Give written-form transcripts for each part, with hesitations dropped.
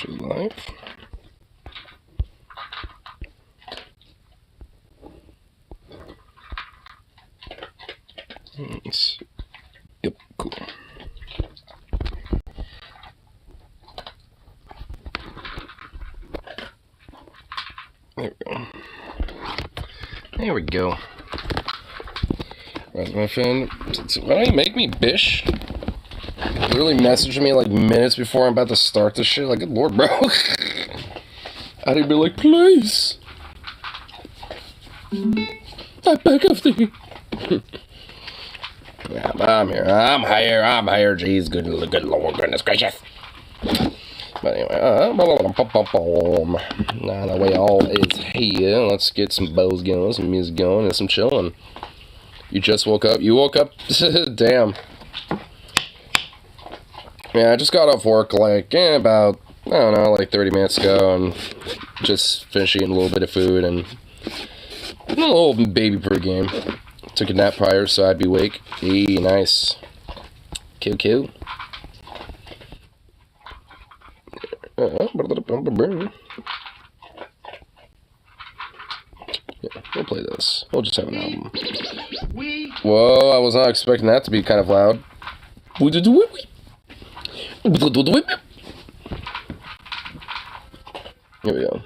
actually live. Let's see. Yep, cool. There we go. There we go. Right, my friend. Why don't you make me, bish? Literally messaging me like minutes before I'm about to start this shit. Like, good lord, bro. I'd be like, please. I beg of thee. Yeah, I'm here. I'm here. Jeez, good lord, goodness gracious. But anyway, now that we all is here, let's get some bows going, some music going, and some chilling. You just woke up? You woke up? Damn. Yeah, I just got off work like, about, I don't know, like 30 minutes ago, and just finished eating a little bit of food, and a little baby pre-game. Took a nap prior, so I'd be awake. Eee, nice. Cute. Yeah, we'll play this. We'll just have an album. Whoa, I was not expecting that to be kind of loud. Here we go.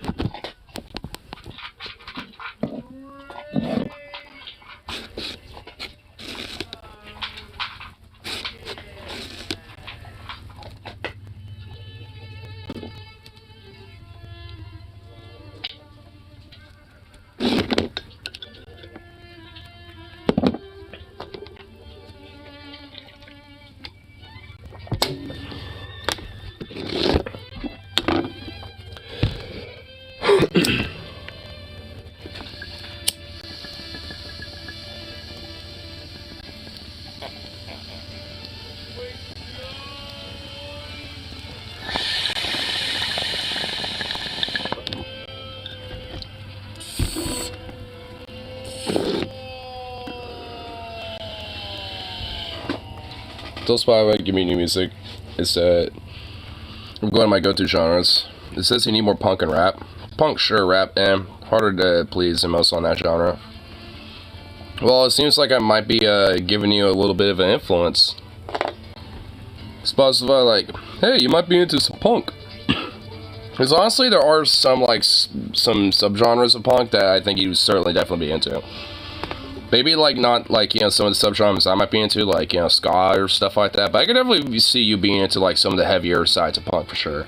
Tell Spotify to give me new music. It's I'm going to my go-to genres. It says you need more punk and rap. Punk, sure, rap, harder to please than most on that genre. Well, it seems like I might be giving you a little bit of an influence. Spotify, like, hey, you might be into some punk. Because honestly, there are some some subgenres of punk that I think you would certainly definitely be into. Maybe, like, not, like, you know, some of the subgenres I might be into, like, you know, ska or stuff like that. But I could definitely see you being into, like, some of the heavier sides of punk, for sure.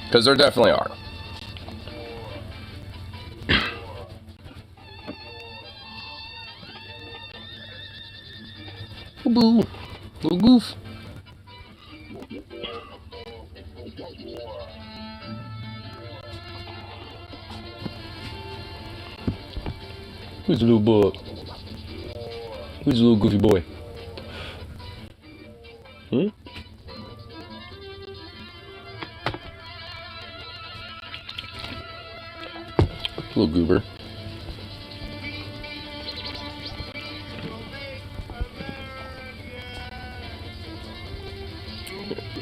Because there definitely are. Boo. Little goof. Who's the little boy? Who's the little goofy boy? Little goober.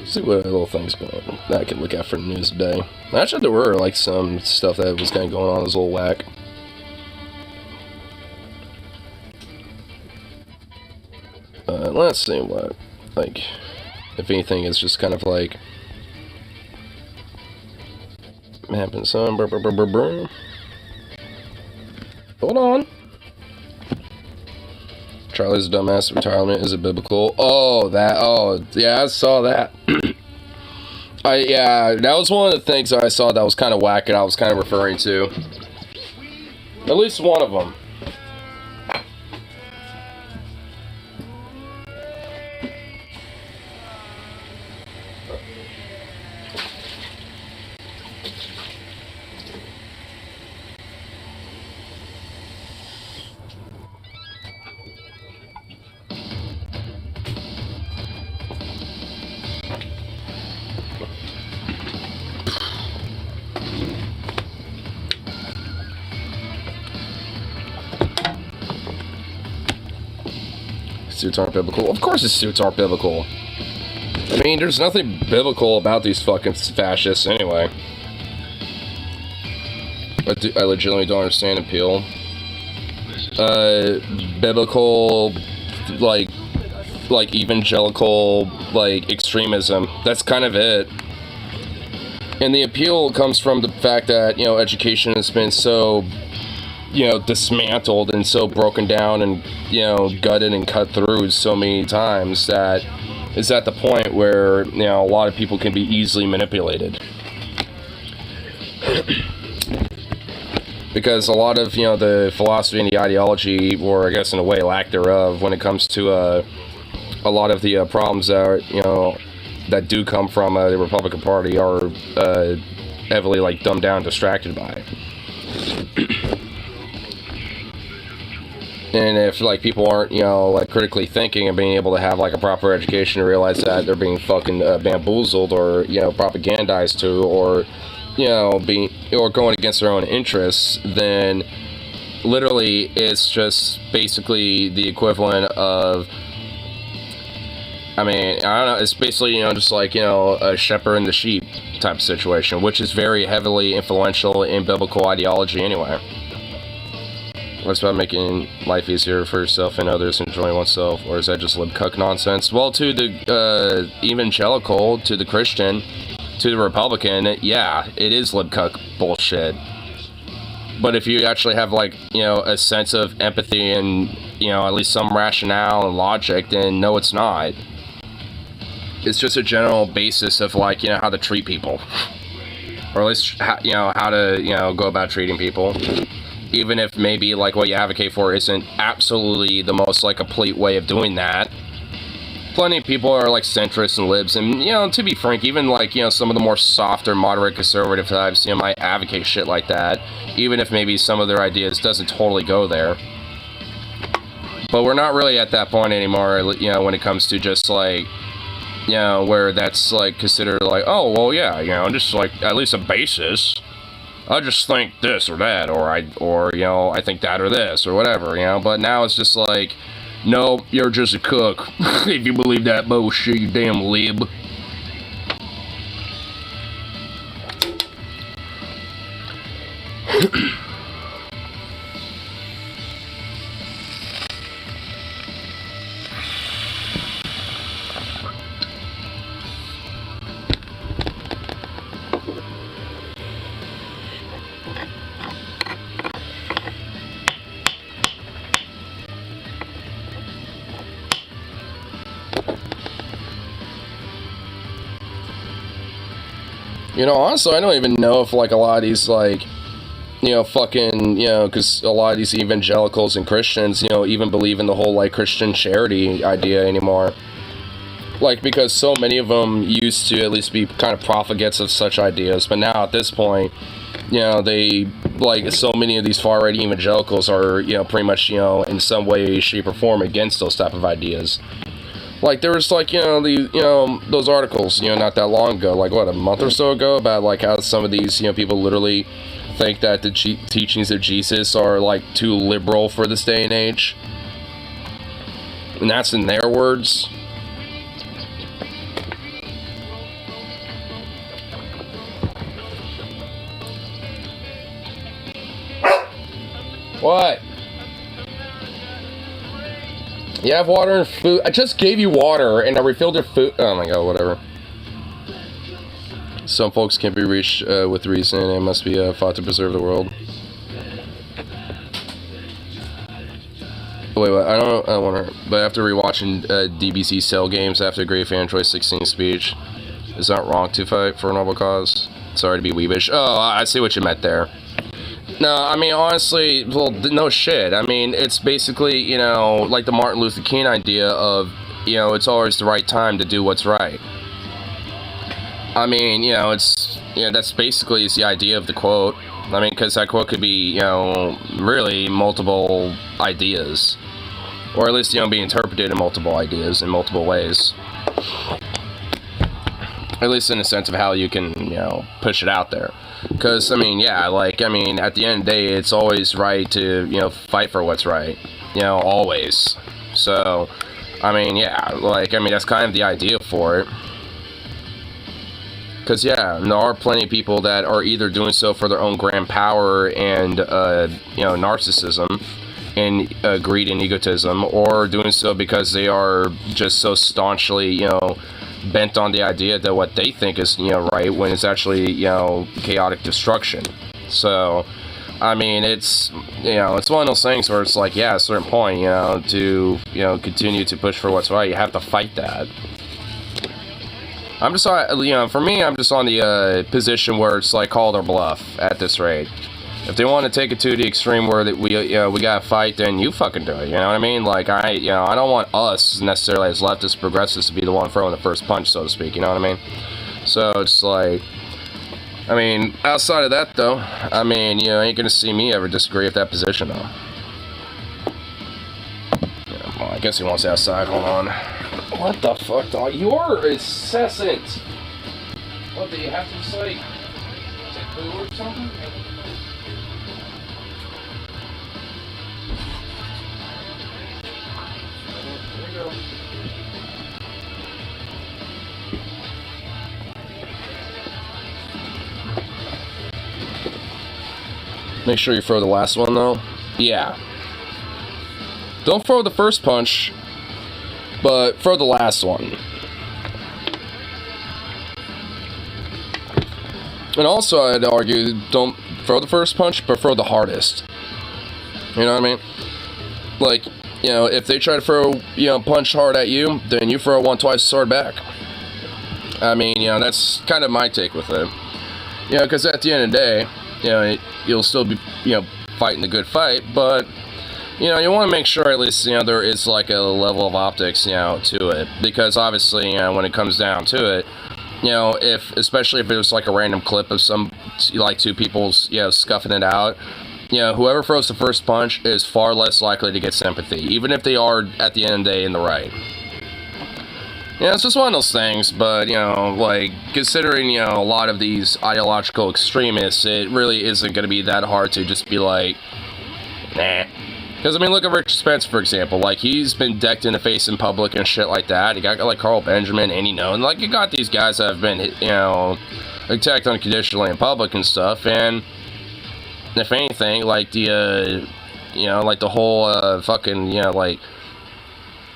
See what little things going on that I can look at for the news today. Actually, there were like some stuff that was kind of going on. This little whack. Let's see what, like, if anything, is just kind of like happened. Some. Hold on. Charlie's dumbass retirement, is it biblical? Oh, yeah, I saw that. Yeah, that was one of the things I saw that was kind of whack and I was kind of referring to. At least one of them. Suits aren't biblical. Of course his suits aren't biblical. I mean, there's nothing biblical about these fucking fascists anyway. I legitimately don't understand appeal. Biblical, like evangelical, like extremism. That's kind of it. And the appeal comes from the fact that, you know, education has been so, you know, dismantled and so broken down and, you know, gutted and cut through so many times that it's at the point where, you know, a lot of people can be easily manipulated. Because a lot of, you know, the philosophy and the ideology, or I guess in a way lack thereof, when it comes to a lot of the problems that are, you know, that do come from the Republican Party are heavily, like, dumbed down, distracted by it. And if, like, people aren't, you know, like, critically thinking and being able to have, like, a proper education to realize that they're being fucking bamboozled or, you know, propagandized to, or, you know, or going against their own interests, then literally it's just basically the equivalent of, I mean, I don't know, it's basically, you know, just like, you know, a shepherd and the sheep type of situation, which is very heavily influential in biblical ideology anyway. What's about making life easier for yourself and others, enjoying oneself, or is that just lib-cuck nonsense? Well, to the evangelical, to the Christian, to the Republican, yeah, it is lib-cuck bullshit. But if you actually have, like, you know, a sense of empathy and, you know, at least some rationale and logic, then no, it's not. It's just a general basis of, like, you know, how to treat people. Or at least, you know, how to, you know, go about treating people. Even if maybe, like, what you advocate for isn't absolutely the most, like, complete way of doing that. Plenty of people are, like, centrists and libs, and, you know, to be frank, even, like, you know, some of the more softer, moderate conservative types, you know, might advocate shit like that, even if maybe some of their ideas doesn't totally go there. But we're not really at that point anymore, you know, when it comes to just, like, you know, where that's, like, considered, like, oh, well, yeah, you know, just, like, at least a basis. I just think this or that, or, you know, I think that or this, or whatever, you know, but now it's just like, no, you're just a cook. If you believe that bullshit, you damn lib. You know, honestly, I don't even know if, like, a lot of these, like, you know, fucking, you know, because a lot of these evangelicals and Christians, you know, even believe in the whole, like, Christian charity idea anymore. Like, because so many of them used to at least be kind of profligates of such ideas, but now at this point, you know, they, like, so many of these far-right evangelicals are, you know, pretty much, you know, in some way, shape, or form against those type of ideas. Like, there was, like, you know, those articles, you know, not that long ago, like, what, a month or so ago, about, like, how some of these, you know, people literally think that the teachings of Jesus are, like, too liberal for this day and age. And that's in their words. What? You have water and food. I just gave you water and I refilled your food. Oh my god, whatever. Some folks can't be reached with reason and must be fought to preserve the world. Wait, I don't want to. But after rewatching DBC Cell Games after Great Fan Choice 16 speech, is that wrong to fight for a noble cause? Sorry to be weebish. Oh, I see what you meant there. No, I mean, honestly, well, no shit. I mean, it's basically, you know, like the Martin Luther King idea of, you know, it's always the right time to do what's right. I mean, you know, it's, you know, that's basically the idea of the quote. I mean, because that quote could be, you know, really multiple ideas. Or at least, you know, be interpreted in multiple ideas in multiple ways. At least in the sense of how you can, you know, push it out there. Because, I mean, yeah, like, I mean, at the end of the day, it's always right to, you know, fight for what's right. You know, always. So, I mean, yeah, like, I mean, that's kind of the idea for it. Because, yeah, there are plenty of people that are either doing so for their own grand power and, narcissism and greed and egotism, or doing so because they are just so staunchly, bent on the idea that what they think is, right, when it's actually, chaotic destruction. So, I mean, it's one of those things where it's like, yeah, at a certain point, to, continue to push for what's right, you have to fight that. I'm just on, for me, I'm just on the position where it's like call their bluff at this rate. If they want to take it to the extreme where that we gotta fight, then you fucking do it. You know what I mean? Like I don't want us necessarily as leftists, progressives to be the one throwing the first punch, so to speak. You know what I mean? So it's like, I mean, outside of that though, I mean, ain't gonna see me ever disagree with that position though. Yeah, well, I guess he wants outside. Hold on. What the fuck, dog? You are incessant. What, do you have to just like take poo or something? Make sure you throw the last one, though. Yeah. Don't throw the first punch, but throw the last one. And also, I'd argue, don't throw the first punch, but throw the hardest. You know what I mean? Like, if they try to throw, punch hard at you, then you throw one twice as hard back. I mean, that's kind of my take with it. Because at the end of the day, you'll still be, fighting the good fight, but, you want to make sure at least, there is like a level of optics, to it. Because obviously, when it comes down to it, especially if it was like a random clip of some, like two people, scuffing it out, whoever throws the first punch is far less likely to get sympathy, even if they are, at the end of the day, in the right. It's just one of those things, but, like, considering, a lot of these ideological extremists, it really isn't going to be that hard to just be like, nah. Because, I mean, look at Richard Spencer, for example. Like, he's been decked in the face in public and shit like that. You got, like, Carl Benjamin, and, and, like, you got these guys that have been, attacked unconditionally in public and stuff, and if anything, like, the, like, the whole, fucking,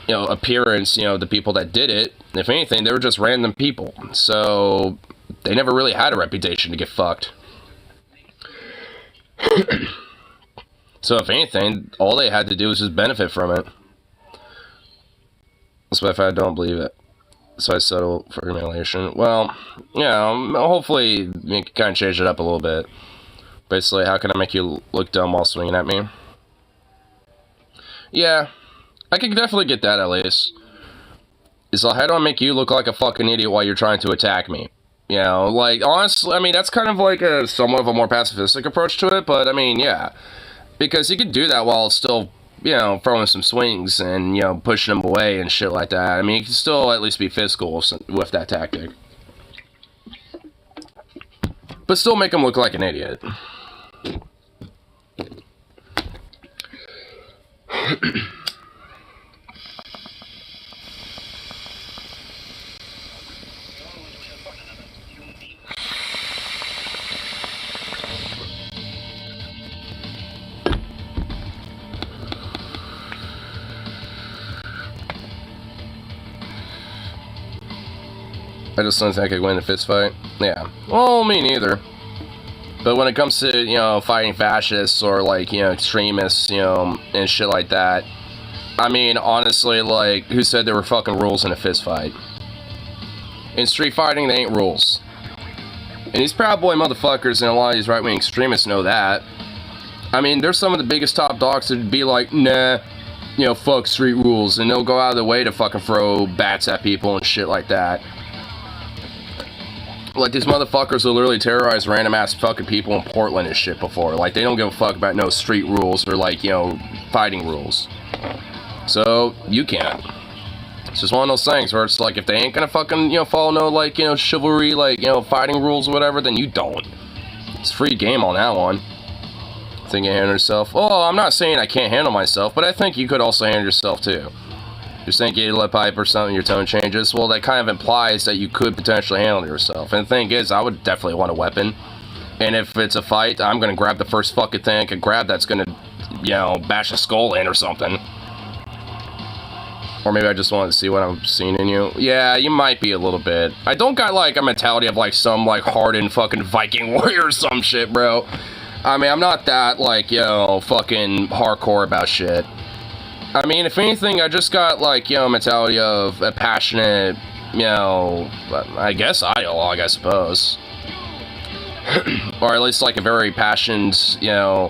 appearance, the people that did it, if anything, they were just random people. So, they never really had a reputation to get fucked. So, if anything, all they had to do was just benefit from it. So, if I don't believe it, so I settle for humiliation. Well, hopefully, you can kind of change it up a little bit. Basically, how can I make you look dumb while swinging at me? Yeah. I can definitely get that, at least. It's like, how do I make you look like a fucking idiot while you're trying to attack me? Like, honestly, I mean, that's kind of like a somewhat of a more pacifistic approach to it, but, I mean, yeah. Because you could do that while still, throwing some swings and, pushing them away and shit like that. I mean, you can still at least be physical with that tactic. But still make him look like an idiot. I just don't think I could win a fist fight. Yeah. Well, me neither. But when it comes to, fighting fascists or, like, extremists, and shit like that, I mean, honestly, like, who said there were fucking rules in a fist fight? In street fighting, they ain't rules. And these Proud Boy motherfuckers and a lot of these right-wing extremists know that. I mean, there's some of the biggest top dogs that'd be like, nah, fuck street rules, and they'll go out of their way to fucking throw bats at people and shit like that. Like, these motherfuckers will literally terrorize random-ass fucking people in Portland and shit before. Like, they don't give a fuck about no street rules or, like, fighting rules. So, you can't. It's just one of those things where it's like, if they ain't gonna fucking, follow no, like, chivalry, like, fighting rules or whatever, then you don't. It's free game on that one. Think you handle yourself? Oh, I'm not saying I can't handle myself, but I think you could also handle yourself, too. You're saying gated lead pipe or something, your tone changes. Well, that kind of implies that you could potentially handle yourself. And the thing is, I would definitely want a weapon. And if it's a fight, I'm gonna grab the first fucking thing I can grab that's gonna, you know, bash a skull in or something. Or maybe I just wanted to see what I'm seeing in you. Yeah, you might be a little bit. I don't got, like, a mentality of, like, some, like, hardened fucking Viking warrior or some shit, bro. I mean, I'm not that, like, you know, fucking hardcore about shit. I mean, if anything, I just got, like, you know, mentality of a passionate, you know, I guess ideologue, I suppose. Or at least, like, a very passionate, you know,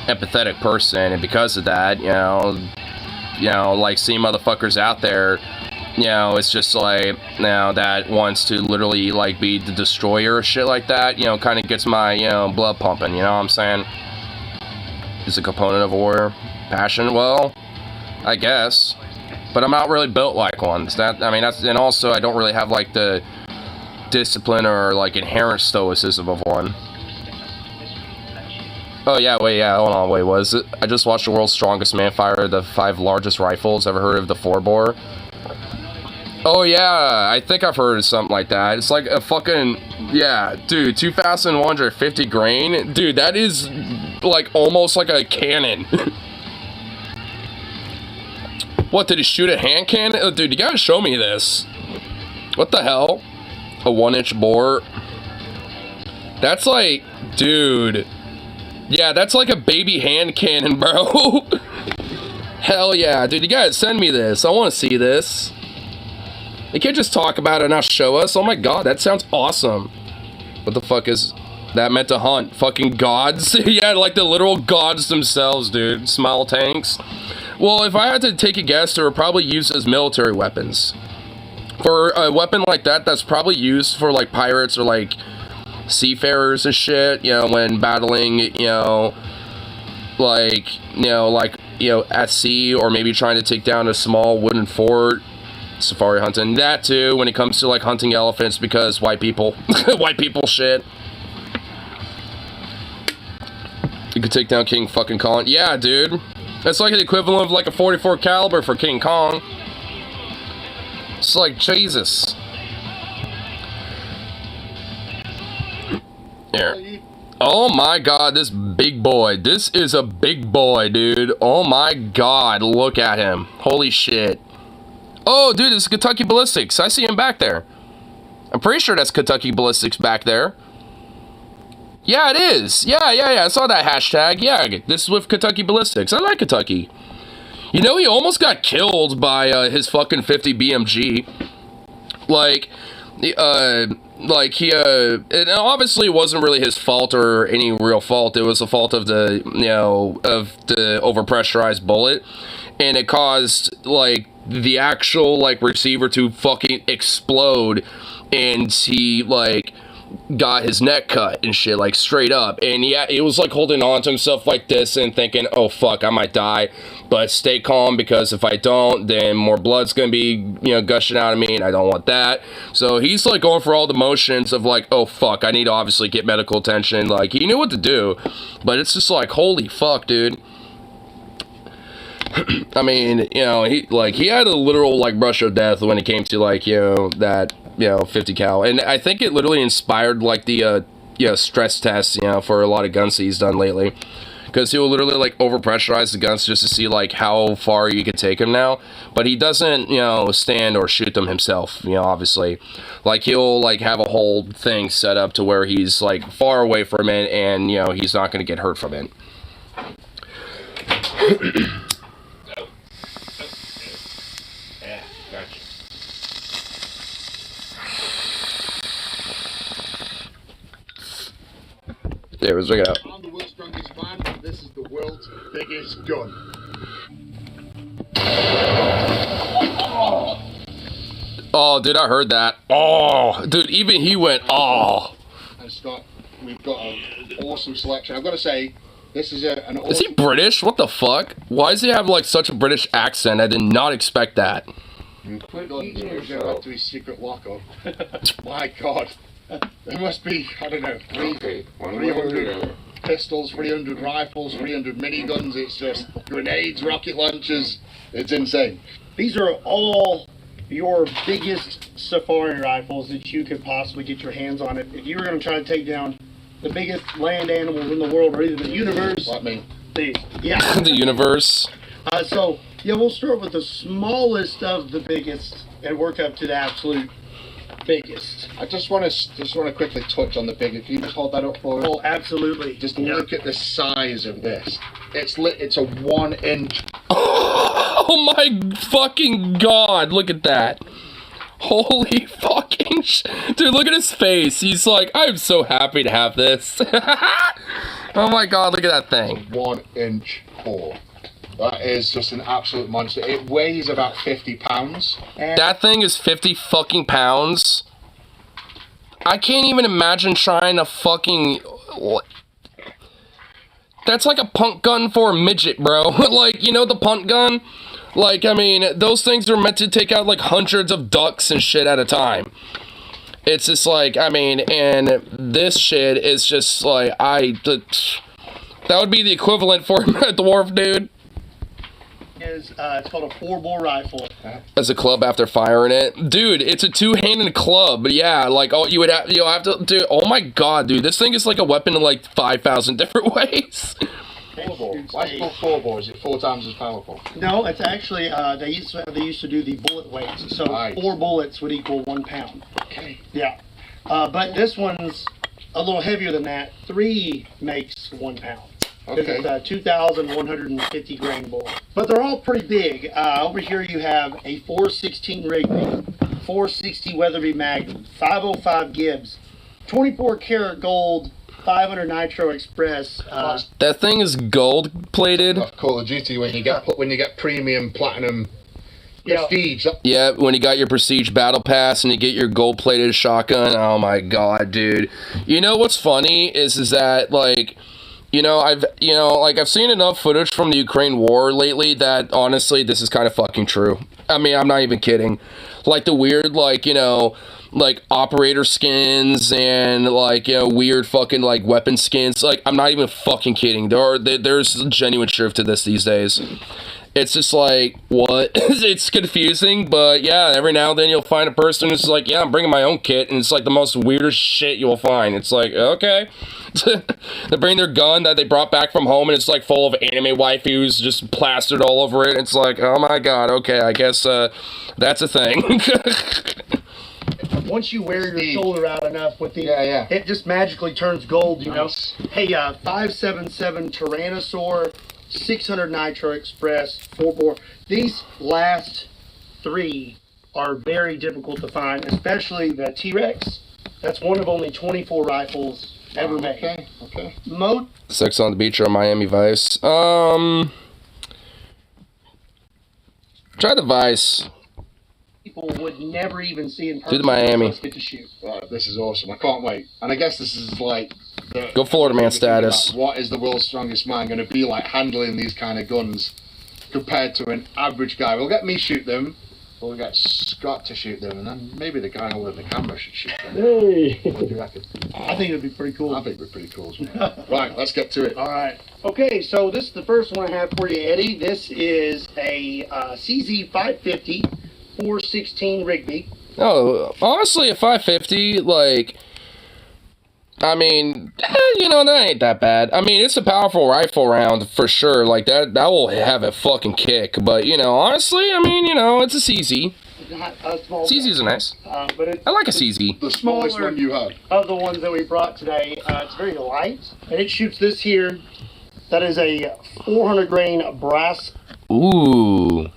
empathetic person, and because of that, you know, like, seeing motherfuckers out there, you know, it's just, like, you know, that wants to literally, like, be the destroyer or shit like that, you know, kind of gets my, you know, blood pumping, you know what I'm saying? Is a component of a warrior. Passion? Well, I guess, but I'm not really built like one. I mean, that's, and also I don't really have, like, the discipline or, like, inherent stoicism of one. Oh yeah, wait, yeah, hold on, wait, was it? I just watched The World's Strongest Man fire the 5 largest rifles. Ever heard of the 4-bore? Oh yeah, I think I've heard of something like that. It's like a fucking, yeah, dude, 2,150 grain? Dude, that is, like, almost like a cannon. What, did he shoot a hand cannon? Oh, dude, you gotta show me this. What the hell? A 1-inch bore? That's like, dude. Yeah, that's like a baby hand cannon, bro. Hell yeah, dude, you gotta send me this. I wanna see this. You can't just talk about it and not show us. Oh my god, that sounds awesome. What the fuck is that meant to hunt? Fucking gods? Yeah, like the literal gods themselves, dude. Smile tanks. Well, if I had to take a guess, they were probably used as military weapons. For a weapon like that, that's probably used for, like, pirates or, like, seafarers and shit, you know, when battling, you know, like, at sea, or maybe trying to take down a small wooden fort, safari hunting. That, too, when it comes to, like, hunting elephants, because white people, white people shit. You could take down King fucking Kong. Yeah, dude. That's like the equivalent of, like, a 44 caliber for King Kong. It's like, Jesus. Here. Oh my god, this big boy. This is a big boy, dude. Oh my god, look at him. Holy shit. Oh, dude, this is Kentucky Ballistics. I see him back there. I'm pretty sure that's Kentucky Ballistics back there. Yeah, it is. Yeah, I saw that hashtag. Yeah, this is with Kentucky Ballistics. I like Kentucky. You know, he almost got killed by his fucking 50 BMG. Like, he, it obviously wasn't really his fault or any real fault. It was the fault of the, you know, of the overpressurized bullet. And it caused, like, the actual, like, receiver to fucking explode. And he, like, got his neck cut and shit, like, straight up. And yeah, he was, like, holding on to himself like this and thinking, oh fuck, I might die, but stay calm, because if I don't, then more blood's gonna be, you know, gushing out of me, and I don't want that. So he's, like, going for all the motions of, like, oh fuck, I need to obviously get medical attention. Like, he knew what to do, but it's just like, holy fuck, dude. I mean, you know, he had a literal, like, brush of death when it came to, like, you know, that, you know, 50 cal. And I think it literally inspired, like, the, you know, stress tests, you know, for a lot of guns he's done lately. Because he will literally, like, overpressurize the guns just to see, like, how far you can take him now. But he doesn't, you know, stand or shoot them himself, you know, obviously. Like, he'll, like, have a whole thing set up to where he's, like, far away from it, and, you know, he's not going to get hurt from it. There, let's check it out. I'm the world's strongest man, and this is the world's biggest gun. Oh, dude, I heard that. Oh, dude, even he went, oh. And Scott, we've got an awesome selection. I've got to say, this is an awesome... Is he British? What the fuck? Why does he have, like, such a British accent? I did not expect that. Quit back to his secret locker. My God. There must be, I don't know, 300 pistols, 300 rifles, 300 miniguns. It's just grenades, rocket launchers. It's insane. These are all your biggest safari rifles that you could possibly get your hands on. If you were going to try to take down the biggest land animals in the world or even the universe, Like me. Yeah. The universe. So yeah, we'll start with the smallest of the biggest and work up to the absolute biggest. I just want to quickly touch on the big. If you just hold that up for us. Oh, absolutely. Just look at the size of this. It's a 1 inch. Oh my fucking god, look at that. Holy fucking dude, look at his face. He's like, I'm so happy to have this. Oh my god, look at that thing. 1 inch bore. That is just an absolute monster. It weighs about 50 pounds. That thing is 50 fucking pounds. I can't even imagine trying to fucking... That's like a punt gun for a midget, bro. Like, you know the punt gun? Like, I mean, those things are meant to take out like hundreds of ducks and shit at a time. It's just like, I mean, and this shit is just like, that would be the equivalent for a dwarf, dude. It's called a 4-bore rifle. As a club after firing it, dude. It's a 2-handed club, but yeah, like you'll have to do. Oh my god, dude, this thing is like a weapon in like 5,000 different ways. 4-bore. Why is it called 4-bore? Is it 4 times as powerful? No, it's actually they used to do the bullet weights. So 4 bullets would equal 1 pound. Okay. Yeah, but this one's a little heavier than that. 3 makes 1 pound. Okay. It's a 2,150 grain bore. But they're all pretty big. Over here you have a 416 Rigby, 460 Weatherby Magnum, 505 Gibbs, 24 karat gold, 500 Nitro Express. That thing is gold plated. Call of Duty when you get premium platinum prestige. Yeah, when you got your prestige battle pass and you get your gold plated shotgun. Oh my god, dude. You know what's funny is that like, I've seen enough footage from the Ukraine war lately that honestly this is kind of fucking true. I mean, I'm not even kidding. Like the weird like operator skins and weird fucking like weapon skins. Like I'm not even fucking kidding. There's genuine truth to this these days. It's just like, what? It's confusing, but yeah, every now and then you'll find a person who's like, yeah, I'm bringing my own kit, and it's like the most weirdest shit you'll find. It's like, okay. They bring their gun that they brought back from home, and it's like full of anime waifus just plastered all over it. It's like, oh my god, okay, I guess that's a thing. Once you wear your shoulder out enough with the, it just magically turns gold, you know. Hey, 577 Tyrannosaur, 600 Nitro Express, 4-bore. These last 3 are very difficult to find, especially the T-Rex. That's one of only 24 rifles ever made. Okay. Sex on the Beach or Miami Vice. Try the Vice. People would never even see in person. Do the Miami. Get to shoot. Right, this is awesome. I can't wait. And I guess this is like go Florida man status. What is the world's strongest man going to be like handling these kind of guns compared to an average guy? We'll get me shoot them, or we'll get Scott to shoot them, and then maybe the guy holding the camera should shoot them. Hey! What do you reckon? I think it'd be pretty cool. I think it'd be pretty cool as well. Right, let's get to it. All right. Okay, so this is the first one I have for you, Eddie. This is a CZ 550 416 Rigby. Oh, honestly, a 550, like, I mean, that ain't that bad. I mean, it's a powerful rifle round for sure. Like that will have a fucking kick. But honestly, I mean, it's a CZ. Not a small. CZs are nice. But I like a CZ. The smallest one you have. Of the ones that we brought today, it's very light, and it shoots this here. That is a 400 grain brass. Ooh,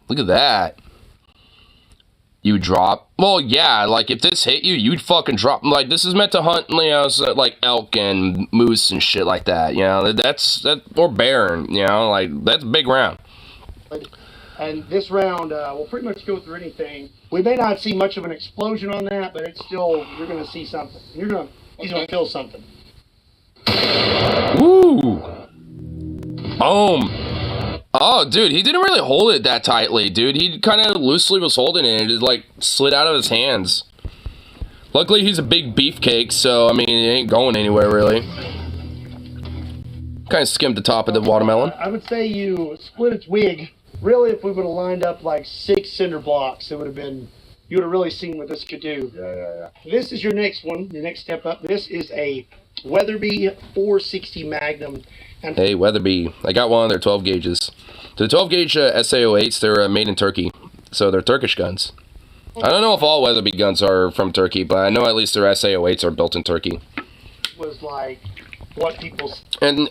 look at that. You drop. Well, yeah, like if this hit you, you'd fucking drop. Like this is meant to hunt, like elk and moose and shit like that. Or bear, like that's a big round. And this round will pretty much go through anything. We may not see much of an explosion on that, but it's still, you're gonna see something. He's gonna feel something. Ooh. Boom. Oh, dude, he didn't really hold it that tightly, dude. He kind of loosely was holding it, and it like slid out of his hands. Luckily, he's a big beefcake, so, I mean, it ain't going anywhere, really. Kind of skimmed the top of the watermelon. I would say you split its wig really, if we would have lined up like 6 cinder blocks, it would have been, you would have really seen what this could do. Yeah. This is your next one, your next step up. This is a Weatherby 460 Magnum. And Hey, Weatherby. I got one of their 12 gauges. The 12 gauge SA08s, they're made in Turkey. So they're Turkish guns. I don't know if all Weatherby guns are from Turkey, but I know at least their SA08s are built in Turkey. Was like what people. And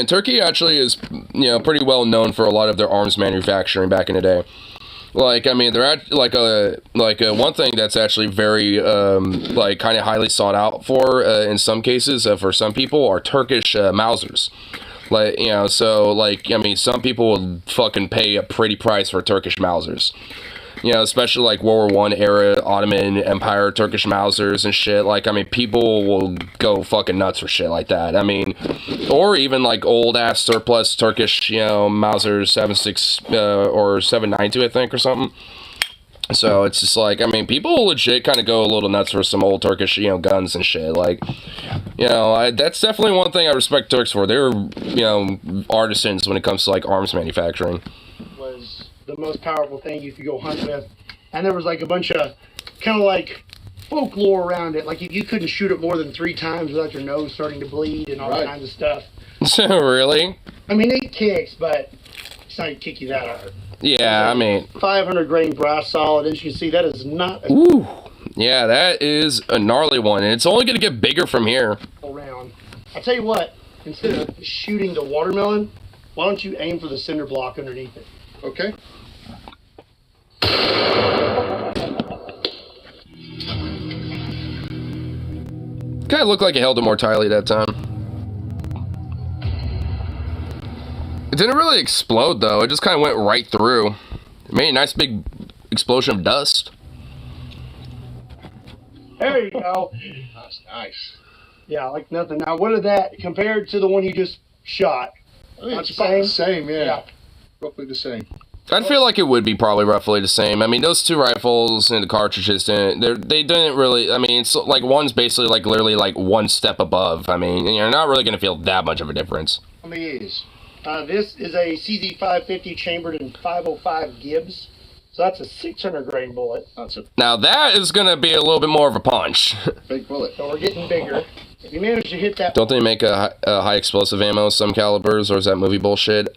Turkey actually is, pretty well known for a lot of their arms manufacturing back in the day. Like, I mean, they're at, like one thing that's actually very kind of highly sought out for in some cases for some people are Turkish Mausers. Like, so like, I mean, some people will fucking pay a pretty price for Turkish Mausers. Especially like World War I era Ottoman Empire Turkish Mausers and shit. Like, I mean, people will go fucking nuts for shit like that. I mean, or even like old ass surplus Turkish, Mausers 7.6 or 7.92, I think, or something. So it's just like, I mean, people legit kind of go a little nuts for some old Turkish, guns and shit. Like, that's definitely one thing I respect Turks for. They're, artisans when it comes to like arms manufacturing. Was the most powerful thing you could go hunt with, and there was like a bunch of kind of like folklore around it. Like if you couldn't shoot it more than 3 times without your nose starting to bleed and all kinds of stuff. Really? I mean, it kicks, but it's not gonna kick you that hard. Yeah, I mean, 500 grain brass solid, and you can see that is not a ooh, yeah, that is a gnarly one, and it's only gonna get bigger from here. round. I'll tell you what, instead of shooting the watermelon, why don't you aim for the cinder block underneath it? Okay. Kind of looked like it held it more tightly that time. It didn't really explode though. It just kind of went right through. It made a nice big explosion of dust. There you go. That's nice. Yeah, like nothing. Now, what is that compared to the one you just shot? I mean, Not it's the about the same, yeah. Yeah. Roughly the same. I'd feel like it would be probably roughly the same. I mean, those 2 rifles and the cartridges didn't. They didn't really. I mean, it's like one's basically like literally like 1 step above. I mean, you're not really gonna feel that much of a difference. How many years? This is a CZ550 chambered in 505 Gibbs. So that's a 600 grain bullet. That's a Now that is gonna be a little bit more of a punch. big bullet. So we're getting bigger. If you manage to hit that. Don't they make a high explosive ammo some calibers, or is that movie bullshit?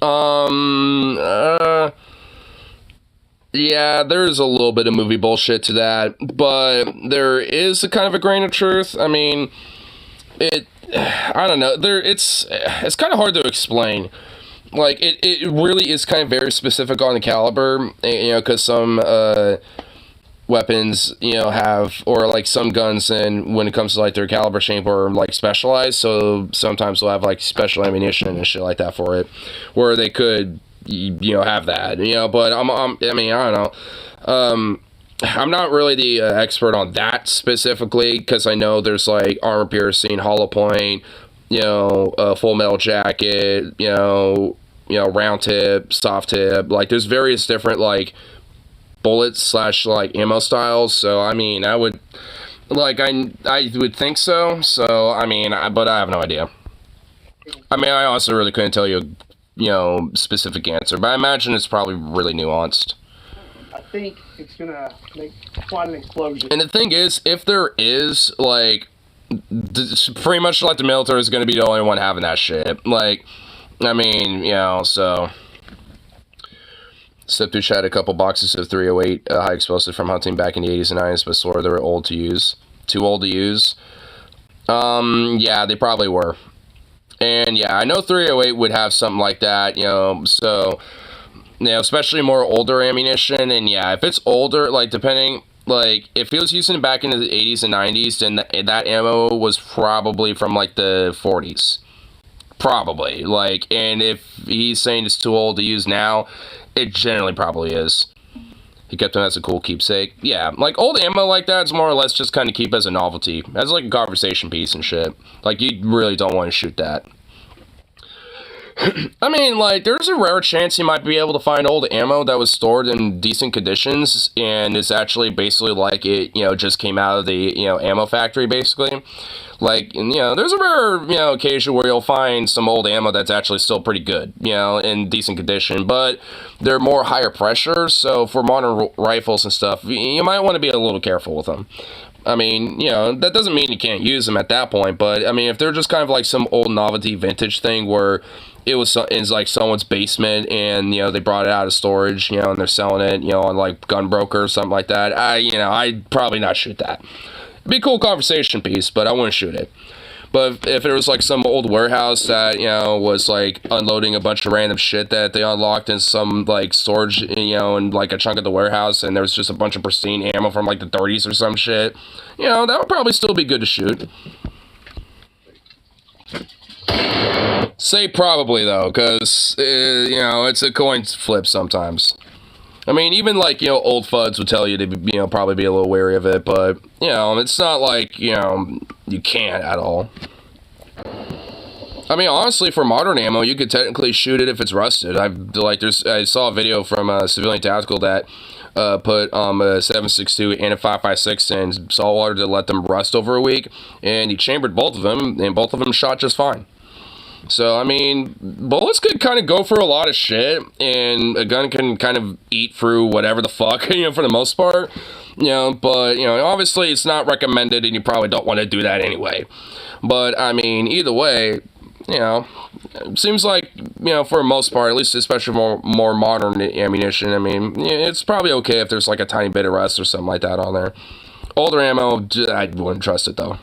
Yeah, there's a little bit of movie bullshit to that, but there is a kind of a grain of truth. I mean, I don't know. It's kind of hard to explain. Like, it really is kind of very specific on the caliber, because some weapons, have, or like some guns, and when it comes to like their caliber shape, are like specialized, so sometimes they'll have like special ammunition and shit like that for it, where they could, have that, but I mean, I don't know. I'm not really the expert on that specifically, because I know there's like armor piercing, hollow point, full metal jacket, round tip, soft tip. Like there's various different like bullets / like ammo styles. So I mean, I would think so. So I mean, but I have no idea. I mean, I also really couldn't tell you, specific answer, but I imagine it's probably really nuanced. I think it's gonna make quite an explosion. And the thing is, if there is, like, pretty much like the military is going to be the only one having that shit. Like, I mean, so. Step2 had a couple boxes of 308 high explosive from hunting back in the 80s and 90s, but swore they were old to use. Too old to use. Yeah, they probably were. And yeah, I know 308 would have something like that, so, especially more older ammunition. And yeah, if it's older, like, depending, like, if he was using it back in the 80s and 90s, then that ammo was probably from, like, the 40s. Probably. Like, and if he's saying it's too old to use now, it generally probably is. He kept them as a cool keepsake. Yeah, like, old ammo like that is more or less just kind of keep as a novelty. As, like, a conversation piece and shit. Like, you really don't want to shoot that. I mean, like, there's a rare chance you might be able to find old ammo that was stored in decent conditions, and it's actually basically like it, just came out of the, ammo factory, basically. Like, and, there's a rare, occasion where you'll find some old ammo that's actually still pretty good, in decent condition, but they're more higher pressure, so for modern rifles and stuff, you might want to be a little careful with them. I mean, that doesn't mean you can't use them at that point, but, I mean, if they're just kind of like some old novelty vintage thing where it was like someone's basement and, they brought it out of storage, and they're selling it, on like Gunbroker or something like that, I'd probably not shoot that. It'd be a cool conversation piece, but I wouldn't shoot it. But if it was like some old warehouse that, was like unloading a bunch of random shit that they unlocked in some like storage, in like a chunk of the warehouse, and there was just a bunch of pristine ammo from like the 30s or some shit, that would probably still be good to shoot. Say probably though, because, it's a coin flip sometimes. I mean, even like, old fuds would tell you to, probably be a little wary of it, but, it's not like, you can't at all. I mean, honestly, for modern ammo, you could technically shoot it if it's rusted. I saw a video from Civilian Tactical that put a 7.62 and a 5.56 in saltwater to let them rust over a week, and he chambered both of them, and both of them shot just fine. So, I mean, bullets could kind of go for a lot of shit, and a gun can kind of eat through whatever the fuck, for the most part, but, obviously it's not recommended, and you probably don't want to do that anyway. But, I mean, either way, it seems like, for the most part, at least especially more modern ammunition, I mean, it's probably okay if there's like a tiny bit of rust or something like that on there. Older ammo, I wouldn't trust it, though.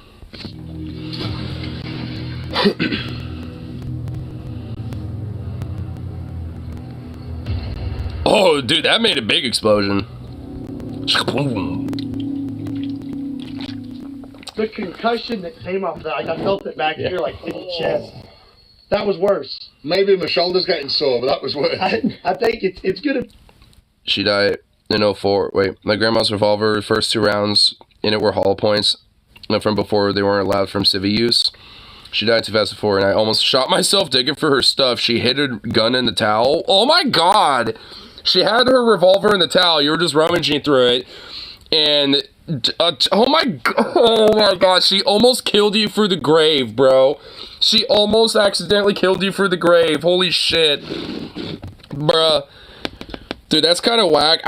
Oh, dude, that made a big explosion. The concussion that came off that, I felt it back here, like in the chest. That was worse. Maybe my shoulder's getting sore, but that was worse. I think it's gonna. She died in 04. Wait, my grandma's revolver, first 2 rounds in it were hollow points from before they weren't allowed from civvy use. She died in 2004, and I almost shot myself digging for her stuff. She hid her gun in the towel. Oh my god! She had her revolver in the towel. You were just rummaging through it, and oh my god! She almost killed you through the grave, bro. She almost accidentally killed you through the grave. Holy shit, bruh. Dude, that's kind of whack.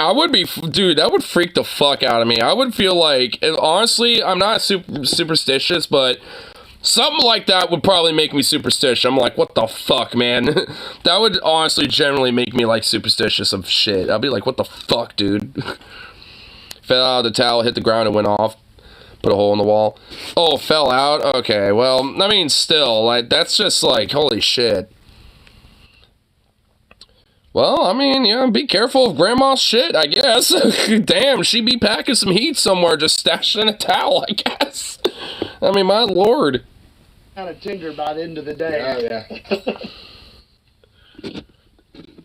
Dude, that would freak the fuck out of me. I would feel like, honestly, I'm not superstitious, but something like that would probably make me superstitious. I'm like, what the fuck, man? That would honestly generally make me, like, superstitious of shit. I'll be like, what the fuck, dude? Fell out of the towel, hit the ground, and went off. Put a hole in the wall. Oh, fell out? Okay, well, I mean, still, like, that's just, like, holy shit. Well, I mean, be careful of grandma's shit, I guess. Damn, she be packing some heat somewhere, just stashed in a towel, I guess. I mean, my lord. Kind of tender by the end of the day. Yeah.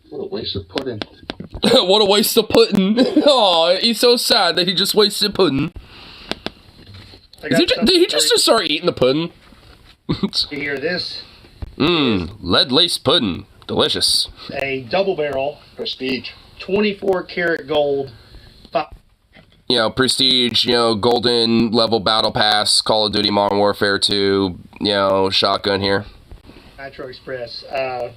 What a waste of pudding. What a waste of pudding. Oh, he's so sad that he just wasted pudding. Did he just start eating the pudding? You hear this? Lead-laced pudding. Delicious. A double barrel. Prestige. 24 karat gold. Prestige, golden level battle pass, Call of Duty Modern Warfare 2, shotgun here. Nitro Express. I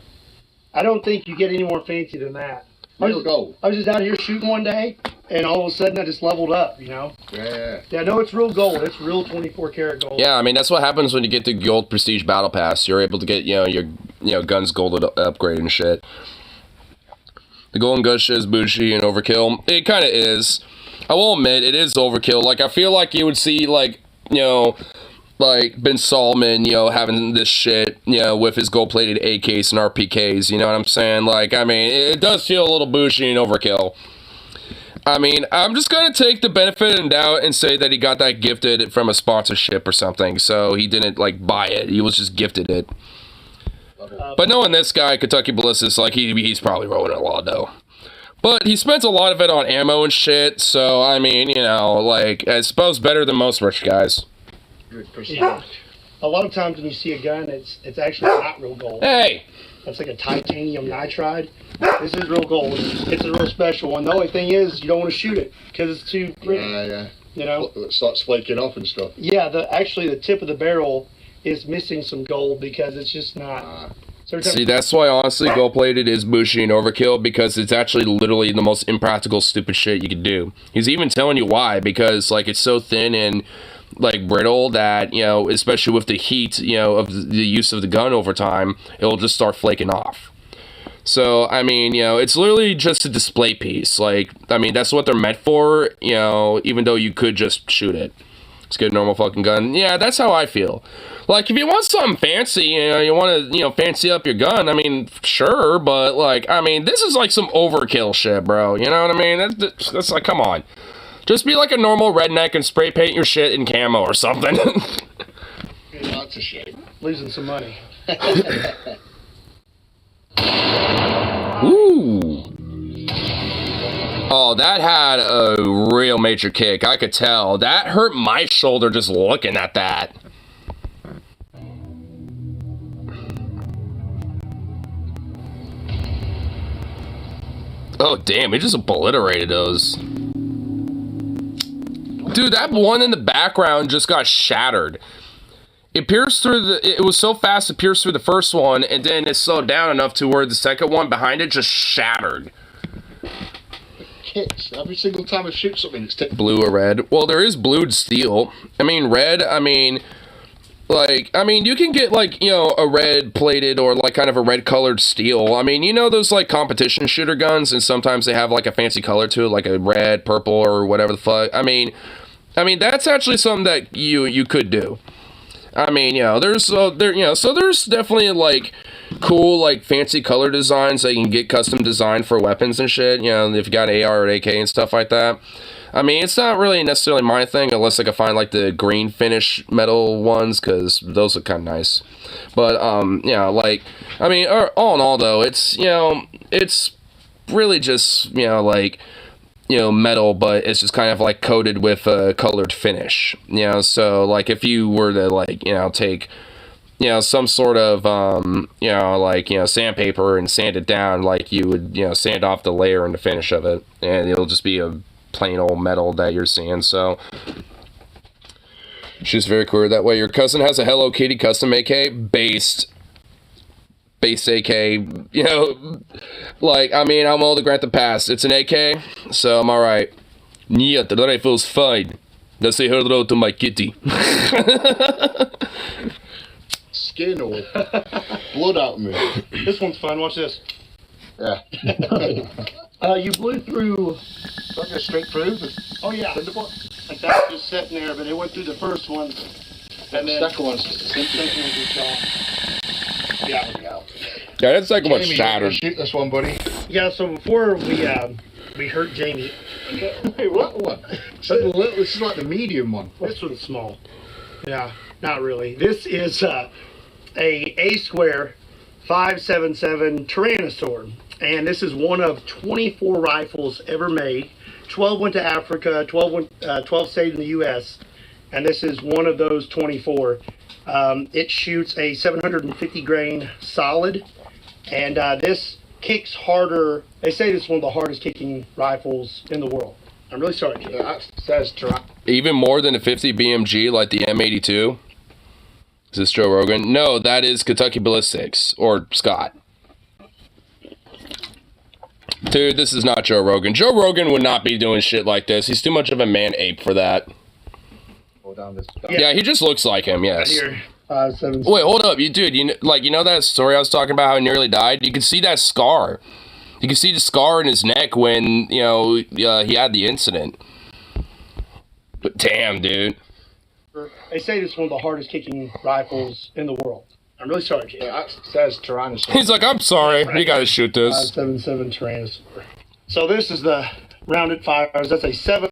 don't think you get any more fancy than that. I was just out here shooting one day, and all of a sudden I just leveled up, Yeah. Yeah, no, it's real gold. It's real 24 karat gold. Yeah, I mean, that's what happens when you get the gold Prestige battle pass. You're able to get, your guns gold upgrade and shit. The golden gun shit is bougie and overkill. It kind of is. I will admit, it is overkill. Like, I feel like you would see, like, like Ben Solomon, having this shit, with his gold-plated AKs and RPKs, you know what I'm saying? Like, I mean, it does feel a little bougie and overkill. I mean, I'm just gonna take the benefit of the doubt and say that he got that gifted from a sponsorship or something, so he didn't, like, buy it. He was just gifted it. But knowing this guy, Kentucky Ballistics, like, he's probably rolling a lot, though. But he spends a lot of it on ammo and shit, so, I mean, like, I suppose better than most rich guys. Yeah. a lot of times when you see a gun, it's actually not real gold. Hey! That's like a titanium nitride. This is real gold. It's a real special one. The only thing is, you don't want to shoot it because it's too pretty. Yeah. You know? It starts flaking off and stuff. Yeah, actually the tip of the barrel is missing some gold because it's just not. See, that's why honestly gold-plated is bushy and overkill, because it's actually literally the most impractical, stupid shit you could do. He's even telling you why, because like it's so thin and like brittle that, you know, especially with the heat, you know, of the use of the gun over time, it'll just start flaking off. So, I mean, you know, it's literally just a display piece. Like, I mean, that's what they're meant for, you know, even though you could just shoot it. Just get a normal fucking gun. Yeah, that's how I feel. Like, if you want something fancy, you know, you want to, you know, fancy up your gun, I mean, sure, but, like, I mean, this is like some overkill shit, bro. You know what I mean? That's like, come on. Just be like a normal redneck and spray paint your shit in camo or something. That's a shame. Losing some money. Ooh. Oh, that had a real major kick. I could tell. That hurt my shoulder just looking at that. Oh, damn. It just obliterated those. Dude, that one in the background just got shattered. It pierced through it was so fast it pierced through the first one, and then it slowed down enough to where the second one behind it just shattered. Kicks. Every single time I shoot something, it's blue or red. Well, there is blued steel. I mean, red, I mean, like, I mean, you can get, like, you know, a red plated or, like, kind of a red colored steel. I mean, you know those, like, competition shooter guns, and sometimes they have, like, a fancy color to it, like a red, purple, or whatever the fuck. I mean, that's actually something that you could do. I mean, you know, there's definitely like cool, like fancy color designs that you can get custom designed for weapons and shit. You know, if you got an AR or AK and stuff like that. I mean, it's not really necessarily my thing unless I can find like the green finish metal ones, because those look kind of nice. But you know, like, I mean, all in all though, it's, you know, it's really just, you know, like, you know, metal, but it's just kind of like coated with a colored finish, you know. So like if you were to, like, you know, take, you know, some sort of you know, like, you know, sandpaper and sand it down, like you would, you know, sand off the layer and the finish of it, and it'll just be a plain old metal that you're seeing. So she's very cool that way. Your cousin has a Hello Kitty custom AK base AK, you know, like, I mean, I'm willing to grant the pass. It's an AK, so I'm alright. Yeah, the rifle's fine. Let's say hello to my kitty. Skin or blood out of me. This one's fun. Watch this. Yeah. You blew through. Don't go straight through. Oh yeah. Like that's just sitting there, but it went through the first one, and then second one's just gone. Yeah, we go. Yeah, that second one's shattered. Shoot this one, buddy. Yeah. So before we hurt Jamie. Hey, what one? This is like the medium one. This one's small. Yeah, not really. This is a square 5.77 Tyrannosaur, and this is one of 24 rifles ever made. 12 went to Africa, 12 stayed in the U.S., and this is one of those 24. It shoots a 750 grain solid, and this kicks harder. They say this is one of the hardest kicking rifles in the world. I'm really sorry. That says even more than a 50 BMG like the M82. Is this Joe Rogan? No, that is Kentucky Ballistics or Scott. Dude, this is not Joe Rogan. Joe Rogan would not be doing shit like this. He's too much of a man ape for that. Yeah, he just looks like him. Yes. Here, 7. Wait, hold up, dude. You know that story I was talking about how he nearly died? You can see that scar. You can see the scar in his neck when, you know, he had the incident. But damn, dude. They say this is one of the hardest kicking rifles in the world. I'm really sorry, kid. Yeah, that says Tyrannosaur. He's like, I'm sorry. You gotta shoot this. 5.77 Tyrannosaur. So this is the rounded fires. That's a 7.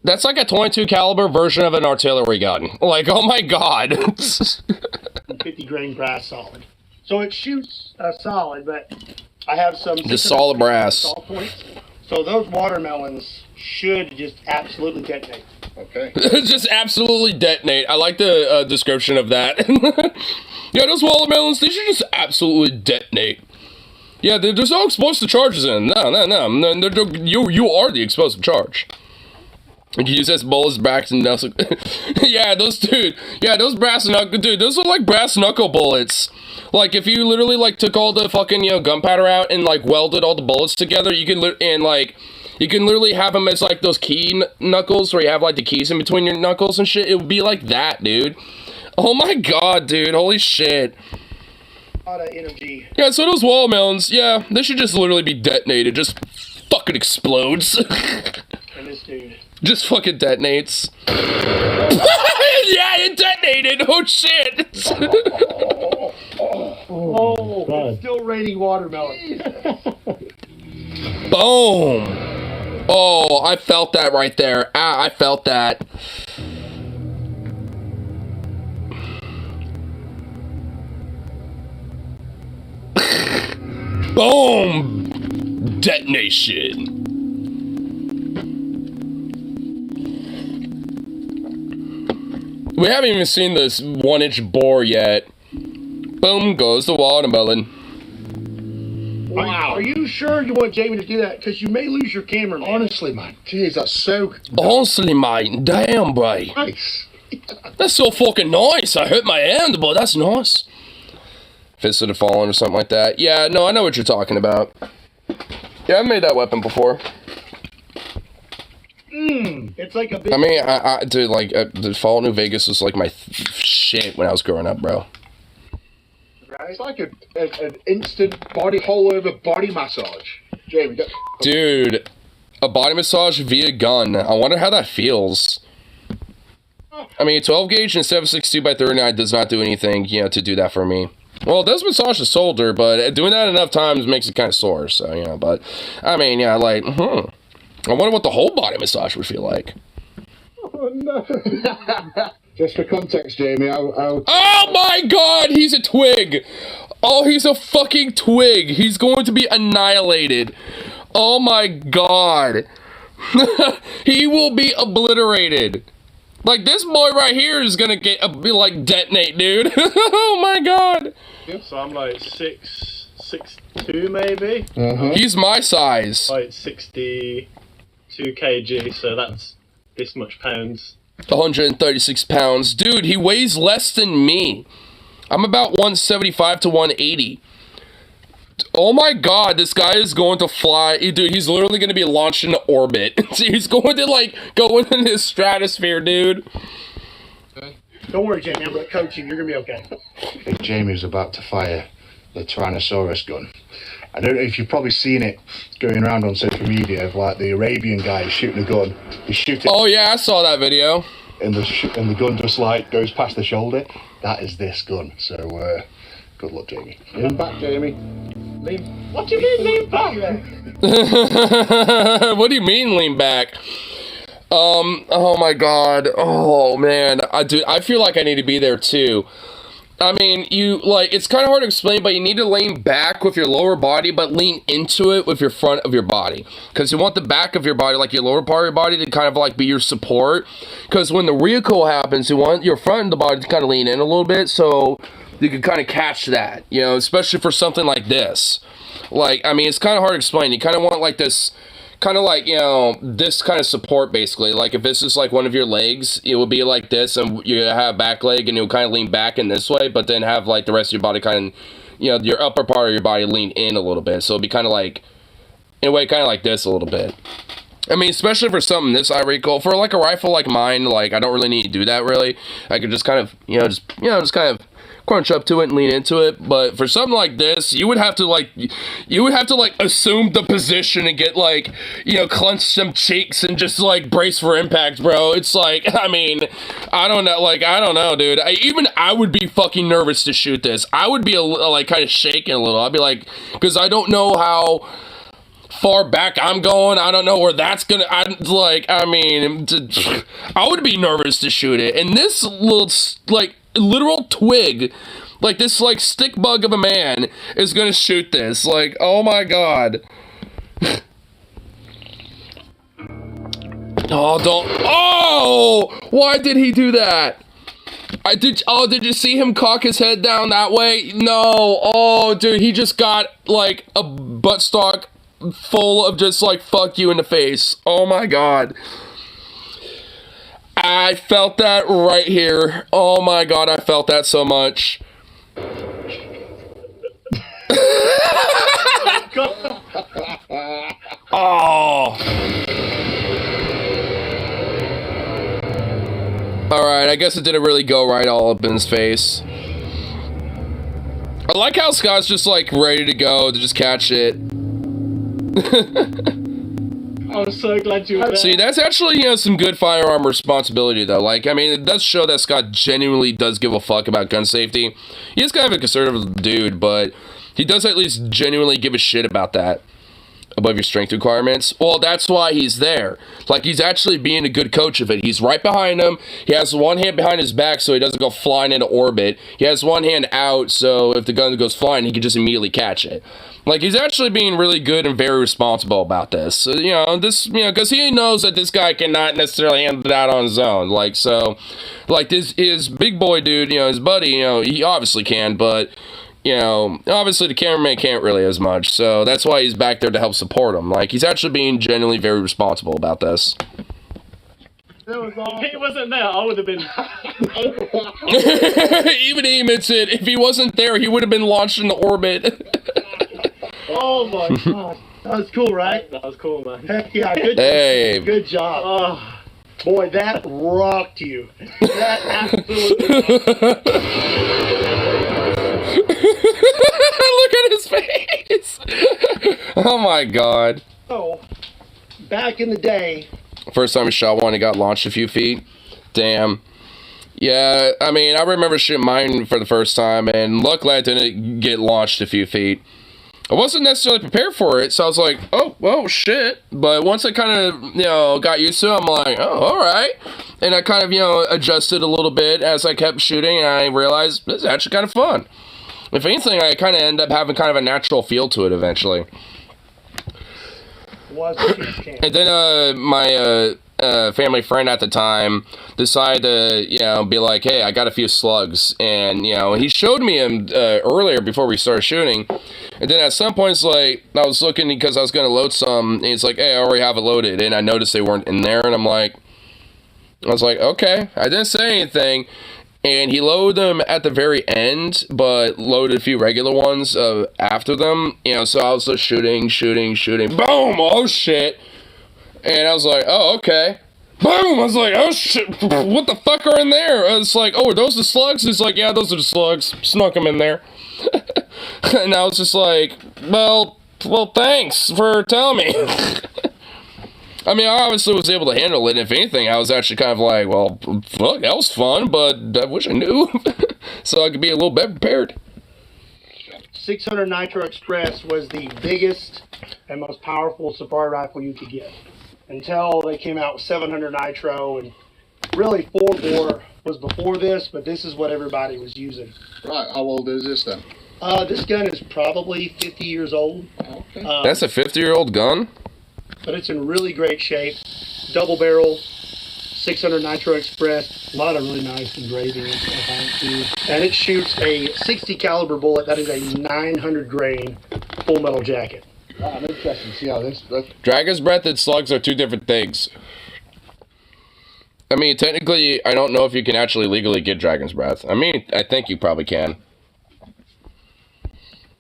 That's like a 22 caliber version of an artillery gun. Like, oh my god. 50 grain brass solid. So it shoots solid, but I have some just solid brass. Points. So those watermelons should just absolutely detonate. Okay. Just absolutely detonate. I like the description of that. Yeah, those watermelons, they should just absolutely detonate. Yeah, there's no explosive charges in. No. You are the explosive charge. You can use this bullets, brass and knuckle. Yeah, those brass knuckle, dude, those are like brass knuckle bullets. Like, if you literally, like, took all the fucking, gunpowder out and, like, welded all the bullets together, you can literally have them as, like, those key knuckles where you have, like, the keys in between your knuckles and shit. It would be like that, dude. Oh my god, dude. Holy shit. A lot of energy. Yeah, so those watermelons, yeah, they should just literally be detonated. Just fucking explodes. And this dude. Just fucking detonates. Yeah, it detonated! Oh shit! Oh, it's still raining watermelon. Boom! Oh, I felt that right there. Ah, I felt that. Boom! Detonation. We haven't even seen this 1-inch bore yet. Boom goes the watermelon. Wow. Are you sure you want Jamie to do that? Because you may lose your camera, man. Honestly, man. Jeez, that's so... Honestly, mate. Damn, bro. nice. That's so fucking nice. I hurt my hand, but that's nice. Fist of the Fallen or something like that. Yeah, no, I know what you're talking about. Yeah, I've made that weapon before. It's like a big... I mean, dude, like, the Fallout New Vegas was like my shit when I was growing up, bro. It's like an instant whole-over body massage. Jamie, dude, a body massage via gun. I wonder how that feels. I mean, 12 gauge and 7.62 by 39 does not do anything, to do that for me. Well, it does massage the shoulder, but doing that enough times makes it kind of sore, so, but, I mean, yeah, like, I wonder what the whole body massage would feel like. Oh, no. Just for context, Jamie, I'll... Oh my god, he's a twig! Oh, he's a fucking twig! He's going to be annihilated. Oh my god. He will be obliterated. Like, this boy right here is gonna be like, detonate, dude. Oh my god. So I'm like 6'2", maybe? He's my size. Like 62 kg, so that's this much pounds. 136 pounds. Dude, he weighs less than me. I'm about 175 to 180. Oh my god, this guy is going to fly. Dude, he's literally going to be launched into orbit. He's going to, like, go into the stratosphere, dude. Don't worry, Jamie, I'm coaching. You're going to be okay. Jamie's about to fire the Tyrannosaurus gun. I don't know if you've probably seen it going around on social media of, like, the Arabian guy shooting a gun. He's shooting... Oh, yeah, I saw that video. And the gun just, like, goes past the shoulder. That is this gun. So, good luck, Jamie. Lean back, Jamie. What do you mean, lean back? What do you mean, lean back? Oh my god. Oh, man. I feel like I need to be there, too. I mean, it's kind of hard to explain, but you need to lean back with your lower body, but lean into it with your front of your body. Because you want the back of your body, like your lower part of your body, to kind of, like, be your support. Because when the recoil happens, you want your front of the body to kind of lean in a little bit, so you can kind of catch that, especially for something like this. Like, I mean, it's kind of hard to explain. You kind of want, like, this... kind of like, this kind of support, basically. Like, if this is, like, one of your legs, it would be like this, and you have back leg, and you'll kind of lean back in this way, but then have, like, the rest of your body kind of, your upper part of your body lean in a little bit. So it'd be kind of like, in a way, kind of like this a little bit. I mean, especially for something this high recoil. For, like, a rifle like mine, like, I don't really need to do that, really. I could just kind of, just kind of crunch up to it and lean into it. But for something like this, you would have to assume the position and get, like, clench some cheeks and just, like, brace for impact, bro. It's like, I mean, I don't know, dude. Even I would be fucking nervous to shoot this. I would be like kind of shaking a little. I'd be like, because I don't know how far back I'm going. I don't know where that's gonna. I would be nervous to shoot it. And this little, like, literal twig, like this, like, stick bug of a man is gonna shoot this. Like, oh my god. Oh, don't. Oh! Why did he do that? Oh, did you see him cock his head down that way? No. Oh, dude, he just got, like, a buttstock full of just, like, fuck you in the face. Oh, my God. I felt that right here. Oh, my God, I felt that so much. Oh. Alright, I guess it didn't really go right all up in his face. I like how Scott's just like ready to go to just catch it. I'm so glad you were there. See, that's actually, you know, some good firearm responsibility though. Like, I mean, it does show that Scott genuinely does give a fuck about gun safety. He is kind of a conservative dude, but he does at least genuinely give a shit about that. Above your strength requirements. Well, that's why he's there. Like, he's actually being a good coach of it. He's right behind him. He has one hand behind his back so he doesn't go flying into orbit. He has one hand out so if the gun goes flying, he can just immediately catch it. Like, he's actually being really good and very responsible about this. So, you know, because he knows that this guy cannot necessarily handle it out on his own. Like, so, like, his big boy dude, you know, his buddy, you know, he obviously can, but... You know, obviously the cameraman can't really as much, so that's why he's back there to help support him. Like, he's actually being genuinely very responsible about this. If he wasn't there, I would have been... Even he admits it. If he wasn't there, he would have been launched into orbit. Oh my God. That was cool, right? That was cool, man. Heck yeah, good, hey. Good job. Oh. Boy, that rocked you. That absolutely Look at his face. Oh my God. So, back in the day. First time I shot one, it got launched a few feet. Damn. Yeah, I mean, I remember shooting mine for the first time, and luckily I didn't get launched a few feet. I wasn't necessarily prepared for it, so I was like, oh, well, shit. But once I kind of, you know, got used to it, I'm like, oh, all right. And I kind of, you know, adjusted a little bit as I kept shooting, and I realized this is actually kind of fun. If anything, I kind of end up having kind of a natural feel to it eventually. And then my family friend at the time decided to, you know, be like, hey, I got a few slugs. And, you know, he showed me them earlier before we started shooting. And then at some points, like, I was looking because I was going to load some. And he's like, hey, I already have it loaded. And I noticed they weren't in there. And I was like, okay. I didn't say anything. And he loaded them at the very end, but loaded a few regular ones after them. You know, so I was just shooting. Boom! Oh, shit. And I was like, oh, okay. Boom! I was like, oh, shit. What the fuck are in there? I was like, oh, are those the slugs? He's like, yeah, those are the slugs. Snuck them in there. And I was just like, well, thanks for telling me. I mean, I obviously was able to handle it. If anything, I was actually kind of like, well, fuck, that was fun, but I wish I knew. So I could be a little better prepared. 600 Nitro Express was the biggest and most powerful safari rifle you could get. Until they came out with 700 Nitro, and really 4-bore was before this, but this is what everybody was using. Right, how old is this then? This gun is probably 50 years old. Okay. That's a 50-year-old gun? But it's in really great shape. Double barrel, 600 Nitro Express, a lot of really nice engraving and stuff on it too. And it shoots a 60 caliber bullet. That is a 900 grain full metal jacket. I'm interested to see how this... Dragon's Breath and slugs are two different things. I mean, technically, I don't know if you can actually legally get Dragon's Breath. I mean, I think you probably can.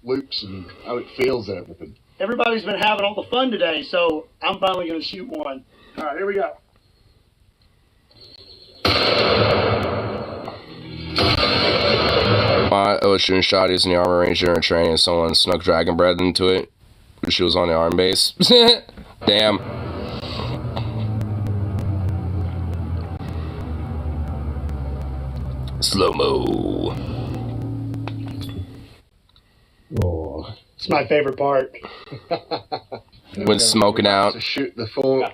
Loops and how it feels and everything. Everybody's been having all the fun today, so I'm finally going to shoot one. All right, here we go. I was shooting shotties in the Armor Ranger and training, and someone snuck Dragon Breath into it. She was on the arm base. Damn. Slow-mo. Oh. It's my favorite part. When smoking out. To shoot the full...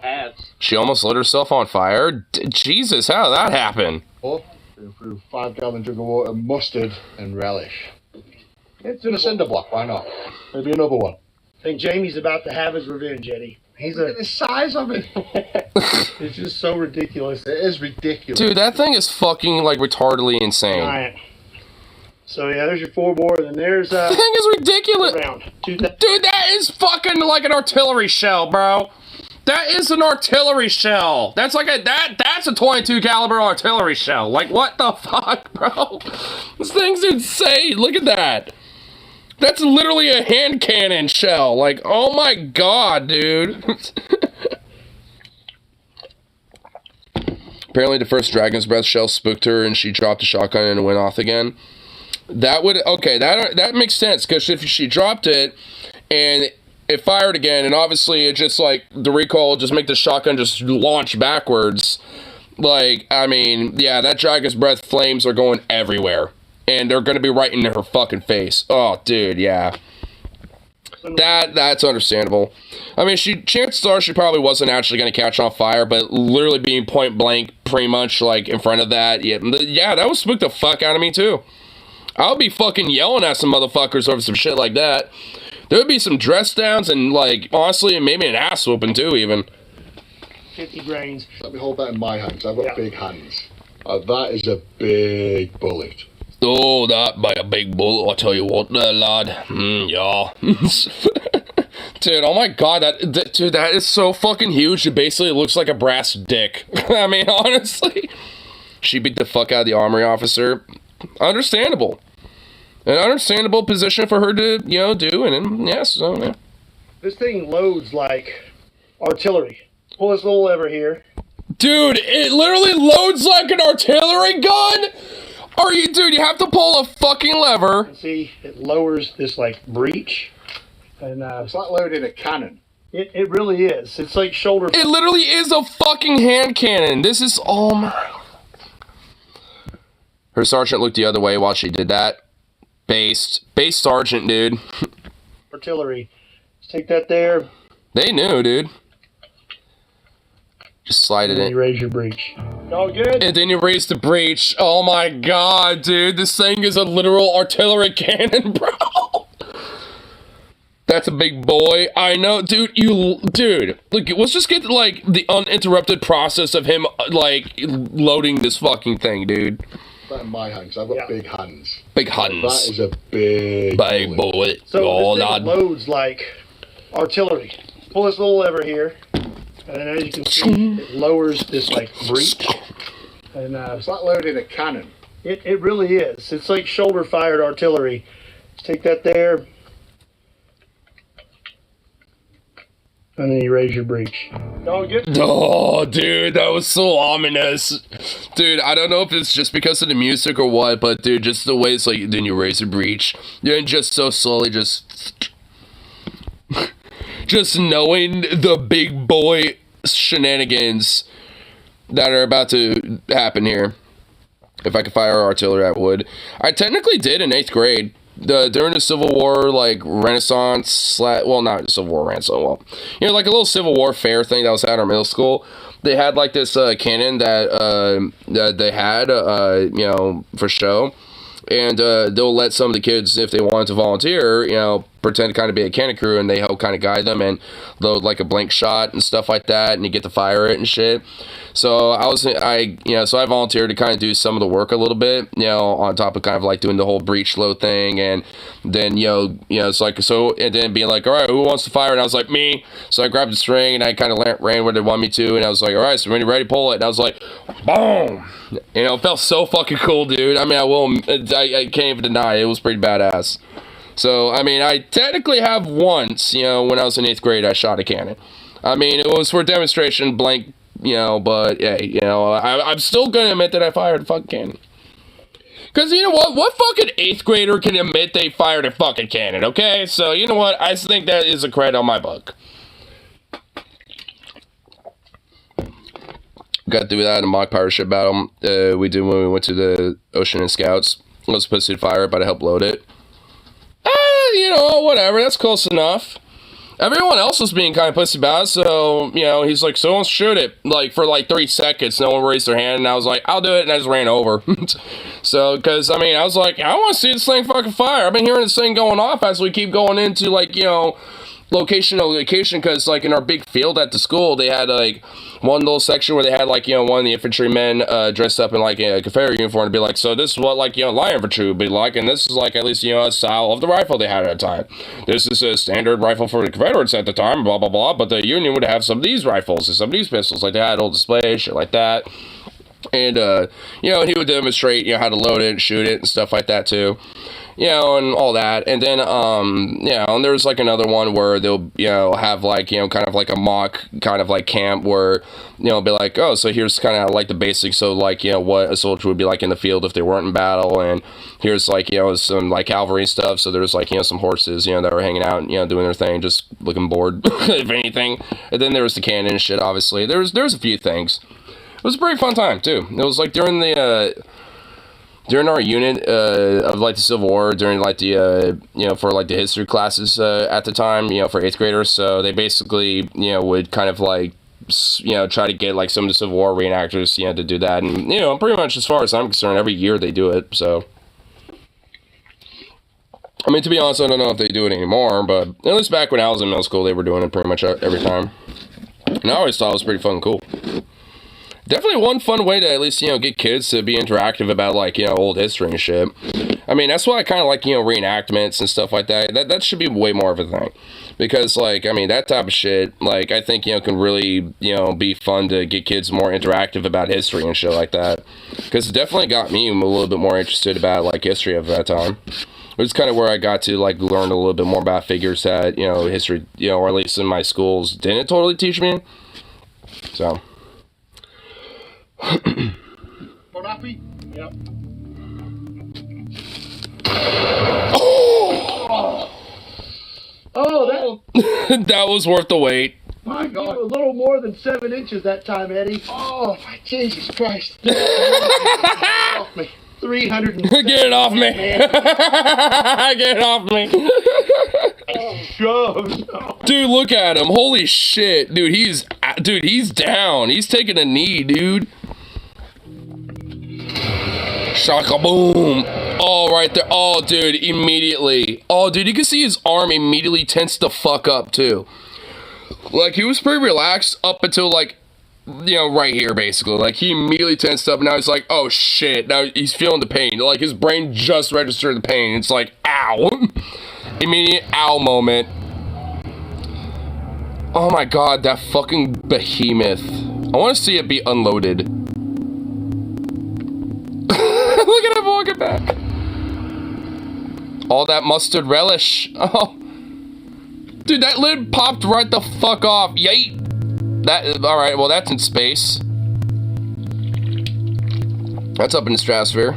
She almost lit herself on fire? Jesus, how did that happen? Oh, through 5-gallon jug of water, mustard, and relish. It's in a cinder block, why not? Maybe another one. I think Jamie's about to have his revenge, Eddie. Look at the size of it. It's just so ridiculous. It is ridiculous. Dude, that thing is fucking, like, retardedly insane. Giant. So, yeah, there's your 4 bore, and then there's, That thing is ridiculous. round. Dude, that is fucking like an artillery shell, bro. That is an artillery shell. That's like that's a 22 caliber artillery shell. Like, what the fuck, bro? This thing's insane. Look at that. That's literally a hand cannon shell. Like, oh my god, dude. Apparently the first Dragon's Breath shell spooked her and she dropped the shotgun and it went off again. That would, okay, that makes sense, because if she dropped it and it fired again, and obviously it just, like, the recoil just make the shotgun just launch backwards, like, I mean, yeah, that Dragon's Breath flames are going everywhere. And they're gonna be right into her fucking face. Oh, dude, yeah. That's understandable. I mean, chances are she probably wasn't actually gonna catch on fire, but literally being point blank, pretty much, like, in front of that, yeah, that would spook the fuck out of me, too. I'll be fucking yelling at some motherfuckers over some shit like that. There would be some dress downs and, like, honestly, maybe an ass whooping, too, even. 50 grains. Let me hold that in my hands. I've got big hands. That is a big bullet. Oh, that by a big bullet, I'll tell you what there, lad. Yeah. Dude, oh my god, dude, that is so fucking huge. It basically looks like a brass dick. I mean, honestly. She beat the fuck out of the armory officer. Understandable. An understandable position for her to, do, and yes, so, yeah. This thing loads like artillery. Pull this little lever here. Dude, it literally loads like an artillery gun? Dude, you have to pull a fucking lever. And see, it lowers this, like, breech. And, it's like loading a cannon. It really is. It's like shoulder... It literally is a fucking hand cannon. This is, oh my... Her sergeant looked the other way while she did that. Base sergeant, dude. Artillery. Let's take that there. They knew, dude. Just slide it in. You raise your breech. All good? And then you raise the breech. Oh my god, dude. This thing is a literal artillery cannon, bro. That's a big boy. I know, dude. Dude, look, let's just get, like, the uninterrupted process of him, like, loading this fucking thing, dude. That in my hands. I've got big hands. Big hands. That is a big bullet. So this thing loads like artillery. Pull this little lever here. And then as you can see, it lowers this, like, breech. And it's like loading a cannon. It really is. It's like shoulder-fired artillery. Let's take that there. And then you raise your breech. All good? Oh, dude, that was so ominous. Dude, I don't know if it's just because of the music or what, but, dude, just the way it's like, then you raise your breech. And just so slowly, just knowing the big boy shenanigans that are about to happen here. If I could fire artillery, I would. I technically did in 8th grade. During the Civil War, like, Renaissance, well, not Civil War, Renaissance, well, like a little Civil War fair thing that was at our middle school. They had, like, this cannon that they had, for show. And they'll let some of the kids, if they wanted to volunteer, pretend to kind of be a cannon crew, and they help kind of guide them and load, like, a blank shot and stuff like that, and you get to fire it and shit. So I volunteered to kind of do some of the work a little bit, on top of kind of like doing the whole breech load thing, and then, it's like, so, and then being like, all right, who wants to fire? And I was like, me. So I grabbed the string, and I kind of ran where they want me to, and I was like, all right, so when you're ready, pull it. And I was like, boom! It felt so fucking cool, dude. I mean, I can't even deny it. It was pretty badass. So, I mean, I technically have once, when I was in 8th grade, I shot a cannon. I mean, it was for demonstration, blank, but, hey, I'm still gonna admit that I fired a fucking cannon. Because, you know what? What fucking 8th grader can admit they fired a fucking cannon, okay? So, you know what? I think that is a credit on my book. Got to do that in a mock pirate ship battle we did when we went to the Ocean and Scouts. I was supposed to fire it, but I helped load it. Whatever, that's close enough. Everyone else was being kind of pussy about it, so, he's like, so don't shoot it. Like, for like 3 seconds, no one raised their hand, and I was like, I'll do it, and I just ran over. So, because, I mean, I was like, I want to see this thing fucking fire. I've been hearing this thing going off as we keep going into, like, location to location, because like in our big field at the school, they had like one little section where they had like, you know, one of the infantrymen dressed up in like a Confederate uniform to be like, so this is what like, you know, light infantry would be like, and this is like at least, you know, a style of the rifle they had at the time. This is a standard rifle for the Confederates at the time, blah blah blah, but the Union would have some of these rifles and some of these pistols, like they had old displays, shit like that. And you know, he would demonstrate, you know, how to load it and shoot it and stuff like that too. You know, and all that. And then, you know, and there's like another one where they'll, you know, have like, you know, kind of like a mock kind of like camp where, you know, be like, oh, so here's kind of like the basics. So like, you know, what a soldier would be like in the field if they weren't in battle. And here's like, you know, some like cavalry stuff. So there's like, you know, some horses, you know, that were hanging out, you know, doing their thing, just looking bored, if anything. And then there was the cannon and shit, obviously. There's a few things. It was a pretty fun time too. It was like during our unit of like the Civil War, during like the you know, for like the history classes at the time, you know, for 8th graders. So they basically, you know, would kind of like, you know, try to get like some of the Civil War reenactors, you know, to do that. And you know, pretty much as far as I'm concerned, every year they do it. So I mean, to be honest, I don't know if they do it anymore, but at least back when I was in middle school, they were doing it pretty much every time. And I always thought it was pretty fucking cool. Definitely one fun way to at least, you know, get kids to be interactive about, like, you know, old history and shit. I mean, that's why I kind of like, you know, reenactments and stuff like that. That should be way more of a thing. Because, like, I mean, that type of shit, like, I think, you know, can really, you know, be fun to get kids more interactive about history and shit like that. Because it definitely got me a little bit more interested about, like, history of that time. It was kind of where I got to, like, learn a little bit more about figures that, you know, history, you know, or at least in my schools didn't totally teach me. So... Not happy? Yep. Oh, that that was worth the wait. My God, a little more than 7 inches that time, Eddie. Oh, my Jesus Christ. Off me. 300. Get it off me. Get it off me. Dude, look at him. Holy shit. Dude, he's down. He's taking a knee, dude. Shaka boom. Oh, right there. Oh, dude, immediately. Oh, dude, you can see his arm immediately tense the fuck up, too. Like, he was pretty relaxed up until, like, you know, right here, basically. Like, he immediately tensed up, and now he's like, oh, shit. Now he's feeling the pain. Like, his brain just registered the pain. It's like, ow. Immediate ow moment. Oh, my God, that fucking behemoth. I want to see it be unloaded. Look at him walking back. All that mustard relish. Oh. Dude, that lid popped right the fuck off. Yay. Alright, well, that's in space. That's up in the stratosphere.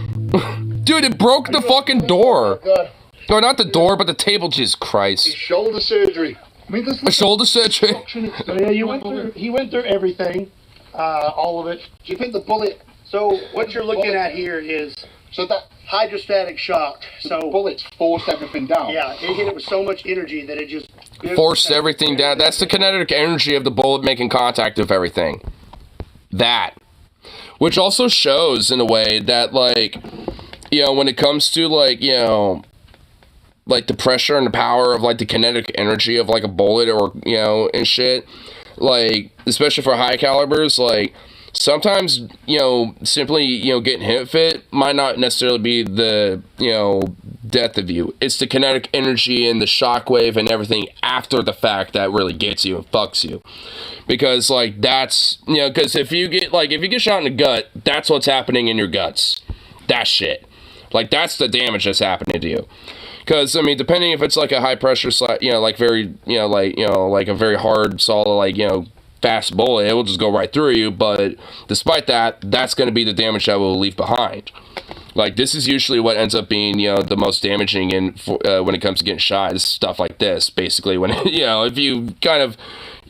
Dude, it broke the fucking door. No, not the door, but the table. Jesus Christ. His shoulder surgery. I mean, a shoulder surgery. So, yeah, he went through everything. All of it. Do you think the bullet... So what you're looking at here is so that hydrostatic shock. So bullets forced everything down. Yeah, it hit it with so much energy that it just forced everything down. That's the kinetic energy of the bullet making contact with everything. That, which also shows in a way that, like, you know, when it comes to, like, you know, like the pressure and the power of, like, the kinetic energy of, like, a bullet, or, you know, and shit, like, especially for high calibers, like, sometimes, you know, simply, you know, getting hit fit might not necessarily be the, you know, death of you. It's the kinetic energy and the shockwave and everything after the fact that really gets you and fucks you. Because, like, that's, you know, because if you get shot in the gut, that's what's happening in your guts. That shit. Like, that's the damage that's happening to you. Because, I mean, depending if it's, like, a high pressure, you know, like, very, you know, like a very hard, solid, like, you know, fast bullet, it will just go right through you, but despite that, that's going to be the damage that will leave behind. Like, this is usually what ends up being, you know, the most damaging in when it comes to getting shot, is stuff like this, basically, when, you know, if you kind of,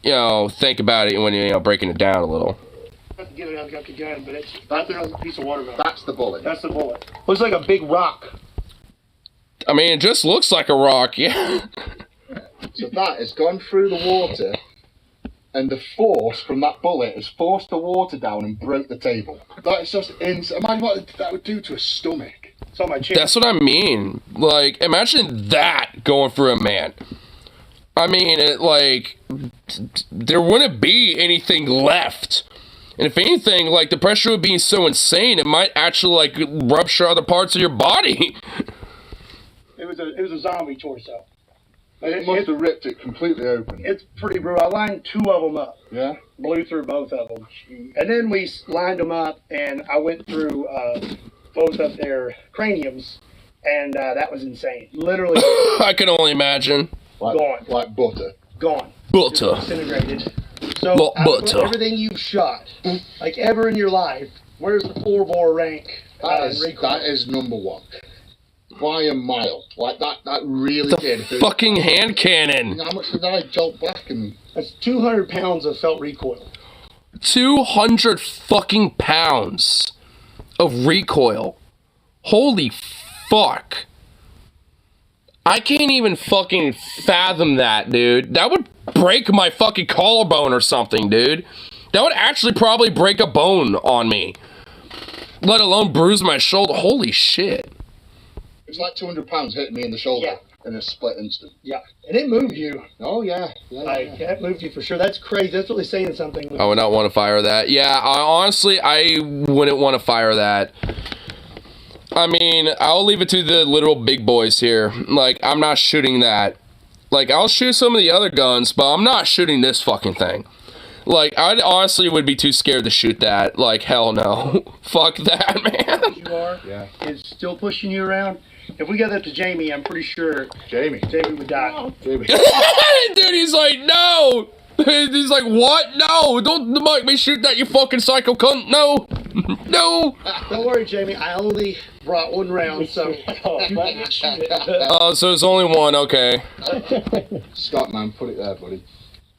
you know, think about it when you're, you know, breaking it down a little. I have to get it out of the gun, but it's right there on the piece of watermelon. That's the bullet. That's the bullet. Looks like a big rock. I mean, it just looks like a rock, yeah. So that has gone through the water, and the force from that bullet has forced the water down and broke the table. That is just insane. Imagine what that would do to a stomach. It's on my chin. That's what I mean. Like, imagine that going through a man. I mean, there wouldn't be anything left. And if anything, like, the pressure would be so insane, it might actually, like, rupture other parts of your body. It was a zombie torso. It must have ripped it completely open. It's pretty brutal. I lined 2 of them up. Yeah? Blew through both of them. And then we lined them up, and I went through both of their craniums, and that was insane. Literally. I can only imagine. Gone. Like butter. Gone. Butter. Disintegrated. So, butter. Everything you've shot, like ever in your life, where's the 4-bore rank? That is number 1. By a mile. Like, that really did hurt. Fucking hand cannon. How much did I jolt back and... That's 200 pounds of felt recoil. 200 fucking pounds of recoil. Holy fuck. I can't even fucking fathom that, dude. That would break my fucking collarbone or something, dude. That would actually probably break a bone on me. Let alone bruise my shoulder. Holy shit. It's like 200 pounds hitting me in the shoulder in a split instant. Yeah. And it moved you. Oh, yeah. It moved you for sure. That's crazy. That's really saying something. I would not want to fire that. Yeah, honestly, I wouldn't want to fire that. I mean, I'll leave it to the literal big boys here. Like, I'm not shooting that. Like, I'll shoot some of the other guns, but I'm not shooting this fucking thing. Like, I honestly would be too scared to shoot that. Like, hell no. Fuck that, man. You are. Yeah. Is still pushing you around. If we got that to Jamie, I'm pretty sure Jamie would die. Jamie. Dude, he's like, no. He's like, what? No, don't make me shoot that, you fucking psycho cunt. No. No. Don't worry, Jamie. I only brought 1 round, so shoot it. Oh, so it's only 1. Okay. Scott, man, put it there, buddy.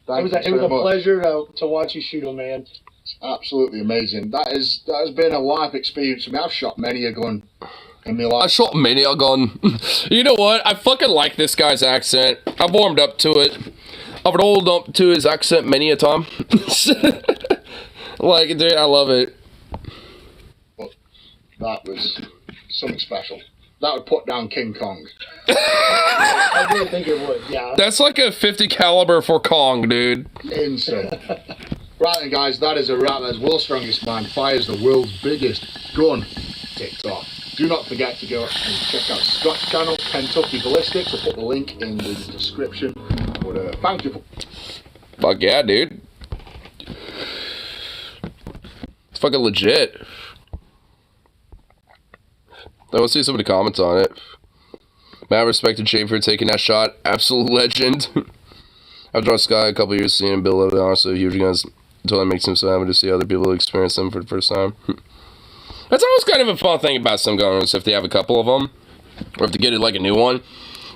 It was a pleasure to watch you shoot him, man. It's absolutely amazing. That has been a life experience for me. I've shot many a gun in my life. I shot many a gun. You know what? I fucking like this guy's accent. I've warmed up to it. I've rolled up to his accent many a time. Like, dude, I love it. But that was something special. That would put down King Kong. I really think it would, yeah. That's like a 50 caliber for Kong, dude. Insane. Right then, guys, that is a wrap. That's World's Strongest Man fires the world's biggest gun TikTok. Do not forget to go and check out Scott's channel, Kentucky Ballistics. I'll put the link in the description. But thank you. Fuck yeah, dude. It's fucking legit. I want to see some of the comments on it. Mad respect to Shane for taking that shot. Absolute legend. I've drawn Sky a couple years seeing him build up, honestly, huge guns. It totally makes him so happy to see other people experience them for the first time. That's always kind of a fun thing about some guns, if they have a couple of them, or if they get it like a new one.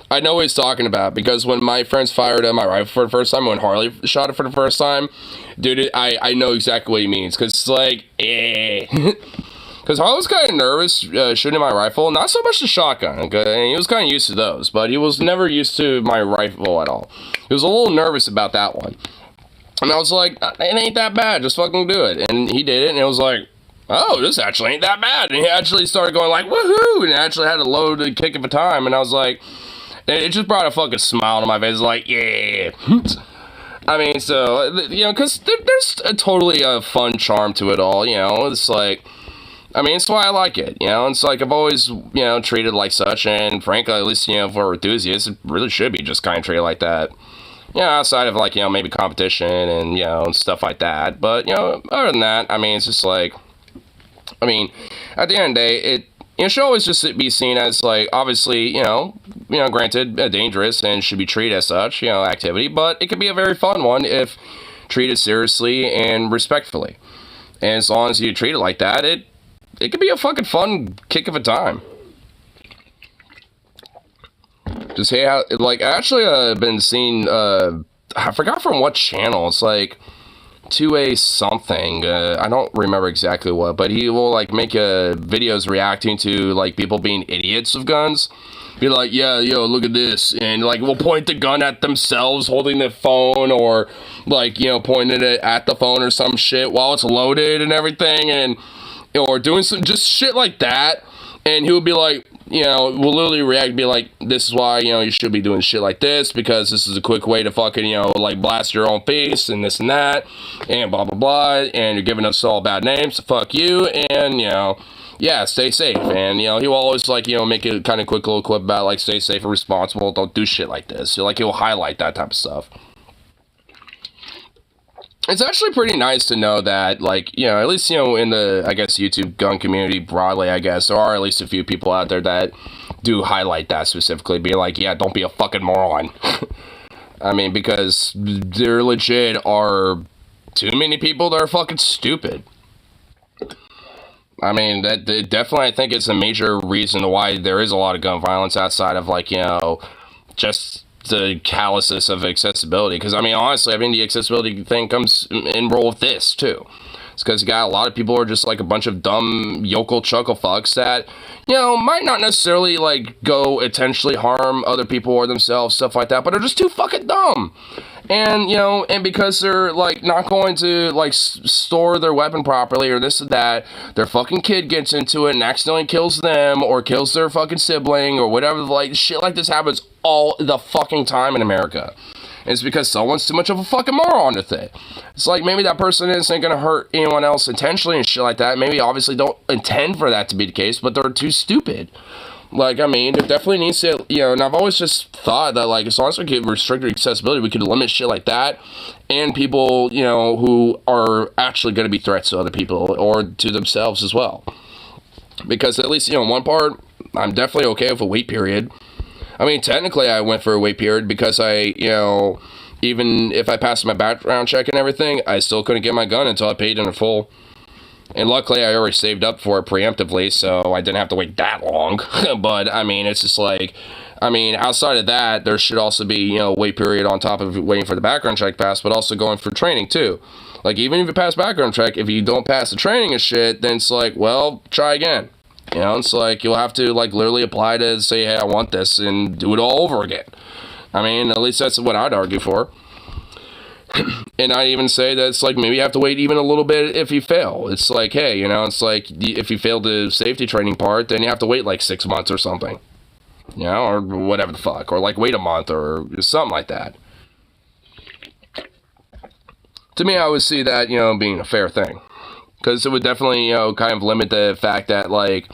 I know what he's talking about, because when my friends fired my rifle for the first time, when Harley shot it for the first time, dude, I know exactly what he means, because it's like, Because Harley was kind of nervous shooting my rifle, not so much the shotgun, okay? He was kind of used to those, but he was never used to my rifle at all. He was a little nervous about that one. And I was like, it ain't that bad, just fucking do it. And he did it, and it was like, oh, this actually ain't that bad. And he actually started going like, woohoo, and actually had a load and kick of a time, and I was like, it just brought a fucking smile to my face, like, yeah. I mean, so, you know, because there's a totally fun charm to it all, you know, it's like, I mean, it's why I like it, you know, it's like, I've always, you know, treated like such, and frankly, at least, you know, for enthusiasts, it really should be just kind of treated like that. You know, outside of, like, you know, maybe competition and, you know, and stuff like that, but, you know, other than that, I mean, it's just like, I mean, at the end of the day, it should always just be seen as, like, obviously, you know, granted, dangerous and should be treated as such, you know, activity, but it could be a very fun one if treated seriously and respectfully. And as long as you treat it like that, it could be a fucking fun kick of a time. Just, hey, how, like, actually, been seeing, I forgot from what channel, it's like, 2A something, I don't remember exactly what, but he will, like, make videos reacting to, like, people being idiots with guns. Be like, yeah, yo, look at this, and, like, will point the gun at themselves holding the phone, or, like, you know, pointing it at the phone or some shit while it's loaded and everything, and, or doing some, just shit like that. And he would be like, you know, will literally react, be like, this is why, you know, you should be doing shit like this, because this is a quick way to fucking, you know, like, blast your own face, and this and that, and blah, blah, blah, and you're giving us all bad names, so fuck you, and, you know, yeah, stay safe. And, you know, he will always, like, you know, make a kind of quick little clip about, like, stay safe and responsible, don't do shit like this. So, like, he'll highlight that type of stuff. It's actually pretty nice to know that, like, you know, at least, you know, in the, I guess, YouTube gun community broadly, I guess, there are at least a few people out there that do highlight that specifically, be like, yeah, don't be a fucking moron. I mean, because there legit are too many people that are fucking stupid. I mean, that definitely, I think it's a major reason why there is a lot of gun violence outside of, like, you know, just the callousness of accessibility. Because, I mean, honestly, I mean, the accessibility thing comes in role with this, too. It's because you got a lot of people who are just, like, a bunch of dumb yokel chuckle fucks that, you know, might not necessarily, like, go intentionally harm other people or themselves, stuff like that, but are just too fucking dumb. And, you know, and because they're, like, not going to, like, store their weapon properly or this or that, their fucking kid gets into it and accidentally kills them or kills their fucking sibling or whatever, like, shit like this happens all the fucking time in America. And it's because someone's too much of a fucking moron with it. It's like, maybe that person isn't gonna hurt anyone else intentionally and shit like that. Maybe obviously don't intend for that to be the case, but they're too stupid. Like, I mean, it definitely needs to, you know, and I've always just thought that, like, as long as we could restrict accessibility, we could limit shit like that, and people, you know, who are actually going to be threats to other people, or to themselves as well. Because at least, you know, one part, I'm definitely okay with a wait period. I mean, technically, I went for a wait period because I, you know, even if I passed my background check and everything, I still couldn't get my gun until I paid in full. And luckily, I already saved up for it preemptively, so I didn't have to wait that long. But, I mean, it's just like, I mean, outside of that, there should also be, you know, a wait period on top of waiting for the background check pass, but also going for training, too. Like, even if you pass background check, if you don't pass the training and shit, then it's like, well, try again. You know, it's like, you'll have to, like, literally apply to say, hey, I want this, and do it all over again. I mean, at least that's what I'd argue for. And I even say that it's like, maybe you have to wait even a little bit if you fail. It's like, hey, you know, it's like, if you fail the safety training part, then you have to wait like 6 months or something. You know, or whatever the fuck. Or like wait a month or something like that. To me, I would see that, you know, being a fair thing. Because it would definitely, you know, kind of limit the fact that, like,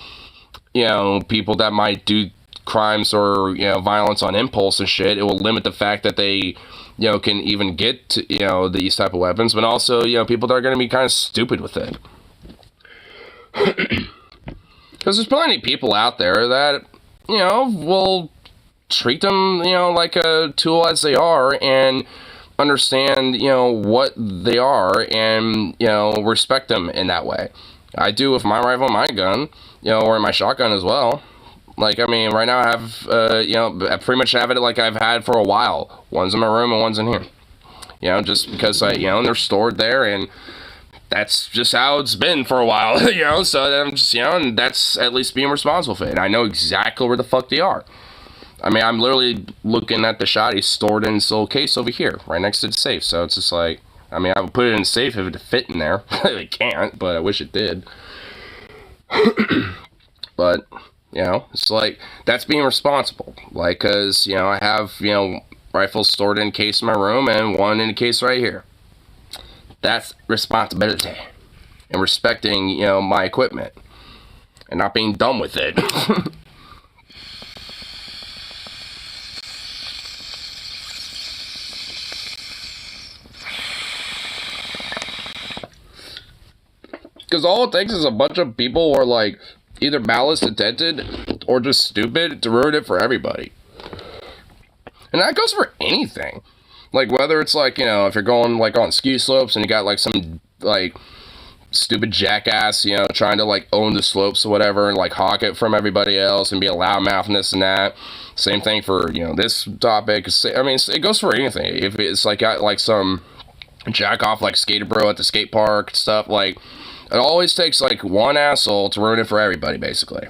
you know, people that might do crimes or, you know, violence on impulse and shit, it will limit the fact that they, you know, can even get to, you know, these type of weapons, but also, you know, people that are going to be kind of stupid with it. Because there's plenty of people out there that, you know, will treat them, you know, like a tool as they are, and understand, you know, what they are, and, you know, respect them in that way. I do with my rifle and my gun, you know, or my shotgun as well. Like, I mean, right now I have, you know, I pretty much have it like I've had for a while. One's in my room and one's in here. You know, just because, you know, they're stored there, and that's just how it's been for a while, you know, so I'm just, you know, and that's at least being responsible for it. I know exactly where the fuck they are. I mean, I'm literally looking at the shotty stored in this little case over here, right next to the safe, so it's just like, I mean, I would put it in the safe if it fit in there. It can't, but I wish it did. But, you know, it's like, that's being responsible. Like, because, you know, I have, you know, rifles stored in a case in my room and one in a case right here. That's responsibility. And respecting, you know, my equipment. And not being dumb with it. Because all it takes is a bunch of people who are, like, either malice intended or just stupid to ruin it for everybody. And that goes for anything. Like, whether it's, like, you know, if you're going, like, on ski slopes and you got, like, some, like, stupid jackass, you know, trying to, like, own the slopes or whatever and, like, hawk it from everybody else and be a loudmouth and this and that. Same thing for, you know, this topic. I mean, it goes for anything. If it's, like, got, like, some jack-off, like, skater bro at the skate park and stuff, like, it always takes, like, one asshole to ruin it for everybody, basically.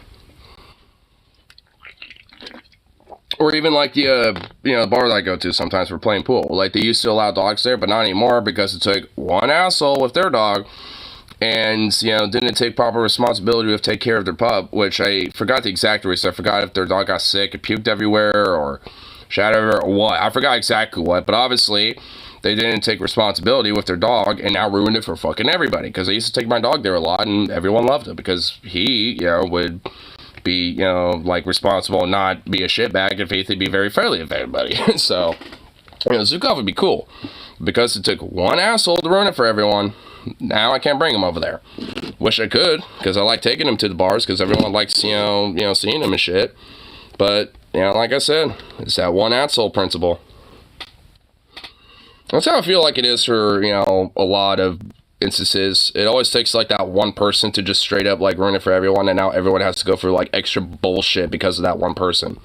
Or even, like, the, you know, bar that I go to sometimes for playing pool. Like, they used to allow dogs there, but not anymore because it took one asshole with their dog and, you know, didn't take proper responsibility to take care of their pup, which I forgot the exact reason. I forgot if their dog got sick and puked everywhere or shat everywhere or what. I forgot exactly what, but obviously they didn't take responsibility with their dog and now ruined it for fucking everybody, because I used to take my dog there a lot and everyone loved it because he, you know, would be, you know, like, responsible and not be a shitbag if he'd be very friendly with everybody. So, you know, Zukov would be cool. Because it took one asshole to ruin it for everyone, now I can't bring him over there. Wish I could, because I like taking him to the bars, because everyone likes, you know, seeing him and shit. But, you know, like I said, it's that one asshole principle. That's how I feel like it is for, you know, a lot of instances. It always takes, like, that one person to just straight up, like, ruin it for everyone, and now everyone has to go through, like, extra bullshit because of that one person.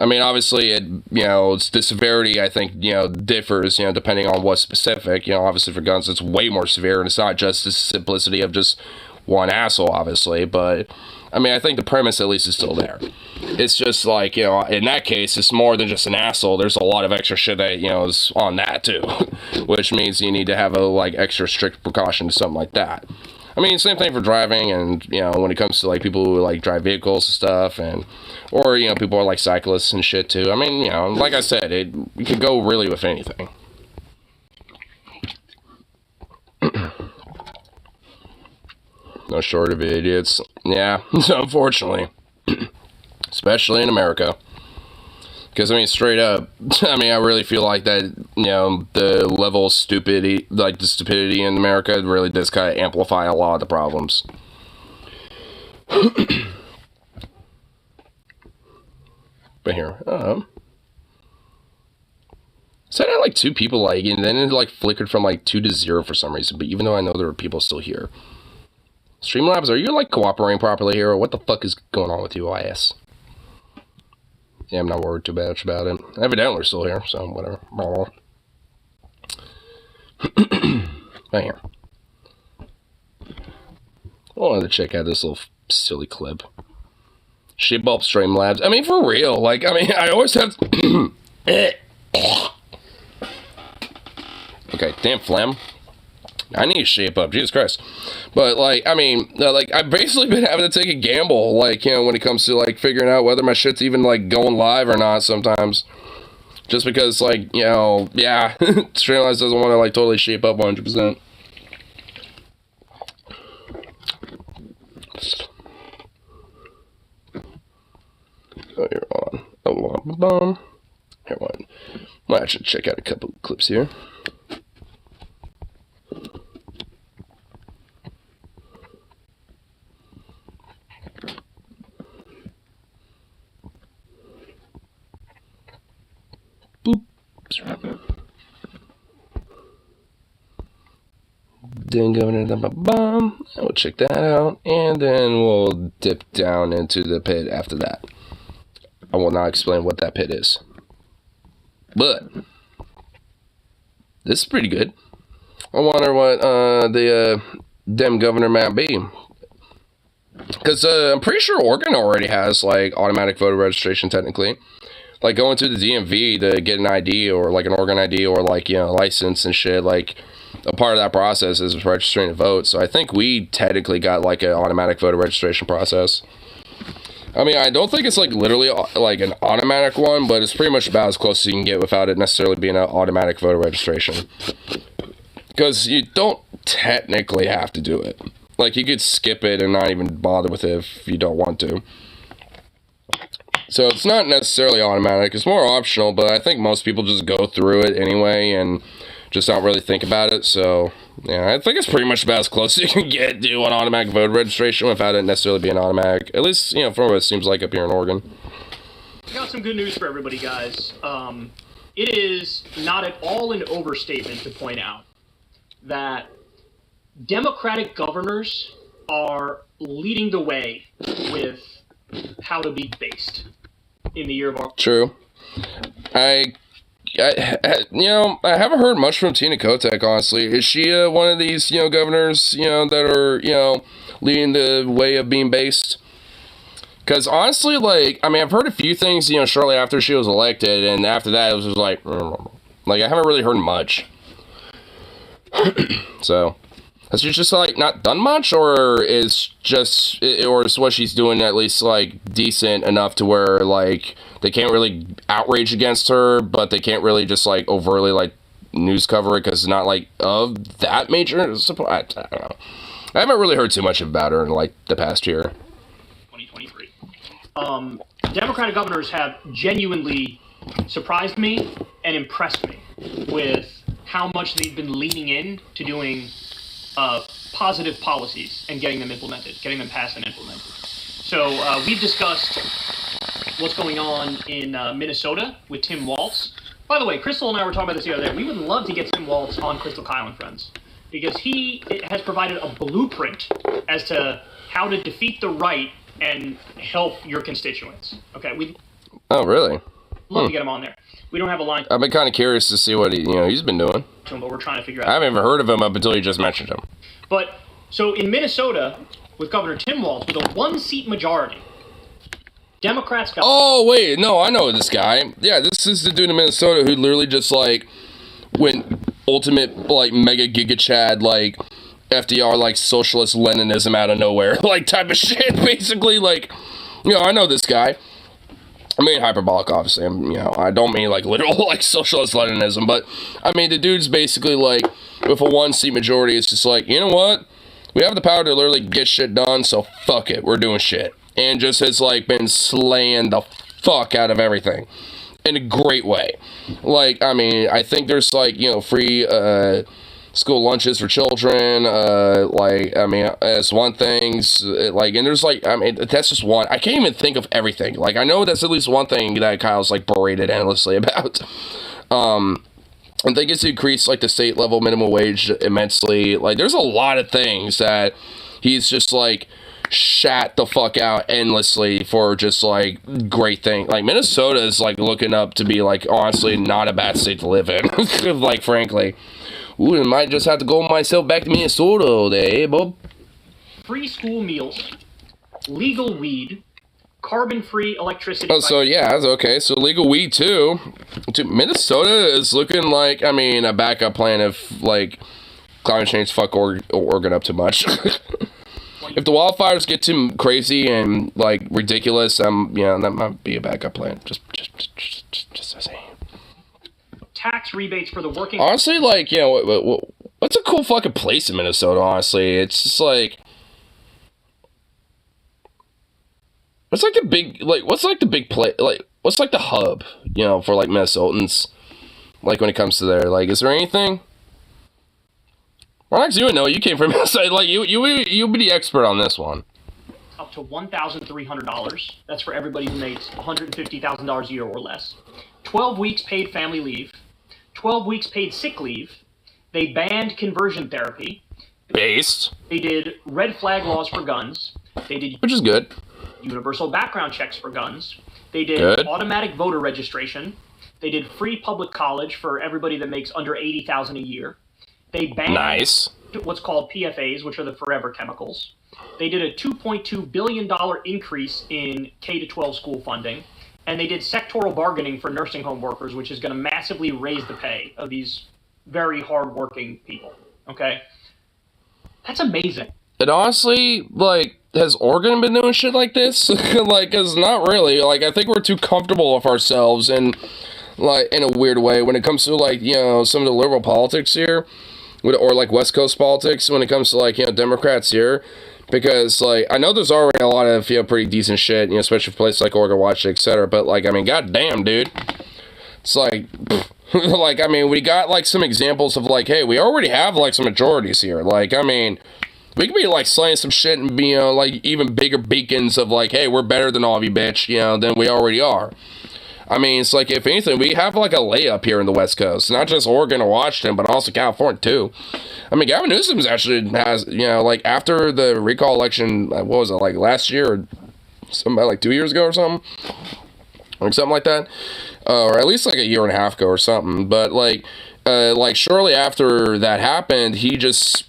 I mean, obviously, it, you know, it's the severity, I think, you know, differs, you know, depending on what's specific. You know, obviously for guns, it's way more severe, and it's not just the simplicity of just one asshole, obviously. But, I mean, I think the premise, at least, is still there. It's just like, you know, in that case, it's more than just an asshole. There's a lot of extra shit that, you know, is on that, too. Which means you need to have a, like, extra strict precaution to something like that. I mean, same thing for driving, and, you know, when it comes to, like, people who, like, drive vehicles and stuff, and, or, you know, people are, like, cyclists and shit, too. I mean, you know, like I said, it could go really with anything. No short of idiots. Yeah, unfortunately. Especially in America. Because, I mean, straight up, I mean, I really feel like that, you know, the level of stupidity, like, the stupidity in America really does kind of amplify a lot of the problems. But here, so I had, like, 2 people, like, and then it, like, flickered from, like, 2 to 0 for some reason, but even though I know there are people still here. Streamlabs, are you, like, cooperating properly here, or what the fuck is going on with you, IS? Yeah, I'm not worried too much about it. Evidently, we're still here, so whatever. Right here. I wanted to check out this little silly clip. Shitbulb Streamlabs. I mean, for real. Like, I mean, I always have... Okay, damn phlegm. I need to shape up, Jesus Christ. But, like, I mean, like, I've basically been having to take a gamble, like, you know, when it comes to, like, figuring out whether my shit's even, like, going live or not sometimes. Just because, like, you know, yeah, Streamlabs doesn't want to, like, totally shape up 100%. Oh, you're on. Oh, here, one. Well, I should check out a couple clips here. Boop. Then go into the bomb. We'll check that out, and then we'll dip down into the pit after that. I will not explain what that pit is, but this is pretty good. I wonder what the Dem governor might be, because I'm pretty sure Oregon already has, like, automatic voter registration technically. Like, going to the DMV to get an ID, or, like, an Oregon ID, or, like, you know, license and shit, like, a part of that process is registering to vote. So I think we technically got, like, an automatic voter registration process. I mean, I don't think it's, like, literally, like, an automatic one, but it's pretty much about as close as you can get without it necessarily being an automatic voter registration. Because you don't technically have to do it. Like, you could skip it and not even bother with it if you don't want to. So it's not necessarily automatic, it's more optional, but I think most people just go through it anyway and just don't really think about it. So, yeah, I think it's pretty much about as close as you can get to an automatic voter registration without it necessarily being automatic. At least, you know, from what it seems like up here in Oregon. I got some good news for everybody, guys. It is not at all an overstatement to point out that Democratic governors are leading the way with how to be based in the year of our... True. I you know, I haven't heard much from Tina Kotek, honestly. Is she one of these, you know, governors, you know, that are, you know, leading the way of being based? Because honestly, like, I mean, I've heard a few things, you know, shortly after she was elected, and after that, it was just like I haven't really heard much. So, Has she just like not done much, or is what she's doing at least like decent enough to where like they can't really outrage against her, but they can't really just like overtly like news cover it because it's not like of that major support. I don't know. I haven't really heard too much about her in like the past year. 2023. Democratic governors have genuinely surprised me and impressed me with how much they've been leaning in to doing positive policies and getting them implemented, getting them passed and implemented. So we've discussed what's going on in Minnesota with Tim Walz. By the way, Crystal and I were talking about this the other day. We would love to get Tim Walz on Crystal Kyle and Friends because he has provided a blueprint as to how to defeat the right and help your constituents. Okay, we Oh, really? love to get him on there. We don't have a line I've been kind of curious to see what he's been doing. to him, but we're trying to figure I out. haven't even heard of him up until you just mentioned him. But so in Minnesota, with Governor Tim Walz, with a 1-seat majority, Democrats got. Oh, wait, no, I know this guy. Yeah, this is the dude in Minnesota who literally just, like, went ultimate, like, mega giga chad, like, FDR, like, socialist Leninism out of nowhere, like, type of shit, basically, like, I know this guy. I mean, hyperbolic, obviously, I don't mean, like, literal, like, socialist Leninism, but, I mean, the dude's basically, like, with a 1-seat majority, it's just like, you know what? We have the power to literally get shit done, so fuck it, we're doing shit. And just has, like, been slaying the fuck out of everything. In a great way. Like, I mean, I think there's, like, free, school lunches for children, it's one thing, like, and there's, like, I mean, that's just one. I can't even think of everything. Like, I know that's at least one thing that Kyle's, like, berated endlessly about. I think it's increased, like, the state level minimum wage immensely. Like, there's a lot of things that he's just, like, shat the fuck out endlessly for just, like, great thing. Like, Minnesota is, like, looking up to be, like, honestly not a bad state to live in. Like, frankly. Ooh, I might just have to go myself back to Minnesota all day, Bob. Free school meals, legal weed, carbon-free electricity. Oh, so yeah, that's okay. So legal weed too. Dude, Minnesota is looking like, I mean, a backup plan if, like, climate change fuck Oregon up too much. If the wildfires get too crazy and, like, ridiculous, that might be a backup plan. Just saying. Tax rebates for the working. Honestly, like, what's a cool fucking place in Minnesota, honestly? It's just like, what's like the big place, like, what's like the hub, for, like, Minnesotans, like, when it comes to there, like, is there anything? Alex, you would know, you came from Minnesota, like, you'd be the expert on this one. Up to $1,300. That's for everybody who makes $150,000 a year or less. 12 weeks paid family leave. 12 weeks paid sick leave. They banned conversion therapy. Based. They did red flag laws for guns. They did Which is good. universal background checks for guns. They did Good. automatic voter registration. They did free public college for everybody that makes under $80,000 a year. They banned Nice. what's called PFAs, which are the forever chemicals. They did a $2.2 billion increase in K-12 school funding. And they did sectoral bargaining for nursing home workers, which is going to massively raise the pay of these very hardworking people. Okay? That's amazing. And honestly, like, has Oregon been doing shit like this? Like, it's not really. Like, I think we're too comfortable with ourselves and, like, in a weird way when it comes to, like, some of the liberal politics here, or, like, West Coast politics when it comes to, like, Democrats here. Because, like, I know there's already a lot of, pretty decent shit, especially for places like Oregon, Washington, etc. But, like, I mean, goddamn, dude. It's like, like, I mean, we got, like, some examples of, like, hey, we already have, like, some majorities here. Like, I mean, we could be, like, slaying some shit and be, like, even bigger beacons of, like, hey, we're better than all of you, bitch, than we already are. I mean, it's like, if anything, we have, like, a layup here in the West Coast. Not just Oregon or Washington, but also California, too. I mean, Gavin Newsom actually has, like, after the recall election, what was it, like, last year, or something, like, 2 years ago or something? Like, something like that. Or at least, like, a year and a half ago or something. But, like, shortly after that happened, he just,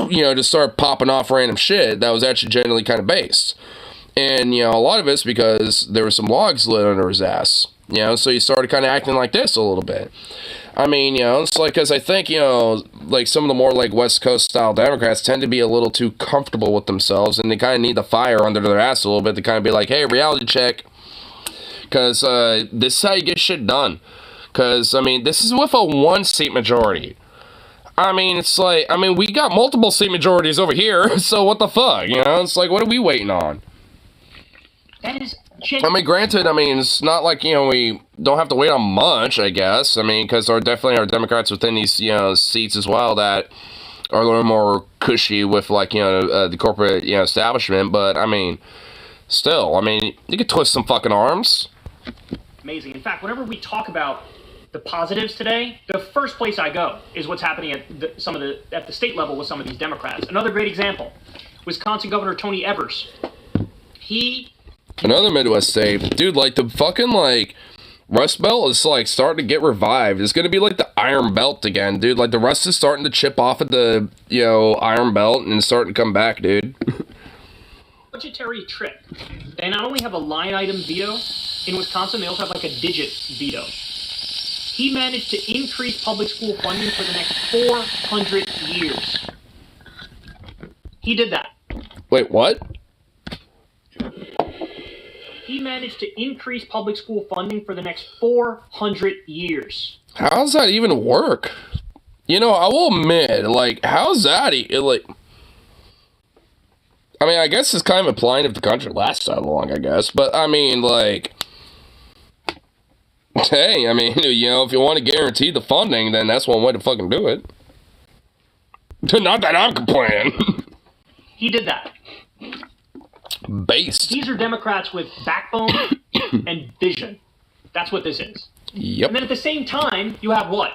just started popping off random shit that was actually generally kind of based. And, a lot of it's because there were some logs lit under his ass. You know, so you started kind of acting like this a little bit. I mean, you know, it's like, because I think, you know, like some of the more like West Coast style Democrats tend to be a little too comfortable with themselves, and they kind of need the fire under their ass a little bit to kind of be like, hey, reality check, because this is how you get shit done. Because, I mean, this is with a 1-seat majority. I mean, it's like, I mean, we got multiple seat majorities over here, so what the fuck, you know? It's like, what are we waiting on? That is... I mean, granted, I mean, it's not like, you know, we don't have to wait on much, I guess. I mean, because there definitely are Democrats within these, you know, seats as well that are a little more cushy with, like, you know, the corporate, you know, establishment. But, I mean, still, I mean, you could twist some fucking arms. Amazing. In fact, whenever we talk about the positives today, the first place I go is what's happening at the state level with some of these Democrats. Another great example, Wisconsin Governor Tony Evers. Another Midwest state. Dude, like, the fucking, like, Rust Belt is, like, starting to get revived. It's gonna be like the Iron Belt again, dude. Like, the rust is starting to chip off at the, you know, Iron Belt and it's starting to come back, dude. Budgetary trick. They not only have a line item veto in Wisconsin, they also have, like, a digit veto. He managed to increase public school funding for the next 400 years. He did that. Wait, what? He managed to increase public school funding for the next 400 years. How does that even work? You know, I will admit, like, how's that, like... I mean, I guess it's kind of implying if the country lasts that long, I guess. But, I mean, like... Hey, I mean, you know, if you want to guarantee the funding, then that's one way to fucking do it. Not that I'm complaining. He did that. Based. These are Democrats with backbone and vision. That's what this is. Yep. And then at the same time, you have what?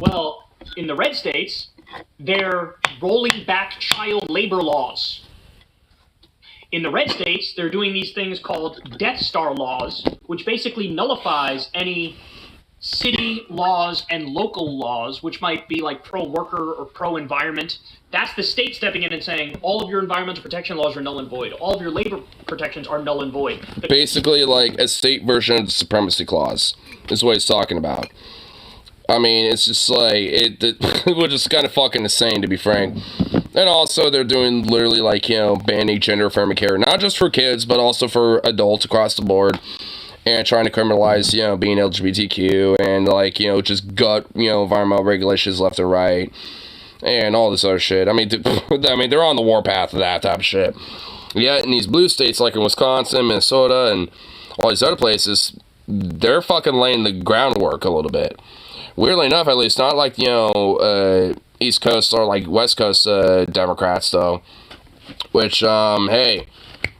Well, in the red states, they're rolling back child labor laws. In the red states, they're doing these things called Death Star laws, which basically nullifies any city laws and local laws, which might be like pro-worker or pro-environment. That's the state stepping in and saying, all of your environmental protection laws are null and void. All of your labor protections are null and void. But basically like a state version of the Supremacy Clause is what he's talking about. I mean, it's just like, which is kind of fucking insane, to be frank. And also, they're doing literally, like, you know, banning gender affirming care, not just for kids, but also for adults across the board. And trying to criminalize, you know, being LGBTQ and, like, you know, just gut, you know, environmental regulations left and right. And all this other shit. I mean, they're on the warpath of that type of shit. Yet, in these blue states, like in Wisconsin, Minnesota, and all these other places, they're fucking laying the groundwork a little bit. Weirdly enough, at least, not like, you know, East Coast or, like, West Coast Democrats, though. Which, hey...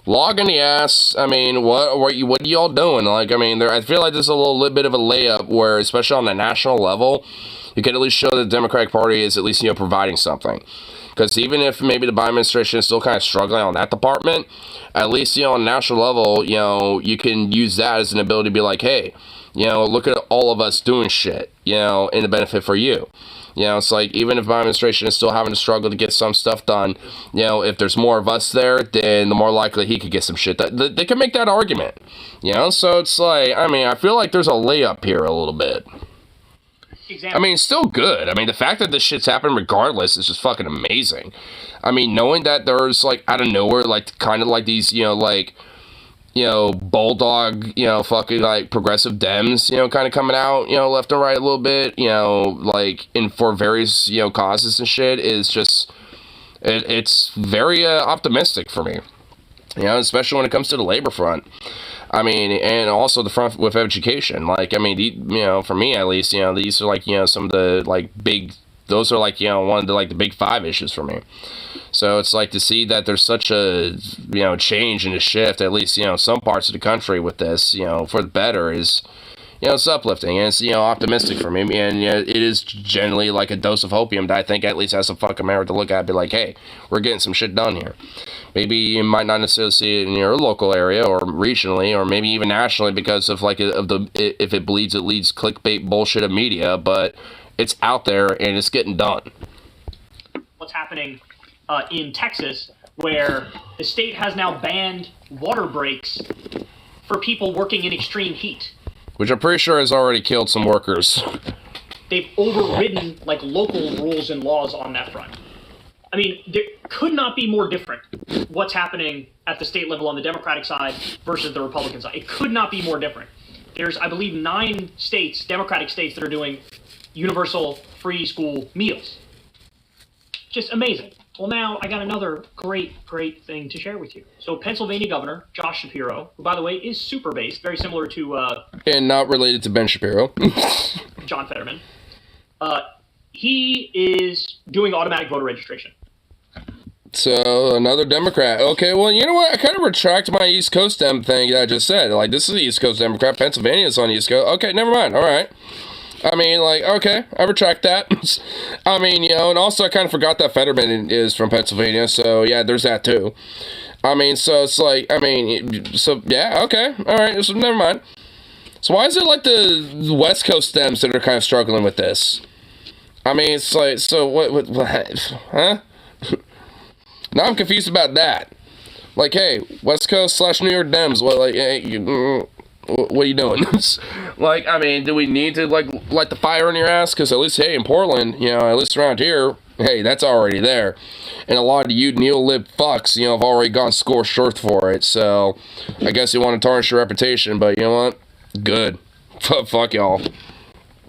Log in the ass. I mean, what are y'all doing? Like, I mean, I feel like there's a little bit of a layup where, especially on the national level, you can at least show that the Democratic Party is at least, you know, providing something. Because even if maybe the Biden administration is still kind of struggling on that department, at least, you know, on a national level, you know, you can use that as an ability to be like, hey, you know, look at all of us doing shit, you know, in the benefit for you. You know, it's like, even if my administration is still having to struggle to get some stuff done, you know, if there's more of us there, then the more likely he could get some shit done. They can make that argument, you know? So it's like, I mean, I feel like there's a layup here a little bit. I mean, it's still good. I mean, the fact that this shit's happening regardless is just fucking amazing. I mean, knowing that there's, like, out of nowhere, like, kind of like these, you know, like... you know, bulldog, you know, fucking, like, progressive Dems, you know, kind of coming out, you know, left and right a little bit, you know, like, for various, you know, causes and shit, is just, it's very optimistic for me, you know, especially when it comes to the labor front. I mean, and also the front with education. Like, I mean, you know, for me at least, you know, these are, like, you know, some of the, like, big, those are, like, you know, one of the, like, the big five issues for me. So it's like to see that there's such a, you know, change and a shift, at least, you know, some parts of the country with this, you know, for the better is, you know, it's uplifting and it's, you know, optimistic for me. And, you know, it is generally like a dose of hopium that I think at least has some fucking merit to look at and be like, hey, we're getting some shit done here. Maybe you might not necessarily see it in your local area or regionally or maybe even nationally because of, like, if it bleeds, it leads clickbait bullshit of media, but it's out there and it's getting done. What's happening in Texas, where the state has now banned water breaks for people working in extreme heat. Which I'm pretty sure has already killed some workers. They've overridden like local rules and laws on that front. I mean, there could not be more different what's happening at the state level on the Democratic side versus the Republican side. It could not be more different. There's, I believe, 9 states, Democratic states, that are doing universal free school meals. Just amazing. Well, now I got another great thing to share with you. So Pennsylvania Governor Josh Shapiro, who, by the way, is super based, very similar to... and not related to Ben Shapiro. John Fetterman. He is doing automatic voter registration. So, another Democrat. Okay, well, you know what? I kind of retract my East Coast Dem thing that I just said. Like, this is the East Coast Democrat. Pennsylvania's on the East Coast. Okay, never mind. All right. I mean, like, okay, I retract that. I mean, you know, and also I kind of forgot that Fetterman is from Pennsylvania. So, yeah, there's that, too. I mean, so it's like, I mean, so, yeah, okay. All right, so never mind. So, why is it like the West Coast Dems that are kind of struggling with this? I mean, it's like, so what huh? Now I'm confused about that. Like, hey, West Coast / New York Dems, what, like, hey, what are you doing? Like, I mean, do we need to, like, light the fire in your ass? Because at least, hey, in Portland, you know, at least around here, hey, that's already there. And a lot of you neo-lib fucks, you know, have already gone score short for it. So, I guess you want to tarnish your reputation, but you know what? Good. Fuck y'all.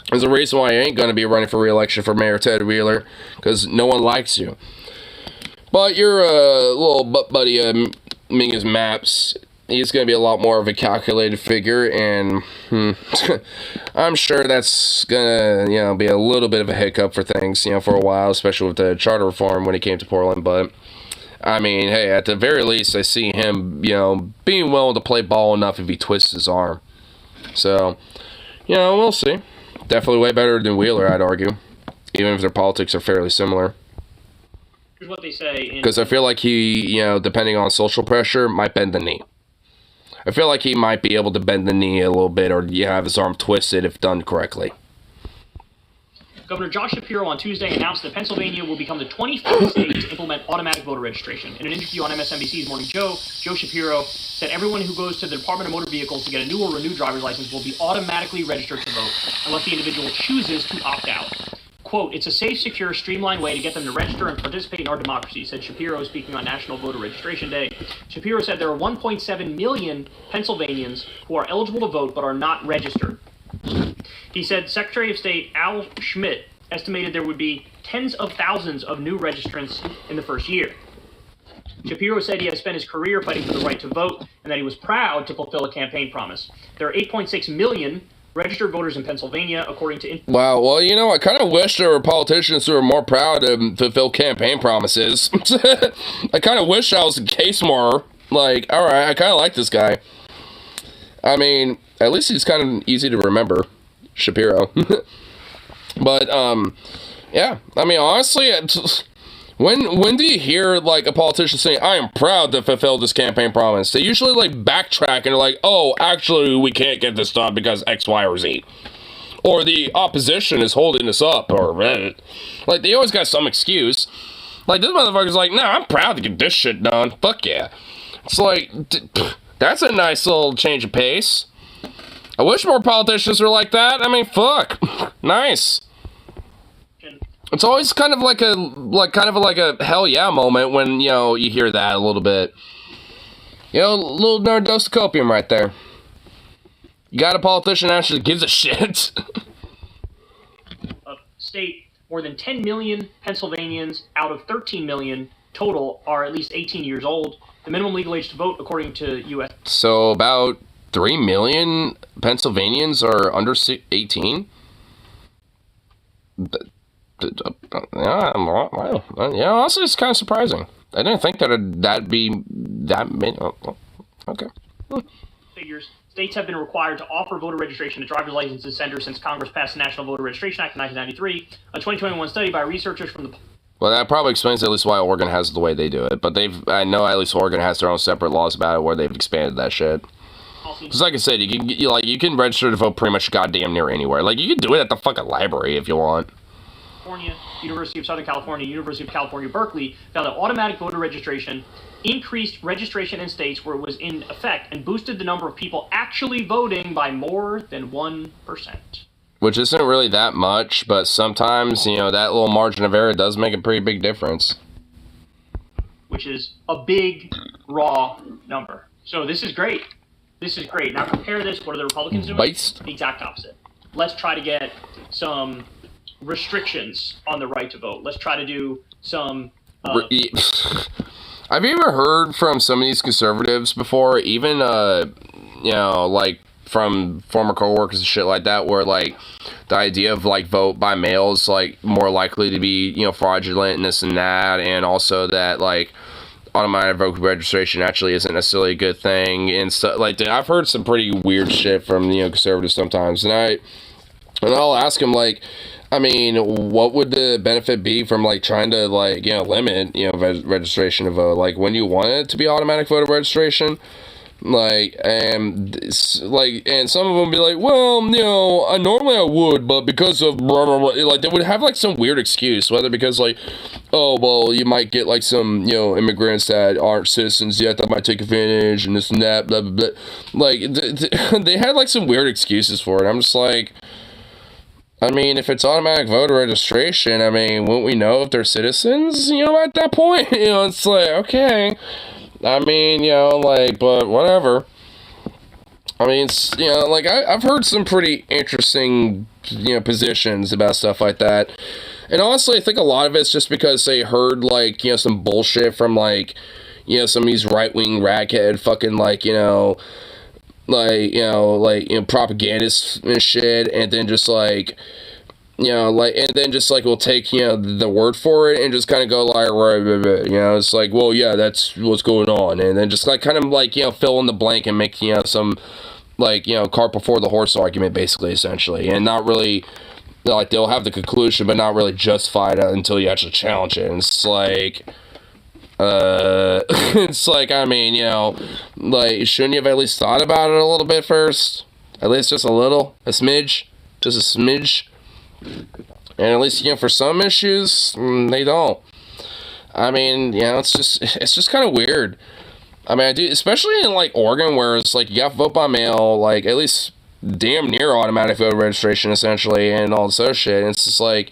There's a reason why I ain't going to be running for re-election for Mayor Ted Wheeler, because no one likes you. But your little butt buddy, Mingus Maps, he's going to be a lot more of a calculated figure, and I'm sure that's going to, you know, be a little bit of a hiccup for things, you know, for a while, especially with the charter reform when he came to Portland. But, I mean, hey, at the very least, I see him, you know, being willing to play ball enough if he twists his arm. So, you know, we'll see. Definitely way better than Wheeler, I'd argue, even if their politics are fairly similar. Here's what they say. Because I feel like he, you know, depending on social pressure, might bend the knee. I feel like he might be able to bend the knee a little bit, or have his arm twisted if done correctly. Governor Josh Shapiro on Tuesday announced that Pennsylvania will become the 25th state to implement automatic voter registration. In an interview on MSNBC's Morning Joe, Joe Shapiro said everyone who goes to the Department of Motor Vehicles to get a new or renewed driver's license will be automatically registered to vote unless the individual chooses to opt out. Quote, it's a safe, secure, streamlined way to get them to register and participate in our democracy, said Shapiro, speaking on National Voter Registration Day. Shapiro said there are 1.7 million Pennsylvanians who are eligible to vote but are not registered. He said Secretary of State Al Schmidt estimated there would be tens of thousands of new registrants in the first year. Shapiro said he has spent his career fighting for the right to vote and that he was proud to fulfill a campaign promise. There are 8.6 million registered voters in Pennsylvania, according to... Wow, well, you know, I kind of wish there were politicians who were more proud to fulfill campaign promises. I kind of wish I was a case more. Like, alright, I kind of like this guy. I mean, at least he's kind of easy to remember, Shapiro. But, yeah, I mean, honestly, when do you hear, like, a politician saying, I am proud to fulfill this campaign promise? They usually, like, backtrack and are like, oh, actually, we can't get this done because X, Y, or Z. Or the opposition is holding us up, or, like, they always got some excuse. Like, this motherfucker's like, nah, I'm proud to get this shit done. Fuck yeah. It's like, that's a nice little change of pace. I wish more politicians were like that. I mean, fuck. Nice. It's always kind of like a hell yeah moment when, you know, you hear that a little bit. You know, a little nerd dose of copium right there. You got a politician that actually gives a shit. State, more than 10 million Pennsylvanians out of 13 million total are at least 18 years old. The minimum legal age to vote, according to U.S. So about 3 million Pennsylvanians are under 18? Yeah, honestly, it's kind of surprising. I didn't think that'd be that many. Okay. Figures. States have been required to offer voter registration to driver's licenses centers since Congress passed the National Voter Registration Act in 1993. A 2021 study by researchers from the... Well, that probably explains at least why Oregon has it the way they do it. But I know at least Oregon has their own separate laws about it where they've expanded that shit. Because like I said, you can register to vote pretty much goddamn near anywhere. Like, you can do it at the fucking library if you want. California, University of Southern California, University of California, Berkeley found that automatic voter registration increased registration in states where it was in effect and boosted the number of people actually voting by more than 1%. Which isn't really that much, but sometimes, you know, that little margin of error does make a pretty big difference. Which is a big, raw number. So this is great. This is great. Now compare this. What are the Republicans doing? Based. The exact opposite. Let's try to get some restrictions on the right to vote. Let's try to do some... Have you ever heard from some of these conservatives before, even, you know, like, from former co-workers and shit like that, where, like, the idea of, like, vote by mail is, like, more likely to be, you know, fraudulent and this and that, and also that, like, automatic voter registration actually isn't necessarily a good thing, and stuff like that. I've heard some pretty weird shit from, you know, conservatives sometimes, and I'll ask them, like, I mean, what would the benefit be from, like, trying to, like, you know, limit, you know, registration to vote? Like, when you want it to be automatic voter registration, like, and some of them be like, well, you know, normally I would, but because of blah, blah, blah, like, they would have, like, some weird excuse, whether because, like, oh, well, you might get, like, some, you know, immigrants that aren't citizens yet that might take advantage, and this and that, blah, blah, blah. Like, they had, like, some weird excuses for it. I'm just like, I mean, if it's automatic voter registration, I mean, wouldn't we know if they're citizens, you know, at that point? You know, it's like, okay. I mean, you know, like, but whatever. I mean, it's, you know, like, I've heard some pretty interesting, you know, positions about stuff like that. And honestly, I think a lot of it's just because they heard, like, you know, some bullshit from, like, you know, some of these right-wing raghead fucking, like, you know, propagandists and shit, and then just, like, you know, like, and then just, like, we'll take, you know, the word for it and just kind of go, like, right, you know, it's like, well, yeah, that's what's going on, and then just, like, kind of, like, you know, fill in the blank and make, you know, some, like, you know, cart before the horse argument, basically, essentially, and not really, like, they'll have the conclusion, but not really justify it until you actually challenge it, and it's like... it's like, I mean, you know, like, shouldn't you have at least thought about it a little bit first? At least just a little? A smidge? Just a smidge? And at least, you know, for some issues, they don't. I mean, you know, it's just kind of weird. I mean, I do, especially in, like, Oregon, where it's like, you have to vote by mail, like, at least damn near automatic voter registration, essentially, and all this other shit. And it's just like...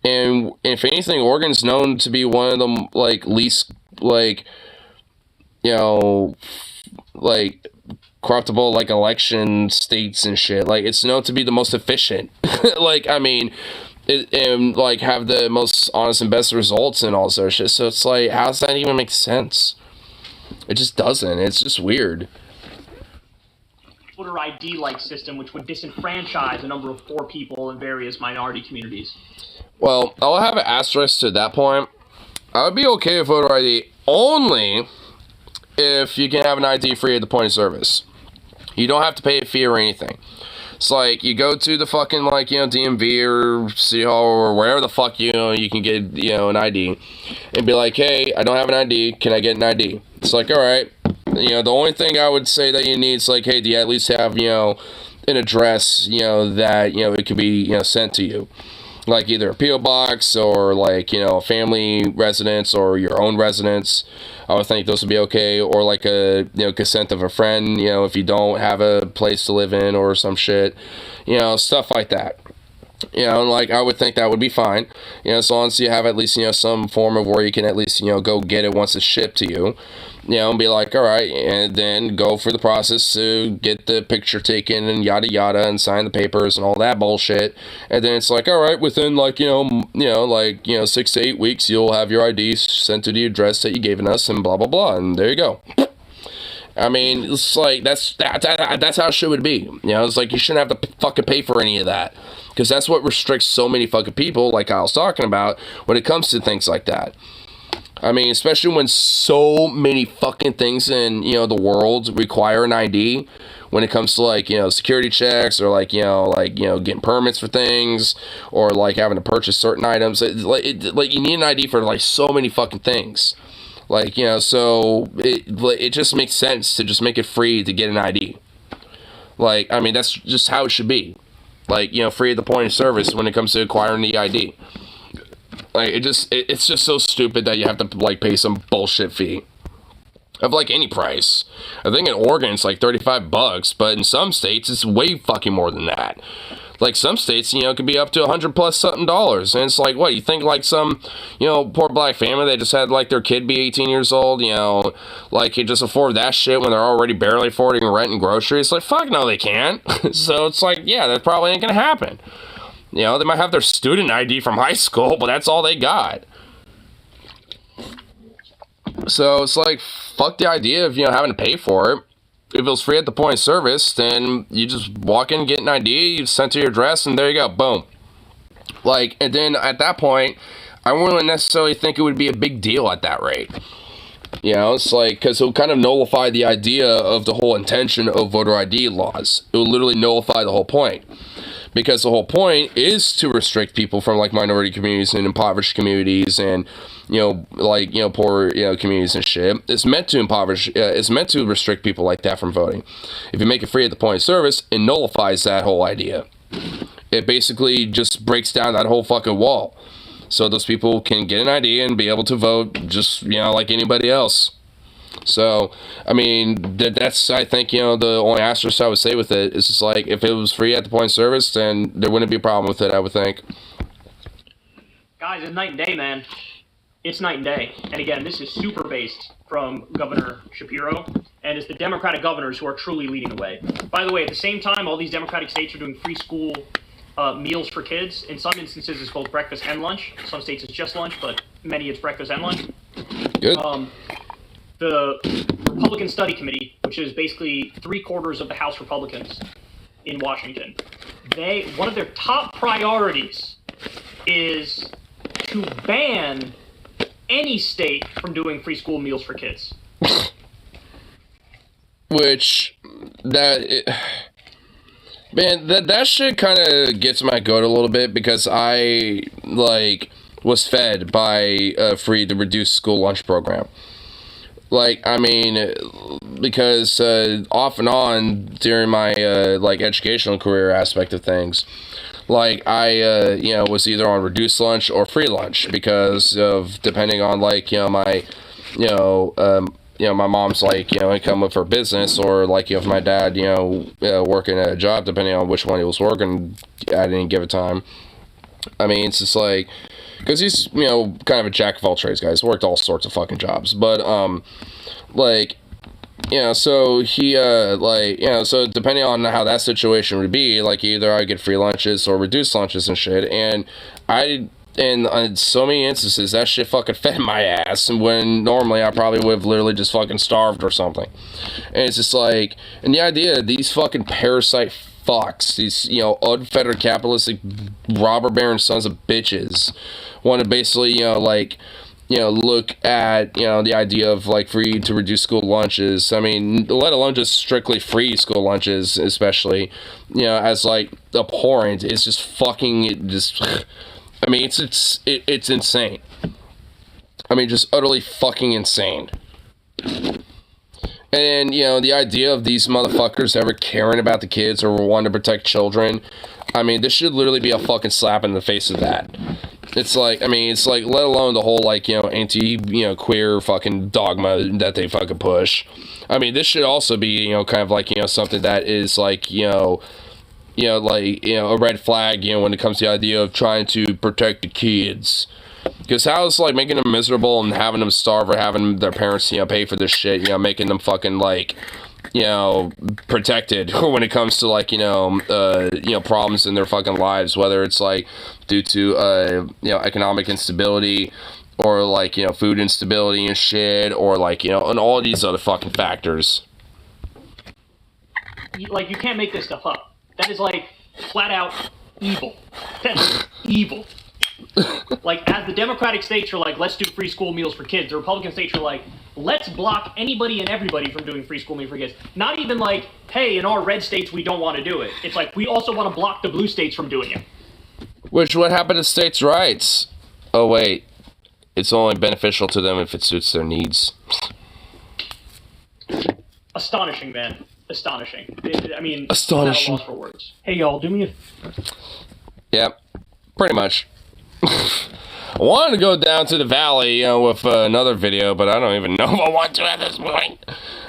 And if anything, Oregon's known to be one of the, like, least, like, you know, like, corruptible, like, election states and shit. Like, it's known to be the most efficient. Like, I mean, and, like, have the most honest and best results and all sort of shit. So it's like, how does that even make sense? It just doesn't. It's just weird. Voter ID-like system, which would disenfranchise a number of poor people in various minority communities. Well, I'll have an asterisk to that point. I would be okay with voter ID only if you can have an ID free at the point of service. You don't have to pay a fee or anything. It's like, you go to the fucking, like, you know, DMV or City Hall or wherever the fuck, you know, you can get, you know, an ID. And be like, hey, I don't have an ID. Can I get an ID? It's like, alright. You know, the only thing I would say that you need is, like, hey, do you at least have, you know, an address, you know, that, you know, it could be, you know, sent to you. Like, either a P.O. box or, like, you know, a family residence or your own residence. I would think those would be okay. Or, like, a, you know, consent of a friend, you know, if you don't have a place to live in or some shit. You know, stuff like that. You know, like, I would think that would be fine. You know, as long as you have at least, you know, some form of where you can at least, you know, go get it once it's shipped to you. You know, and be like, alright, and then go through the process to get the picture taken and yada yada and sign the papers and all that bullshit. And then it's like, alright, within, like, you know, 6 to 8 weeks, you'll have your ID sent to the address that you given us and blah blah blah, and there you go. I mean, it's like, that's how shit would be. You know, it's like, you shouldn't have to fucking pay for any of that. Because that's what restricts so many fucking people, like I was talking about, when it comes to things like that. I mean, especially when so many fucking things in, you know, the world require an ID when it comes to, like, you know, security checks or, like, you know, getting permits for things or, like, having to purchase certain items. Like, you need an ID for, like, so many fucking things. Like, you know, so it just makes sense to just make it free to get an ID. Like, I mean, that's just how it should be. Like, you know, free at the point of service when it comes to acquiring the ID. Like, it's just so stupid that you have to, like, pay some bullshit fee of, like, any price. I think in Oregon it's like $35, but in some states it's way fucking more than that. Like, some states, you know, it could be up to $100+ something dollars. And it's like, what, you think, like, some, you know, poor black family, they just had, like, their kid be 18 years old, you know, like, can just afford that shit when they're already barely affording rent and groceries? Like, fuck no, they can't. So it's like, yeah, that probably ain't gonna happen. You know, they might have their student ID from high school, but that's all they got. So it's like, fuck the idea of, you know, having to pay for it. If it was free at the point of service, then you just walk in, get an ID, you send to your address, and there you go, boom. Like, and then at that point, I wouldn't necessarily think it would be a big deal at that rate. You know, it's like, because it would kind of nullify the idea of the whole intention of voter ID laws. It would literally nullify the whole point. Because the whole point is to restrict people from, like, minority communities and impoverished communities and, you know, like, you know, poor, you know, communities and shit. It's meant to it's meant to restrict people like that from voting. If you make it free at the point of service, it nullifies that whole idea. It basically just breaks down that whole fucking wall. So those people can get an ID and be able to vote just, you know, like anybody else. So, I mean, that's, I think, you know, the only asterisk I would say with it is just like, if it was free at the point of service, then there wouldn't be a problem with it, I would think. Guys, it's night and day, man. It's night and day. And again, this is super based from Governor Shapiro, and it's the Democratic governors who are truly leading the way. By the way, at the same time, all these Democratic states are doing free school meals for kids. In some instances, it's both breakfast and lunch. Some states it's just lunch, but many it's breakfast and lunch. Good. The Republican Study Committee, which is basically 3/4 of the House Republicans in Washington, one of their top priorities is to ban any state from doing free school meals for kids. Which, man, that shit kind of gets my goat a little bit, because I, like, was fed by a free to reduce school lunch program. Like, I mean, because off and on during my, like, educational career aspect of things, like, I, you know, was either on reduced lunch or free lunch because of, depending on, like, you know, my, you know, my mom's, like, you know, income with her business, or, like, you know, if my dad, you know, working at a job, depending on which one he was working at any given time. I mean, it's just like, because he's, you know, kind of a jack of all trades, guys. Worked all sorts of fucking jobs. But, like, you know, so he, like, you know, so depending on how that situation would be, like, either I get free lunches or reduced lunches and shit. And in so many instances, that shit fucking fed my ass, when normally I probably would have literally just fucking starved or something. And it's just like, and the idea of these fucking parasite fucks, these, you know, unfettered capitalistic robber baron sons of bitches, want to basically, you know, like, you know, look at, you know, the idea of, like, free to reduce school lunches. I mean, let alone just strictly free school lunches, especially, you know, as, like, abhorrent. It's just fucking, just, I mean, it's insane. I mean, just utterly fucking insane. And, you know, the idea of these motherfuckers ever caring about the kids or wanting to protect children, I mean, this should literally be a fucking slap in the face of that. It's like, I mean, it's like, let alone the whole, like, you know, queer fucking dogma that they fucking push. I mean, this should also be, you know, kind of like, you know, something that is like, you know, like, you know, a red flag, you know, when it comes to the idea of trying to protect the kids. Because how it's, like, making them miserable and having them starve, or having their parents, you know, pay for this shit, you know, making them fucking, like, you know, protected when it comes to, like, you know, problems in their fucking lives, whether it's, like, due to, you know, economic instability, or, like, you know, food instability and shit, or, like, you know, and all these other fucking factors. Like, you can't make this stuff up. That is, like, flat out evil. That's evil. Like, as the Democratic states are like, let's do free school meals for kids, the Republican states are like, let's block anybody and everybody from doing free school meals for kids. Not even like, hey, in our red states we don't want to do it. It's like, we also want to block the blue states from doing it. Which would happen to states' rights? Oh, wait. It's only beneficial to them if it suits their needs. Astonishing, man. Astonishing. I mean, astonishing. I'm at a loss for words. Hey, y'all, do me a... Yep. Pretty much. I wanted to go down to the valley, with another video, but I don't even know if I want to at this point.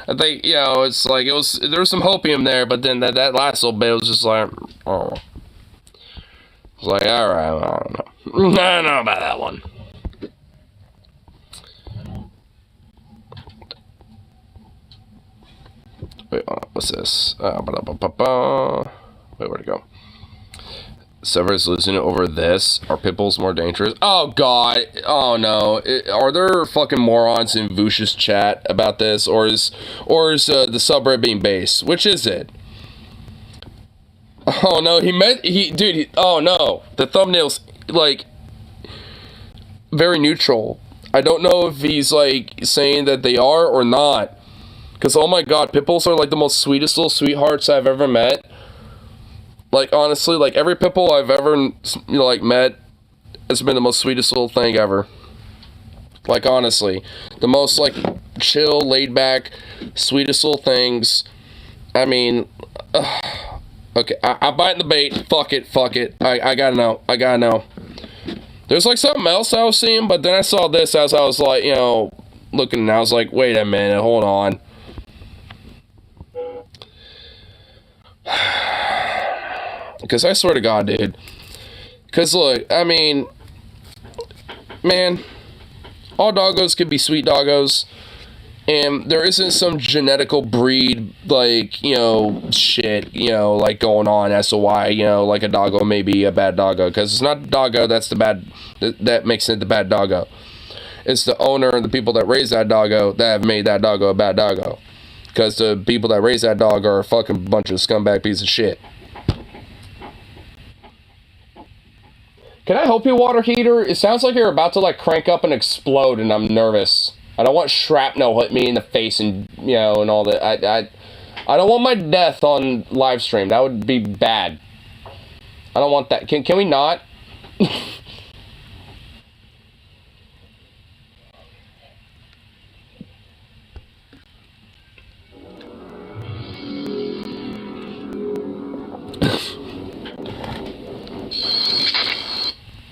I think, it's like, there was some hopium there, but then that last little bit was just like, oh. It's like, alright, I don't know. I don't know about that one. Wait, what's this? Wait, where'd it go? Severus losing it over this. Are pit bulls more dangerous? Oh, God. Oh, no. Are there fucking morons in Vush's chat about this? Or is the subreddit being base? Which is it? Oh, no. Oh, no. The thumbnail's, like, very neutral. I don't know if he's, like, saying that they are or not. Because, oh my God, pit bulls are, like, the most sweetest little sweethearts I've ever met. Like, honestly, like, every pit bull I've ever, like, met has been the most sweetest little thing ever. Like, honestly. The most, like, chill, laid-back, sweetest little things. I mean, okay, I'm biting the bait. Fuck it. I gotta know. There's, like, something else I was seeing, but then I saw this as I was, like, looking, and I was like, wait a minute, hold on. Because I swear to God, dude. Because, look, I mean, man, all doggos could be sweet doggos. And there isn't some genetical breed, like, shit, like, going on as to why, like, a doggo may be a bad doggo. Because it's not the doggo that's the bad, that makes it the bad doggo. It's the owner and the people that raise that doggo that have made that doggo a bad doggo. Because the people that raise that dog are a fucking bunch of scumbag piece of shit. Can I help you, water heater? It sounds like you're about to, like, crank up and explode, and I'm nervous. I don't want shrapnel hit me in the face and, and all that. I don't want my death on live stream. That would be bad. I don't want that. Can we not?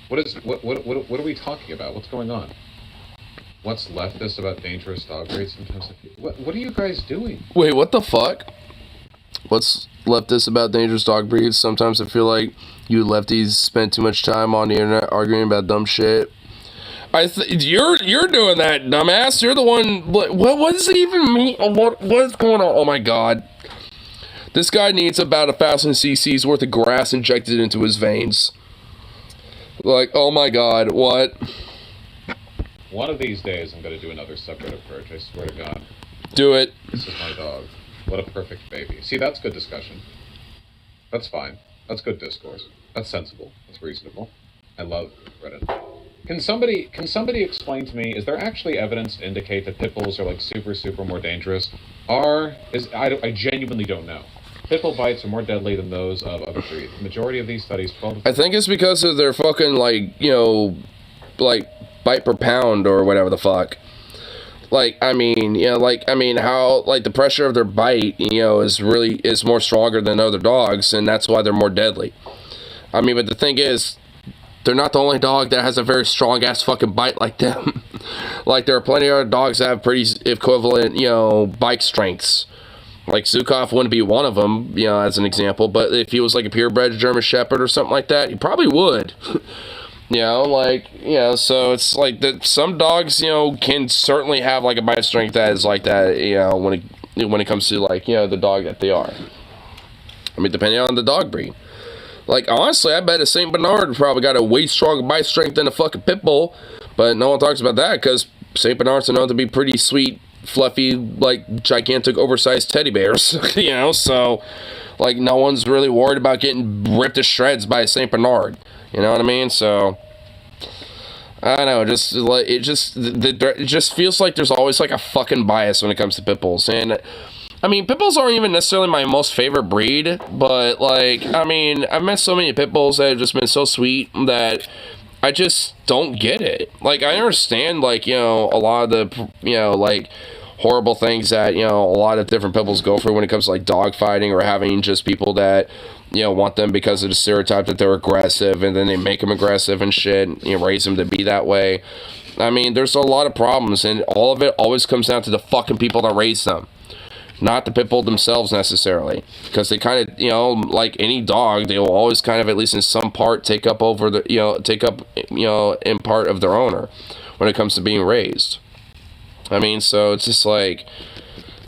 What are we talking about? What's going on? What's leftist about dangerous dog breeds? Sometimes what are you guys doing? Wait, what the fuck? What's leftist about dangerous dog breeds? Sometimes I feel like you lefties spend too much time on the internet arguing about dumb shit. You're doing that, dumbass. You're the one. What does it even mean? What is going on? Oh my God. This guy needs about 1,000 cc's worth of grass injected into his veins. Like, oh my God, what? One of these days, I'm going to do another subreddit purge, I swear to God. Do it. This is my dog. What a perfect baby. See, that's good discussion. That's fine. That's good discourse. That's sensible. That's reasonable. I love Reddit. Can somebody explain to me, is there actually evidence to indicate that pit bulls are, like, super more dangerous? I genuinely don't know. Pit bull bites are more deadly than those of other breeds. The majority of these studies... I think it's because of their fucking, like, like, bite per pound or whatever the fuck. Like, I mean, how, like, the pressure of their bite, is more stronger than other dogs, and that's why they're more deadly. I mean, but the thing is, they're not the only dog that has a very strong-ass fucking bite like them. Like, there are plenty of other dogs that have pretty equivalent, bite strengths. Like, Zukov wouldn't be one of them, as an example, but if he was, like, a purebred German Shepherd or something like that, he probably would. So it's like that some dogs, can certainly have, like, a bite strength that is like that, when it comes to, like, the dog that they are. I mean, depending on the dog breed. Like, honestly, I bet a St. Bernard probably got a way stronger bite strength than a fucking pit bull, but no one talks about that because St. Bernards are known to be pretty sweet, fluffy, like, gigantic, oversized teddy bears, so, like, no one's really worried about getting ripped to shreds by a St. Bernard, you know what I mean? So, I don't know, it just feels like there's always, like, a fucking bias when it comes to pit bulls, and, I mean, pit bulls aren't even necessarily my most favorite breed, but, like, I mean, I've met so many pit bulls that have just been so sweet that I just don't get it. Like, I understand, like, a lot of the, like, horrible things that, you know, a lot of different pit bulls go through when it comes to like dog fighting, or having just people that, you know, want them because of the stereotype that they're aggressive, and then they make them aggressive and shit, you know, raise them to be that way. I mean, there's a lot of problems, and all of it always comes down to the fucking people that raise them, not the pit bull themselves necessarily, because they kind of, you know, like any dog, they will always kind of, at least in some part, take up, in part of their owner when it comes to being raised. I mean, so it's just like,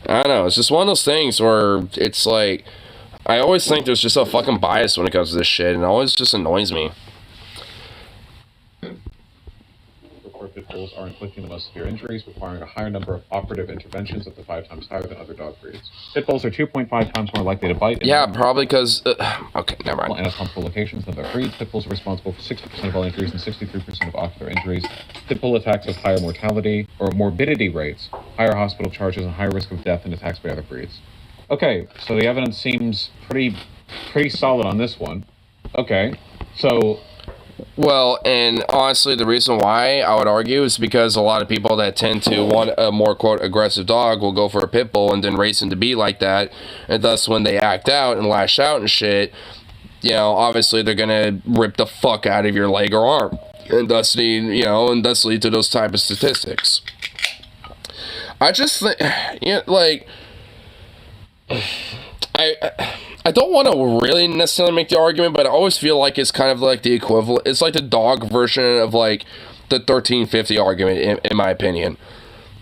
I don't know, it's just one of those things where it's like, I always think there's just a fucking bias when it comes to this shit, and it always just annoys me. Pit bulls are inflicting the most severe injuries, requiring a higher number of operative interventions, up to 5 times higher than other dog breeds. Pit bulls are 2.5 times more likely to bite. Yeah, probably because... okay, never mind. Anatomical locations than their breeds. Pit bulls are responsible for 60% of all injuries and 63% of ocular injuries. Pit bull attacks have higher mortality or morbidity rates, higher hospital charges, and higher risk of death than attacks by other breeds. Okay, so the evidence seems pretty solid on this one. Okay, so... Well, and honestly, the reason why I would argue is because a lot of people that tend to want a more, quote, aggressive dog will go for a pit bull and then race him to be like that, and thus when they act out and lash out and shit, you know, obviously they're gonna rip the fuck out of your leg or arm, and thus lead to those type of statistics. I just think, you know, like, I don't want to really necessarily make the argument, but I always feel like it's kind of like the equivalent. It's like the dog version of like the 1350 argument, in my opinion.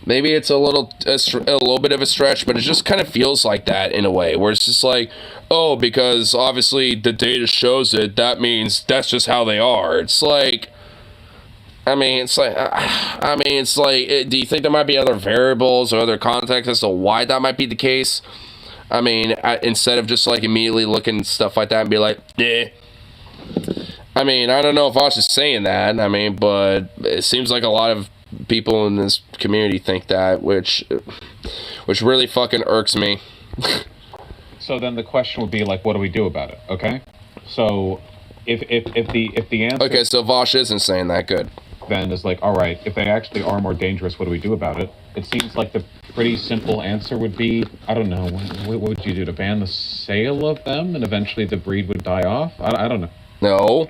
Maybe it's a little bit of a stretch, but it just kind of feels like that in a way, where it's just like, oh, because obviously the data shows it, that means that's just how they are. It's like, do you think there might be other variables or other contexts as to why that might be the case? I mean, instead of just like immediately looking at stuff like that and be like, eh. I mean, I don't know if I was just saying that. I mean, but it seems like a lot of people in this community think that, which really fucking irks me. So then the question would be like, what do we do about it? Okay, so if the answer, okay, so Vosh isn't saying that, good. Then is like, all right, if they actually are more dangerous, what do we do about it? It seems like the pretty simple answer would be, I don't know, what would you do, to ban the sale of them and eventually the breed would die off? I don't know. No.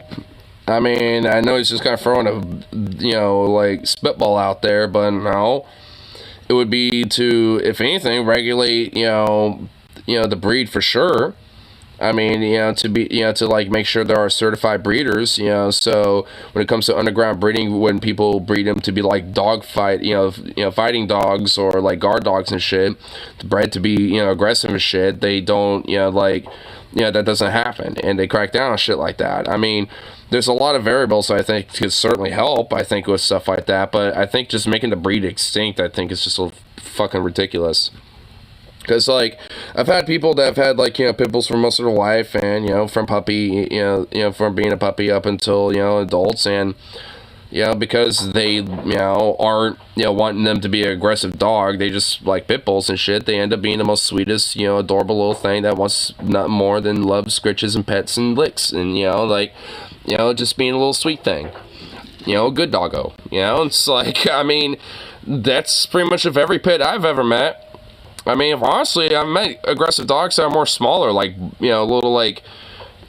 I mean, I know he's just kind of throwing a, you know, like, spitball out there, but no. It would be to, if anything, regulate, you know, the breed for sure. I mean, you know, to like make sure there are certified breeders, you know, so when it comes to underground breeding, when people breed them to be like fighting dogs or like guard dogs and shit, bred to be, you know, aggressive and shit, they don't, you know, like, you know, that doesn't happen, and they crack down on shit like that. I mean, there's a lot of variables I think could certainly help, I think, with stuff like that, but I think just making the breed extinct, I think, is just so fucking ridiculous. Because, like, I've had people that have had, like, you know, pit bulls for most of their life, and, you know, from puppy, you know, from being a puppy up until, you know, adults, and, you know, because they, you know, aren't, you know, wanting them to be an aggressive dog, they just like pit bulls and shit, they end up being the most sweetest, you know, adorable little thing that wants nothing more than love, scritches, and pets, and licks, and, you know, like, you know, just being a little sweet thing. You know, a good doggo, you know, it's like, I mean, that's pretty much of every pit I've ever met. I mean, honestly, I've met aggressive dogs that are more smaller, like, you know, little, like,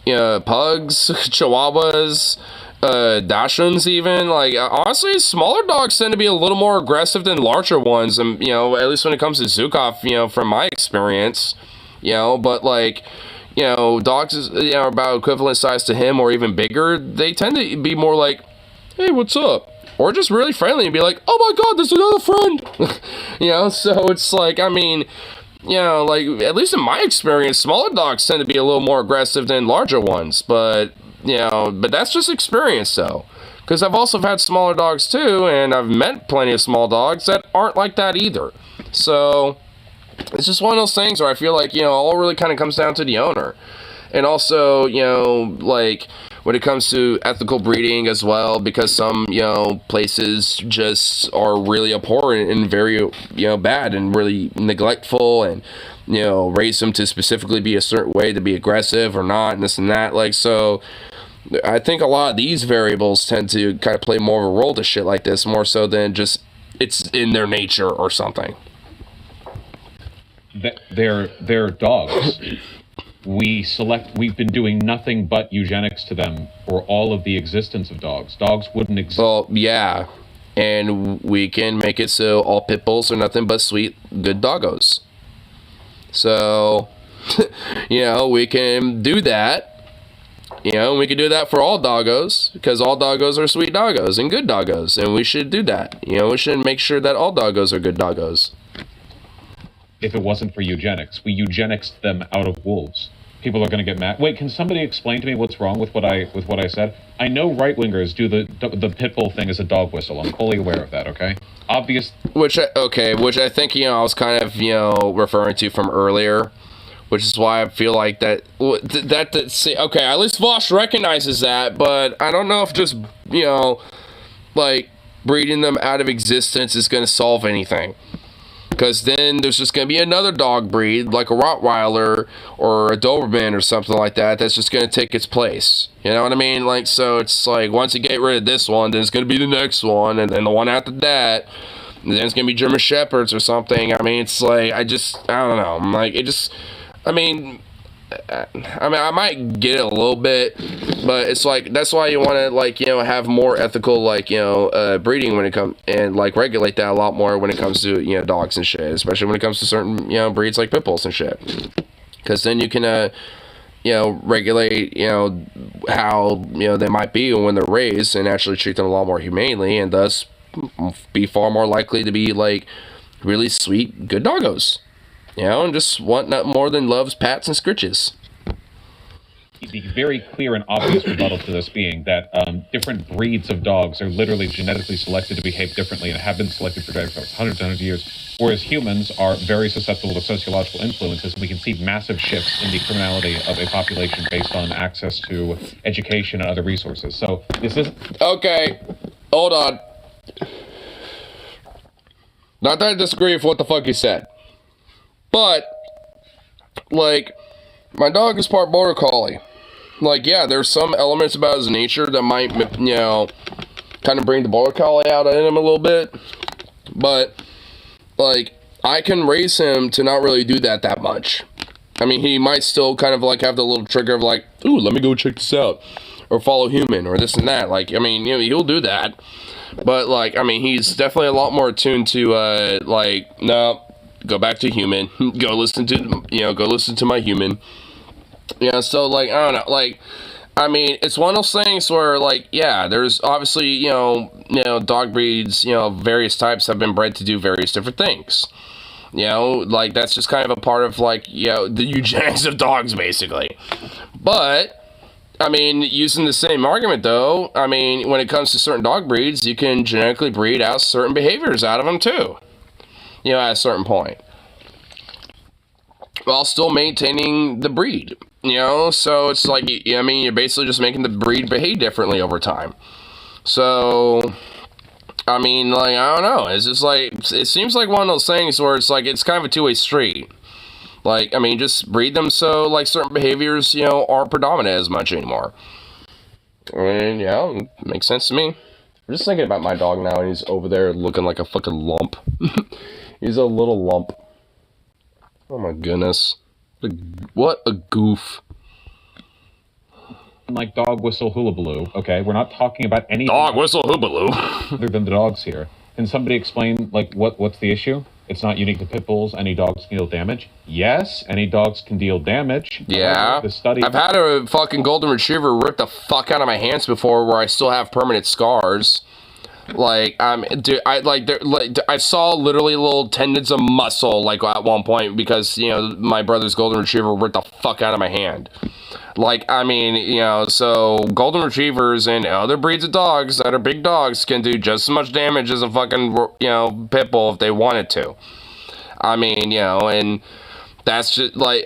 you know, pugs, chihuahuas, Dachshunds even. Like, honestly, smaller dogs tend to be a little more aggressive than larger ones, and, you know, at least when it comes to Zukov, you know, from my experience, you know, but, like, you know, dogs, you know, are about equivalent size to him or even bigger. They tend to be more like, hey, what's up? Or just really friendly and be like, oh my god, there's another friend! You know, so it's like, I mean, you know, like, at least in my experience, smaller dogs tend to be a little more aggressive than larger ones, but, you know, but that's just experience, though. Because I've also had smaller dogs, too, and I've met plenty of small dogs that aren't like that either. So, it's just one of those things where I feel like, you know, all really kind of comes down to the owner. And also, you know, like, when it comes to ethical breeding as well, because some, you know, places just are really abhorrent and very, you know, bad and really neglectful, and, you know, raise them to specifically be a certain way, to be aggressive or not, and this and that. Like, so I think a lot of these variables tend to kind of play more of a role to shit like this, more so than just it's in their nature or something. they're dogs. We've been doing nothing but eugenics to them for all of the existence of dogs. Dogs wouldn't exist. Well, yeah. And we can make it so all pit bulls are nothing but sweet, good doggos. So, we can do that. We can do that for all doggos, because all doggos are sweet doggos and good doggos, and we should do that. We should make sure that all doggos are good doggos. If it wasn't for eugenics, we eugenics them out of wolves. People are going to get mad. Wait, can somebody explain to me what's wrong with what I said? I know right-wingers do the pit bull thing as a dog whistle. I'm fully aware of that, okay? Obvious. Which I think, I was kind of, referring to from earlier, which is why I feel like at least Vosh recognizes that, but I don't know if just, breeding them out of existence is going to solve anything. Because then there's just going to be another dog breed, like a Rottweiler or a Doberman or something like that, that's just going to take its place. You know what I mean? So it's like, once you get rid of this one, then it's going to be the next one, and then the one after that, and then it's going to be German Shepherds or something. I mean, it's like, I don't know. I might get it a little bit, but it's like, that's why you want to, have more ethical, breeding when it comes, and, regulate that a lot more when it comes to, dogs and shit, especially when it comes to certain, breeds like pit bulls and shit. Because then you can, regulate, how, they might be when they're raised, and actually treat them a lot more humanely, and thus be far more likely to be, really sweet, good doggos. And just want not more than loves, pats, and scritches. The very clear and obvious rebuttal to this being that different breeds of dogs are literally genetically selected to behave differently and have been selected for hundreds and hundreds of years, whereas humans are very susceptible to sociological influences. We can see massive shifts in the criminality of a population based on access to education and other resources. So this is... Okay, hold on. Not that I disagree with what the fuck you said. But, my dog is part border collie. There's some elements about his nature that might, kind of bring the border collie out in him a little bit. But, I can raise him to not really do that much. I mean, he might still kind of, have the little trigger of, ooh, let me go check this out. Or follow human, or this and that. He'll do that. But, he's definitely a lot more attuned to, no... Go back to human. Go listen to my human. So, I don't know. It's one of those things where, there's obviously, dog breeds, various types have been bred to do various different things. That's just kind of a part of, the eugenics of dogs, basically. But, using the same argument, though, when it comes to certain dog breeds, you can genetically breed out certain behaviors out of them, too. At a certain point. While still maintaining the breed. So it's you're basically just making the breed behave differently over time. So, I don't know. It's just it seems like one of those things where it's it's kind of a two-way street. Just breed them so, certain behaviors, aren't predominant as much anymore. It makes sense to me. I'm just thinking about my dog now, and he's over there looking like a fucking lump. He's a little lump. Oh my goodness. What a goof. Like dog whistle hullabaloo, okay? We're not talking about anything dog whistle hullabaloo other than the dogs here. Can somebody explain, what's the issue? It's not unique to pit bulls. Any dogs can deal damage. Yes, any dogs can deal damage. Yeah. I've had a fucking golden retriever rip the fuck out of my hands before where I still have permanent scars. I saw literally little tendons of muscle, at one point, because, my brother's golden retriever ripped the fuck out of my hand. So golden retrievers and other breeds of dogs that are big dogs can do just as much damage as a fucking, pit bull if they wanted to. And that's just, this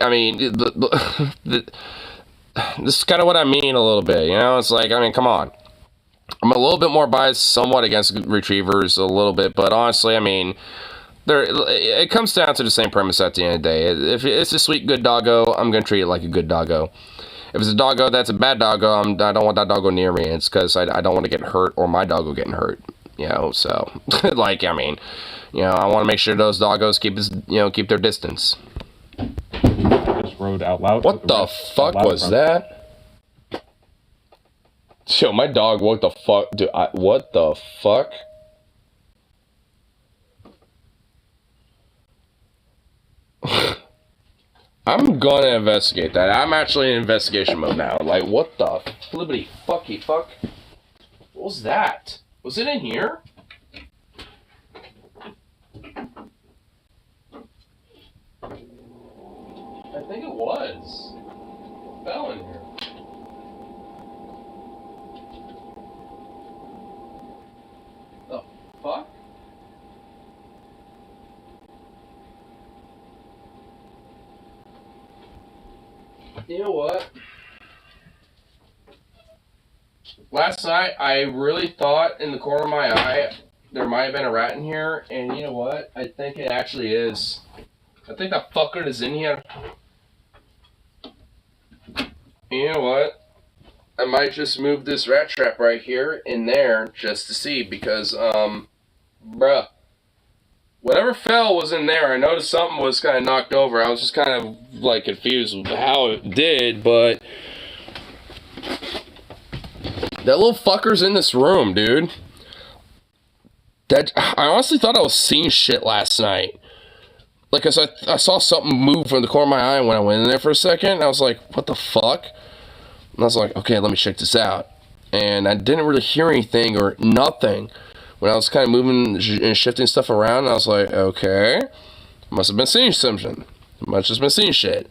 is kind of what I mean a little bit, It's come on. I'm a little bit more biased somewhat against retrievers a little bit, but honestly, it comes down to the same premise at the end of the day. If it's a sweet, good doggo, I'm going to treat it like a good doggo. If it's a doggo that's a bad doggo, I don't want that doggo near me. It's because I don't want to get hurt or my doggo getting hurt. So, I want to make sure those doggos keep their distance. I just rode out loud. What the fuck was that? Yo, my dog, what the fuck? Dude, what the fuck? I'm gonna investigate that. I'm actually in investigation mode now. Like, what the flippity fucky fuck? What was that? Was it in here? I think it was. It fell in here. The fuck? You know what? Last night, I really thought in the corner of my eye there might have been a rat in here, and you know what? I think it actually is. I think that fucker is in here. You know what? I might just move this rat trap right here in there just to see, because, bruh. Whatever fell was in there. I noticed something was kind of knocked over. I was just kind of, like, confused with how it did, but that little fucker's in this room, dude. I honestly thought I was seeing shit last night. Like, I saw something move from the corner of my eye when I went in there for a second, and I was like, what the fuck? And I was like, okay, let me check this out. And I didn't really hear anything or nothing when I was kind of moving and shifting stuff around. And I was like, okay, must have been seeing something. Must have been seeing shit.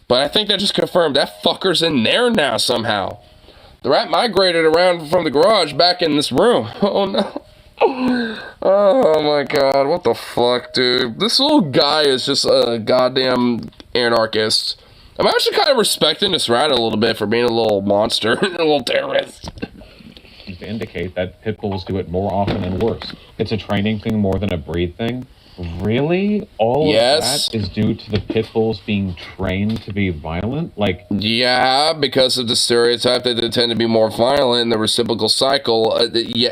But I think that just confirmed that fucker's in there now somehow. The rat migrated around from the garage back in this room. Oh no. Oh my god, what the fuck, dude? This little guy is just a goddamn anarchist. I'm actually kind of respecting this rat a little bit for being a little monster, a little terrorist. To indicate that pit bulls do it more often and worse. It's a training thing more than a breed thing. Really? All of that is due to the pit bulls being trained to be violent? Like, yeah, because of the stereotype that they tend to be more violent in the reciprocal cycle. Yeah.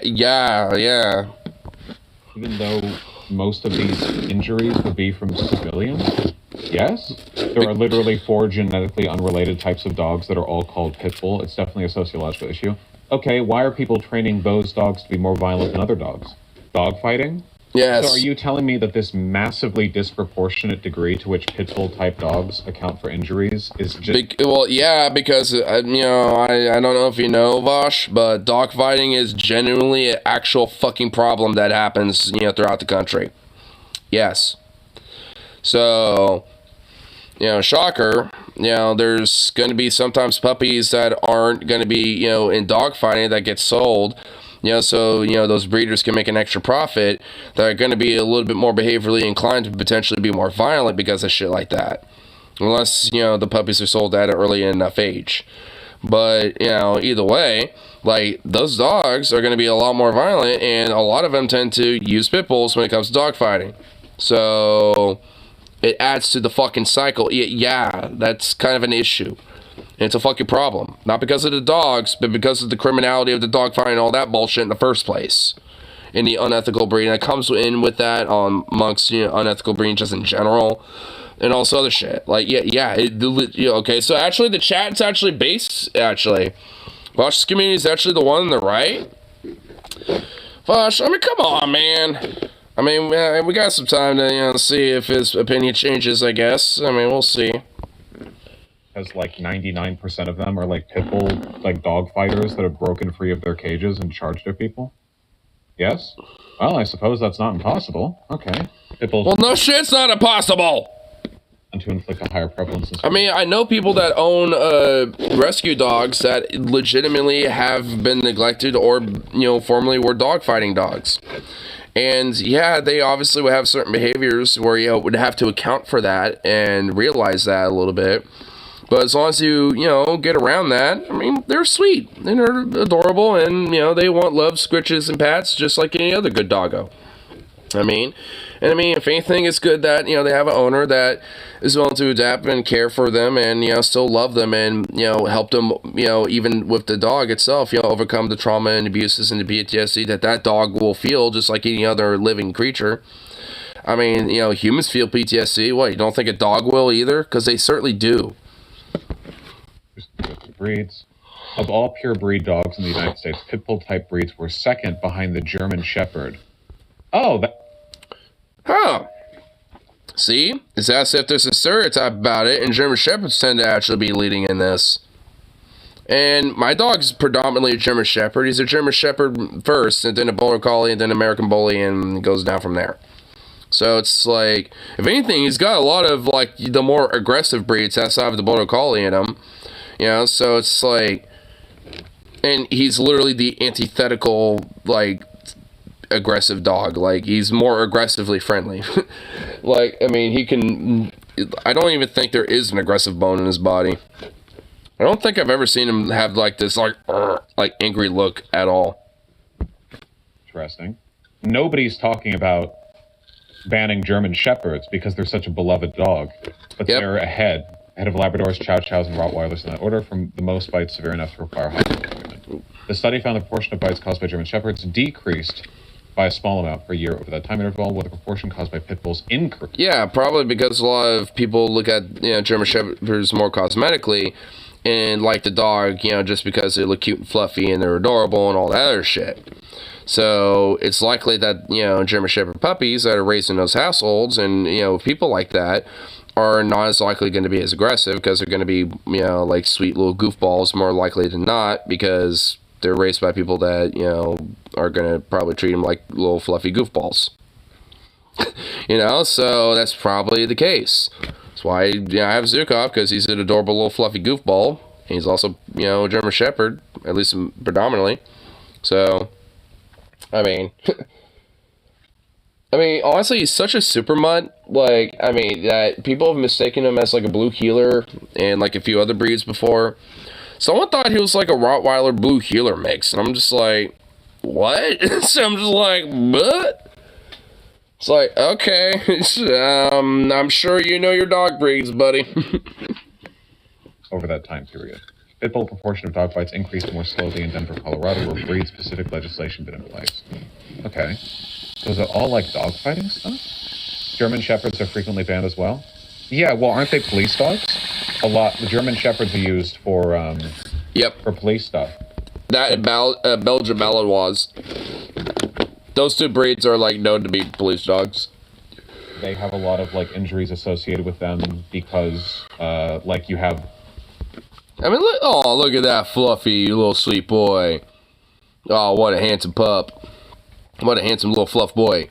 Even though most of these injuries would be from civilians? Yes? There are literally 4 genetically unrelated types of dogs that are all called pit bull. It's definitely a sociological issue. Okay, why are people training those dogs to be more violent than other dogs? Dog fighting? Yes. So are you telling me that this massively disproportionate degree to which pit bull type dogs account for injuries is just... Well, yeah, because, I don't know if you know, Vosh, but dog fighting is genuinely an actual fucking problem that happens, throughout the country. Yes. So, shocker, there's going to be sometimes puppies that aren't going to be, in dog fighting that get sold. So, those breeders can make an extra profit. They're going to be a little bit more behaviorally inclined to potentially be more violent because of shit like that. Unless, the puppies are sold at an early enough age. But, either way, like, those dogs are going to be a lot more violent, and a lot of them tend to use pit bulls when it comes to dog fighting. So, it adds to the fucking cycle. Yeah, that's kind of an issue. And it's a fucking problem. Not because of the dogs, but because of the criminality of the dog fighting and all that bullshit in the first place. And the unethical breeding that comes in with that amongst, unethical breeding just in general. And all this other shit. Like, okay, so actually the chat's actually based, Vosh's community is actually the one on the right. Vosh, come on, man. We got some time to, see if his opinion changes, I guess. We'll see. Because, 99% of them are, pit bull, dog fighters that have broken free of their cages and charged at people? Yes? Well, I suppose that's not impossible. Okay. Pit bulls... Well, no shit's not impossible! And to inflict a higher prevalence... I know people that own, rescue dogs that legitimately have been neglected or, formerly were dog fighting dogs. And, yeah, they obviously would have certain behaviors where you would have to account for that and realize that a little bit. But as long as you, get around that, they're sweet. And they're adorable, and, they want love, scritches, and pats just like any other good doggo. If anything, it's good that, they have an owner that is willing to adapt and care for them and, still love them and, help them, even with the dog itself, overcome the trauma and abuses and the PTSD that dog will feel just like any other living creature. I mean, you know, humans feel PTSD. What, you don't think a dog will either? Because they certainly do. Breeds. Of all pure breed dogs in the United States, pit bull type breeds were second behind the German Shepherd. Oh, Huh. See? It's as if there's a stereotype about it, and German Shepherds tend to actually be leading in this. And my dog's predominantly a German Shepherd. He's a German Shepherd first, and then a Border Collie, and then American Bully, and goes down from there. So it's like, if anything, he's got a lot of, like, the more aggressive breeds outside of the Border Collie in him. You know, so it's like, and he's literally the antithetical, like, aggressive dog. Like, he's more aggressively friendly. Like, I mean, he can, I don't even think there is an aggressive bone in his body. I don't think I've ever seen him have, like, this, like angry look at all. Interesting. Nobody's talking about banning German Shepherds because they're such a beloved dog. But they're ahead of Labradors, Chow Chows, and Rottweilers in that order, from the most bites severe enough to require hospital treatment. The study found the proportion of bites caused by German Shepherds decreased by a small amount per year over that time interval, while the proportion caused by pit bulls increased. Yeah, probably because a lot of people look at, you know, German Shepherds more cosmetically and like the dog, you know, just because they look cute and fluffy and they're adorable and all that other shit. So it's likely that, you know, German Shepherd puppies that are raised in those households and, you know, people like that are not as likely going to be as aggressive because they're going to be, you know, like sweet little goofballs more likely than not, because they're raised by people that, you know, are going to probably treat them like little fluffy goofballs. You know, so that's probably the case. That's why, you know, I have Zukov, because he's an adorable little fluffy goofball. And he's also, you know, a German Shepherd, at least predominantly. So, I mean, honestly, he's such a super mutt. Like, I mean, that people have mistaken him as like a blue heeler and like a few other breeds before. Someone thought he was like a Rottweiler blue heeler mix, and I'm just like, what? So I'm just like, what? It's like, okay, I'm sure you know your dog breeds, buddy. Over that time period, pit bull proportion of dog bites increased more slowly in Denver, Colorado, where breed-specific legislation been in place. Okay, so is it all like dog fighting stuff? German Shepherds are frequently banned as well? Yeah, well, aren't they police dogs? A lot. The German Shepherds are used for for police stuff. That Belgian Malinois. Those two breeds are like known to be police dogs. They have a lot of like injuries associated with them because like you have. I mean, look at that fluffy little sweet boy. Oh, what a handsome pup. What a handsome little fluff boy.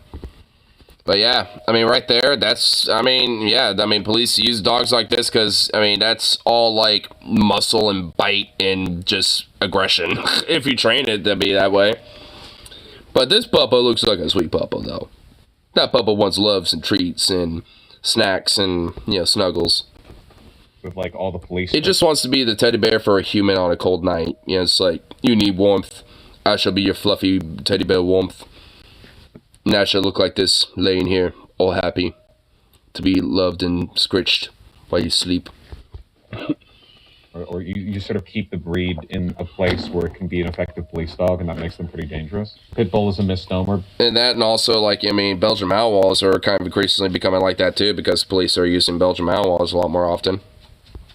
But yeah, I mean, right there, that's, I mean, yeah, I mean, police use dogs like this because, I mean, that's all like muscle and bite and just aggression. If you train it to be that way. But this puppa looks like a sweet puppa, though. That puppa wants loves and treats and snacks and, you know, snuggles. With like all the police. It just wants to be the teddy bear for a human on a cold night. You know, it's like, you need warmth. I shall be your fluffy teddy bear warmth. And I shall look like this, laying here, all happy, to be loved and scritched while you sleep. Or you sort of keep the breed in a place where it can be an effective police dog, and that makes them pretty dangerous. Pit bull is a misnomer. And that, and also, like, I mean, Belgian Malinois are kind of increasingly becoming like that, too, because police are using Belgian Malinois a lot more often.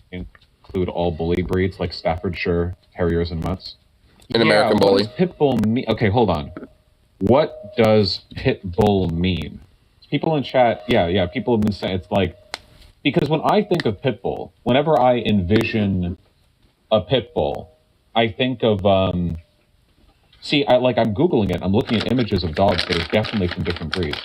Include all bully breeds, like Staffordshire Terriers and Mutts. An American Bully. What does pit bull mean? Okay, hold on. What does pit bull mean? People in chat, yeah, people have been saying it's like, because when I think of pit bull, whenever I envision a pit bull, I think of, I'm Googling it, I'm looking at images of dogs that are definitely from different breeds.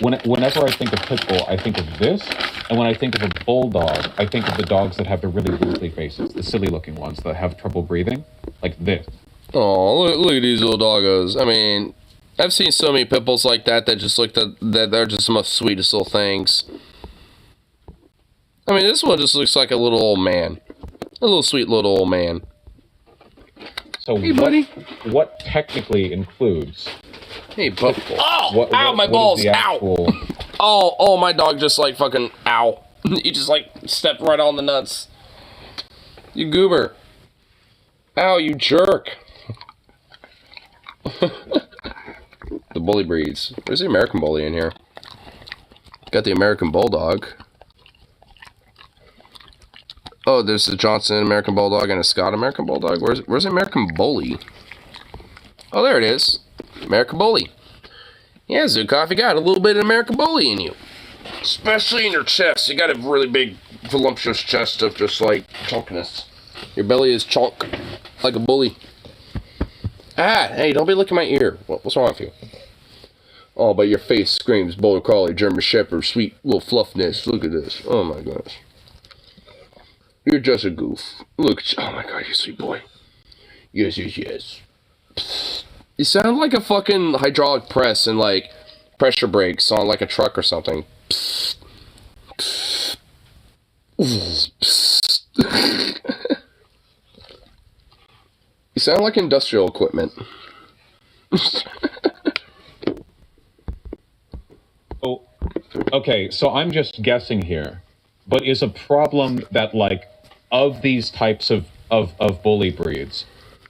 Whenever I think of pit bull, I think of this, and when I think of a bulldog, I think of the dogs that have the really goofy faces, the silly looking ones that have trouble breathing, like this. Oh, look at these little doggos. I mean, I've seen so many pit bulls like that just look that they're just the most sweetest little things. I mean, this one just looks like a little old man. A little sweet little old man. So hey, buddy. What technically includes... Hey, pup. Oh! Ow, my balls! Ow! Oh, my dog just like fucking... Ow. He just like stepped right on the nuts. You goober. Ow, you jerk. The bully breeds. There's the American Bully in here. Got the American Bulldog. Oh, there's the Johnson American Bulldog and a Scott American Bulldog. Where's the American Bully? Oh, there it is. American Bully. Yeah, Zukov, you got a little bit of American Bully in you. Especially in your chest. You got a really big, voluptuous chest of just, like, chunkiness. Your belly is chunk. Like a bully. Ah, hey, don't be licking my ear. What's wrong with you? Oh, but your face screams Border Collie, German Shepherd, sweet little fluffiness. Look at this. Oh, my gosh. You're just a goof. Look, oh my god, you sweet boy. Yes, yes, yes. Psst. You sound like a fucking hydraulic press and like pressure brakes on like a truck or something. Psst. Psst. Psst. You sound like industrial equipment. Oh, okay, so I'm just guessing here, but is a problem that, like, of these types of bully breeds,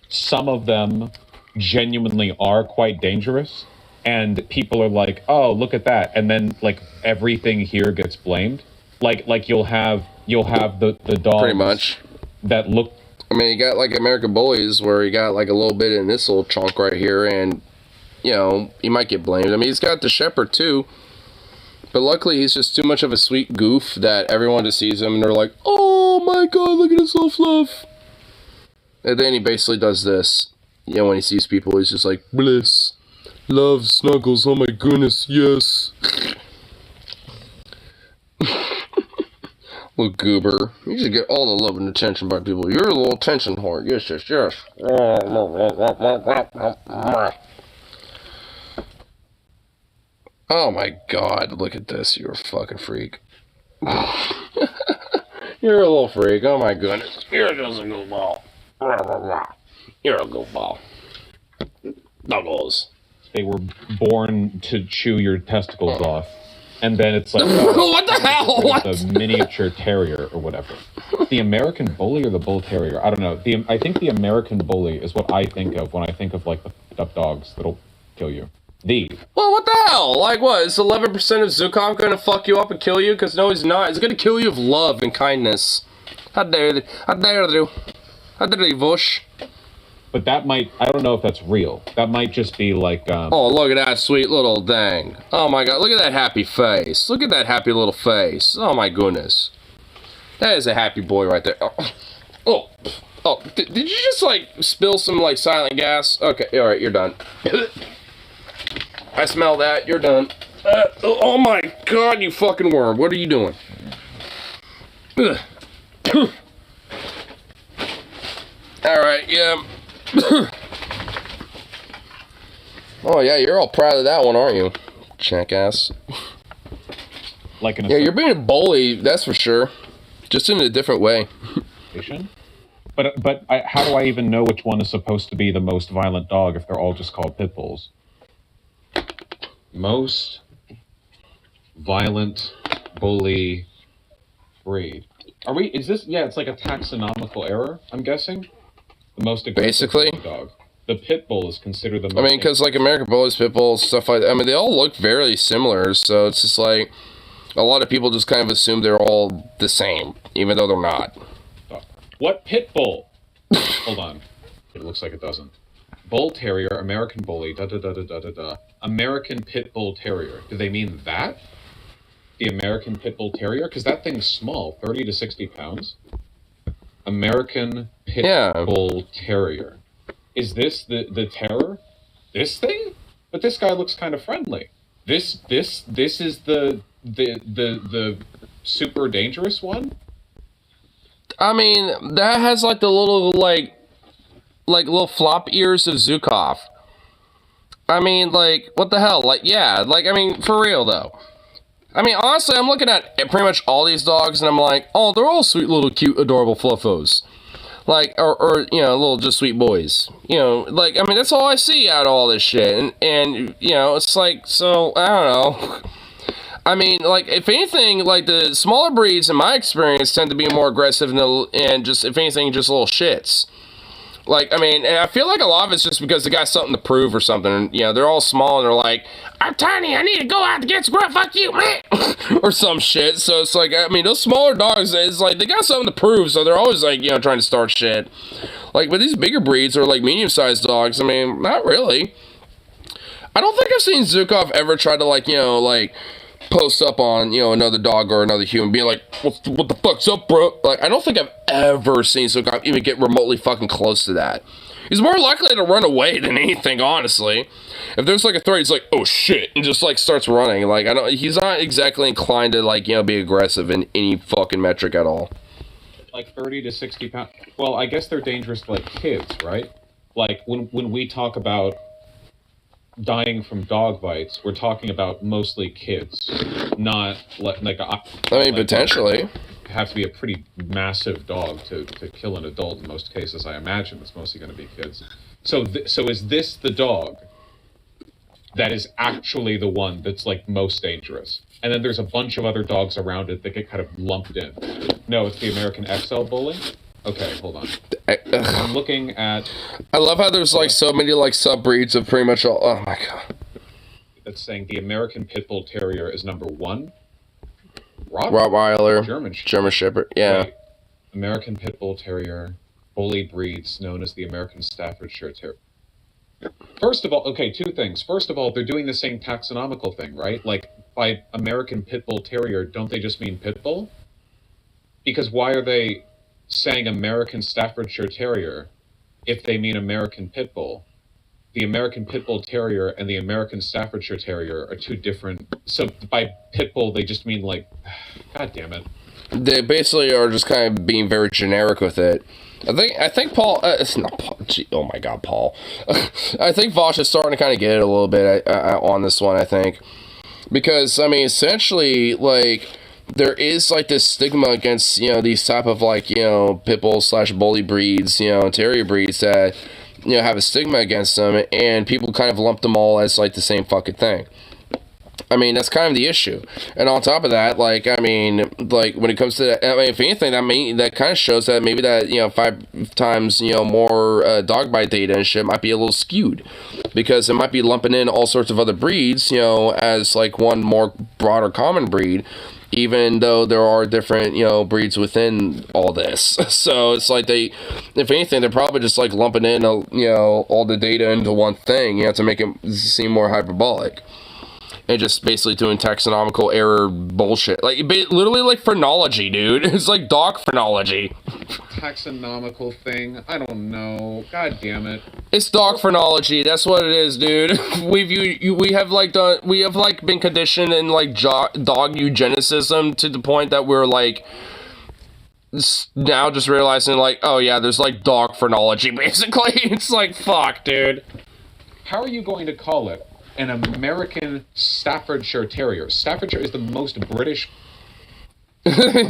some of them genuinely are quite dangerous, and people are like, oh, look at that, and then, like, everything here gets blamed? Like you'll have the dogs pretty much that look... I mean, you got, like, American Bullies where you got, like, a little bit in this little chunk right here, and, you know, he might get blamed. I mean, he's got the Shepherd, too. But luckily, he's just too much of a sweet goof that everyone just sees him and they're like, oh my god, look at his little fluff. And then he basically does this. You know, when he sees people, he's just like, bliss, love, snuggles, oh my goodness, yes. Little goober. You should get all the love and attention by people. You're a little attention whore. Yes, yes, yes. Oh my god, look at this. You're a fucking freak. You're a little freak. Oh my goodness. You're just a goofball. You're a goofball. Doggos. They were born to chew your testicles off. And then it's like... Oh, what the hell? What? The miniature terrier or whatever. The American Bully or the Bull Terrier? I don't know. I think the American Bully is what I think of when I think of, like, the f***ed-up dogs that'll kill you. Well, what the hell? Like, what? Is 11% of Zukov gonna fuck you up and kill you? Because no, he's not. He's gonna kill you of love and kindness. How dare they? How dare they? How dare they, Vush? But that might... I don't know if that's real. That might just be like... Oh, look at that sweet little thing. Oh my god, look at that happy face. Look at that happy little face. Oh my goodness. That is a happy boy right there. Oh. Oh. Did you just, like, spill some, like, silent gas? Okay, alright, you're done. I smell that. You're done. Oh my god, you fucking worm. What are you doing? Alright, yeah. Oh yeah, you're all proud of that one, aren't you? Jackass. Like yeah, you're being a bully, that's for sure. Just in a different way. But how do I even know which one is supposed to be the most violent dog if they're all just called pit bulls? Most violent bully breed. Is this, yeah, it's like a taxonomical error, I'm guessing? The most aggressive dog. The pit bull is considered the most... I mean, because, like, American Bullies, pit bulls, stuff like that, I mean, they all look very similar, so it's just like, a lot of people just kind of assume they're all the same, even though they're not. What pit bull? Hold on. It looks like it doesn't. Bull Terrier, American Bully, da-da-da-da-da-da-da. American Pit Bull Terrier. Do they mean that? The American Pit Bull Terrier? Because that thing's small, 30 to 60 pounds. American Pit Bull Terrier. Is this the terror? This thing? But this guy looks kind of friendly. This is the super dangerous one? I mean, that has like the little like little flop ears of Zukov. I mean, like, what the hell? Like, yeah, like, I mean, for real though. I mean, honestly, I'm looking at pretty much all these dogs, and I'm like, oh, they're all sweet little cute, adorable fluffos. Like, or you know, little just sweet boys. You know, like, I mean, that's all I see out of all this shit. And you know, it's like, so, I don't know. I mean, like, if anything, like, the smaller breeds, in my experience, tend to be more aggressive and just, if anything, just little shits. Like, I mean, and I feel like a lot of it's just because the guy's something to prove or something. And, you know, they're all small and they're like, I'm tiny, I need to go out to get some grub, fuck you, man. Or some shit. So it's like, I mean, those smaller dogs, it's like, they got something to prove. So they're always like, you know, trying to start shit. Like, but these bigger breeds or like medium-sized dogs, I mean, not really. I don't think I've seen Zukov ever try to, like, you know, like, post up on, you know, another dog or another human being like, what the fuck's up, bro? Like, I don't think I've ever seen Zukov even get remotely fucking close to that. He's more likely to run away than anything, honestly. If there's, like, a threat, he's like, oh, shit, and just, like, starts running. Like, he's not exactly inclined to, like, you know, be aggressive in any fucking metric at all. Like 30 to 60 pounds. Well, I guess they're dangerous to, like, kids, right? Like, when we talk about dying from dog bites, we're talking about mostly kids, not like I mean, potentially. Have to be a pretty massive dog to kill an adult in most cases. I imagine it's mostly going to be kids. So is this the dog that is actually the one that's like most dangerous? And then there's a bunch of other dogs around it that get kind of lumped in. No, it's the American XL Bully. Okay, hold on. I'm looking at... I love how there's, like, so many, like, sub-breeds of pretty much all... Oh, my God. That's saying the American Pit Bull Terrier is number 1. Rottweiler. German Shepherd, yeah. Right. American Pit Bull Terrier, bully breeds known as the American Staffordshire Terrier. First of all, okay, 2 things. First of all, they're doing the same taxonomical thing, right? Like, by American Pit Bull Terrier, don't they just mean Pit Bull? Because why are they saying American Staffordshire Terrier if they mean American Pit Bull? The American Pit Bull Terrier and the American Staffordshire Terrier are 2 different... So by Pit Bull, they just mean, like... God damn it. They basically are just kind of being very generic with it. I think Paul... it's not Paul. Gee, oh my God, Paul. I think Vosh is starting to kind of get it a little bit on this one, I think. Because, I mean, essentially, like... There is, like, this stigma against, you know, these type of, like, you know, pit bull / bully breeds, you know, terrier breeds that, you know, have a stigma against them, and people kind of lump them all as, like, the same fucking thing. I mean, that's kind of the issue. And on top of that, like, I mean, like, when it comes to that, I mean, if anything, that kind of shows that maybe that, you know, 5 times, you know, more dog bite data and shit might be a little skewed. Because it might be lumping in all sorts of other breeds, you know, as, like, one more broader common breed, even though there are different, you know, breeds within all this. So it's like they, if anything, they're probably just like lumping in, you know, all the data into one thing, you know, to make it seem more hyperbolic. And just basically doing taxonomical error bullshit. Like, literally like phrenology, dude. It's like dog phrenology. Taxonomical thing? I don't know. God damn it. It's dog phrenology. That's what it is, dude. We have been conditioned in like dog eugenicism to the point that we're like now just realizing like, oh yeah, there's like dog phrenology basically. It's like, fuck, dude. How are you going to call it an American Staffordshire Terrier? Staffordshire is the most British...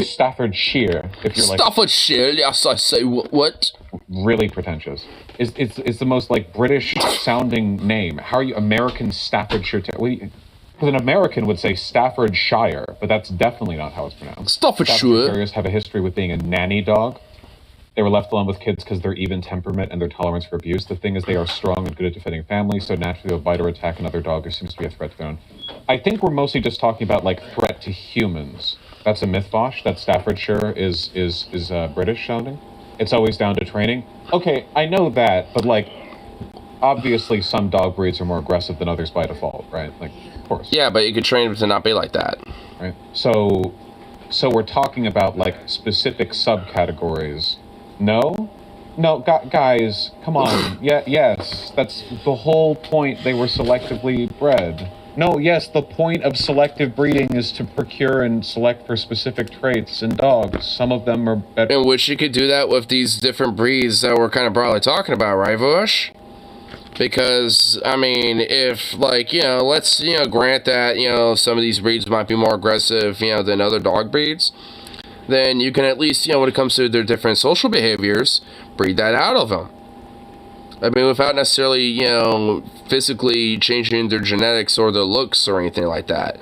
Staffordshire, if you're like... Staffordshire, yes, I say, what? Really pretentious. It's the most, like, British-sounding name. How are you... American Staffordshire Terrier? Because an American would say Staffordshire, but that's definitely not how it's pronounced. Staffordshire Terriers have a history with being a nanny dog. They were left alone with kids because their even temperament and their tolerance for abuse. The thing is, they are strong and good at defending families, so naturally they'll bite or attack another dog who seems to be a threat to their own. I think we're mostly just talking about, like, threat to humans. That's a myth, Vosh. That Staffordshire is British sounding. It's always down to training. Okay, I know that, but, like, obviously some dog breeds are more aggressive than others by default, right? Like, of course. Yeah, but you could train them to not be like that. Right. So we're talking about, like, specific subcategories. No, guys, come on. Yes, that's the whole point. They were selectively bred. No, yes, the point of selective breeding is to procure and select for specific traits in dogs. Some of them are better. In which you could do that with these different breeds that we're kind of broadly talking about, right, Vush? Because, I mean, if, like, you know, let's, you know, grant that, you know, some of these breeds might be more aggressive, you know, than other dog breeds, then you can at least, you know, when it comes to their different social behaviors, breed that out of them. I mean, without necessarily, you know, physically changing their genetics or their looks or anything like that.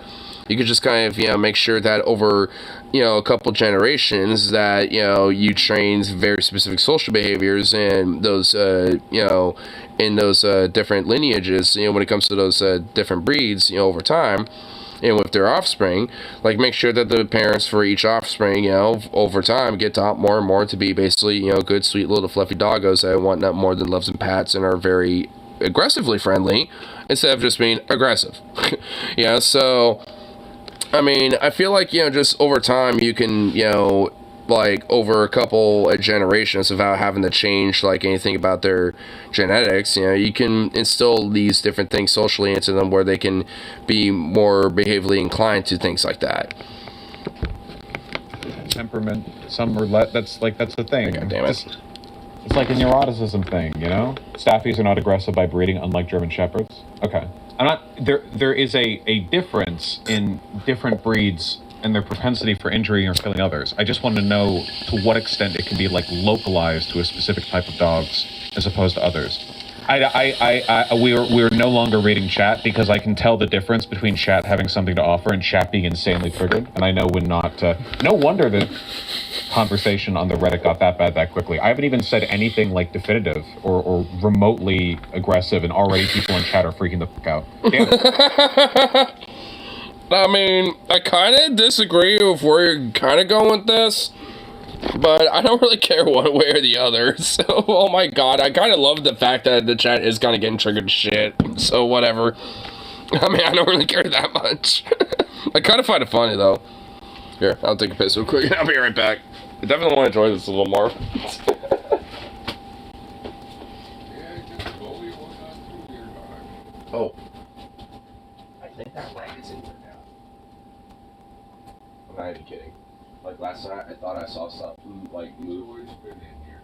You could just kind of, you know, make sure that over, a couple generations that, you train very specific social behaviors and those, in those different lineages, when it comes to those different breeds, over time, and with their offspring, like make sure that the parents for each offspring, over time get taught more and more to be basically, good, sweet little fluffy doggos that want not more than loves and pats and are very aggressively friendly instead of just being aggressive. So, I mean, I feel like, just over time you can, like over a couple of generations without having to change like anything about their genetics, you can instill these different things socially into them where they can be more behaviorally inclined to things like that. Temperament, some are that's the thing. God damn it. It's like a neuroticism thing, Staffies are not aggressive by breeding, unlike German Shepherds. Okay. There is a difference in different breeds and their propensity for injury or killing others. I just want to know to what extent it can be like localized to a specific type of dogs as opposed to others. We're no longer reading chat because I can tell the difference between chat having something to offer and chat being insanely triggered. And I know when not. No wonder the conversation on the Reddit got that bad that quickly. I haven't even said anything like definitive or remotely aggressive, and already people in chat are freaking the fuck out. Damn it. I mean, I kind of disagree with where you're kind of going with this, but I don't really care one way or the other. So, oh my god, I kind of love the fact that the chat is kind of getting triggered to shit. So, whatever. I mean, I don't really care that much. I kind of find it funny, though. Here, I'll take a piss real quick and I'll be right back. I definitely want to enjoy this a little more. Oh. I think that rat is in here now. I'm not even kidding. Like last night, I thought I saw something like move. It's always been in here.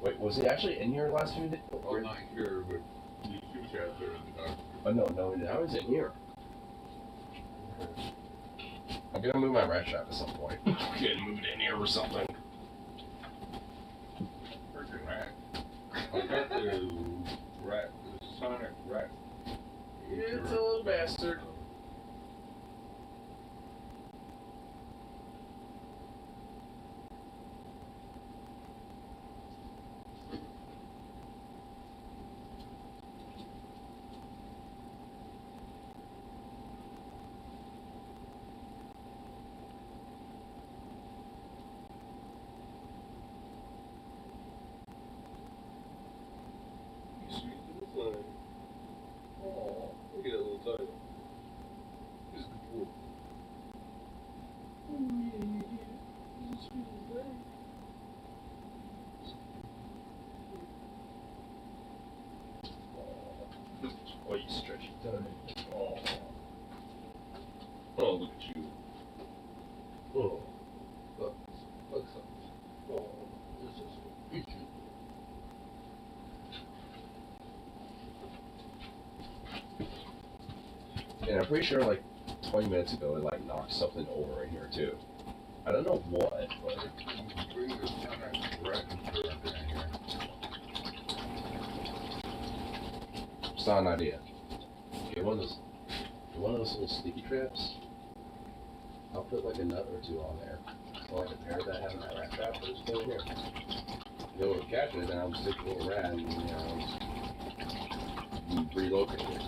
Wait, was it actually in here last few days? I'm not here, but you should have there in the dark. Oh no, now it's in here. I'm gonna move my rat trap at some point. Get moved in here or something. Freaking rat. I got the rat, the sonic rat. It's a little bastard. Oh, look at that little title. He's a good boy. Oh, yeah. He's a sweet little thing. Oh, you stretchy tummy. Oh. Oh, look at you. Oh. Look. Oh, this is peachy. And I'm pretty sure like 20 minutes ago it like knocked something over in here too. I don't know what, but Bring the sonic rat insurance in here. it's not an idea. Get one of those little sneaky traps. I'll put like a nut or two on there. So like a pair of that having that rat trap, just put it here. You know, when I'm catching it, then I'll stick a little rat and relocate it.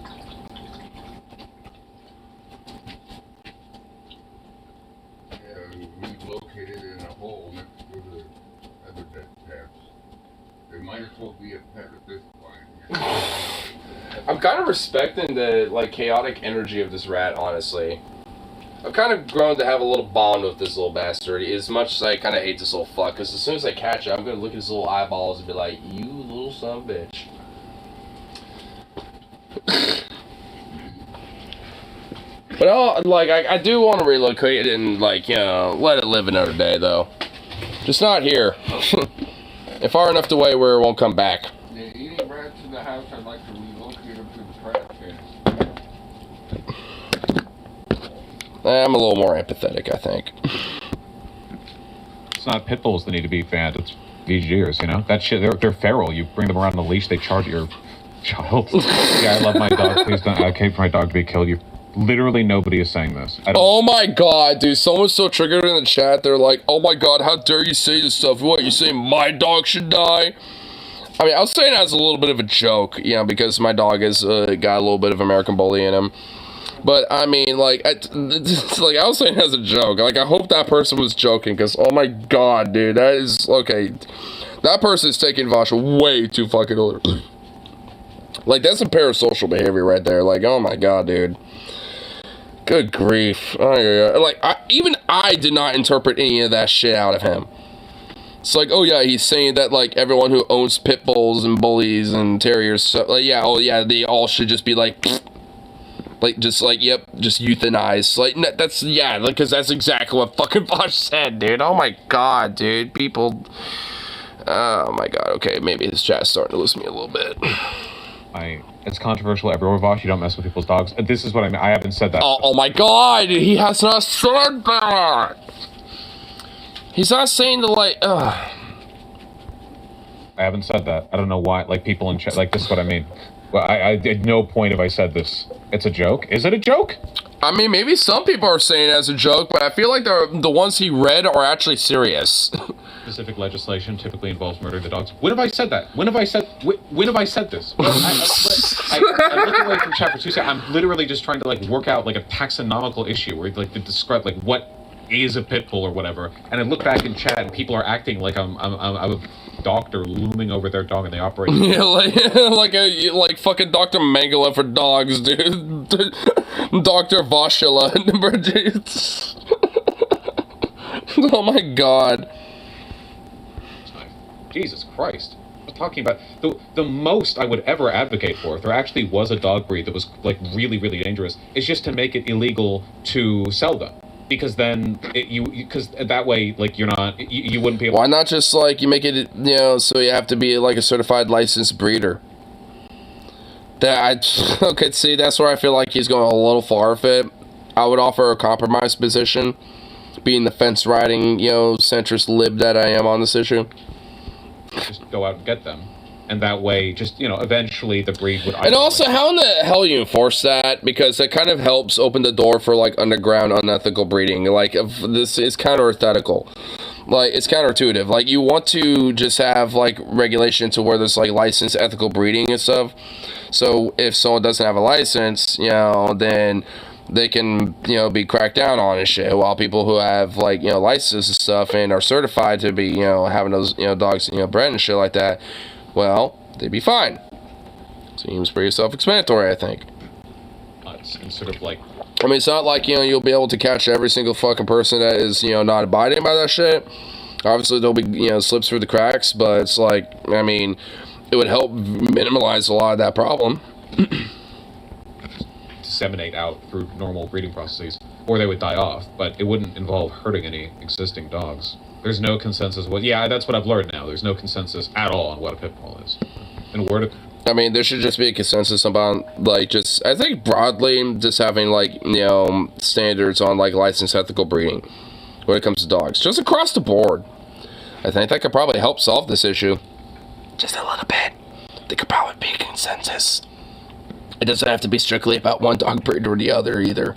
We located in a hole next to the other dead tabs. They might as well be a pet at this point. I'm kind of respecting the like chaotic energy of this rat, honestly. I've kind of grown to have a little bond with this little bastard, as much as I kind of hate this little fuck, because as soon as I catch it, I'm going to look at his little eyeballs and be like, you little son of a bitch. But I do want to relocate it and, like, let it live another day, though. Just not here. And far enough away where it won't come back. Yeah, any rats in the house, I'd like to relocate them to the trash can. I'm a little more empathetic, I think. It's not pit bulls that need to be fanned. It's VGers, That shit, they're feral. You bring them around on a leash, they charge your child. Yeah, I love my dog. Please don't advocate for my dog to be killed. You Literally nobody is saying this. I don't, Oh my god, dude, someone's so triggered in the chat, they're like, oh my god, how dare you say this stuff? What, you saying my dog should die? I mean, I was saying that as a little bit of a joke, you know, because my dog has got a little bit of American Bully in him. But, I mean, like, I was saying it as a joke. Like, I hope that person was joking, because, oh my god, dude, that is, okay. That person is taking Vasha way too fucking over. Like, that's some parasocial behavior right there. Like, oh my god, dude. Good grief. Oh, yeah. Like, even I did not interpret any of that shit out of him. It's like, oh yeah, he's saying that, like, everyone who owns pit bulls and bullies and terriers, so, like, yeah, oh yeah, they all should just be like, just like, yep, just euthanized. Like, that's, yeah, because that's exactly what fucking Bosch said, dude. Oh my god, dude. People, oh my god, okay, maybe this chat's starting to lose me a little bit. It's controversial everywhere, Vosh. You don't mess with people's dogs. This is what I mean. I haven't said that. Oh my god, he has not said that. He's not saying the, like, I haven't said that. I don't know why. Like, people in chat, like, this is what I mean. Well, I at no point have I said this. It's a joke. Is it a joke? I mean, maybe some people are saying it as a joke, but I feel like the ones he read are actually serious. Specific legislation typically involves murdering the dogs. When have I said that? When have I said this? Well, I look away from chat for 2 seconds. I'm literally just trying to, like, work out, like, a taxonomical issue where, like, to describe, like, what is a pit bull or whatever. And I look back in chat and people are acting like I'm a doctor looming over their dog and they operate. Yeah, like fucking Dr. Mangala for dogs, dude. Dr. Voshula. Oh my god. Jesus Christ. I'm talking about the most I would ever advocate for, if there actually was a dog breed that was, like, really, really dangerous, is just to make it illegal to sell them. Because then, because that way, like, you're not, you wouldn't be able. Why not just, like, you make it, you know, so you have to be, like, a certified licensed breeder? Okay, see, that's where I feel like he's going a little far with it. I would offer a compromise position, being the fence riding, you know, centrist lib that I am on this issue. Just go out and get them. And that way, just, you know, eventually the breed would... And also, how in the hell you enforce that? Because that kind of helps open the door for, like, underground unethical breeding. Like, this is counter-ethical. Like, it's counterintuitive. Like, you want to just have, like, regulation to where there's, like, licensed ethical breeding and stuff. So, if someone doesn't have a license, you know, then they can, you know, be cracked down on and shit. While people who have, like, you know, licenses and stuff and are certified to be, you know, having those, you know, dogs, you know, bred and shit like that, well, they'd be fine. Seems pretty self-explanatory, I think. It's sort of like... I mean, it's not like, you know, you'll be able to catch every single fucking person that is, you know, not abiding by that shit. Obviously, there'll be, you know, slips through the cracks, but it's like, I mean, it would help minimize a lot of that problem. Disseminate out through normal breeding processes, or they would die off, but it wouldn't involve hurting any existing dogs. There's no consensus. Well, yeah, that's what I've learned now. There's no consensus at all on what a pit bull is. And where to... I mean, there should just be a consensus about, like, just, I think broadly, just having, like, you know, standards on, like, licensed ethical breeding when it comes to dogs. Just across the board. I think that could probably help solve this issue. Just a little bit. There could probably be a consensus. It doesn't have to be strictly about one dog breed or the other, either.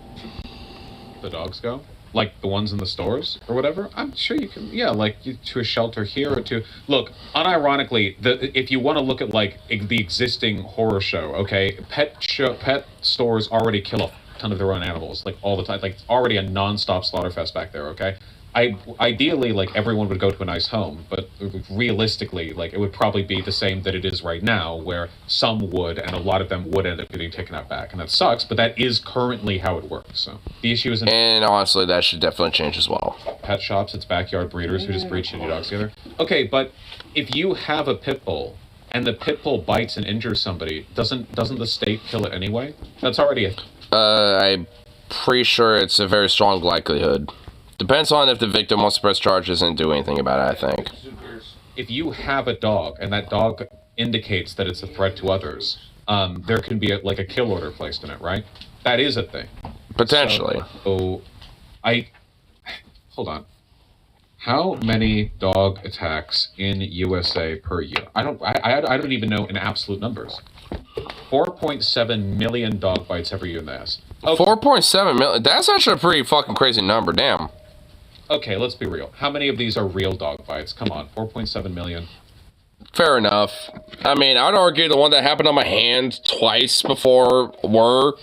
The dogs go? Like the ones in the stores or whatever? I'm sure you can, yeah, like to a shelter here or to... Look, unironically, if you want to look at, like, the existing horror show, okay, pet stores already kill a ton of their own animals, like, all the time. Like, it's already a non-stop slaughterfest back there, okay? Ideally, like, everyone would go to a nice home, but realistically, like, it would probably be the same that it is right now, where some would, and a lot of them would end up getting taken out back. And that sucks, but that is currently how it works, so. The issue is... And honestly, that should definitely change as well. Pet shops, it's backyard breeders who just breed shitty dogs together. Okay, but if you have a pit bull, and the pit bull bites and injures somebody, doesn't the state kill it anyway? That's already a... I'm pretty sure it's a very strong likelihood. Depends on if the victim wants to press charges and do anything about it, I think. If you have a dog, and that dog indicates that it's a threat to others, there can be, like, a kill order placed in it, right? That is a thing. Potentially. So, hold on. How many dog attacks in USA per year? I don't even know in absolute numbers. 4.7 million dog bites every year in the US. Okay. 4.7 million. That's actually a pretty fucking crazy number. Damn. Okay, let's be real. How many of these are real dog bites? Come on, 4.7 million. Fair enough. I mean, I'd argue the one that happened on my hand twice before were.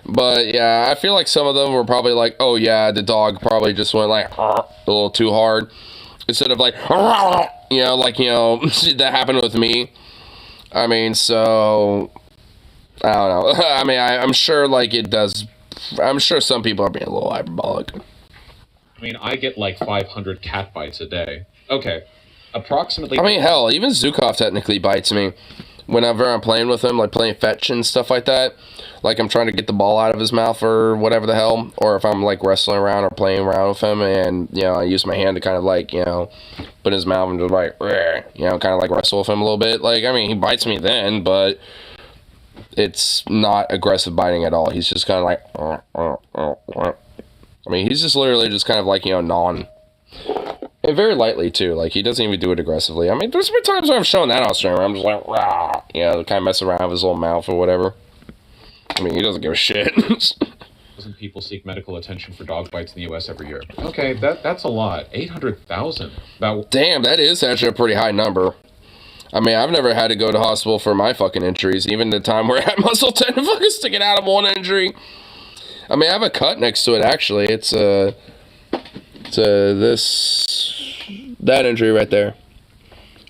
But yeah, I feel like some of them were probably like, oh yeah, the dog probably just went like a little too hard. Instead of like, that happened with me. I mean, so, I don't know. I mean, I'm sure like it does. I'm sure some people are being a little hyperbolic. I mean, I get like 500 cat bites a day. Okay, approximately. I mean, hell, even Zukov technically bites me. Whenever I'm playing with him, like playing fetch and stuff like that, like I'm trying to get the ball out of his mouth or whatever the hell, or if I'm like wrestling around or playing around with him, and I use my hand to kind of like put in his mouth and just like kind of like wrestle with him a little bit. Like, I mean, he bites me then, but it's not aggressive biting at all. He's just kind of like I mean, he's just literally just kind of like gnawing. And very lightly, too. Like, he doesn't even do it aggressively. I mean, there's been times where I'm showing that on stream where I'm just like, rah, kind of messing around with his little mouth or whatever. I mean, he doesn't give a shit. Doesn't people seek medical attention for dog bites in the U.S. every year? Okay, that's a lot. 800,000. Damn, that is actually a pretty high number. I mean, I've never had to go to hospital for my fucking injuries. Even the time where I had muscle tendon fucking sticking out of one injury. I mean, I have a cut next to it, actually. It's that injury right there.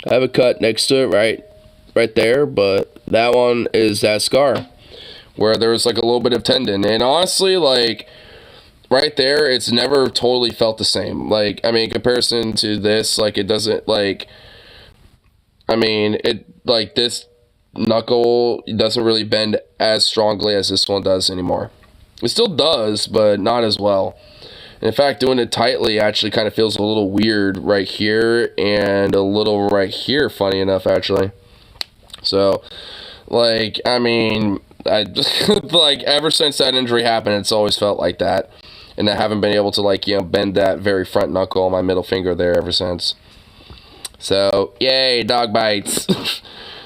I have a cut next to it right there, but that one is that scar where there was like a little bit of tendon. And honestly, like right there, it's never totally felt the same. Like, I mean, in comparison to this, like it doesn't like, I mean, it like this knuckle doesn't really bend as strongly as this one does anymore. It still does, but not as well. In fact, doing it tightly actually kind of feels a little weird right here and a little right here, funny enough, actually. So, like, I mean, I like, ever since that injury happened, it's always felt like that. And I haven't been able to, like, bend that very front knuckle on my middle finger there ever since. So, yay, dog bites.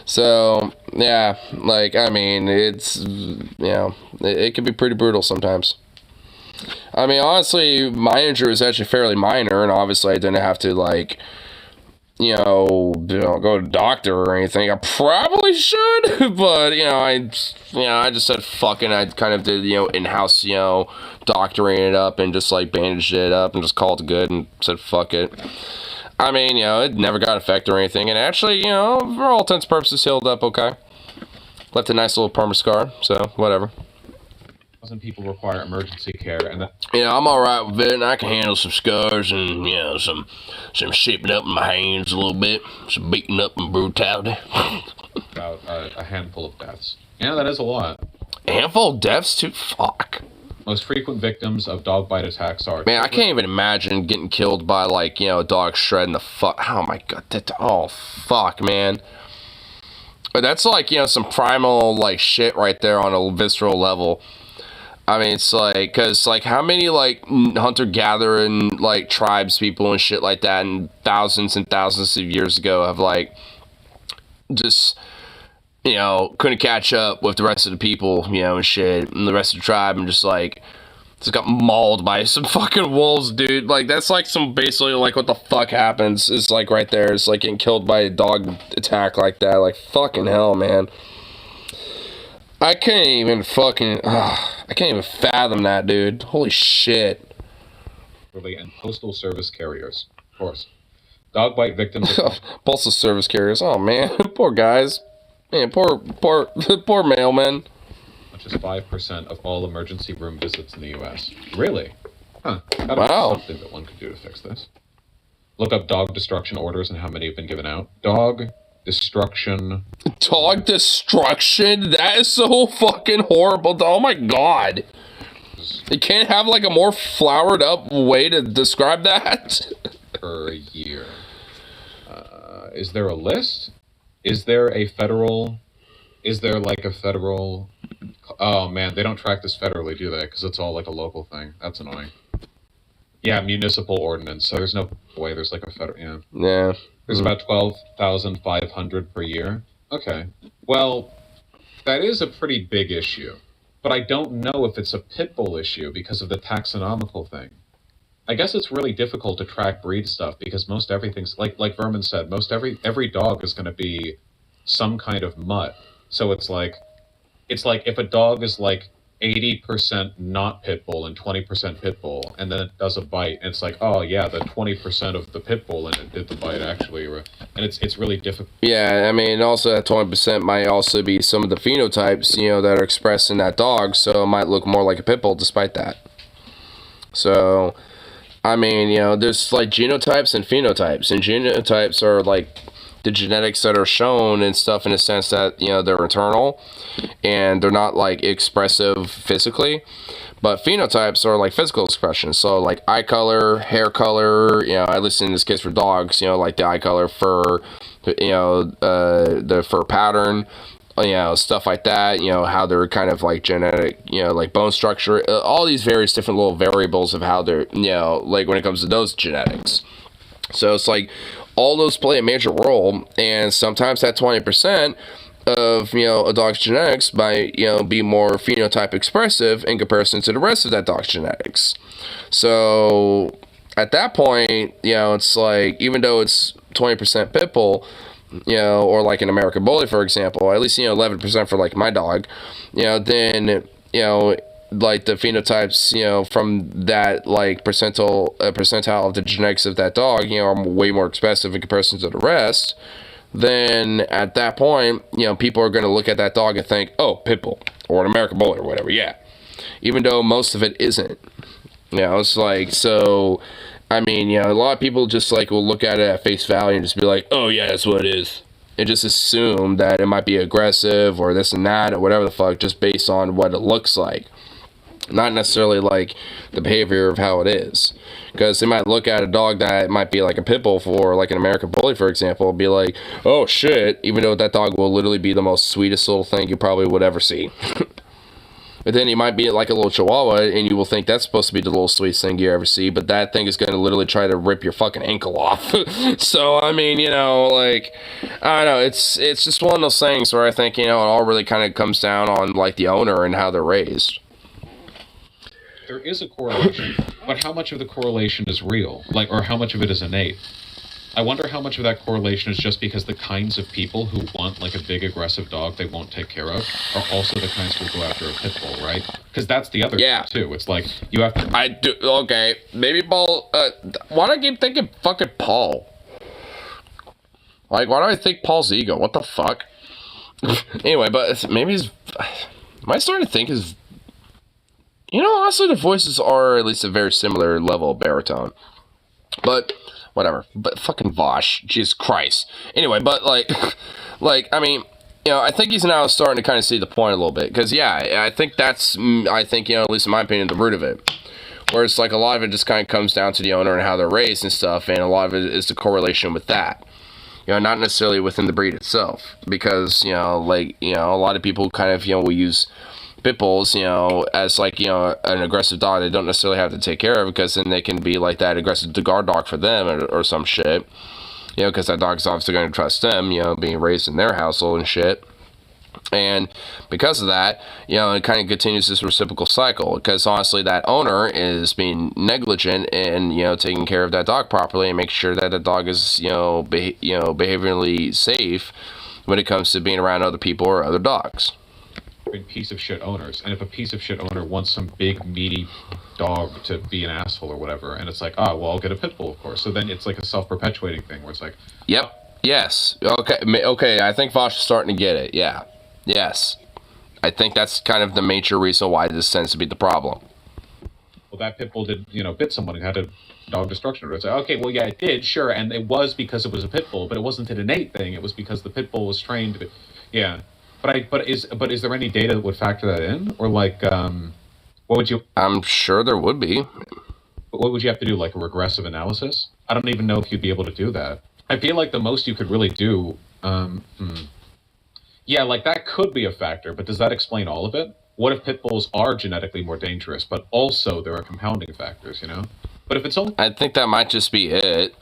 So, yeah, like, I mean, it's, it can be pretty brutal sometimes. I mean, honestly, my injury was actually fairly minor, and obviously I didn't have to, like, go to the doctor or anything. I probably should, but, I just said fuck it. I kind of did, in-house, doctoring it up and just, like, bandaged it up and just called it good and said fuck it. I mean, it never got infected or anything, and actually, for all intents and purposes, healed up okay. Left a nice little perma scar, so, whatever. Some people require emergency care, and that. I'm all right with it, and I can handle some scars and some shaping up in my hands a little bit, some beating up and brutality. About a handful of deaths. Yeah, that is a lot. A handful of deaths too. Fuck. Most frequent victims of dog bite attacks are. Man, I can't even imagine getting killed by like a dog shredding the fuck. Oh my god, oh fuck, man. But that's like some primal like shit right there on a visceral level. I mean, it's like, because, like, how many, like, hunter-gathering, like, tribes people and shit like that and thousands of years ago have, like, just, couldn't catch up with the rest of the people, and shit, and the rest of the tribe, and just, like, just got mauled by some fucking wolves, dude. Like, that's, like, basically, like, what the fuck happens is, like, right there. It's, like, getting killed by a dog attack like that. Like, fucking hell, man. I can't even fathom that, dude. Holy shit. And postal service carriers, of course. Dog bite victims. Postal service carriers. Oh man, poor guys. Man, poor mailmen. Much as 5% of all emergency room visits in the U.S. Really? Huh. Wow. Something that one could do to fix this. Look up dog destruction orders and how many have been given out. Dog destruction. Dog destruction? That is so fucking horrible. Oh my god. You can't have like a more flowered up way to describe that? Per year. Is there a list? Is there like a federal... Oh man, they don't track this federally, do they? Because it's all like a local thing. That's annoying. Yeah, municipal ordinance. So there's no way there's like a federal... Yeah. There's about 12,500 per year. Okay. Well, that is a pretty big issue. but I don't know if it's a pit bull issue because of the taxonomical thing. I guess it's really difficult to track breed stuff because most everything's like Vermin said, most every dog is going to be some kind of mutt. So it's like if a dog is like 80% not pit bull and 20% pit bull, and then it does a bite, and it's like, oh yeah, the 20% of the pit bull and it did the bite actually, and it's really difficult. Yeah, I mean, also that 20% might also be some of the phenotypes, that are expressed in that dog, so it might look more like a pit bull despite that. So, I mean, there's like genotypes and phenotypes, and genotypes are like the genetics that are shown and stuff in a sense that, they're internal and they're not like expressive physically, but phenotypes are like physical expressions. So like eye color, hair color, at least in this case for dogs, like the eye color, fur, the fur pattern, stuff like that, how they're kind of like genetic, like bone structure, all these various different little variables of how they're, like when it comes to those genetics. So it's like all those play a major role, and sometimes that 20% of, a dog's genetics might, be more phenotype expressive in comparison to the rest of that dog's genetics. So at that point, it's like, even though it's 20% pit bull, or like an American Bully, for example, at least, 11% for like my dog, then, like the phenotypes, from that like percentile of the genetics of that dog, are way more expressive in comparison to the rest. Then at that point, people are going to look at that dog and think, oh, pit bull or an American Bully or whatever, yeah. Even though most of it isn't. It's like, so, I mean, a lot of people just like will look at it at face value and just be like, oh yeah, that's what it is. And just assume that it might be aggressive or this and that or whatever the fuck, just based on what it looks like. Not necessarily like the behavior of how it is, because they might look at a dog that might be like a pit bull for like an American Bully, for example, and be like, oh shit, even though that dog will literally be the most sweetest little thing you probably would ever see. But then he might be like a little chihuahua and you will think that's supposed to be the little sweetest thing you ever see, but that thing is going to literally try to rip your fucking ankle off. So I mean, like, I don't know, it's just one of those things where I think, it all really kind of comes down on like the owner and how they're raised. There is a correlation, but how much of the correlation is real? Like, or how much of it is innate? I wonder how much of that correlation is just because the kinds of people who want like a big aggressive dog they won't take care of are also the kinds who will go after a pit bull, right? Because that's the other thing too. It's like you have to. I do. Okay, maybe Paul. Why do I keep thinking fucking Paul? Like, why do I think Paul's ego? What the fuck? Anyway, but maybe his. Am I starting to think his? Honestly, the voices are at least a very similar level of baritone. But, whatever. But fucking Vosh. Jesus Christ. Anyway, but, like, I mean, I think he's now starting to kind of see the point a little bit. Because, yeah, I think that's, at least in my opinion, the root of it. Where it's like a lot of it just kind of comes down to the owner and how they're raised and stuff. And a lot of it is the correlation with that. Not necessarily within the breed itself. Because, a lot of people kind of, will use pit bulls, as like, an aggressive dog they don't necessarily have to take care of, because then they can be like that aggressive guard dog for them or some shit, because that dog's obviously going to trust them, being raised in their household and shit. And because of that, it kind of continues this reciprocal cycle, because honestly that owner is being negligent in, taking care of that dog properly and making sure that the dog is, behaviorally safe when it comes to being around other people or other dogs. Piece of shit owners, and if a piece of shit owner wants some big meaty dog to be an asshole or whatever, and it's like, well, I'll get a pit bull, of course. So then it's like a self-perpetuating thing where it's like, yep, yes, okay, I think Vosh is starting to get it. Yeah, yes, I think that's kind of the major reason why this tends to be the problem. Well, that pit bull did, bit someone who had a dog destruction order. It's like, okay, well, yeah, it did, sure, and it was because it was a pit bull, but it wasn't an innate thing. It was because the pit bull was trained to be, yeah. But is there any data that would factor that in, or like, what would you? I'm sure there would be. What would you have to do, like a regressive analysis? I don't even know if you'd be able to do that. I feel like the most you could really do, yeah, like that could be a factor, but does that explain all of it? What if pit bulls are genetically more dangerous, but also there are compounding factors, But if it's only, I think that might just be it.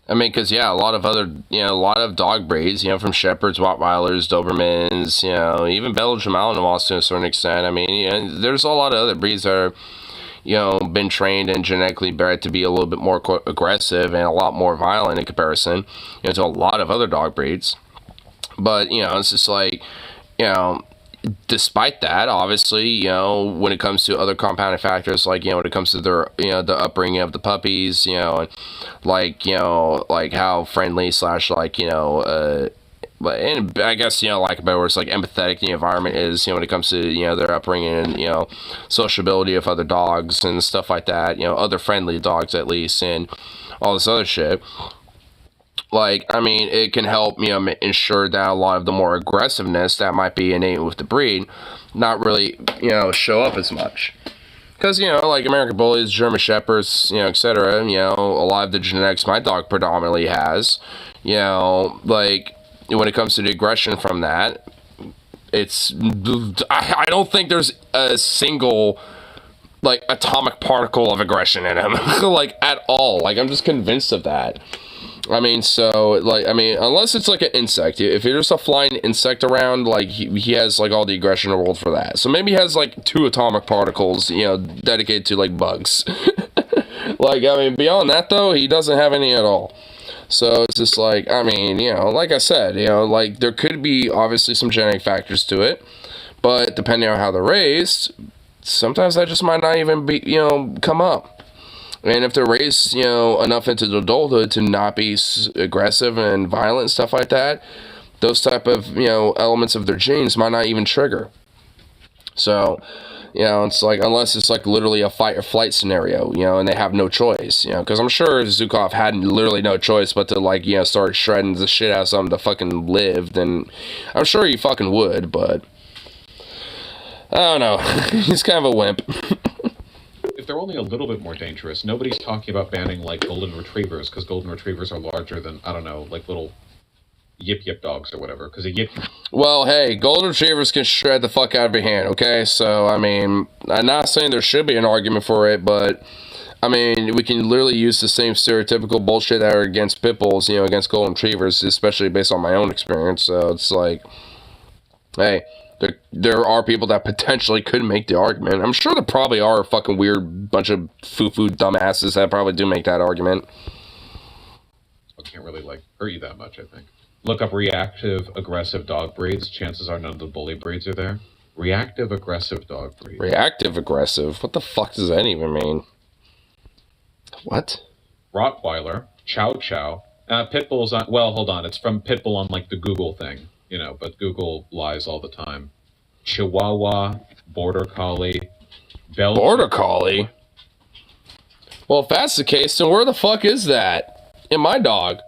I mean, because yeah, a lot of other, a lot of dog breeds, from Shepherds, Rottweilers, Dobermans, even Belgian Malinois to a certain extent. I mean, there's a lot of other breeds that are, been trained and genetically bred to be a little bit more aggressive and a lot more violent in comparison, to a lot of other dog breeds. But it's just like, despite that, obviously, when it comes to other compounding factors, like, when it comes to their, the upbringing of the puppies, and like, like how friendly slash, like, and I guess, like about where it's like empathetic the environment is, when it comes to, their upbringing and, sociability of other dogs and stuff like that, other friendly dogs at least, and all this other shit. Like, I mean, it can help, ensure that a lot of the more aggressiveness that might be innate with the breed not really, show up as much. Because, like American Bullies, German Shepherds, etc., a lot of the genetics my dog predominantly has, like, when it comes to the aggression from that, I don't think there's a single, like, atomic particle of aggression in him, like, at all. Like, I'm just convinced of that. I mean, so, like, I mean, unless it's like an insect. If there's a flying insect around, like, he has, like, all the aggression in the world for that. So maybe he has, like, 2 atomic particles, dedicated to, like, bugs. Like, I mean, beyond that, though, he doesn't have any at all. So it's just like, I mean, like I said, like, there could be, obviously, some genetic factors to it. But depending on how they're raised, sometimes that just might not even be, come up. And if they're raised, enough into adulthood to not be aggressive and violent and stuff like that, those type of, elements of their genes might not even trigger. So, it's like, unless it's like literally a fight or flight scenario, and they have no choice, because I'm sure Zukov had literally no choice but to, like, start shredding the shit out of something to fucking live, then I'm sure he fucking would, but I don't know. He's kind of a wimp. If they're only a little bit more dangerous, nobody's talking about banning, like, golden retrievers, because golden retrievers are larger than, I don't know, like little yip dogs or whatever, because a yip... Well, hey, golden retrievers can shred the fuck out of your hand, okay? So, I mean, I'm not saying there should be an argument for it, but, I mean, we can literally use the same stereotypical bullshit that are against pit bulls, against golden retrievers, especially based on my own experience, so it's like, hey... There are people that potentially could make the argument. I'm sure there probably are a fucking weird bunch of foo-foo dumbasses that probably do make that argument. I can't really, like, hurt you that much, I think. Look up reactive, aggressive dog breeds. Chances are none of the bully breeds are there. Reactive, aggressive dog breeds. Reactive, aggressive? What the fuck does that even mean? What? Rottweiler, Chow Chow. Pitbull's on... Well, hold on. It's from Pitbull on, like, the Google thing. But Google lies all the time. Chihuahua, Border Collie, Belgian... Border Collie? Well, if that's the case, then where the fuck is that? In my dog.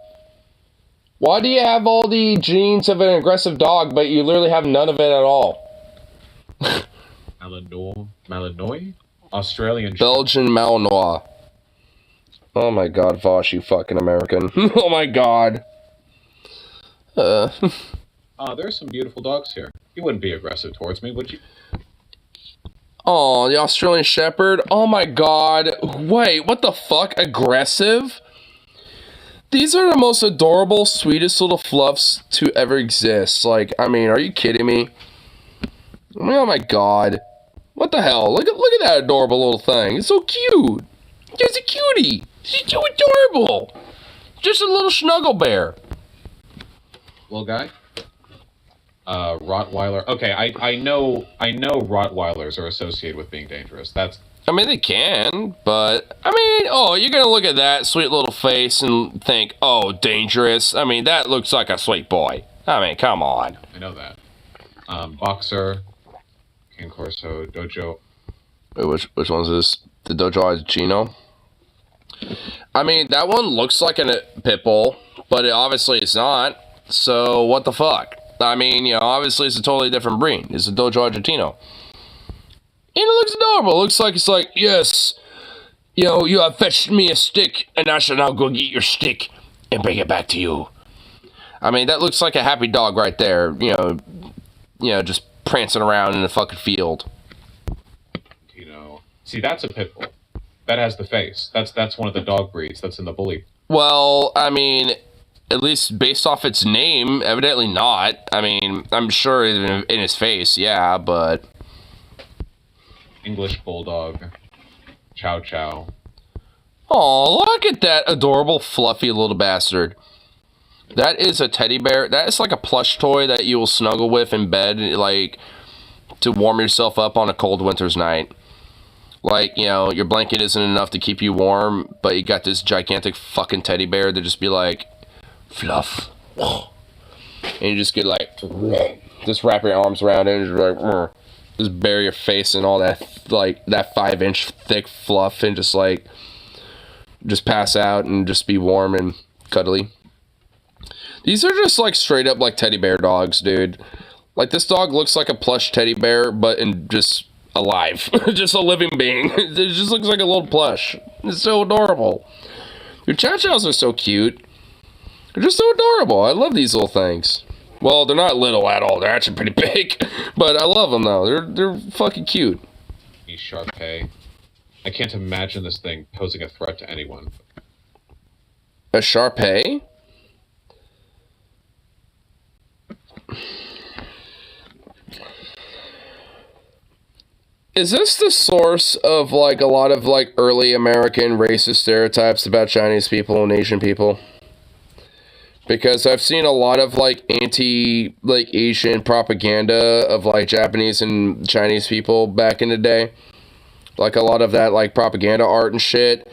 Why do you have all the genes of an aggressive dog, but you literally have none of it at all? Malinois? Australian... Belgian Malinois. Oh my god, Vosh, you fucking American. Oh my god. There's some beautiful dogs here. You wouldn't be aggressive towards me, would you? Oh, the Australian Shepherd? Oh my god. Wait, what the fuck? Aggressive? These are the most adorable, sweetest little fluffs to ever exist. Like, I mean, are you kidding me? I mean, oh my god. What the hell? Look at that adorable little thing. It's so cute. It's a cutie. She's so adorable. Just a little snuggle bear. Little guy? Rottweiler. Okay, I know Rottweilers are associated with being dangerous. I mean, they can, but, I mean, oh, you're gonna look at that sweet little face and think, oh, dangerous. I mean, that looks like a sweet boy. I mean, come on. I know that. Boxer, King Corso, Dojo. Wait, which one's this? The Dojo Argentino? I mean, that one looks like a pit bull, but obviously it's not. So, what the fuck? I mean, obviously it's a totally different breed. It's a Dojo Argentino. And it looks adorable. It looks like it's like, yes, you have fetched me a stick, and I shall now go get your stick and bring it back to you. I mean, that looks like a happy dog right there, just prancing around in the fucking field. See, that's a pit bull. That has the face. That's one of the dog breeds that's in the bully Well, I mean, at least based off its name, evidently not. I mean, I'm sure in his face, yeah, but... English Bulldog. Chow Chow. Oh, look at that adorable, fluffy little bastard. That is a teddy bear. That is like a plush toy that you will snuggle with in bed, like, to warm yourself up on a cold winter's night. Like, you know, your blanket isn't enough to keep you warm, but you got this gigantic fucking teddy bear that just be like, fluff. And you just get like, just wrap your arms around it and just like, just bury your face in all that, like, that 5-inch thick fluff and just like, just pass out and just be warm and cuddly. These are just like straight up like teddy bear dogs, dude. Like, this dog looks like a plush teddy bear, but in just alive. Just a living being. It just looks like a little plush. It's so adorable. Your chow chows are so cute. They're just so adorable. I love these little things. Well, they're not little at all. They're actually pretty big. But I love them, though. They're fucking cute. Sharpay. I can't imagine this thing posing a threat to anyone. A Sharpay? Is this the source of, like, a lot of, like, early American racist stereotypes about Chinese people and Asian people? Because I've seen a lot of, like, like, Asian propaganda of, like, Japanese and Chinese people back in the day. Like, a lot of that, like, propaganda art and shit.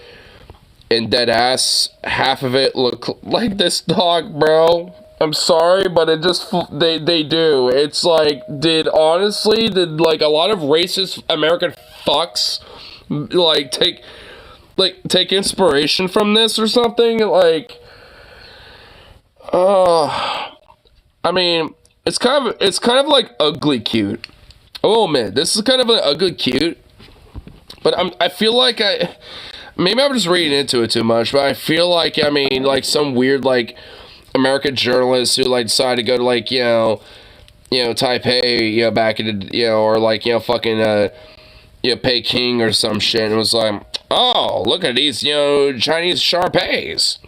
And deadass, half of it look like this dog, bro. I'm sorry, but it just, they do. It's like, did like a lot of racist American fucks, like, take inspiration from this or something? Like, I mean, it's kind of like ugly cute. Oh man, this is kind of an ugly cute. But I feel like maybe I'm just reading into it too much, but I feel like, I mean, like some weird, like, American journalists who, like, decided to go to, like, you know, Taipei, you know, back in the, you know, or, like, you know, fucking, you know, Peking or some shit, and it was like, oh, look at these, you know, Chinese Sharpays.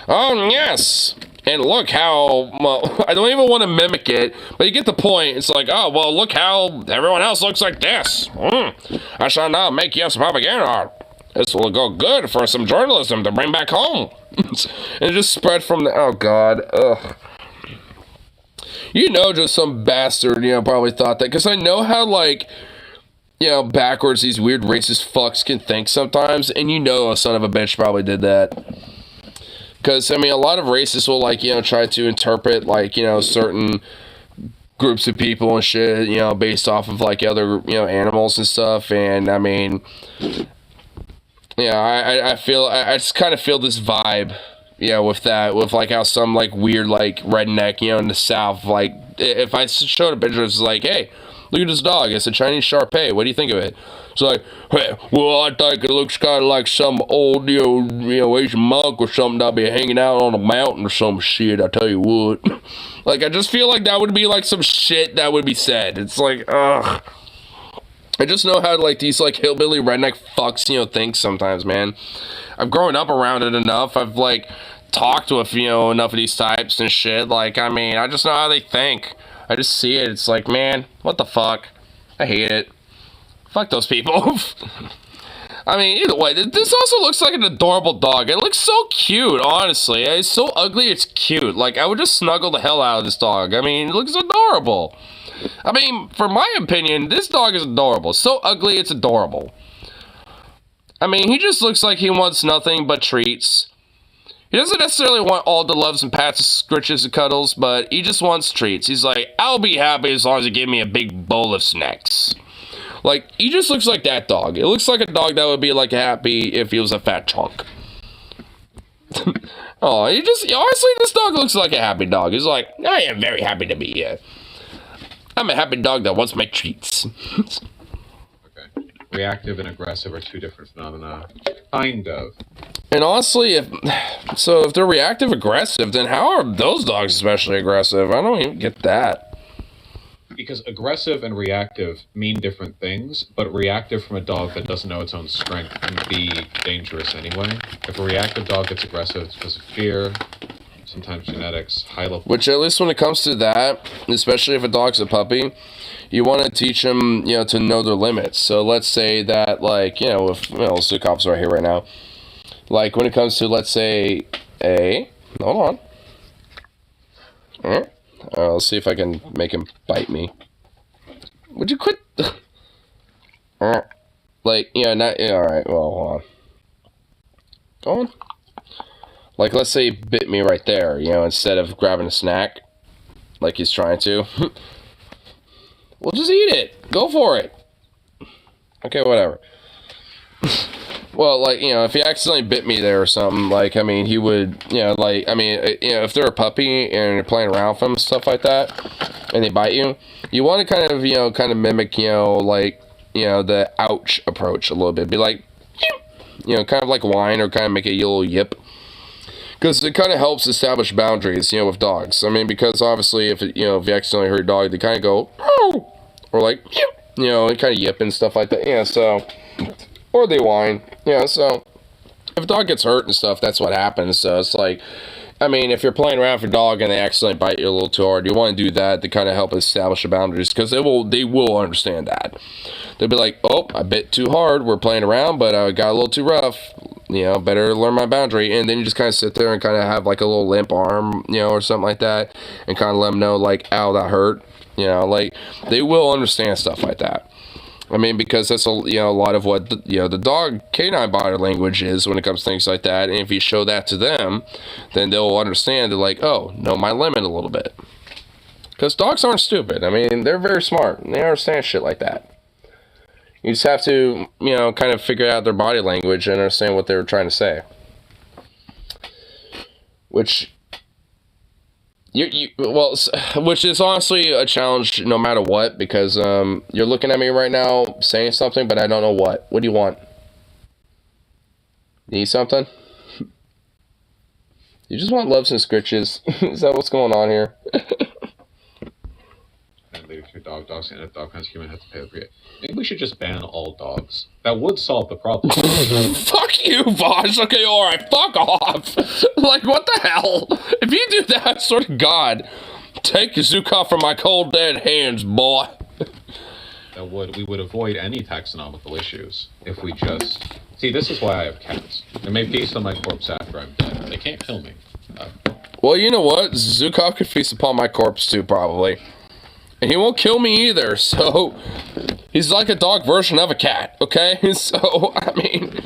Oh, yes. And look how, well, I don't even want to mimic it, but you get the point. It's like, oh, well, look how everyone else looks like this. I shall now make you some propaganda. This will go good for some journalism to bring back home. And it just spread from the, oh god, ugh. You know, just some bastard, you know, probably thought that, because I know how, like, you know, backwards these weird racist fucks can think sometimes, and you know a son of a bitch probably did that. Because, I mean, a lot of racists will, like, you know, try to interpret, like, you know, certain groups of people and shit, you know, based off of, like, other, you know, animals and stuff, and, I mean, yeah, I just kind of feel this vibe, you know, with that, with, like, how some, like, weird, like, redneck, you know, in the South, like, if I showed a picture, it's like, hey, look at this dog, it's a Chinese Shar-Pei, what do you think of it? It's like, hey, well, I think it looks kind of like some old, you know, Asian monk or something that'll be hanging out on a mountain or some shit, I tell you what. Like, I just feel like that would be, like, some shit that would be said. It's like, ugh. I just know how, like, these, like, hillbilly redneck fucks, you know, think sometimes, man. I've grown up around it enough. I've, like, talked with, you know, enough of these types and shit. Like, I mean, I just know how they think. I just see it. It's like, man, what the fuck? I hate it. Fuck those people. I mean, either way, this also looks like an adorable dog. It looks so cute, honestly. It's so ugly, it's cute. Like, I would just snuggle the hell out of this dog. I mean, it looks adorable. I mean, for my opinion, this dog is adorable. So ugly, it's adorable. I mean, he just looks like he wants nothing but treats. He doesn't necessarily want all the loves and pats, scritches, and cuddles, but he just wants treats. He's like, I'll be happy as long as you give me a big bowl of snacks. Like, he just looks like that dog. It looks like a dog that would be, like, happy if he was a fat chunk. Oh, honestly, this dog looks like a happy dog. He's like, I am very happy to be here. I'm a happy dog that wants my treats. Okay. Reactive and aggressive are two different phenomena. Kind of. And honestly, if they're reactive aggressive, then how are those dogs especially aggressive? I don't even get that. because aggressive and reactive mean different things, but reactive from a dog that doesn't know its own strength can be dangerous anyway. If a reactive dog gets aggressive, it's because of fear, sometimes genetics, high level. Which, at least when it comes to that, especially if a dog's a puppy, you want to teach them, to know their limits. So let's say that, like, if, Zukov's right here right now. Like, when it comes to, let's say, hold on. Alright, let's see if I can make him bite me. Would you quit? Like, alright, well, hold on. Go on. Like, let's say he bit me right there, instead of grabbing a snack, like he's trying to. Well, just eat it. Go for it. Okay, whatever. Well, like, if he accidentally bit me there or something, like, I mean, he would, if they're a puppy and you're playing around with them and stuff like that, and they bite you, you want to kind of mimic, the ouch approach a little bit. Be like, kind of like whine or kind of make a little yip. Because it kind of helps establish boundaries, with dogs. I mean, because obviously, if you accidentally hurt a dog, they kind of go, oh, or like, and kind of yip and stuff like that. Yeah, so, or they whine. Yeah, so, if a dog gets hurt and stuff, that's what happens. So, it's like, I mean, if you're playing around with a dog and they accidentally bite you a little too hard, you want to do that to kind of help establish the boundaries, because they will understand that. They'll be like, oh, I bit too hard, we're playing around, but I got a little too rough. Better learn my boundary. And then you just kind of sit there and kind of have like a little limp arm, or something like that, and kind of let them know, like, ow, that hurt. Like, they will understand stuff like that. I mean, because that's a lot of what the dog canine body language is when it comes to things like that. And if you show that to them, then they'll understand. They're like, oh, know my limit a little bit. Because dogs aren't stupid. I mean, they're very smart. And they understand shit like that. You just have to, kind of figure out their body language and understand what they were trying to say. Which which is honestly a challenge no matter what, because you're looking at me right now saying something, but I don't know what. What do you want? Need something? You just want loves and scritches. Is that what's going on here? And leave your dogs and if dog hunts human have to pay the. Maybe we should just ban all dogs. That would solve the problem. Fuck you, Vosh. Okay, alright, fuck off. Like, what the hell? If you do that, swear to God, take Zukov from my cold dead hands, boy. We would avoid any taxonomical issues if we just... See, this is why I have cats. They may feast on my corpse after I'm dead. They can't kill me. Well, you know what? Zukov could feast upon my corpse too, probably. And he won't kill me either, so... He's like a dog version of a cat, okay? So, I mean...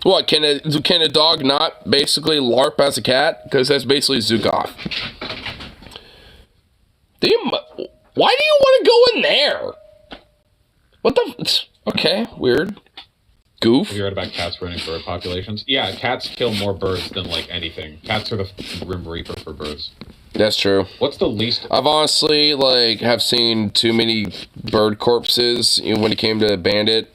What, can a dog not basically LARP as a cat? Because that's basically Zukov. Why do you want to go in there? What the... Okay, weird. Goof. Have you heard about cats ruining bird populations? Yeah, cats kill more birds than, like, anything. Cats are the Grim Reaper for birds. That's true. What's the least... I've honestly, have seen too many bird corpses when it came to Bandit.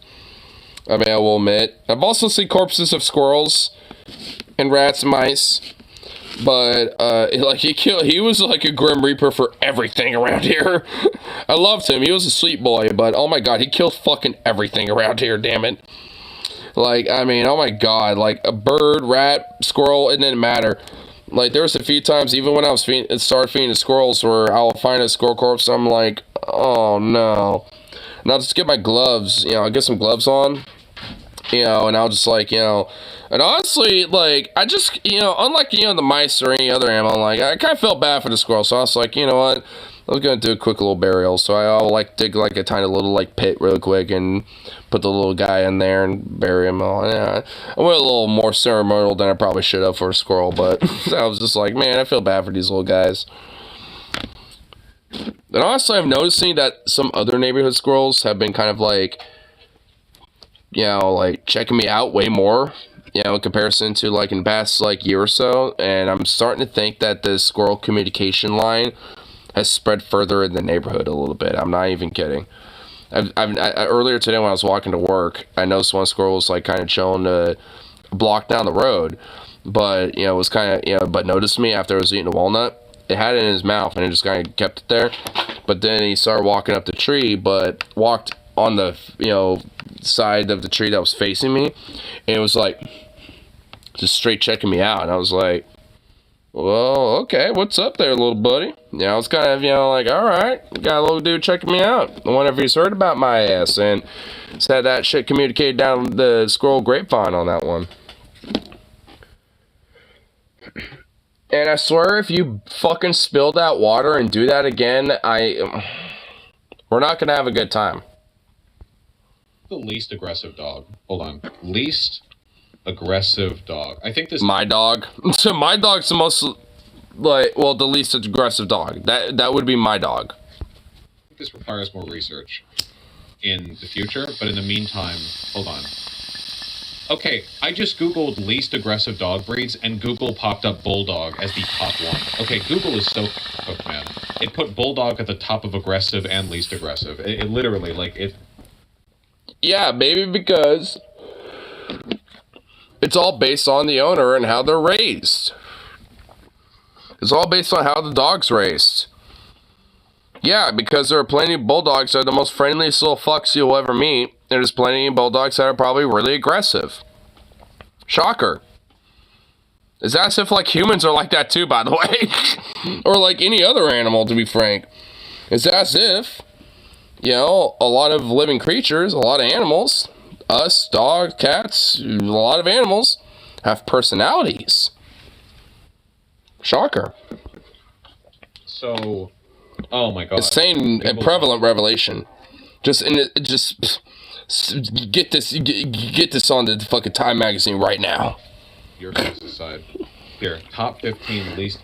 I mean, I will admit. I've also seen corpses of squirrels and rats and mice. But, he was like a Grim Reaper for everything around here. I loved him. He was a sweet boy, but oh my God, he killed fucking everything around here, damn it. Like, I mean, oh my God, like a bird, rat, squirrel, it didn't matter. Like, there was a few times, even when I was started feeding the squirrels, where I'll find a squirrel corpse, I'm like, oh no. And I'll just get my gloves, I'll get some gloves on, and I'll just and honestly, I just, unlike, the mice or any other animal, I kind of felt bad for the squirrel, so I was like, you know what, I was going to do a quick little burial, so I'll, dig, a tiny little, pit real quick, and put the little guy in there and bury him all. Yeah, I went a little more ceremonial than I probably should have for a squirrel, but I was just like, man, I feel bad for these little guys. And honestly, I'm noticing that some other neighborhood squirrels have been kind of checking me out way more, in comparison to in the past year or so. And I'm starting to think that the squirrel communication line has spread further in the neighborhood a little bit. I'm not even kidding. Earlier today when I was walking to work, I noticed one squirrel was kind of chilling a block down the road, but was kind of but noticed me after I was eating a walnut. it had it in his mouth, and it just kind of kept it there. But then he started walking up the tree, but walked on the, you know, side of the tree that was facing me, and it was like just straight checking me out. And I was like, well, okay, what's up there, little buddy? You know, I was kind of, you know, like, all right, got a little dude checking me out. I wonder if he's heard about my ass, and said that shit communicated down the squirrel grapevine on that one. And I swear, if you fucking spill that water and do that again, we're not gonna have a good time. The least aggressive dog. Hold on. Least aggressive dog. I think this. My dog. So my dog's the most, like, well, the least aggressive dog. That would be my dog. I think this requires more research in the future, but in the meantime, hold on. Okay, I just Googled least aggressive dog breeds, and Google popped up Bulldog as the top one. Okay, Google is so cooked, man. It put Bulldog at the top of aggressive and least aggressive. It literally, like, it... Yeah, maybe because it's all based on the owner and how they're raised. It's all based on how the dog's raised. Yeah, because there are plenty of bulldogs that are the most friendliest little fucks you'll ever meet. There's plenty of bulldogs that are probably really aggressive. Shocker. It's as if, like, humans are like that too, by the way. Or like any other animal, to be frank. It's as if, you know, a lot of living creatures, a lot of animals, us, dogs, cats, a lot of animals, have personalities. Shocker. So... Oh my god. Insane and prevalent revelation. Just get this on the fucking Time magazine right now. Your guys' side. Here, top 15 least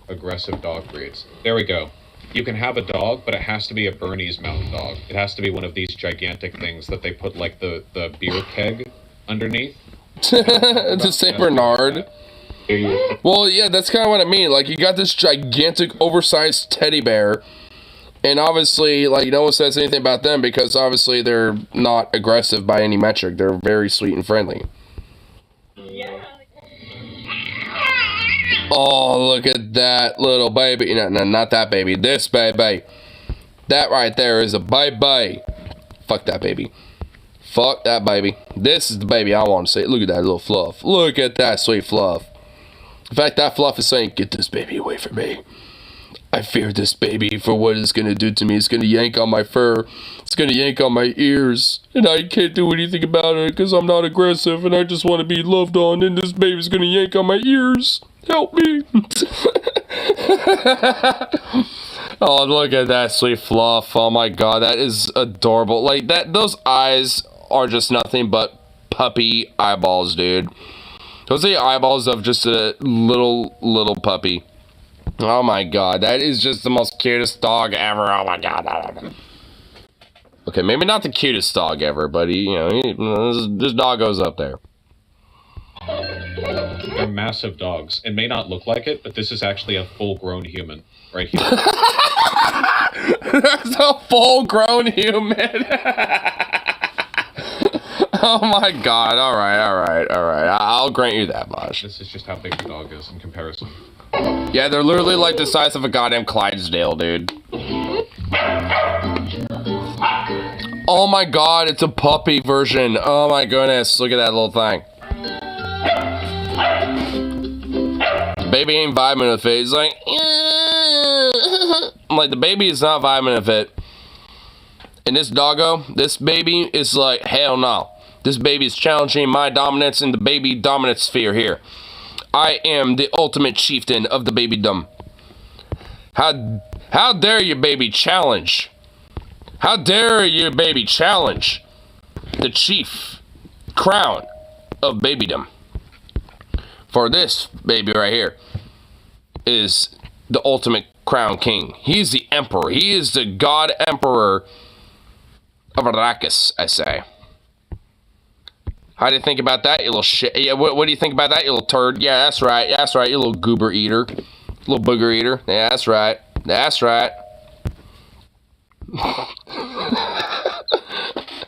aggressive dog breeds. There we go. You can have a dog, but it has to be a Bernese Mountain Dog. It has to be one of these gigantic things that they put, like, the beer keg underneath. The Saint Bernard. Well, yeah, that's kind of what I mean. Like, you got this gigantic, oversized teddy bear, and obviously, like, no one says anything about them because obviously they're not aggressive by any metric. They're very sweet and friendly. Oh, look at that little baby. No, not that baby. This baby. That right there is a baby. Fuck that baby. Fuck that baby. This is the baby I want to see. Look at that little fluff. Look at that sweet fluff. In fact, that fluff is saying, get this baby away from me. I fear this baby for what it's going to do to me. It's going to yank on my fur. It's going to yank on my ears. And I can't do anything about it because I'm not aggressive and I just want to be loved on. And this baby's going to yank on my ears. Help me. Oh, look at that sweet fluff. Oh my god, that is adorable. Like, those eyes are just nothing but puppy eyeballs, dude. Those are the eyeballs of just a little puppy. Oh my god, that is just the most cutest dog ever. Oh my god. Okay, maybe not the cutest dog ever, but this dog goes up there. They're massive dogs. It may not look like it, but this is actually a full-grown human right here. That's a full-grown human. Oh my god, alright. I'll grant you that much. This is just how big the dog is in comparison. Yeah, they're literally like the size of a goddamn Clydesdale, dude. Oh my god, it's a puppy version. Oh my goodness, look at that little thing. The baby ain't vibing with it. He's like, I'm like, the baby is not vibing with it. And this doggo, this baby is like, hell no. This baby is challenging my dominance in the baby dominance sphere here. I am the ultimate chieftain of the babydom. How dare you, baby, challenge? How dare you, baby, challenge the chief crown of babydom? For this baby right here is the ultimate crown king. He is the emperor. He is the god emperor of Arrakis, I say. How do you think about that, you little shit? Yeah, what do you think about that, you little turd? Yeah, that's right, you little goober eater. Little booger eater. Yeah, that's right.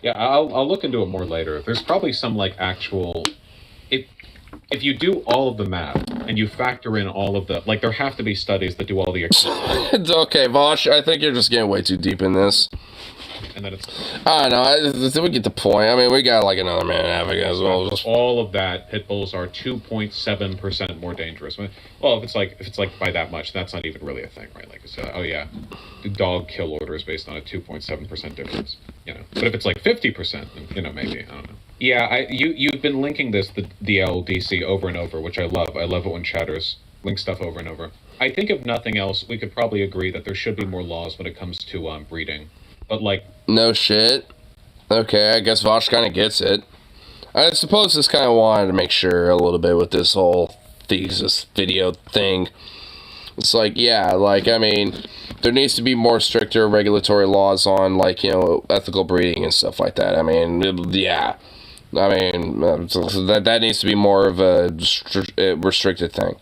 Yeah, I'll look into it more later. There's probably some, like, actual... if you do all of the math and you factor in all of the, like, there have to be studies that do all the. Okay, Vosh, I think you're just getting way too deep in this. And then it's. I don't know. We get the point. I mean, we got like another minute and a half as well. All of that, pit bulls are 2.7% more dangerous. Well, if it's like by that much, that's not even really a thing, right? Like, it's, oh yeah, the dog kill order is based on a 2.7% difference. You know, but if it's like 50%, then, you know, maybe I don't know. Yeah, you've been linking the LDC over and over, which I love. I love it when chatters link stuff over and over. I think if nothing else, we could probably agree that there should be more laws when it comes to breeding. But like, no shit. Okay, I guess Vosh kind of gets it. I suppose just kind of wanted to make sure a little bit with this whole thesis video thing. It's like, yeah, like, I mean, there needs to be more stricter regulatory laws on, like, you know, ethical breeding and stuff like that. I mean, yeah. I mean, that needs to be more of a restricted thing.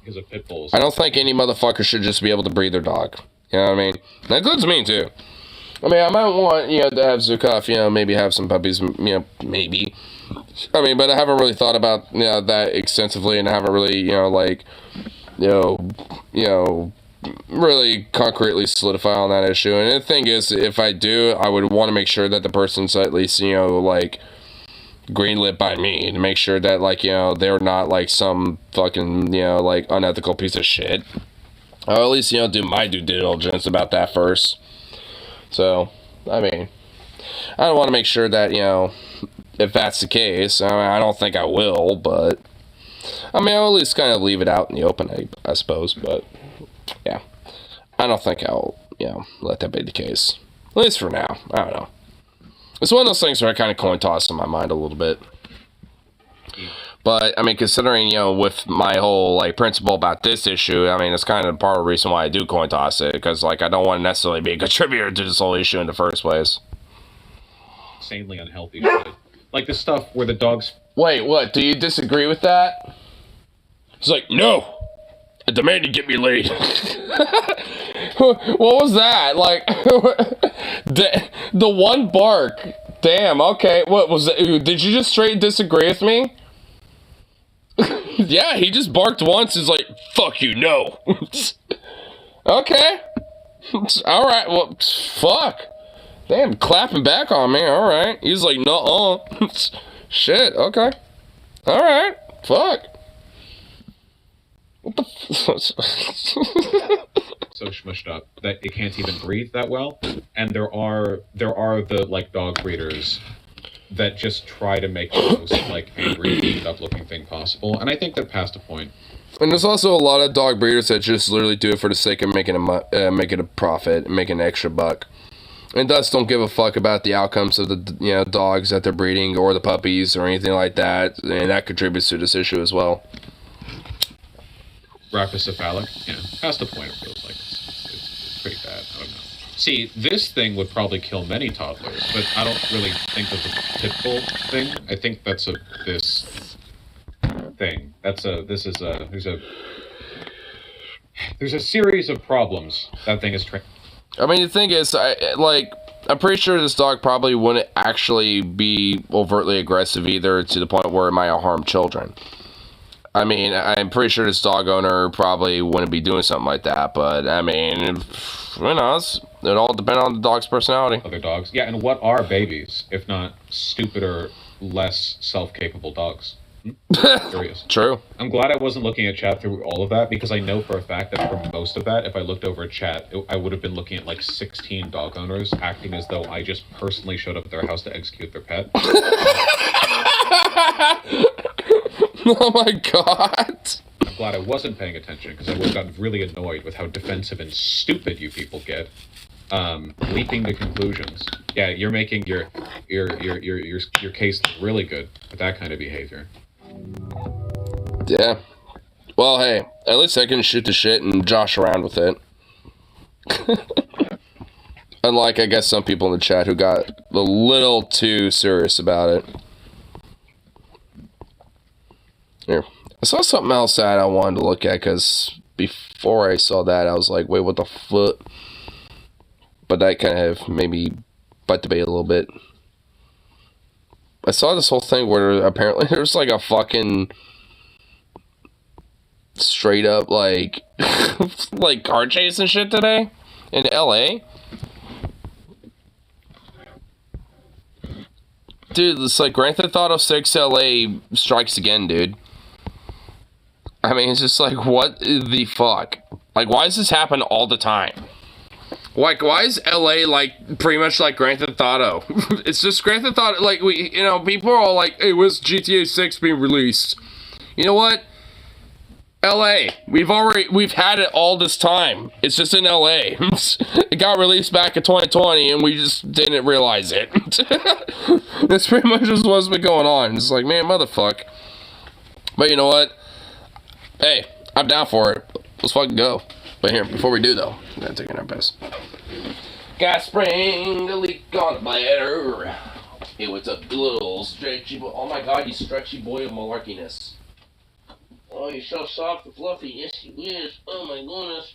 Because of pit bulls. I don't think any motherfucker should just be able to breed their dog. You know what I mean? That includes me, too. I mean, I might want, you know, to have Zukov, you know, maybe have some puppies, you know, maybe. I mean, but I haven't really thought about, you know, that extensively, and I haven't really, you know, like, you know, really concretely solidify on that issue. And the thing is, if I do, I would want to make sure that the person's at least, you know, like, greenlit by me, to make sure that, like, you know, they're not, like, some fucking, you know, like, unethical piece of shit. Or at least, you know, do my due diligence about that first. So, I mean, I don't want to make sure that, you know, if that's the case, I mean, I don't think I will, but, I mean, I'll at least kind of leave it out in the open, I suppose, but, yeah, I don't think I'll, you know, let that be the case, at least for now. I don't know. It's one of those things where I kind of coin toss in my mind a little bit. But, I mean, considering, you know, with my whole, like, principle about this issue, I mean, it's kind of part of the reason why I do coin toss it, because, like, I don't want to necessarily be a contributor to this whole issue in the first place. Insanely unhealthy shit. Like the stuff where the dogs... Wait, what? Do you disagree with that? He's like, no! I demand you get me laid. What was that? Like, the one bark. Damn, okay. What was that? Did you just straight disagree with me? Yeah, he just barked once. He's like, fuck you, no. Okay. Alright, well, fuck. Damn, clapping back on me. Alright. He's like, nuh-uh. Shit, okay. Alright, fuck. What the So smushed up that it can't even breathe that well. And there are the, like, dog breeders that just try to make the most, like, angry, beat up looking thing possible. And I think they're past a point. And there's also a lot of dog breeders that just literally do it for the sake of making a profit, making an extra buck, and thus don't give a fuck about the outcomes of the, you know, dogs that they're breeding or the puppies or anything like that, and that contributes to this issue as well. Rhaphocephalic, yeah, past a point. It feels like it's pretty bad. I don't know. See, this thing would probably kill many toddlers, but I don't really think of the pit bull thing. I think that's this thing. There's a series of problems that thing is trying. I mean, the thing is, I'm pretty sure this dog probably wouldn't actually be overtly aggressive either, to the point where it might harm children. I mean, I'm pretty sure this dog owner probably wouldn't be doing something like that, but, I mean, who knows? It all depends on the dog's personality. Other dogs. Yeah, and what are babies, if not stupider, less self-capable dogs? Curious. True. I'm glad I wasn't looking at chat through all of that, because I know for a fact that for most of that, if I looked over at chat, I would have been looking at like 16 dog owners acting as though I just personally showed up at their house to execute their pet. Oh my god. I'm glad I wasn't paying attention, because I would have gotten really annoyed with how defensive and stupid you people get. Leaping to conclusions. Yeah, you're making your case look really good with that kind of behavior. Yeah. Well, hey, at least I can shoot the shit and josh around with it. Unlike, I guess, some people in the chat who got a little too serious about it. Here. I saw something else that I wanted to look at, because before I saw that, I was like, wait, what the fuck? But that kind of made me butt debate a little bit. I saw this whole thing where apparently there's like a fucking straight up like like car chase and shit today in LA. Dude, it's like Grand Theft Auto 6 LA strikes again, dude. I mean, it's just like, what the fuck? Like, why does this happen all the time? Like, why is LA like pretty much like Grand Theft Auto? It's just Grand Theft Auto. Like, we, you know, people are all like, "Hey, when's GTA 6 being released?" You know what? LA, we've had it all this time. It's just in LA. It got released back in 2020, and we just didn't realize it. That's pretty much just what's been going on. It's like, man, motherfuck. But you know what? Hey, I'm down for it. Let's fucking go. But here, before we do though, I'm gonna take a piss. Gas spring, a leak on the bladder. Hey, what's up, little stretchy boy? Oh my god, you stretchy boy of malarkiness. Oh, you're so soft and fluffy. Yes, you is. Oh my goodness.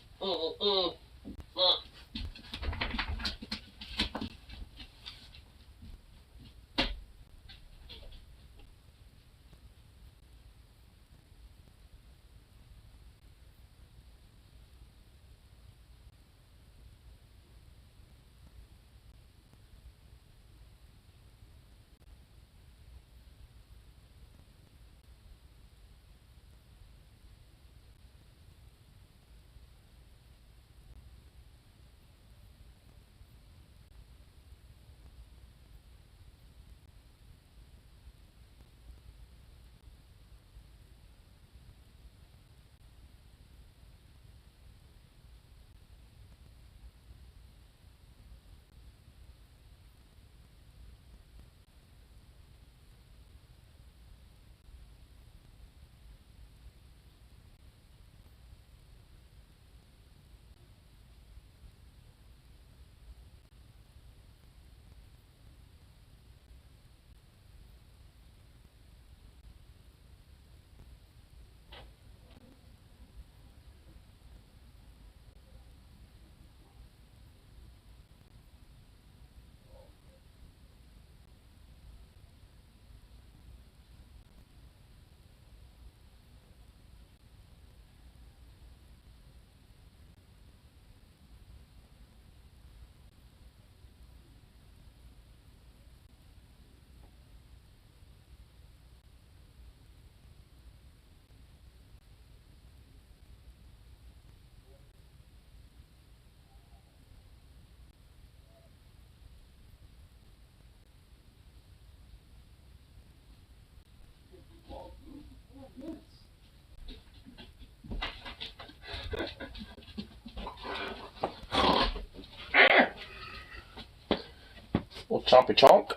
Little chompy chonk.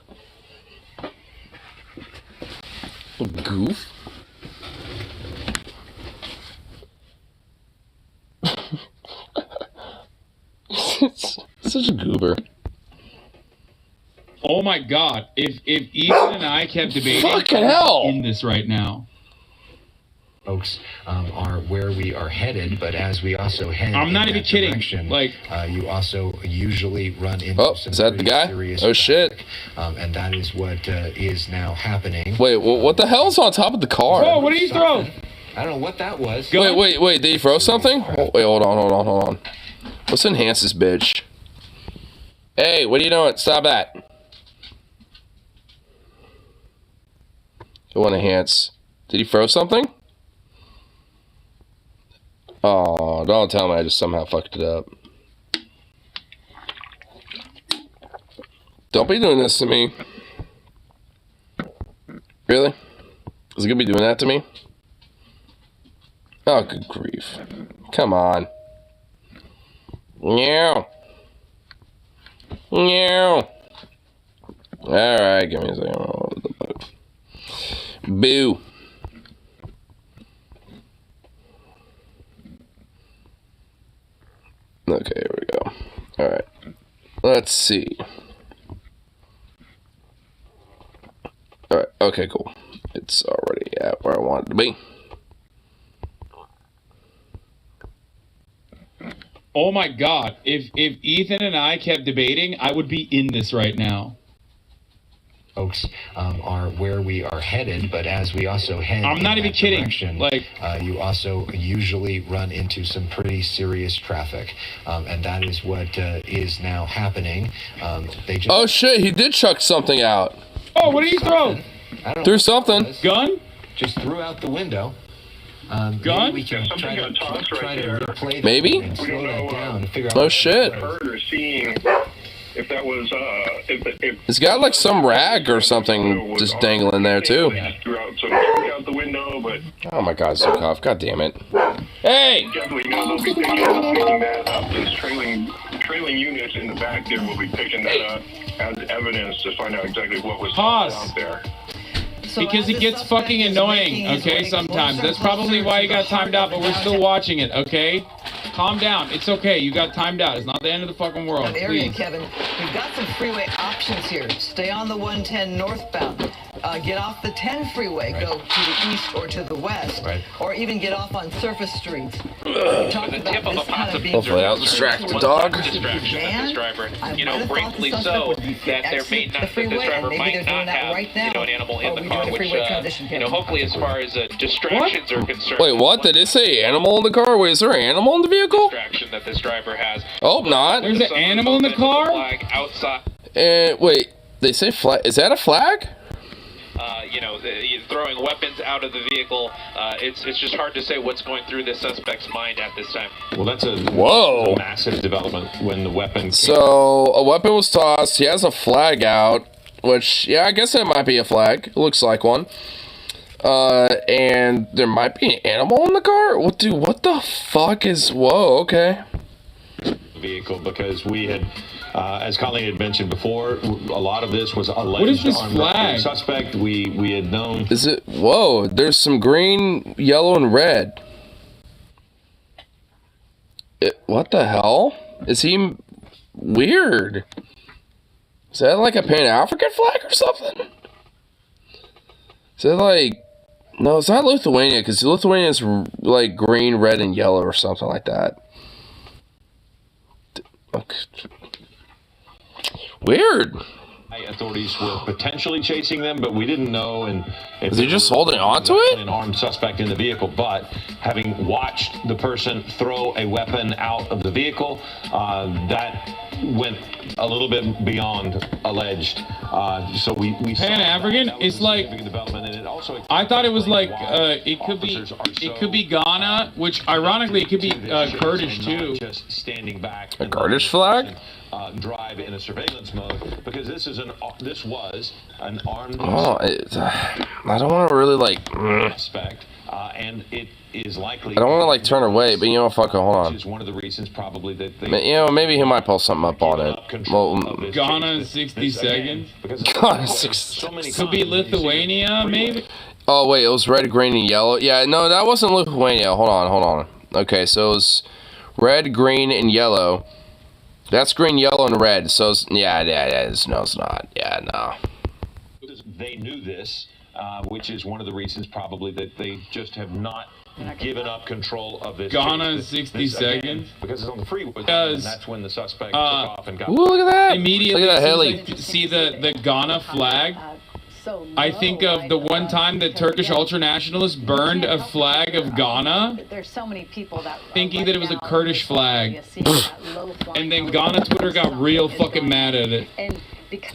Little goof. It's such a goober. Oh my god, if Ethan and I kept debating, fucking hell, in this right now. Folks are where we are headed, but as we also head I'm not in even that kidding. direction, Like, you also usually run into some is that the pretty guy? serious Oh shit. traffic, and that is what is now happening. Wait, what the hell's on top of the car? Oh, what did he throw? I don't know what that was. Wait, did he throw something? Wait, hold on. Let's enhance this bitch. Hey, what are you doing? Stop that. I want to enhance. Did he throw something? Oh, don't tell me I just somehow fucked it up. Don't be doing this to me. Really? Is it gonna be doing that to me? Oh, good grief. Come on. Meow. Meow. Alright, give me a second. Boo. Okay, here we go. Alright. Let's see. Alright, okay, cool. It's already at where I want it to be. Oh my god, if Ethan and I kept debating, I would be in this right now. folks are where we are headed, but as we also head I'm not even kidding. direction, Like, you also usually run into some pretty serious traffic, and that is what is now happening. They just Oh shit, he did chuck something out. oh, what did he throw? I don't know Threw what something. it was. Gun? Just threw out the window. Gun? Maybe we can something try to got tossed right try to there. replay that Maybe? and slow that down and figure out. Oh what shit. it was. Heard or seeing if that was if He's got like some rag or something just dangling there too. throughout, so he out the window, but Oh my god, Zukov, god damn it. Hey! definitely know they'll be picking that up. Those trailing units in the back there will be picking that up as evidence to find out exactly what was Pause. out there. Because it gets fucking annoying, okay, sometimes. That's probably why you got timed out, but we're still watching it, okay? Calm down. It's okay. You got timed out. It's not the end of the fucking world. Area, Please. Kevin. We've got some freeway options here. Stay on the 110 northbound. Get off the 10 freeway. Go to the east or to the west. Right. Or even get off on surface streets. We talked about this kind of being Hopefully I'll distract the dog. Distraction that this driver, rightfully so, that there may not, that this driver might not have, an animal in the car, which, hopefully as far as distractions are concerned. Wait, what? Did it say animal in the car? Wait, is there an animal in the vehicle? Distraction that this driver has. Oh, not. There's an animal in the car? Flag outside. Wait, they say flag. Is that a flag? Throwing weapons out of the vehicle. It's just hard to say what's going through the suspect's mind at this time. Well, that's a massive development when the weapon. So a weapon was tossed. He has a flag out, which I guess it might be a flag. It looks like one. And there might be an animal in the car. What the fuck is? Whoa, okay. Vehicle because we had. As Colleen had mentioned before, a lot of this was alleged. What is this on flag? Suspect. We had known. Is it? Whoa! There's some green, yellow, and red. What the hell? Is he weird? Is that like a Pan-African flag or something? Is that like? No, it's not Lithuania because Lithuania is like green, red, and yellow or something like that. Okay. Weird. Authorities were potentially chasing them, but we didn't know. And is he just holding on to it? An armed suspect in the vehicle, but having watched the person throw a weapon out of the vehicle, that went a little bit beyond alleged. So we Pan-African? It's like development, and it also. I thought it was like it could be Ghana, which ironically it could be Kurdish too. Just standing back. A Kurdish flag? Drive in a surveillance mode because this was an armed. Oh, I don't want to really like. Suspect, and it is likely. I don't want to like turn away, but fuck it, hold on. Which is one of the reasons probably that they. Maybe he might pull something up on it. Well, Ghana 60 seconds. Ghana 60. Could be Lithuania, maybe. Oh wait, it was red, green, and yellow. Yeah, no, that wasn't Lithuania. Hold on. Okay, so it was red, green, and yellow. That's green, yellow, and red. So it's, yeah, it's not. Yeah, no. They knew this, which is one of the reasons probably that they just have not given up control of this. Ghana 60 seconds. Because it's on the freeway, and that's when the suspect took off and got. Ooh, look at that! Immediately, Look at that heli. See the Ghana flag. I think of the one time that Turkish ultranationalists burned a flag of Ghana, There's so many people that thinking that it was a Kurdish flag. And then Ghana Twitter got real fucking mad at it.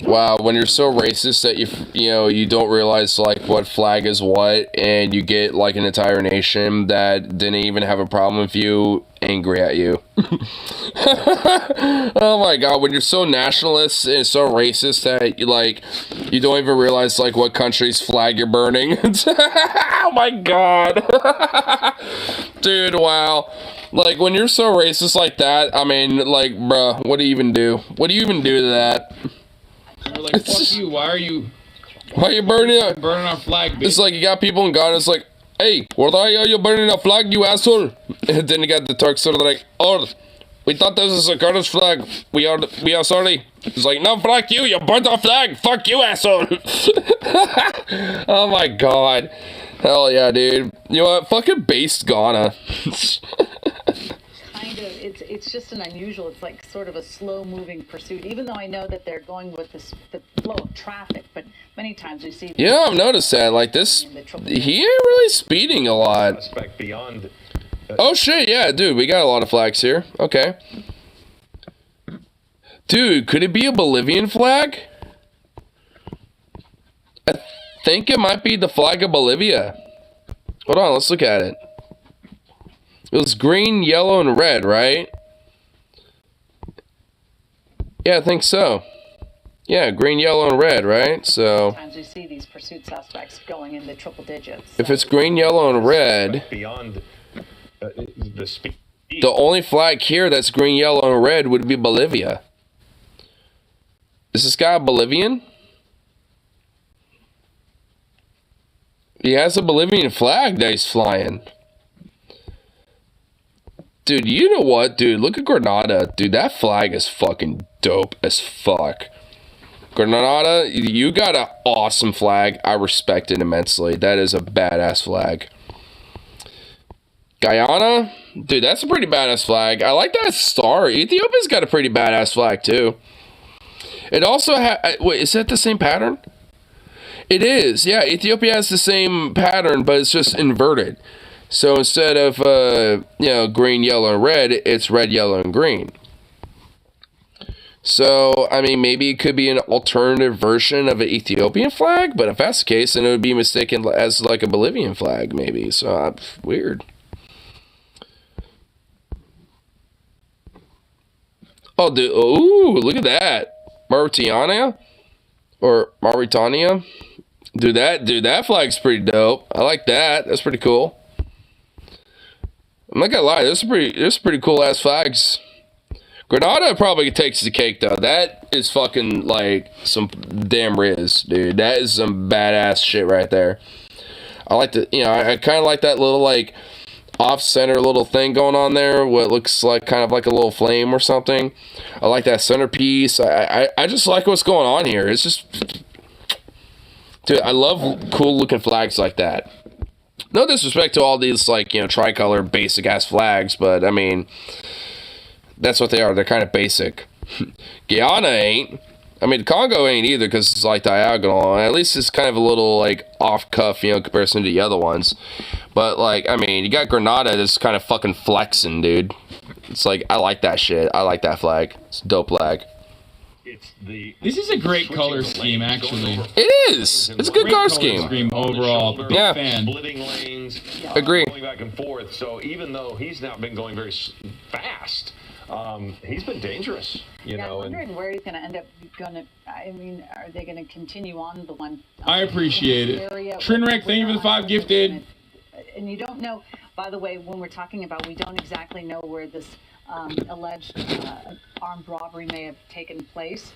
Wow, when you're so racist that you don't realize like what flag is what, and you get like an entire nation that didn't even have a problem with you angry at you. Oh my god, when you're so nationalist and so racist that you don't even realize like what country's flag you're burning. Oh my god. Dude, wow. Like when you're so racist like that, I mean, like, bruh, what do you even do? What do you even do to that? We're like, fuck you, why are you burning our flag, bitch? It's like you got people in Ghana, it's like, hey, what are you burning a flag, you asshole? And then you got the Turks sort of like, oh, we thought this was a Kurdish flag. We are sorry. It's like, no, fuck you, you burnt our flag. Fuck you, asshole. Oh my god. Hell yeah, dude. You know what? Fucking based Ghana. it's just an unusual. It's like sort of a slow-moving pursuit. Even though I know that they're going with the flow of traffic, but many times we see. Yeah, I've noticed that. Like this, he ain't really speeding a lot. Beyond. Oh shit! Yeah, dude, we got a lot of flags here. Okay. Dude, could it be a Bolivian flag? I think it might be the flag of Bolivia. Hold on, let's look at it. It was green, yellow, and red, right? Yeah, I think so. Yeah, green, yellow, and red, right? So Sometimes we see these pursuit suspects going in the triple digits. if it's green, yellow, and red, Beyond the speed. the only flag here that's green, yellow, and red would be Bolivia. Is this guy Bolivian? He has a Bolivian flag that he's flying. Dude, you know what, dude? Look at Granada. Dude, that flag is fucking dope as fuck. Granada, you got an awesome flag. I respect it immensely. That is a badass flag. Guyana, dude, that's a pretty badass flag. I like that star. Ethiopia's got a pretty badass flag, too. It also wait, is that the same pattern? It is, yeah. Ethiopia has the same pattern, but it's just inverted. So instead of, green, yellow, and red, it's red, yellow, and green. So, I mean, maybe it could be an alternative version of an Ethiopian flag, but if that's the case, then it would be mistaken as like a Bolivian flag, maybe. So, weird. Oh, dude, ooh, look at that. Mauritania? Or Mauritania? Dude, that flag's pretty dope. I like that. That's pretty cool. I'm not gonna lie, there's pretty cool ass flags. Granada probably takes the cake though. That is fucking like some damn riz, dude. That is some badass shit right there. I like the, I kind of like that little like off-center little thing going on there. What looks like kind of like a little flame or something. I like that centerpiece. I just like what's going on here. It's just, dude, I love cool looking flags like that. No disrespect to all these, like, tricolor basic ass flags, but I mean, that's what they are. They're kind of basic. Guyana ain't. I mean, Congo ain't either because it's like diagonal. At least it's kind of a little like off cuff, comparison to the other ones. But like, I mean, you got Grenada that's kind of fucking flexing, dude. It's like, I like that shit. I like that flag. It's a dope flag. This is a great color scheme, actually. It is. It's a good color scheme. Overall. Big Yeah. fan. Splitting lanes. Agree. Going back and forth. So even though he's not been going very fast, he's been dangerous. I'm wondering where he's going to end up. I mean, are they going to continue on the one? I appreciate it. Trinrek, thank you for the 5 gifted. And you don't know, by the way, when we're talking about, we don't exactly know where this alleged armed robbery may have taken place.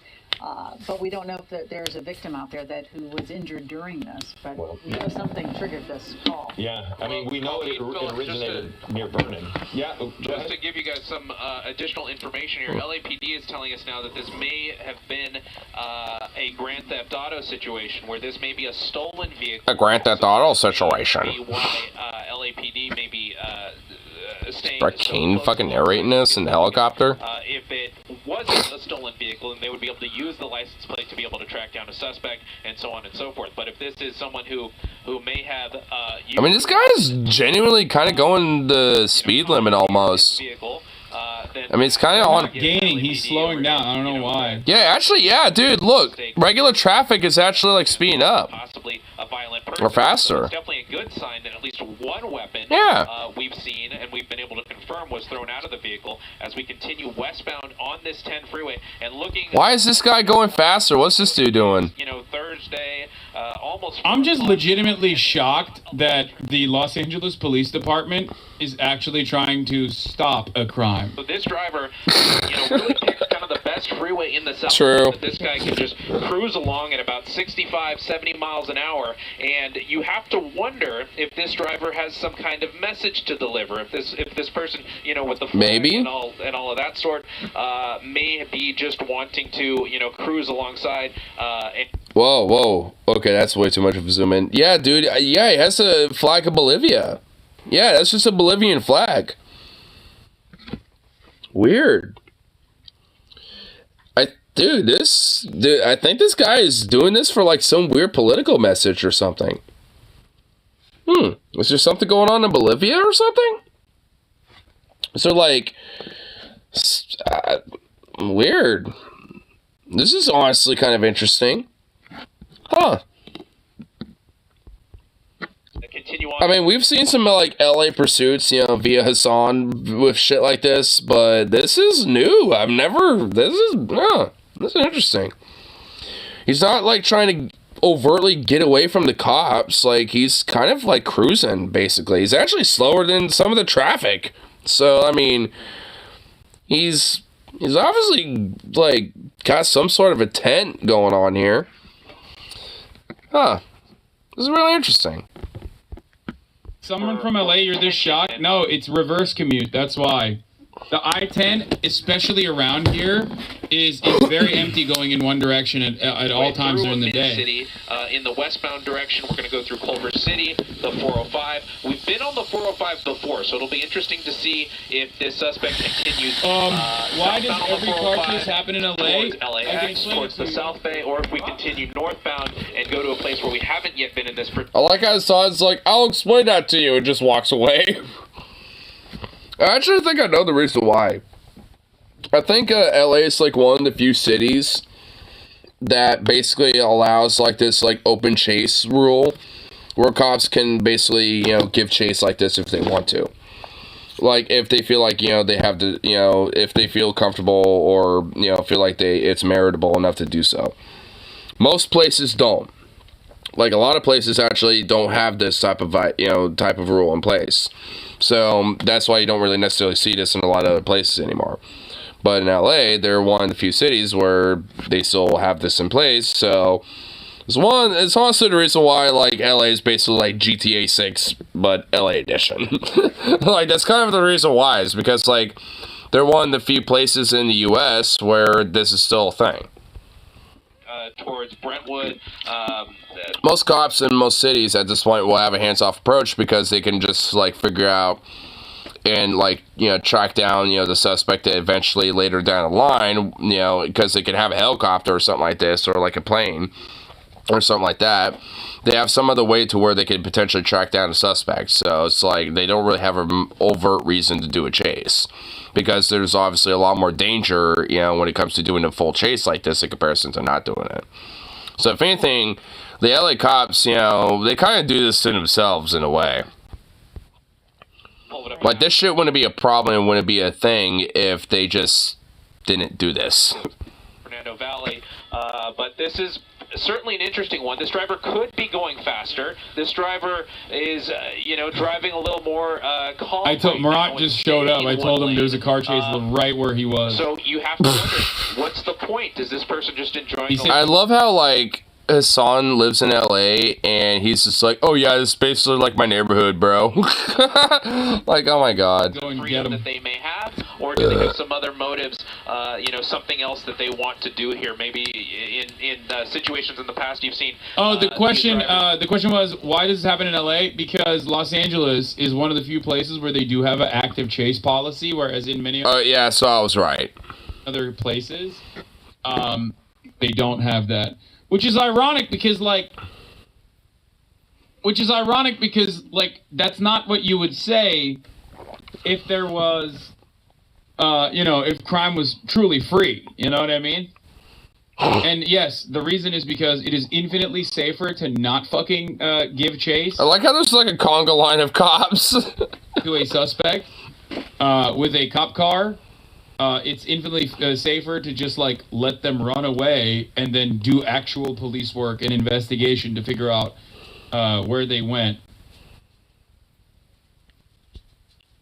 But we don't know if there's a victim out there who was injured during this. But we know something triggered this call. Yeah, I mean, we know it originated near Vernon. Yeah, just to give you guys some additional information here, LAPD is telling us now that this may have been a Grand Theft Auto situation, where this may be a stolen vehicle. A Grand Theft Auto situation. Why LAPD may be staying Kane fucking narrating this in the helicopter. If it wasn't a stolen vehicle, then they would be able to use the license plate to be able to track down a suspect and so on and so forth. But if this is someone who may have I mean, this guy is genuinely kind of going the speed limit almost. I mean, it's kind of on gaining. He's slowing down. I don't know why. Yeah, actually, yeah, dude. Look, regular traffic is actually like speeding up. Possibly a violent person. Or faster. It's definitely a good sign that at least one weapon we've seen and we've been able to confirm was thrown out of the vehicle as we continue westbound on this 10 freeway and looking. Why is this guy going faster? What's this dude doing? Thursday, almost. I'm just legitimately shocked that the Los Angeles Police Department is actually trying to stop a crime. So this driver, really picked kind of the best freeway in the South. True. This guy can just cruise along at about 65, 70 miles an hour, and you have to wonder if this driver has some kind of message to deliver. If this person, with the flag and all of that sort, may be just wanting to, cruise alongside. Whoa. Okay, that's way too much of a zoom in. Yeah, dude. Yeah, he has a flag of Bolivia. Yeah, that's just a Bolivian flag. Weird. I think this guy is doing this for like some weird political message or something. Is there something going on in Bolivia or something? Is there like weird? This is honestly kind of interesting. Huh. I mean, we've seen some like LA pursuits, you know, via Hassan with shit like this, but this is new. This is interesting. He's not like trying to overtly get away from the cops. Like, he's kind of like cruising, basically. He's actually slower than some of the traffic. So, I mean, he's obviously like got some sort of intent going on here. Huh. This is really interesting. Someone from LA, you're this shocked? No, it's reverse commute. That's why. The I-10, especially around here, is very empty going in one direction at all times during the day. City, in the westbound direction, we're going to go through Culver City, the 405. We've been on the 405 before, so it'll be interesting to see if this suspect continues. Why does every car chase happen in LA? Towards LAX, towards the South Bay, or if we continue northbound and go to a place where we haven't yet been in this. I like how Hassan's like, I'll explain that to you, and just walks away. I actually think I know the reason why. I think LA is like one of the few cities that basically allows like this like open chase rule where cops can basically, you know, give chase like this if they want to. Like if they feel like, you know, they have to, you know, if they feel comfortable or, you know, feel like it's meritable enough to do so. Most places don't. Like a lot of places actually don't have this type of, you know, type of rule in place. So that's why you don't really necessarily see this in a lot of other places anymore. But in LA, they're one of the few cities where they still have this in place. So it's also the reason why like LA is basically like GTA 6, but LA edition. Like that's kind of the reason why, is because like they're one of the few places in the US where this is still a thing. Towards Brentwood. Most cops in most cities at this point will have a hands-off approach because they can just like figure out and like, you know, track down, you know, the suspect eventually later down the line, you know, because they can have a helicopter or something like this, or like a plane or something like that. They have some other way to where they can potentially track down a suspect. So it's like they don't really have an overt reason to do a chase, because there's obviously a lot more danger, you know, when it comes to doing a full chase like this in comparison to not doing it. So if anything, the LA cops, you know, they kind of do this to themselves in a way. Like, this shit wouldn't be a problem, it wouldn't be a thing if they just didn't do this. Fernando Valley, but this is certainly an interesting one. This driver could be going faster. This driver is, you know, driving a little more calm. I told Murat just showed up. I told him there was a car chase right where he was. So you have to wonder, what's the point? Is this person just enjoying? I love how like Hassan lives in LA and he's just like, oh yeah, this is basically like my neighborhood, bro. Like, oh my god. Freedom that they may have, or do they have some other motives? You know, something else that they want to do here? Maybe in situations in the past you've seen. Oh, the question was, why does this happen in LA? Because Los Angeles is one of the few places where they do have an active chase policy, whereas in many yeah, so I was right. other places, they don't have that. Which is ironic because that's not what you would say if there was, you know, if crime was truly free. You know what I mean? And yes, the reason is because it is infinitely safer to not fucking give chase. I like how there's like a conga line of cops to a suspect with a cop car. It's infinitely safer to just like let them run away and then do actual police work and investigation to figure out where they went.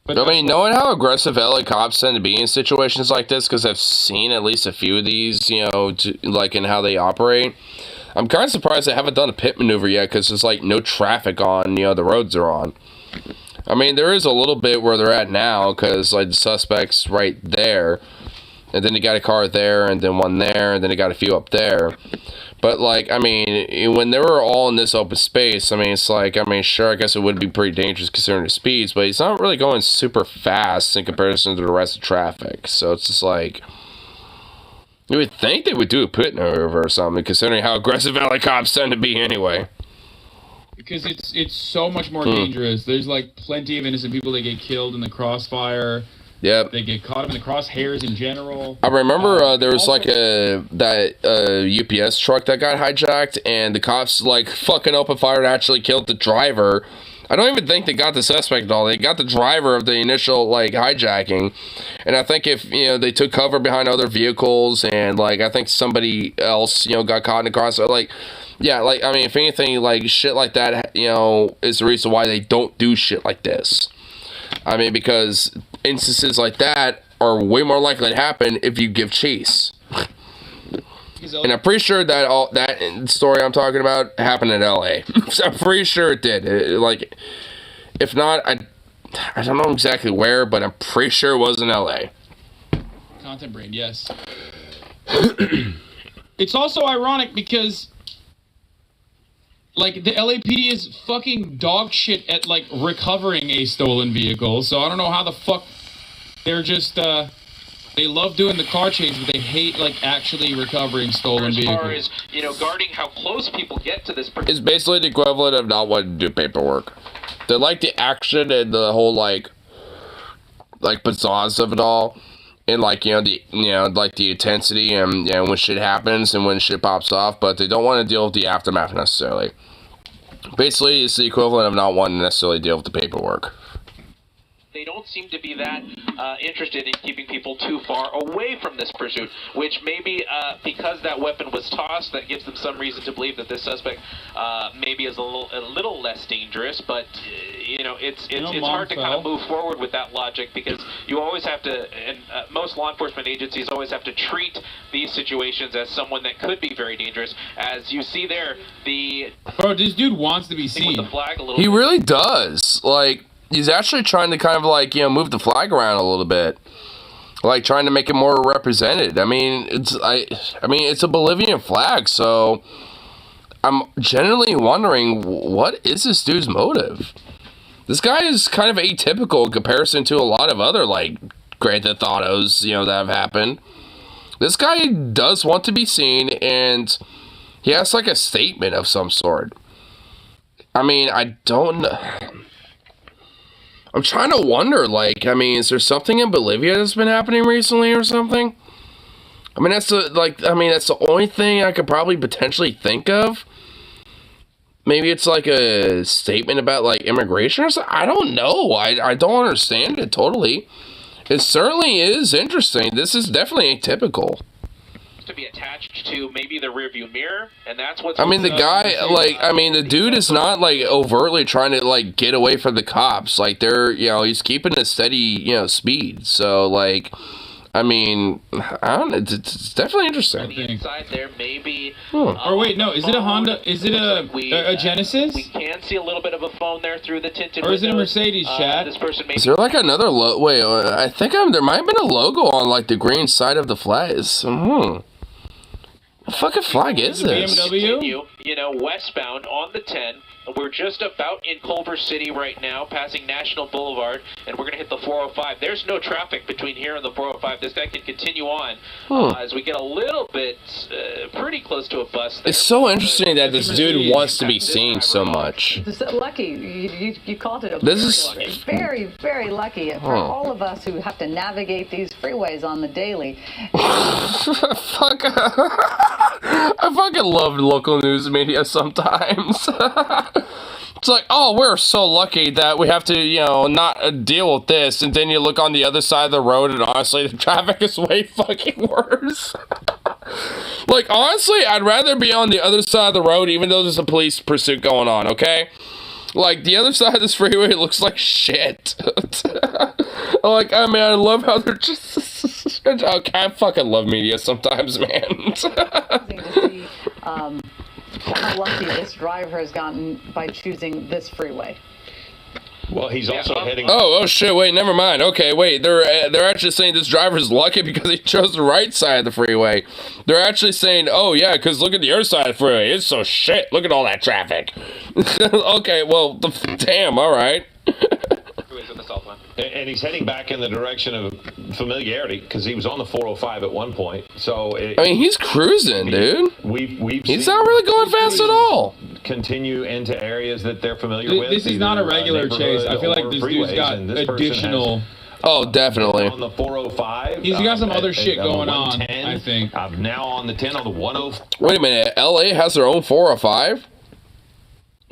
But I mean, knowing how aggressive LA cops tend to be in situations like this, because I've seen at least a few of these, you know, like in how they operate, I'm kind of surprised they haven't done a pit maneuver yet, because there's like no traffic on, you know, the roads they're on. I mean, there is a little bit where they're at now, because like the suspect's right there, And then they got a car there, and then one there, and then they got a few up there. But, like, I mean, when they were all in this open space, I mean, it's like, I mean, sure, I guess it would be pretty dangerous considering the speeds, but he's not really going super fast in comparison to the rest of traffic. So it's just like, you would think they would do a pit maneuver or something, considering how aggressive LA cops tend to be anyway. Because it's so much more dangerous. There's, like, plenty of innocent people that get killed in the crossfire. Yep. They get caught up in the crosshairs in general. I remember there was like that UPS truck that got hijacked, and the cops like fucking open fire and actually killed the driver. I don't even think they got the suspect at all. They got the driver of the initial like hijacking, and I think if they took cover behind other vehicles, and like I think somebody else got caught in the crossfire. Like, yeah, like I mean, if anything, like shit like that, is the reason why they don't do shit like this. I mean, because instances like that are way more likely to happen if you give chase. And I'm pretty sure that that story I'm talking about happened in LA. So I'm pretty sure it did. Like, if not, I don't know exactly where, but I'm pretty sure it was in LA. Content brain, yes. It's also ironic because, like, the LAPD is fucking dog shit at, like, recovering a stolen vehicle, so I don't know how the fuck they're just, they love doing the car chase, but they hate, like, actually recovering stolen vehicles. As far as, guarding how close people get to this... It's basically the equivalent of not wanting to do paperwork. They like the action and the whole, like pizzazz of it all. And, like, like the intensity and, when shit happens and when shit pops off, but they don't want to deal with the aftermath necessarily. Basically, it's the equivalent of not wanting to necessarily deal with the paperwork. They don't seem to be that interested in keeping people too far away from this pursuit, which maybe because that weapon was tossed, that gives them some reason to believe that this suspect maybe is a little less dangerous. But it's hard to kind of move forward with that logic, because you always have to, and most law enforcement agencies always have to treat these situations as someone that could be very dangerous. As you see there, bro, this dude wants to be seen. The flag a little He really does. Like, he's actually trying to kind of like, move the flag around a little bit. Like, trying to make it more represented. I mean, it's a Bolivian flag, so I'm genuinely wondering, what is this dude's motive? This guy is kind of atypical in comparison to a lot of other, like, Grand Theft Autos, that have happened. This guy does want to be seen, and he has, like, a statement of some sort. I mean, I don't know. I'm trying to wonder, like, I mean, is there something in Bolivia that's been happening recently or something? I mean, that's the only thing I could probably potentially think of. Maybe it's like a statement about, like, immigration or something. I don't know. I don't understand it totally. It certainly is interesting. This is definitely atypical. to be attached to maybe the rearview mirror, and that's what's... I mean, the guy, like, I mean, the dude is not, like, overtly trying to, like, get away from the cops. Like, they're, he's keeping a steady, speed. So, like, I mean, I don't know, it's definitely interesting. On the inside there, maybe... Or wait, no, is it a Honda? Is it a Genesis? We can see a little bit of a phone there through the tinted Or is it a windows. Mercedes, Chad? This person may Is there, like, another wait, I think there might have been a logo on, like, the green side of the flags. What fucking flag is this? BMW? Westbound on the 10. We're just about in Culver City right now, passing National Boulevard, and we're going to hit the 405. There's no traffic between here and the 405. This guy can continue on as we get a little bit pretty close to a bus there. It's so interesting that this dude wants to be seen so much. It's lucky. You called it a This is very, very lucky for all of us who have to navigate these freeways on the daily. I fucking love local news media sometimes. It's like, oh, we're so lucky that we have to, not deal with this. And then you look on the other side of the road and honestly, the traffic is way fucking worse. Like, honestly, I'd rather be on the other side of the road even though there's a police pursuit going on, okay? Like, the other side of this freeway looks like shit. Like, I mean, I love how they're just... Okay, I fucking love media sometimes, man. How lucky this driver has gotten by choosing this freeway. Well, he's also heading. Oh shit! Wait, never mind. Okay, wait. They're actually saying this driver's lucky because he chose the right side of the freeway. They're actually saying, oh yeah, because look at the other side of the freeway. It's so shit. Look at all that traffic. Okay, well, damn. All right. And he's heading back in the direction of familiarity because he was on the 405 at one point. So I mean, he's cruising, dude. He's not really going fast at all. Continue into areas that they're familiar with. This is not a regular chase. I feel like this dude's got additional. Oh, definitely. On the 405. He's got some other shit going on, I think. Now on the 10 on the 105. Wait a minute. LA has their own 405?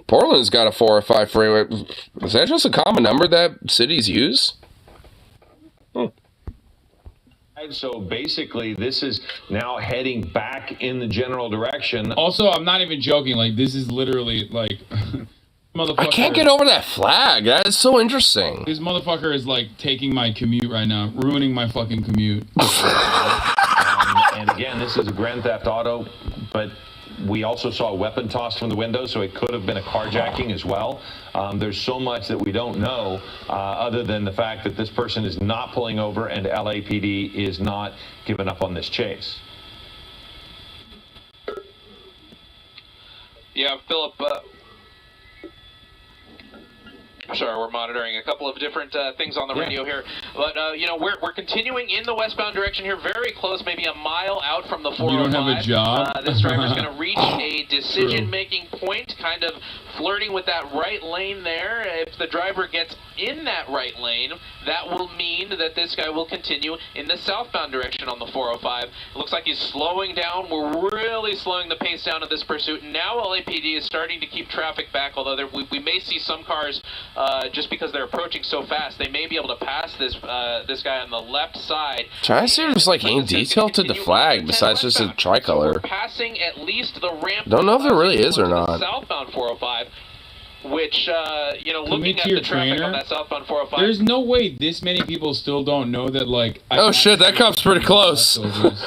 Portland's got a 405 freeway. Is that just a common number that cities use? So basically, this is now heading back in the general direction. Also, I'm not even joking. Like, this is literally, like... I can't get over that flag. That is so interesting. This motherfucker is, like, taking my commute right now. Ruining my fucking commute. And again, this is a Grand Theft Auto, but... We also saw a weapon tossed from the window, so it could have been a carjacking as well. There's so much that we don't know other than the fact that this person is not pulling over and LAPD is not giving up on this chase. Yeah, Philip, sorry, we're monitoring a couple of different things on the radio here. But, you know, we're continuing in the westbound direction here, very close, maybe a mile out from the 405. You don't have a job? This driver's going to reach a decision-making point, kind of flirting with that right lane there. If the driver gets in that right lane, that will mean that this guy will continue in the southbound direction on the 405. It looks like he's slowing down. We're really slowing the pace down of this pursuit. Now LAPD is starting to keep traffic back, although we may see some cars just because they're approaching so fast, they may be able to pass this this guy on the left side. Trying to see if there's like any detail to the flag besides just a tricolor. Passing at least the ramp. Don't know if there really is or not. Southbound 405, which you know, looking at the traffic on that southbound 405. There's no way this many people still don't know that, like. Oh shit, that cop's pretty close.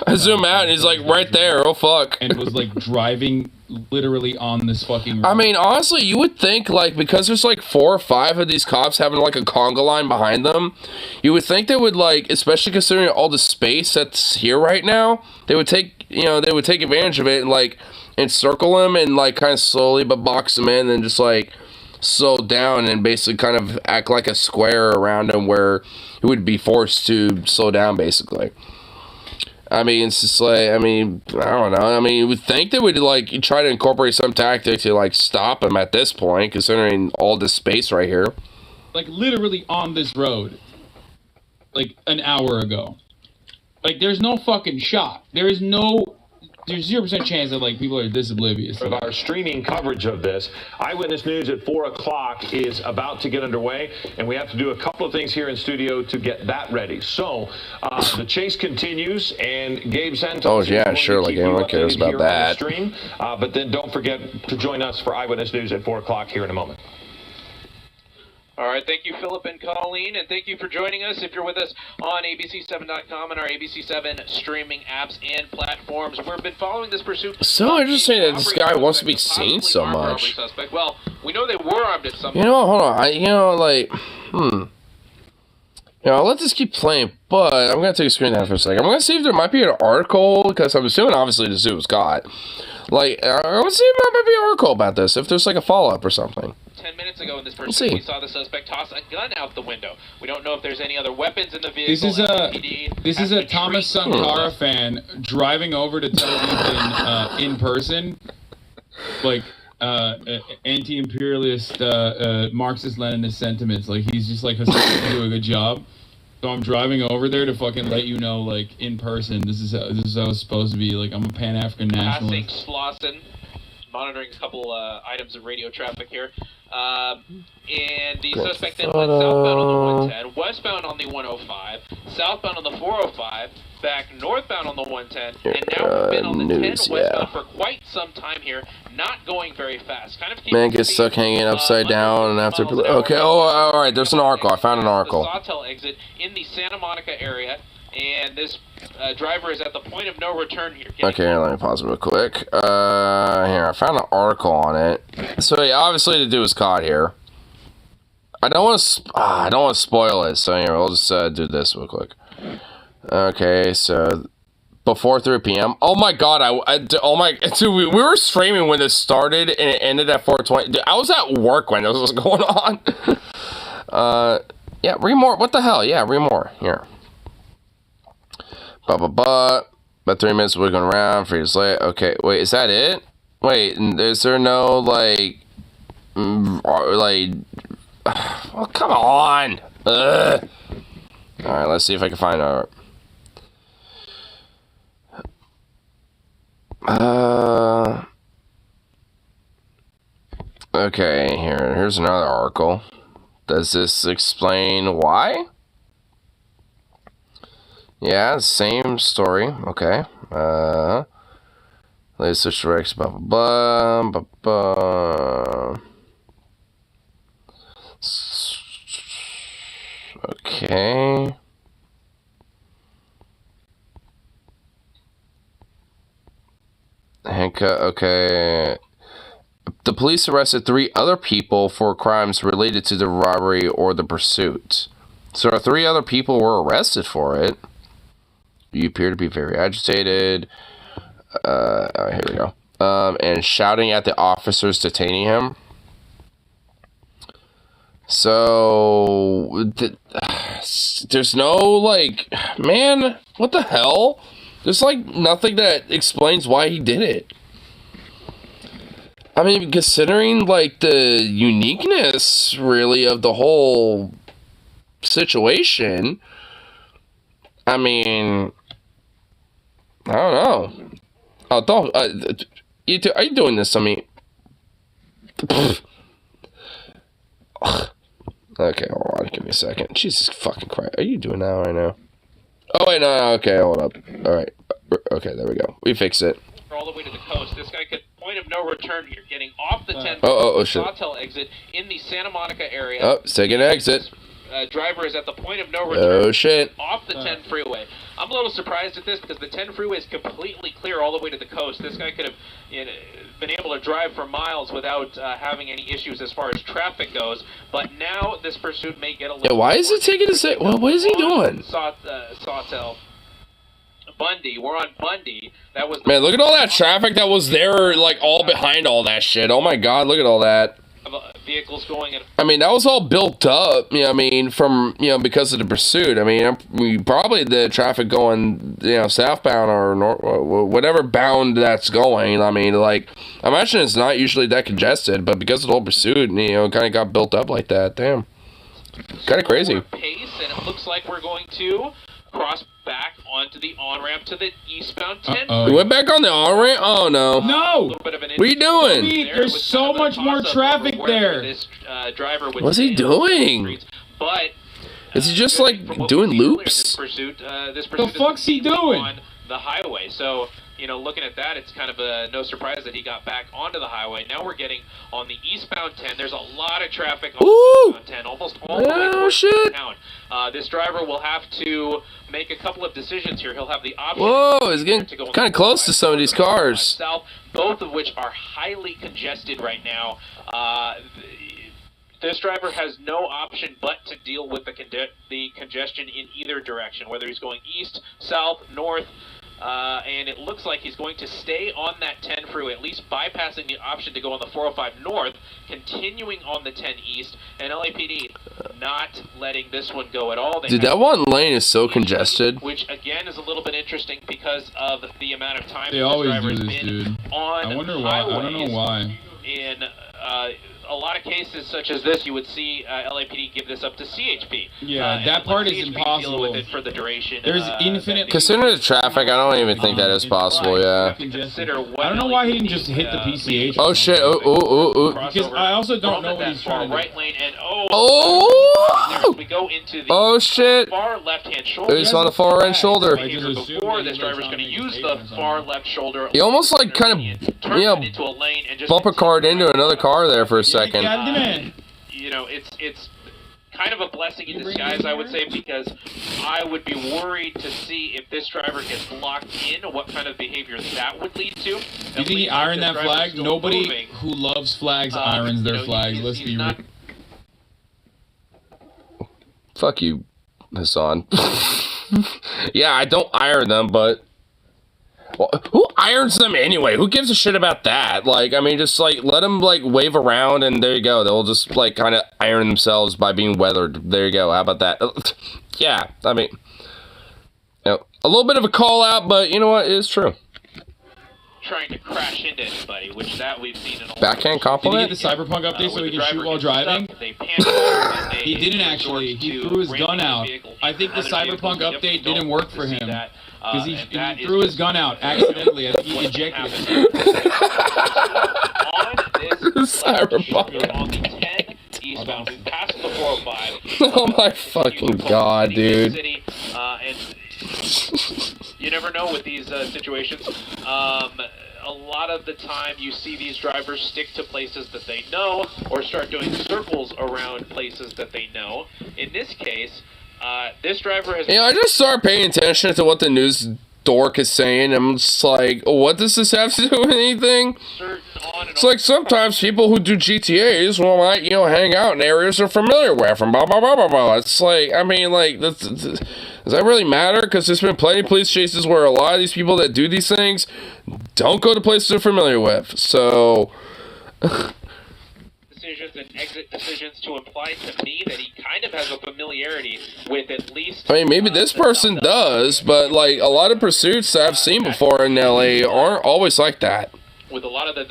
I zoom out and he's like right there. Oh fuck. And was like driving literally on this fucking road. I mean, honestly, you would think, like, because there's like 4 or 5 of these cops having like a conga line behind them, you would think they would, like, especially considering all the space that's here right now, they would take, you know, they would take advantage of it and like encircle them and like kind of slowly but box them in and just like slow down and basically kind of act like a square around them where it would be forced to slow down basically. I mean, it's just like, I mean, I don't know. I mean, you would think they would, like, try to incorporate some tactic to, like, stop him at this point, considering all this space right here. Like, literally on this road. Like, an hour ago. Like, there's no fucking shot. There's 0% chance that, like, people are this oblivious. Of our streaming coverage of this, Eyewitness News at 4 o'clock is about to get underway, and we have to do a couple of things here in studio to get that ready. So, the chase continues, and Gabe Santos. Oh, yeah, sure, like anyone cares about that. Stream, but then don't forget to join us for Eyewitness News at 4 o'clock here in a moment. All right, thank you, Philip and Colleen, and thank you for joining us. If you're with us on ABC7.com and our ABC7 streaming apps and platforms, we've been following this pursuit. So interesting that this guy wants to be seen so much. Well, we know they were armed at some point. You know, hold on. You know, like, You know, I'll let this keep playing, but I'm going to take a screen down for a second. I'm going to see if there might be an article, because I'm assuming, obviously, the zoo was caught. Like, I want to see if there might be an article about this, if there's, like, a follow-up or something. 10 minutes ago in this pursuit, we saw the suspect toss a gun out the window. We don't know if there's any other weapons in the vehicle. This is a Thomas Sankara fan driving over to tell Ethan in person, like, anti-imperialist, Marxist-Leninist sentiments. Like, he's just like, Hassan do a good job. So I'm driving over there to fucking let you know, like, in person, this is how it's supposed to be. Like, I'm a Pan-African nationalist. Passing Slauson, monitoring a couple items of radio traffic here. And the suspect then went southbound on the 110, westbound on the 105, southbound on the 405, back northbound on the 110, and now we've been on the 10 westbound for quite some time here, not going very fast. Kind of man gets stuck hanging upside down and after. Okay, oh, all right. There's an article. I found an article. The Sawtell exit in the Santa Monica area, and this driver is at the point of no return here. Okay, let me pause it real quick. Here, I found an article on it. So, yeah, obviously the dude was caught here. I don't want to spoil it, so here, we'll just do this real quick. Okay, so before 3 p.m. Oh my god, dude, we were streaming when this started and it ended at 4:20. Dude, I was at work when this was going on. Yeah, read more. What the hell? Yeah, read more. Here. About 3 minutes we're going around. 3 years later. Okay, wait, is that it? Wait, is there no like? Oh, come on. Ugh. All right, let's see if I can find out. Okay, here's another article. Does this explain why? Yeah, same story. Okay. Let's switch directions. Blah blah blah blah. Okay. Okay. The police arrested 3 other people for crimes related to the robbery or the pursuit. So 3 other people were arrested for it. You appear to be very agitated. Here we go. And shouting at the officers detaining him. So, there's no, like, man, what the hell? There's, like, nothing that explains why he did it. I mean, considering, like, the uniqueness, really, of the whole situation, I mean, I don't know. Oh, don't, are you doing this to me? Okay, hold on, give me a second. Jesus fucking Christ, are you doing that right now? Oh, wait, no, okay, hold up. Alright, okay, there we go. We fixed it. All the way to the coast. This guy could point of no return here, getting off the 10 shit. Sawtell exit in the Santa Monica area. Oh, it's taking an exit. Driver is at the point of no return. Oh, shit. Off the 10 freeway. I'm a little surprised at this because the 10 freeway is completely clear all the way to the coast. This guy could have been able to drive for miles without having any issues as far as traffic goes. But now this pursuit may get a little... Yeah, why is it taking a sec? Well, what is he doing? Sawtell. Bundy. We're on Bundy. That was... Man, look at all that traffic that was there, like, all behind all that shit. Oh, my God, look at all that. Vehicles going in. I mean, that was all built up, you know, I mean, from, you know, because of the pursuit. I mean, probably the traffic going, you know, southbound or whatever bound that's going. I mean, like, I imagine it's not usually that congested, but because of the whole pursuit, you know, kind of got built up like that. Damn. Kind of crazy. Pace, and it looks like we're going to cross back onto the on-ramp to the eastbound 10. We went back on the on-ramp? Oh, no. No! What are you doing? There's so much more traffic there. This driver What's he doing? But is he just, like, doing loops? This pursuit the fuck's he doing? On the highway. So, you know, looking at that, it's kind of no surprise that he got back onto the highway. Now we're getting on the eastbound 10. There's a lot of traffic on the eastbound 10, almost all the way towards town. This driver will have to make a couple of decisions here. He'll have the option. Whoa, he's getting kind of close to some of these cars. South, both of which are highly congested right now. This driver has no option but to deal with the congestion in either direction, whether he's going east, south, north. And it looks like he's going to stay on that 10 freeway, at least bypassing the option to go on the 405 north, continuing on the 10 east, and LAPD not letting this one go at all. Dude, that one lane is so congested. Which, again, is a little bit interesting because of the amount of time they always do this, dude. I wonder why. I don't know why. In a lot of cases such as this, you would see LAPD give this up to CHP. Yeah, that part is impossible. Deal with it for the duration. There's infinite. Considering the traffic, I don't even think that is possible. Yeah. I don't know why he didn't just hit the PCH. Oh shit! Because I also don't know what he's trying to do. Right lane and we go into the shit! Far left-hand shoulder. He's on the far right shoulder. Before this driver's going to use the far left shoulder. He almost like kind of, you know, into a lane and just bumper card into another car there for a second. You know, it's kind of a blessing in disguise, I would say, because I would be worried to see if this driver gets locked in, what kind of behavior that would lead to. You think he ironed that flag? Nobody who loves flags irons their flags. Let's be real. Fuck you, Hassan. Yeah, I don't iron them, but... Well, who irons them anyway? Who gives a shit about that? Like, I mean, just, like, let them, like, wave around, and there you go. They'll just, like, kind of iron themselves by being weathered. There you go. How about that? Yeah, I mean... You know, a little bit of a call-out, but you know what? It is true. Trying to crash into anybody, which that we've seen in a Backhand compliment? Did he get the Cyberpunk update so he can shoot while driving? He didn't actually. He threw his gun out. I think the Cyberpunk update didn't work for him. Because he threw his gun out accidentally. I think he ejected it. Cyberpunk. On the 10 eastbound, we passed the 405. Oh my fucking god, dude. And you never know with these situations. A lot of the time you see these drivers stick to places that they know or start doing circles around places that they know. In this case, this driver has... You know, I just started paying attention to what the news dork is saying. I'm just like, what does this have to do with anything? It's like sometimes people who do GTAs will might, you know, hang out in areas they're familiar with and blah, blah, blah, blah, blah. It's like, I mean, like, does that really matter? Because there's been plenty of police chases where a lot of these people that do these things don't go to places they're familiar with. So... decisions and exit decisions to imply to me that he kind of has a familiarity with at least... I mean, maybe this person does, but, like, a lot of pursuits that I've seen before in LA aren't always like that. With a lot of the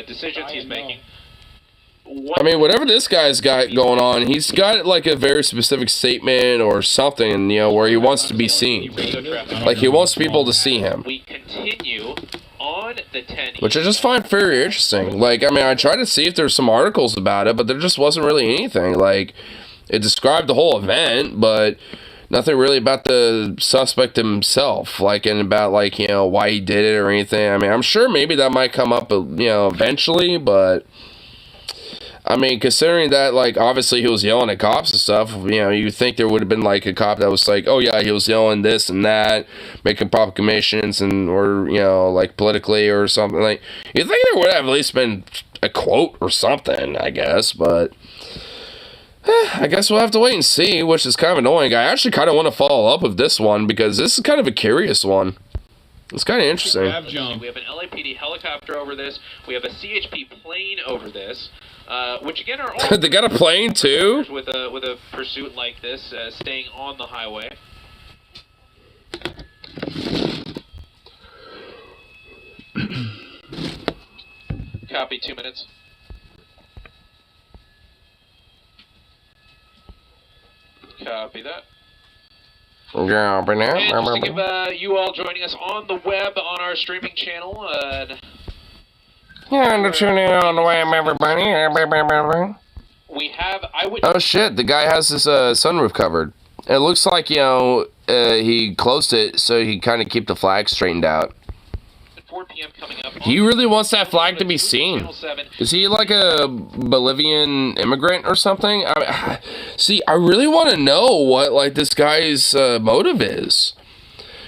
decisions he's making. I mean, whatever this guy's got going on, he's got, like, a very specific statement or something, you know, where he wants to be seen. Like, he wants people to see him. We continue on the 10. Which I just find very interesting. Like, I mean, I tried to see if there's some articles about it, but there just wasn't really anything. Like, it described the whole event, but nothing really about the suspect himself. Like, and about, like, you know, why he did it or anything. I mean, I'm sure maybe that might come up, you know, eventually, but... I mean, considering that, like, obviously he was yelling at cops and stuff, you know, you'd think there would have been, like, a cop that was like, oh, yeah, he was yelling this and that, making proclamations and, or, you know, like, politically or something. Like, you'd think there would have at least been a quote or something, I guess, but... I guess we'll have to wait and see, which is kind of annoying. I actually kind of want to follow up with this one, because this is kind of a curious one. It's kind of interesting. We have an LAPD helicopter over this. We have a CHP plane over this. Which again are all... They got a plane too? With a pursuit like this, staying on the highway. Copy, 2 minutes. Copy that. And just to give you all joining us on the web on our streaming channel. Yeah, tune in on the web, everybody. We have Oh shit, the guy has his sunroof covered. It looks like, you know, he closed it so he kind of keep the flag straightened out. 4 p.m. coming up. He really wants that flag to be seen. Is he like a Bolivian immigrant or something? See, I really want to know what, like, this guy's motive is.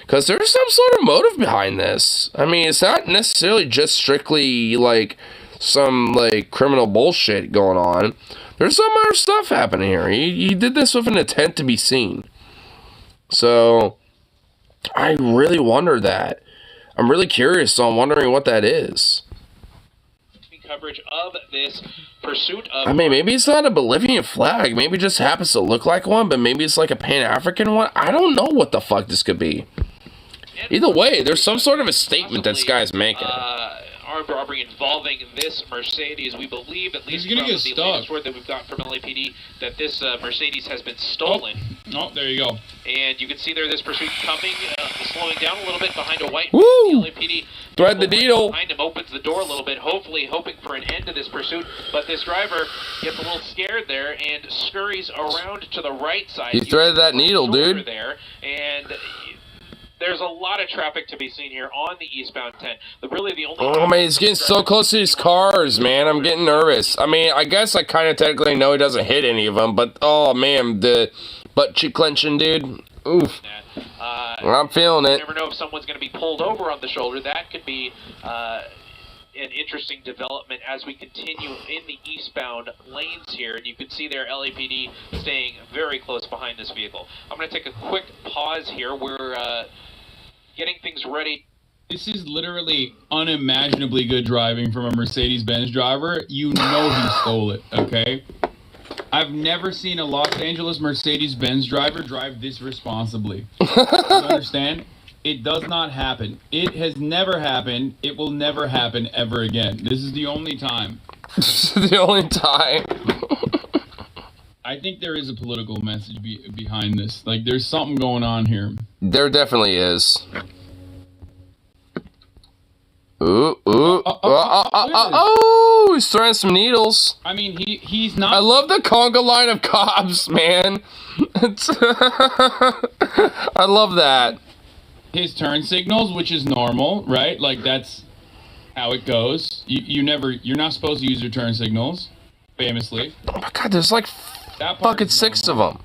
Because there's some sort of motive behind this. I mean, it's not necessarily just strictly, like, some, like, criminal bullshit going on. There's some other stuff happening here. He did this with an intent to be seen. So, I really wonder that. I'm really curious, so I'm wondering what that is. Coverage of this pursuit of... I mean, maybe it's not a Bolivian flag. Maybe it just happens to look like one, but maybe it's like a Pan-African one. I don't know what the fuck this could be. Either way, there's some sort of a statement that this guy's making. Armed robbery involving this Mercedes. We believe, at least from the latest word that we've got from LAPD, that this Mercedes has been stolen. Oh, there you go. And you can see there this pursuit coming, slowing down a little bit behind a white. Woo! The LAPD thread the needle. Behind him opens the door a little bit, hopefully hoping for an end to this pursuit. But this driver gets a little scared there and scurries around to the right side. He threaded that needle, dude. There, and there's a lot of traffic to be seen here on the eastbound 10. Really the only... Oh, man, he's getting so close to these cars, man. I'm getting nervous. I mean, I guess I kind of technically know he doesn't hit any of them, but, oh, man, the butt cheek clenching, dude. Oof. I'm feeling it. You never know if someone's going to be pulled over on the shoulder. That could be an interesting development as we continue in the eastbound lanes here, and you can see there LAPD staying very close behind this vehicle. I'm going to take a quick pause here. We're getting things ready. This is literally unimaginably good driving from a Mercedes-Benz driver. You know he stole it, okay? I've never seen a Los Angeles Mercedes-Benz driver drive this responsibly. You understand? It does not happen. It has never happened. It will never happen ever again. This is the only time. The only time. I think there is a political message behind this. Like, there's something going on here. There definitely is. Ooh, ooh. Oh, he's throwing some needles. I mean, he's not... I love the conga line of cops, man. I love that. His turn signals, which is normal, right? Like, that's how it goes. You're not supposed to use your turn signals, famously. Oh my god, there's like fucking 6 of them.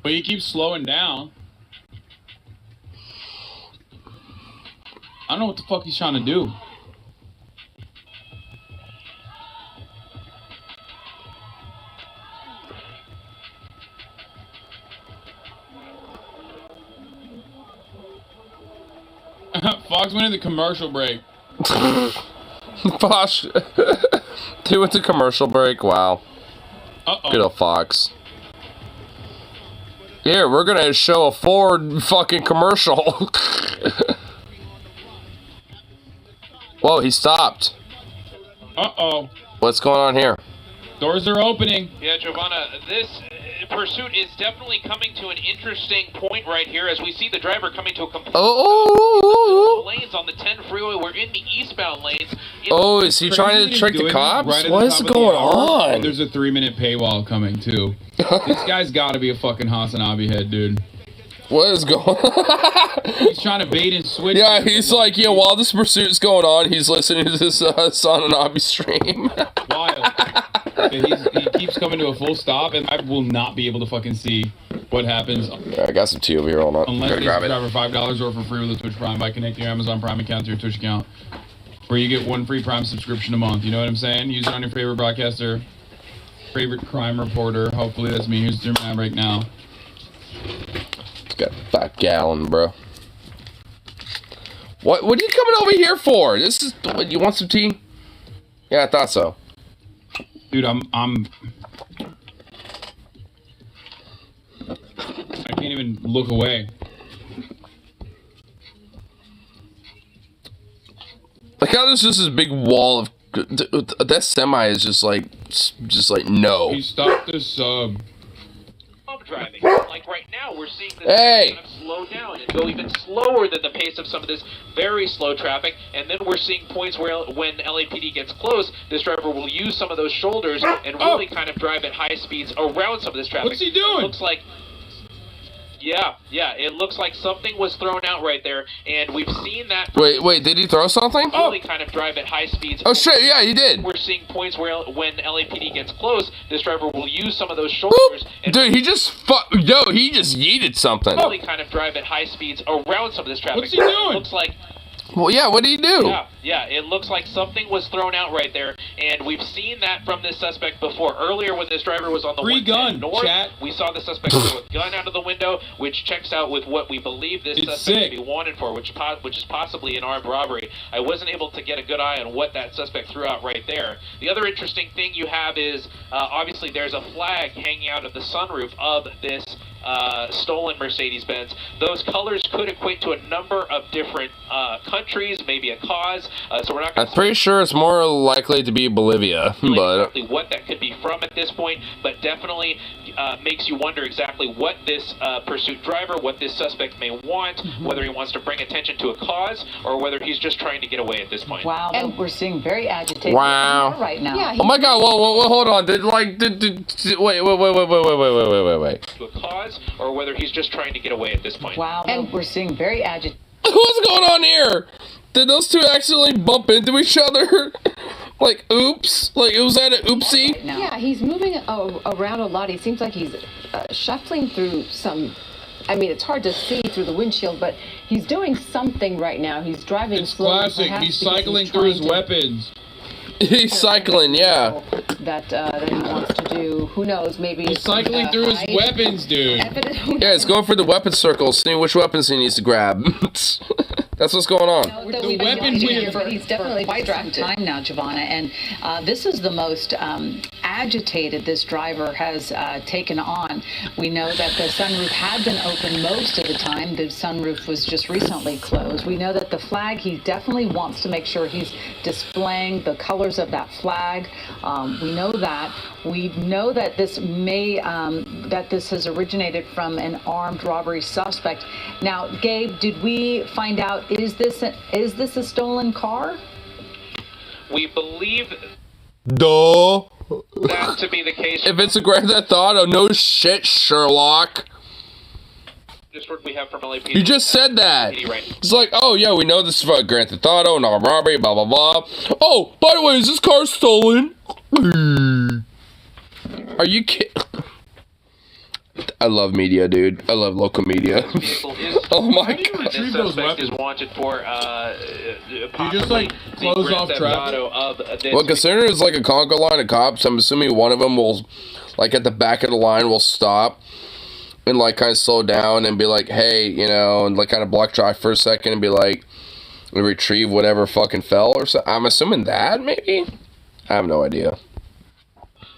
But he keeps slowing down. I don't know what the fuck he's trying to do. Fox went in the commercial break. Fox. He went to commercial break. Wow. Good old Fox. Here, we're gonna show a Ford fucking commercial. Whoa, he stopped. Uh-oh. What's going on here? Doors are opening. Yeah, Giovanna, this pursuit is definitely coming to an interesting point right here as we see the driver coming to a complete lanes on the 10 freeway. We're in the eastbound lanes. Oh, is he trying to trick the cops? What is going on? There's a 3-minute paywall coming, too. This guy's got to be a fucking Hasanabi head, dude. What is going on? He's trying to bait and switch. Yeah, he's like, yeah, while this pursuit's going on, he's listening to this Hasanabi stream. Wild. He keeps coming to a full stop, and I will not be able to fucking see what happens. Yeah, I got some tea over here. Hold on. Unless you grab $5 or for free with a Twitch Prime by connecting your Amazon Prime account to your Twitch account, where you get 1 free Prime subscription a month. You know what I'm saying? Use it on your favorite broadcaster, favorite crime reporter. Hopefully that's me who's doing that right now. It's got a 5 gallon, bro. What are you coming over here for? This is. You want some tea? Yeah, I thought so. Dude, I can't even look away. Like how there's just this big wall of that semi is just like no. He stopped the sub. Driving. Like right now, we're seeing this kind of slow down and go even slower than the pace of some of this very slow traffic. And then we're seeing points where when LAPD gets close, this driver will use some of those shoulders and really kind of drive at high speeds around some of this traffic. What's he doing? It looks like... Yeah, it looks like something was thrown out right there, and we've seen that... Wait, did he throw something? Really kind of drive at high speeds. Oh shit, yeah, he did. We're seeing points where when LAPD gets close, this driver will use some of those shoulders... And dude, he just he just yeeted something. Really kind of drive at high speeds around some of this traffic. What's he doing? It looks like... Well, yeah, what did he do? Yeah, it looks like something was thrown out right there, and we've seen that from this suspect before. Earlier, when this driver was on the free gun north, chat, we saw the suspect throw a gun out of the window, which checks out with what we believe this suspect to be wanted for, which is possibly an armed robbery. I wasn't able to get a good eye on what that suspect threw out right there. The other interesting thing you have is, obviously, there's a flag hanging out of the sunroof of this stolen Mercedes-Benz. Those colors could equate to a number of different countries, maybe a cause. So we're not going to... I'm pretty sure it's more likely to be Bolivia, but... exactly what that could be from at this point, but definitely makes you wonder exactly what this pursuit driver, what this suspect may want, whether he wants to bring attention to a cause, or whether he's just trying to get away at this point. Wow, and we're seeing very agitated right now. Yeah, oh my god, whoa, hold on. Wait. To a cause, or whether he's just trying to get away at this point. Wow, and we're seeing very agitated. What's going on here? Did those two accidentally bump into each other? Like, oops? Like, was that an oopsie? Yeah, he's moving around a lot. He seems like he's shuffling through some I mean, it's hard to see through the windshield, but he's doing something right now. He's driving It's slowly. classic. perhaps He's because cycling through his trying to- weapons. He's cycling, yeah. that he wants to do. Who knows? Maybe He's cycling through his hide weapons, dude. evidence. Yeah, he's going for the weapon circle, seeing which weapons he needs to grab. That's what's going on. The weapons he's definitely quite some time now, Giovanna, and this is the most agitated this driver has taken on. We know that the sunroof had been open most of the time. The sunroof was just recently closed. We know that the flag, he definitely wants to make sure he's displaying the colors of that flag. We know that. We know that this has originated from an armed robbery suspect. Now, Gabe, did we find out, is this a stolen car? We believe Duh. that to be the case. If it's a Grand Theft Auto, no shit, Sherlock. Just what we have from LAPD. You just said that. Right. It's like, oh yeah, we know this is about Grand Theft Auto and armed robbery, blah blah blah. Oh, by the way, is this car stolen? Are you kidding? I love media, dude. I love local media. Oh my god. This suspect is wanted for You just like close off traffic. Well, considering it's like a Congo line of cops, I'm assuming one of them will, like at the back of the line, will stop and like kind of slow down and be like, hey, you know, and like kind of block drive for a second and be like, retrieve whatever fucking fell or so. I'm assuming that maybe. I have no idea.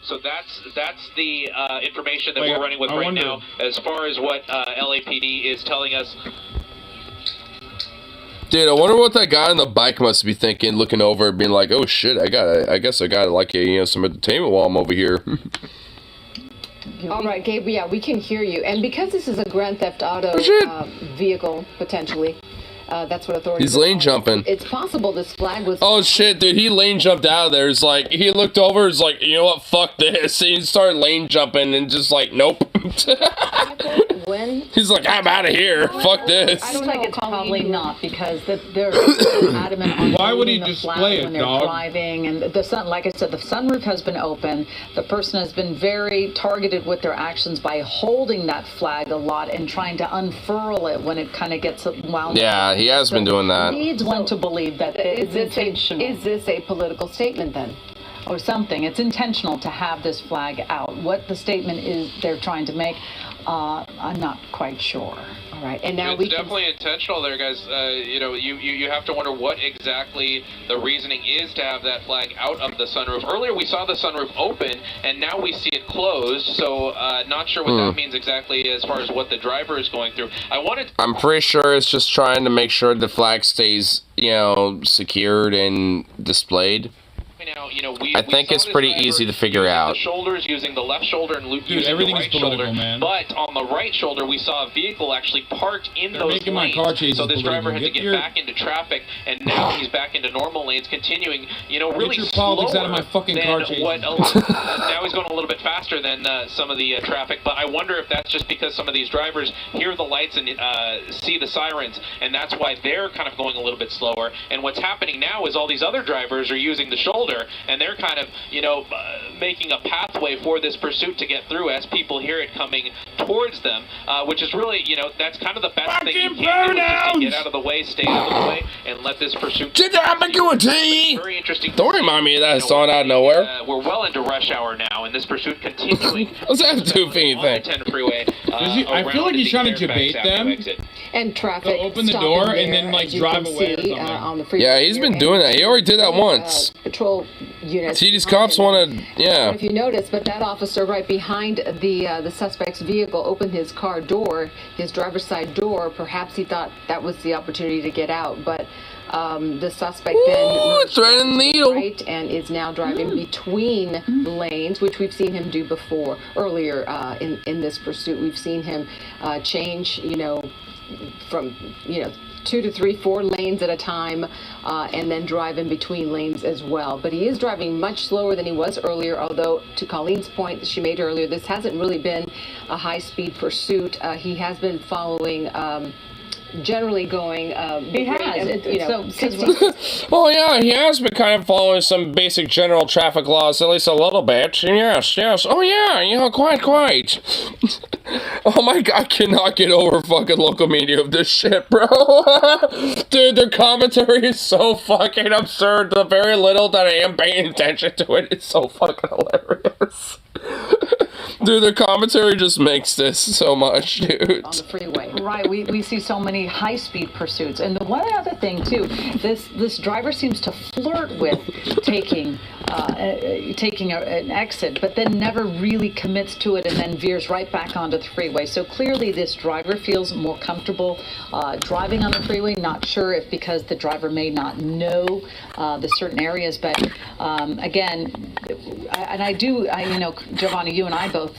So that's the information that we're running with right now. As far as what LAPD is telling us. Dude, I wonder what that guy on the bike must be thinking, looking over, being like, "Oh shit, I guess I got like some entertainment while I'm over here." All right, Gabe. Yeah, we can hear you. And because this is a Grand Theft Auto vehicle, potentially, that's what authorities. He's lane jumping. It's possible this flag was. Oh shit, dude! He lane jumped out of there. It's like he looked over. It's like, you know what? Fuck this. And he started lane jumping and just like, nope. When? He's like, I'm out of here. Fuck this. I don't think it's probably not, because they're adamant on why would he the display flag it, when they're dog? driving, and the sun, like I said, the sunroof has been open. The person has been very targeted with their actions by holding that flag a lot and trying to unfurl it when it kind of gets wound. Yeah, he has been doing that. Leads one to believe that it's intentional. Is this a political statement then? Or something. It's intentional to have this flag out. What the statement is they're trying to make, I'm not quite sure. All right, and now it's definitely intentional there, guys. You know, you have to wonder what exactly the reasoning is to have that flag out of the sunroof. Earlier we saw the sunroof open, and now we see it closed. So not sure what that means exactly as far as what the driver is going through. I'm pretty sure it's just trying to make sure the flag stays, you know, secured and displayed. Now, you know, I think it's pretty easy to figure out. The shoulders, using the left shoulder, and Luke Dude, using everything the is right political, shoulder. man. But on the right shoulder, we saw a vehicle actually parked in They're those making my lanes. car chases So this driver political. had to Get get back into traffic, and now he's back into normal lanes, continuing, you know, really your politics slower out of my fucking than car chases. what. Now he's going a little bit faster than some of the traffic. But I wonder if that's just because some of these drivers hear the lights and see the sirens, and that's why they're kind of going a little bit slower. And what's happening now is all these other drivers are using the shoulder, and they're kind of, you know, making a pathway for this pursuit to get through as people hear it coming towards them, which is really, you know, that's kind of the best thing you can do, is just to get out of the way, stay out of the way, and let this pursuit. Very interesting. Don't remind me of that song out of nowhere. We're well into rush hour now, and this pursuit continuing. What's that do for anything? 10 freeway. I feel like he's trying to debate them. And traffic. So open the stopping door there, and then like as you drive can away or see, something. on the freeway Yeah, he's been here, doing and that. He already did that once. Patrol units. See, these cops want to, yeah. If you notice, but that officer right behind the suspect's vehicle opened his car door, his driver's side door. Perhaps he thought that was the opportunity to get out, but the suspect then threading the needle right and is now driving between lanes, which we've seen him do before. Earlier in this pursuit, we've seen him change, you know, from 2 to 3, 4 lanes at a time, and then drive in between lanes as well. But he is driving much slower than he was earlier, although to Colleen's point that she made earlier, this hasn't really been a high-speed pursuit. He has been following generally going. He has. You know, Well, yeah, he has been kind of following some basic general traffic laws, at least a little bit. Yes. Oh, yeah, quite. Oh my god, I cannot get over fucking local media of this shit, bro. Dude, their commentary is so fucking absurd. The very little that I am paying attention to it is so fucking hilarious. Dude, their commentary just makes this so much, dude. On the freeway. Right, we see so many high-speed pursuits. And the one other thing, too, this driver seems to flirt with taking an exit, but then never really commits to it and then veers right back onto the freeway. So clearly this driver feels more comfortable driving on the freeway. Not sure if because the driver may not know the certain areas, but again, Giovanni, you and I both,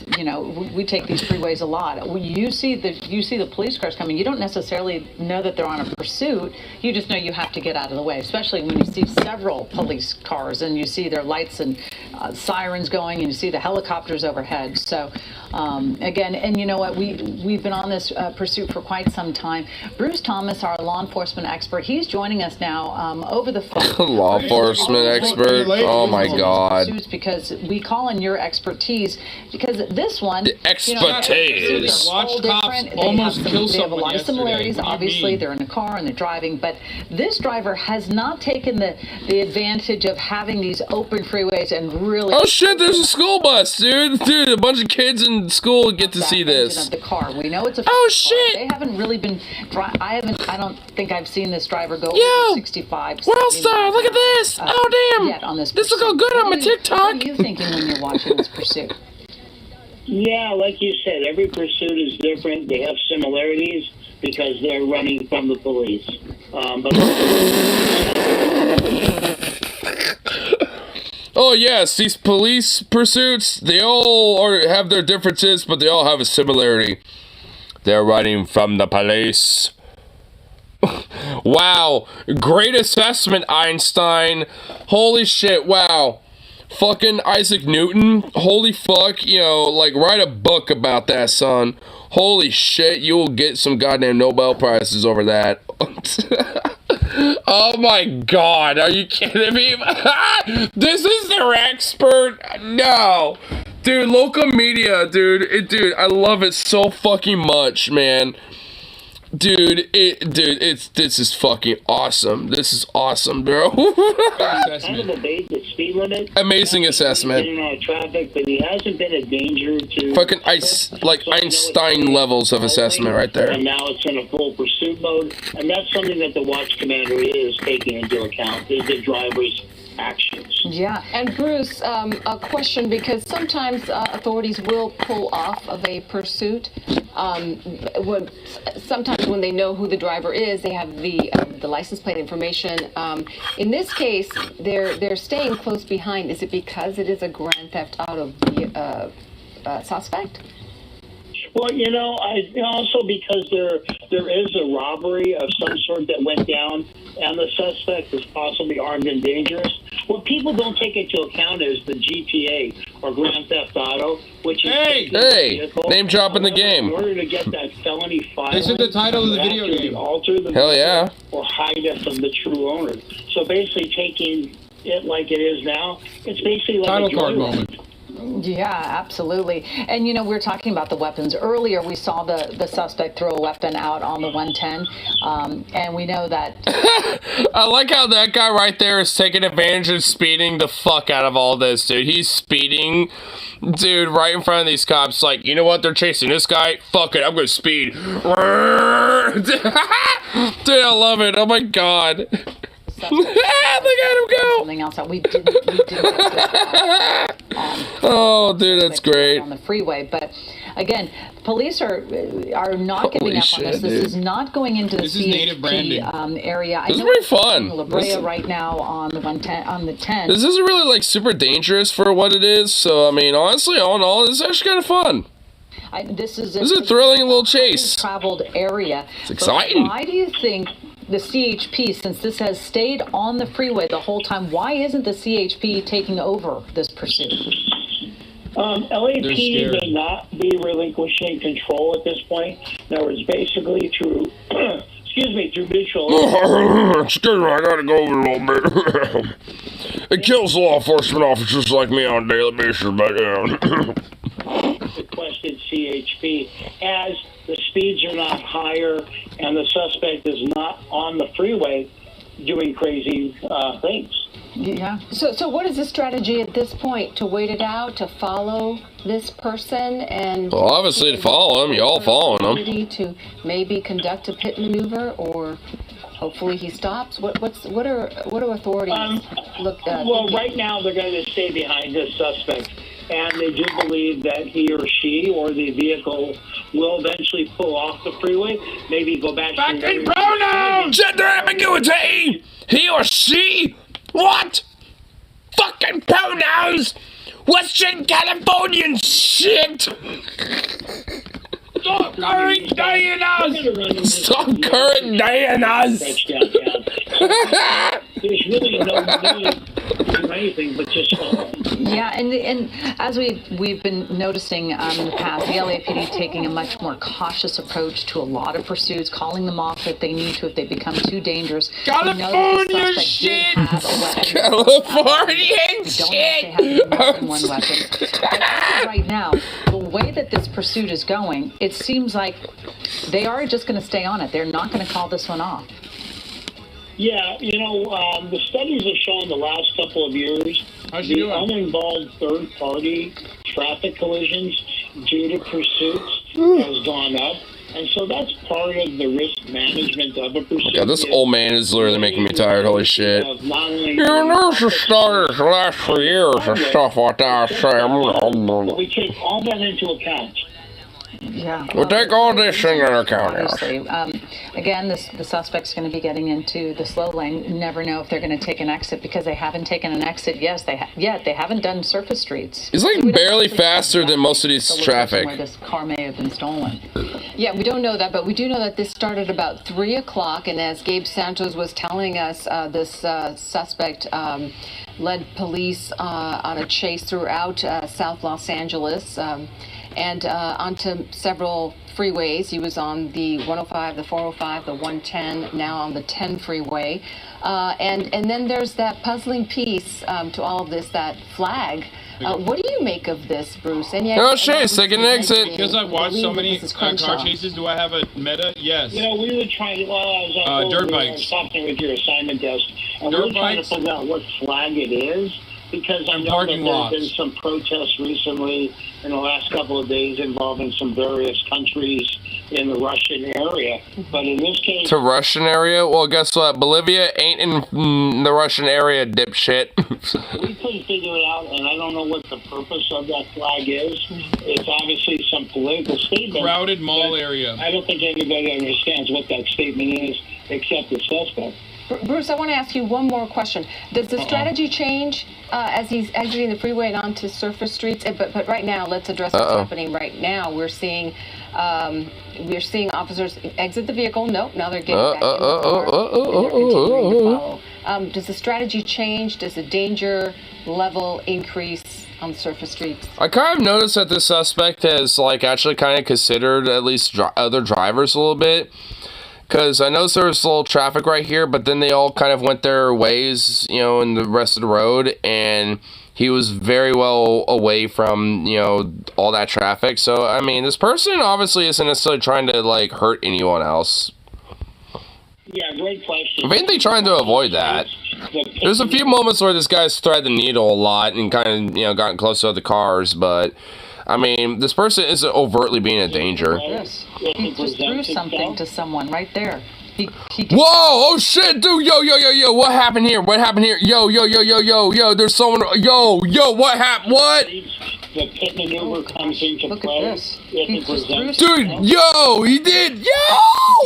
we take these freeways a lot. When you see the police cars coming, you don't necessarily know that they're on a pursuit. You just know you have to get out of the way, especially when you see several police cars and you see their lights and sirens going and you see the helicopters overhead. So again, and you know what, we've been on this pursuit for quite some time. Bruce Thomas, our law enforcement expert, he's joining us now over the phone. Law enforcement expert? Oh my god. Because we call on your expertise, because this one, the expertise. Watch cops almost kill someone. They have a lot of similarities. Obviously, they're in a car and they're driving, but this driver has not taken the advantage of having these open freeways and really. Oh shit! There's a school bus, dude. A bunch of kids in school get to see this. Of the car. We know it's a. Oh shit! They haven't really been. I don't think I've seen this driver go over 65. Well, sir, look at this. Oh damn! Yet on this will go good on my TikTok. What are you thinking when you're watching this pursuit? Yeah, like you said, every pursuit is different. They have similarities because they're running from the police. Oh yes, these police pursuits, they all have their differences, but they all have a similarity. They're running from the police. Wow, great assessment, Einstein. Holy shit, wow. Fucking Isaac Newton, holy fuck, write a book about that, son. Holy shit, you will get some goddamn Nobel Prizes over that. Oh my god, are you kidding me? This is their expert? No. Dude, local media, dude, I love it so fucking much, man. This is fucking awesome. This is awesome, bro. Kind of obeyed the speed limit. Amazing assessment. He's getting out of traffic, but he hasn't been a danger to. Fucking Einstein levels of assessment right there. And now it's in a full pursuit mode, and that's something that the watch commander is taking into account: is the driver's actions. Yeah. And Bruce, a question, because sometimes authorities will pull off of a pursuit. Sometimes when they know who the driver is, they have the license plate information. In this case, they're staying close behind. Is it because it is a grand theft auto suspect? Well, also because there is a robbery of some sort that went down, and the suspect is possibly armed and dangerous. What people don't take into account is the GTA, or Grand Theft Auto, which is name drop in the game. In order to get that felony filing, this is the title of the video game. Alter the Hell yeah. Or hide it from the true owner. So basically, taking it like it is now, it's basically like title a card moment. Yeah, absolutely. And we're talking about the weapons. Earlier, we saw the suspect throw a weapon out on the 110, and we know that. I like how that guy right there is taking advantage of speeding the fuck out of all this, dude. He's speeding, dude, right in front of these cops. Like, you know what? They're chasing this guy. Fuck it, I'm gonna speed. Dude, I love it. Oh my god. Look at him go! Something else that we didn't oh, dude, that's great. On the freeway, but again, police are not giving up on this. This is not going into the CHP area. This is pretty fun. La Brea right now on the 110 on the 10. This isn't really super dangerous for what it is. So I mean, honestly, all in all, this is actually kind of fun. This is a thrilling little chase. Traveled area. It's exciting. But why do you think the CHP, since this has stayed on the freeway the whole time, why isn't the CHP taking over this pursuit? LAPD may not be relinquishing control at this point. In other words, basically through Excuse me, judicial. Excuse me, I gotta go over a little bit. It kills law enforcement officers like me on a daily basis, but Requested CHP as the speeds are not higher and the suspect is not on the freeway doing crazy things. Yeah. So what is the strategy at this point? To wait it out, to follow this person, and well, obviously to follow him, y'all following him. To maybe conduct a pit maneuver, or hopefully he stops. What are authorities Well, right now they're going to stay behind this suspect, and they do believe that he or she or the vehicle will eventually pull off the freeway, maybe go back to fucking pronouns! Gender ambiguity! He or she? What? Fucking pronouns! Western Californian shit! Stop current Dianas! Stop current Dianas! There's really no need to do anything but just follow. Yeah, and as we've been noticing in the past, the LAPD taking a much more cautious approach to a lot of pursuits, calling them off if they need to, if they become too dangerous. California shit! California shit! One weapon. But right now, the way that this pursuit is going, it seems like they are just going to stay on it. They're not going to call this one off. Yeah, the studies have shown the last couple of years the uninvolved third-party traffic collisions due to pursuits has gone up. And so that's part of the risk management of a pursuit. Yeah, this old man is literally making me tired. Holy shit. This studies last for years and stuff like that. We take all that into account. Yeah. We'll take all this into account. Obviously. Again, the suspect's going to be getting into the slow lane. You never know if they're going to take an exit because they haven't taken an exit. Yes, they haven't done surface streets. He's like barely faster than most of these traffic. Where this car may have been stolen. Yeah, we don't know that, but we do know that this started about 3 o'clock, and as Gabe Santos was telling us, this suspect led police on a chase throughout South Los Angeles. And onto several freeways. He was on the 105, the 405, the 110, now on the 10 freeway. And then there's that puzzling piece to all of this, that flag. What do you make of this, Bruce? And oh shit, second exit. Because I've watched so many car chases, do I have a meta? Yes. We were trying to, I was dirt bikes. talking with your assignment desk, and we were trying to figure out what flag it is. Because I know that there's been some protests recently in the last couple of days involving some various countries in the Russian area. But in this case... To Russian area? Well, guess what? Bolivia ain't in the Russian area, dipshit. We couldn't figure it out, and I don't know what the purpose of that flag is. It's obviously some political statement. Crowded mall area. I don't think anybody understands what that statement is except the suspect. Bruce, I want to ask you one more question. Does the strategy change as he's exiting the freeway and onto surface streets? But right now, let's address what's happening right now. We're seeing officers exit the vehicle. Nope, now they're getting back in the car. They're continuing to follow. Does the strategy change? Does the danger level increase on the surface streets? I kind of noticed that this suspect has actually kind of considered at least other drivers a little bit. Because I noticed there was a little traffic right here, but then they all kind of went their ways, in the rest of the road, and he was very well away from, all that traffic. So, I mean, this person obviously isn't necessarily trying to, hurt anyone else. Yeah, great question. If anything, trying to avoid that. There's a few moments where this guy's threaded the needle a lot and kind of, gotten close to other cars, but... I mean, this person isn't overtly being a danger. Yes. He just threw something to someone right there. Whoa! Oh shit, dude! Yo! What happened here? Yo! There's someone. Yo! What happened? What? The pit maneuver comes into Look play. at this. Dude, yo! He did. Yo!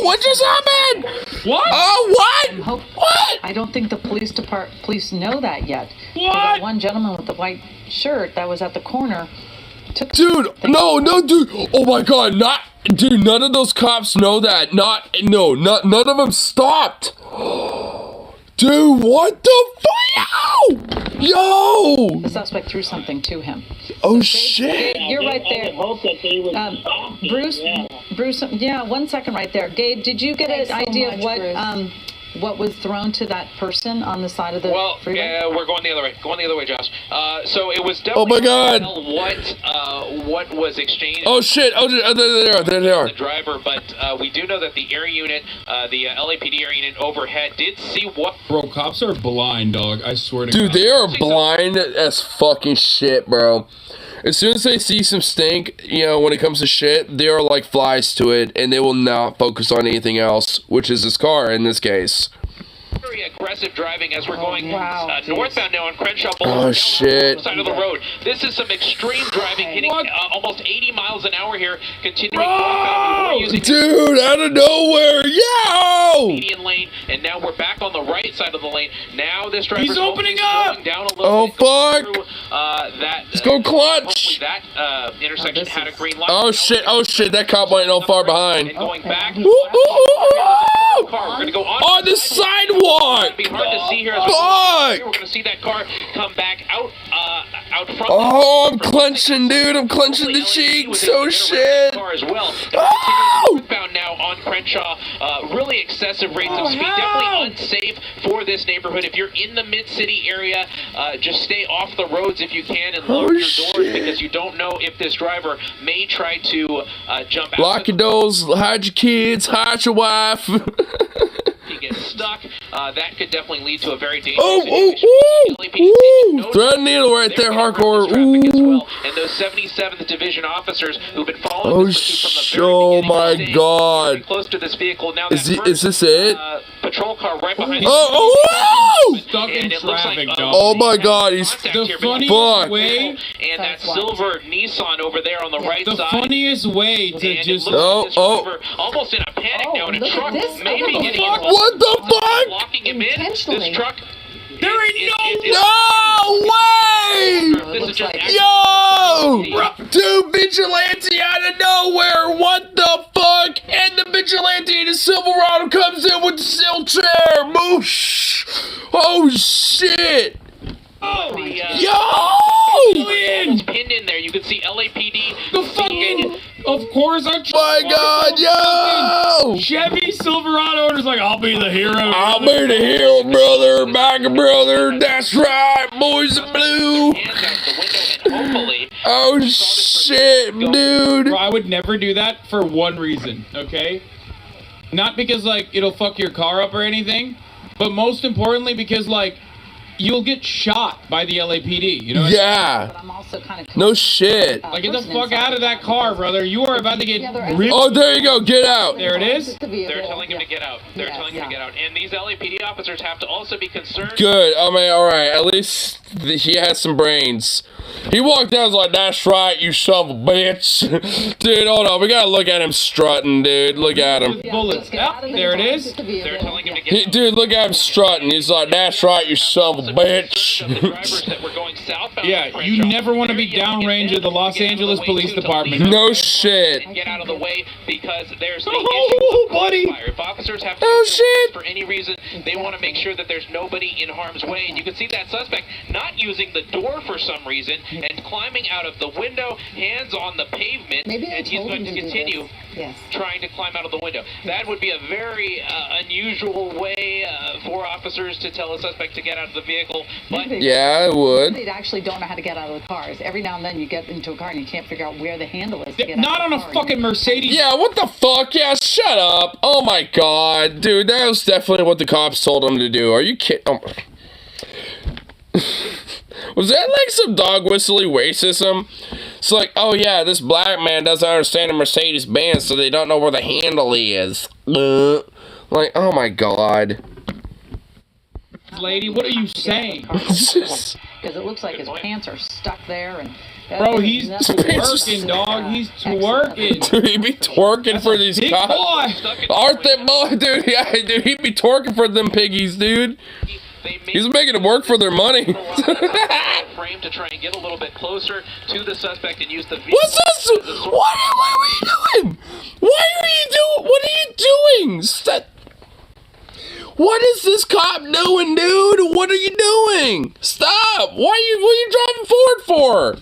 What just happened? What? Oh, what? I don't think the police know that yet. What? That one gentleman with the white shirt that was at the corner. Dude, no, dude. Oh my god, none of those cops know that. None of them stopped. Dude, what the fuck? Yo! The suspect threw something to him. Oh shit! You're right there. Hope that they would Bruce, yeah, 1 second right there. Gabe, did you get an idea of what was thrown to that person on the side of the freeway? We're going the other way. Going the other way, Josh. So it was definitely Oh my God! What was exchanged. Oh shit! Oh, there they are. The driver, but we do know that the air unit, the LAPD air unit overhead, did see what. Bro, cops are blind, dog. I swear to Dude, God. they are blind as fucking shit, bro. As soon as they see some stink, when it comes to shit, they are like flies to it, and they will not focus on anything else, which is this car in this case. Very aggressive driving as we're going northbound now on Crenshaw Boulevard. Oh shit! Side of the road. This is some extreme driving, hitting almost 80 miles an hour here, continuing northbound. We were using Dude, out of nowhere, yo! median lane, and now we're back on the right side of the lane. Now this driver's He's opening up! down a little Oh bit fuck! through, Let's go clutch! Hopefully that intersection had a green light. Oh shit! Oh shit! That cop went no far behind. And going back. Ooh, ooh, ooh, ooh. Car. We're gonna go on the sidewalk. It'd be hard to see here. As we're gonna see that car come back out front. Oh, I'm clenching, dude. I'm clenching the cheeks. Oh shit! Car as well. Oh! Northbound now on Crenshaw. Really excessive rates of speed. Definitely unsafe for this neighborhood. If you're in the mid-city area, just stay off the roads if you can and lock your doors because you don't know if this driver may try to jump out. Lock your doors. Hide your kids. Hide your wife. You get stuck. That could definitely lead to a very dangerous situation. Ooh! Thread needle right there, hardcore. Ooh! And those 77th Division officers who've been following Oh, this from the oh my God! close to this vehicle. Now Is this it? Patrol car right behind. Stuck in traffic, dog. Oh my God! He's the funniest way. And that silver Nissan over there on the right The side. funniest way to just Almost in a panic now in a truck. Maybe getting what the fuck? Locking him in. This truck. There ain't no way! This is just Yo! Dude, vigilante out of nowhere! What the fuck? And the vigilante in the Silverado comes in with the steel chair! Moosh! Oh shit! Oh, Yo! Pinned in there. You can see LAPD. The fucking. Of course, my God, yo! Chevy Silverado owner's like, I'll be the hero. I'll be the hero, brother, Micah brother. That's right, boys in blue. Oh shit, dude! Bro, I would never do that for one reason, okay? Not because like it'll fuck your car up or anything, but most importantly because like you'll get shot by the LAPD. You know? What yeah. But I'm also kind of no shit. Like get the fuck out of that car, brother. You are about to get. Oh, there you go. Get out. There it is. They're telling him to get out. They're telling him to get out. And these LAPD officers have to also be concerned. Good. I mean, all right. At least he has some brains. He walked out and was like, "That's right, you son of a bitch." Dude, hold on. We gotta look at him strutting, dude. Look at him. Bullets. There it is. They're telling him to get out. Dude, look at him strutting. He's like, "That's right, you son of a bitch." Yeah, you never want to be downrange of the Los Angeles Police Department. No shit. Get out of the way because there's the issue, buddy. If officers have to for any reason, they want to make sure that there's nobody in harm's way. And you can see that suspect not using the door for some reason and climbing out of the window, hands on the pavement, and he's going to continue trying to climb out of the window. That would be a very unusual way for officers to tell a suspect to get out of the vehicle. But yeah, I would. They actually don't know how to get out of the cars. Every now and then you get into a car and you can't figure out where the handle is to get Not out on of the a car. fucking Mercedes. Yeah, what the fuck? Yeah, shut up. Oh my God, dude, that was definitely what the cops told him to do. Are you kidding? Oh. Was that like some dog whistly racism? It's like, oh yeah, this black man doesn't understand a Mercedes-Benz, so they don't know where the handle is. Like, oh my God. Lady, what are you saying? Because it looks like his pants are stuck there and. Bro, he's twerking, dog. He's twerking. Dude, he be twerking for these Big cops. boy. Aren't they, boy? Dude, yeah, dude, he be twerking for them piggies, dude. He's making them work for their money. frame to try and get a little bit closer to the suspect and use the vehicle. What's this? What are you doing? What are you doing? What is this cop doing, dude? what are you doing? Stop! What are you driving forward for?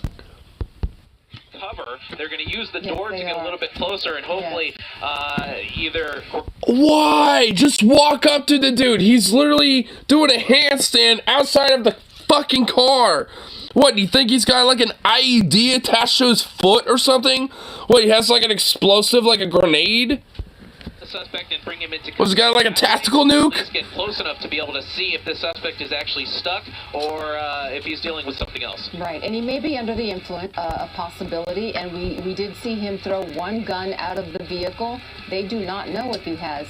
Cover. They're going to use the door to get a little bit closer and hopefully either. Why? Just walk up to the dude. He's literally doing a handstand outside of the fucking car. What, do you think he's got like an IED attached to his foot or something? What, he has like an explosive, like a grenade? The suspect and bring him into. Was he got like a tactical nuke? Let's get close enough to be able to see if the suspect is actually stuck or if he's dealing with something else. Right, and he may be under the influence, a possibility, and we did see him throw one gun out of the vehicle. They do not know if he has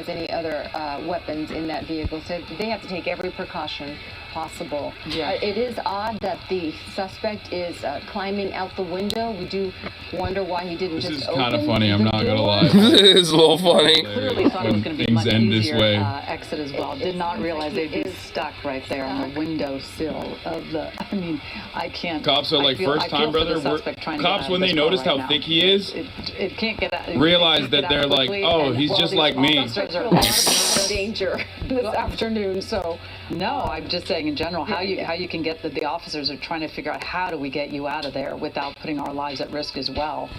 any other weapons in that vehicle, so they have to take every precaution possible. Yeah. It is odd that the suspect is climbing out the window. We do wonder why he didn't just open. This is kind of funny, I'm not gonna lie. It is a little funny. Clearly thought it was going to be Things much end this easier way. exit as well. Did not realize they'd be stuck right there on the windowsill of the. I mean, I can't. Cops are like, first time, brother. Cops, when they noticed how thick he is, it can't get out. realize that they're like, oh, he's just like me. Officers are in danger this afternoon, so. No, I'm just saying in general how you can get the officers are trying to figure out how do we get you out of there without putting our lives at risk as well.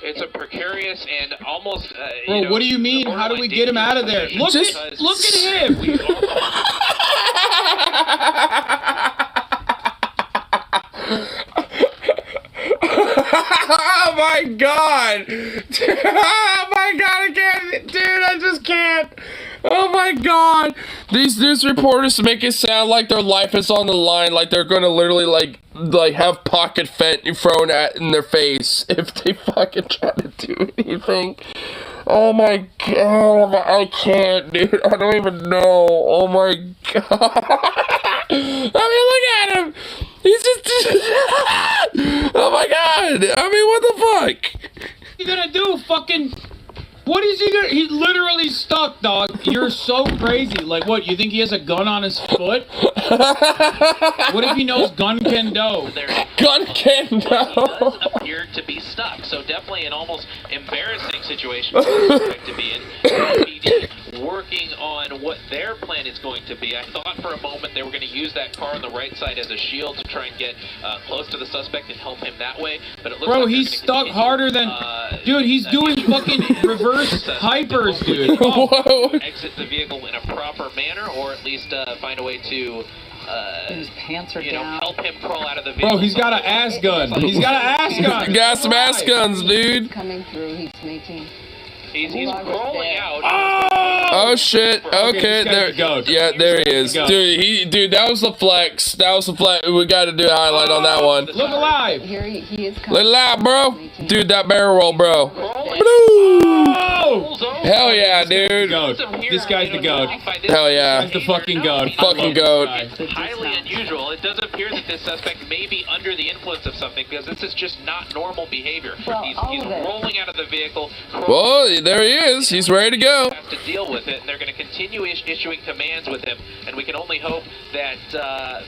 It's a precarious and almost. Bro, what do you mean? How do we get him out of there? Look at him. Oh my god! Oh my god, I can't, dude, I just can't. Oh my god. These news reporters make it sound like their life is on the line, like they're gonna literally like have pocket fentanyl thrown in their face if they fucking try to do anything. Oh my god, I can't, dude. I don't even know. Oh my god. I mean, look at him. He's just. Oh my god. I mean, what the fuck? What are you gonna do? Fucking. What is he gonna? He's literally stuck, dog. You're so crazy. Like, what? You think he has a gun on his foot? What if he knows gun can do? Gun can do. He does appear to be stuck, so definitely an almost embarrassing situation for the suspect to be in. PD working on what their plan is going to be. I thought for a moment they were going to use that car on the right side as a shield to try and get close to the suspect and help him that way. But it looks Bro, like he's stuck harder than. Dude, he's doing fucking reverse hypers, dude. Exit the vehicle in a proper manner, or at least find a way to. His pants are down. Help him crawl out of the vehicle. Bro, he's got an ass gun. He's got an ass gun. He got some ass guns, dude. Coming through, he's making. He's crawling out. Oh shit! Okay, there. Yeah, there he is, dude. That was the flex. That was the flex. We got to do a highlight on that one. Look alive. Here he is coming. Look alive, bro. Dude, that barrel roll, bro. Hell yeah, dude. This guy's the goat. Hell yeah. He's the fucking goat. Fucking goat. Highly unusual. It does appear that this suspect may be under the influence of something because this is just not normal behavior. He's rolling out of the vehicle. Whoa, there he is. He's ready to go. Have to deal with it, and they're going to continue issuing commands with him. And we can only hope that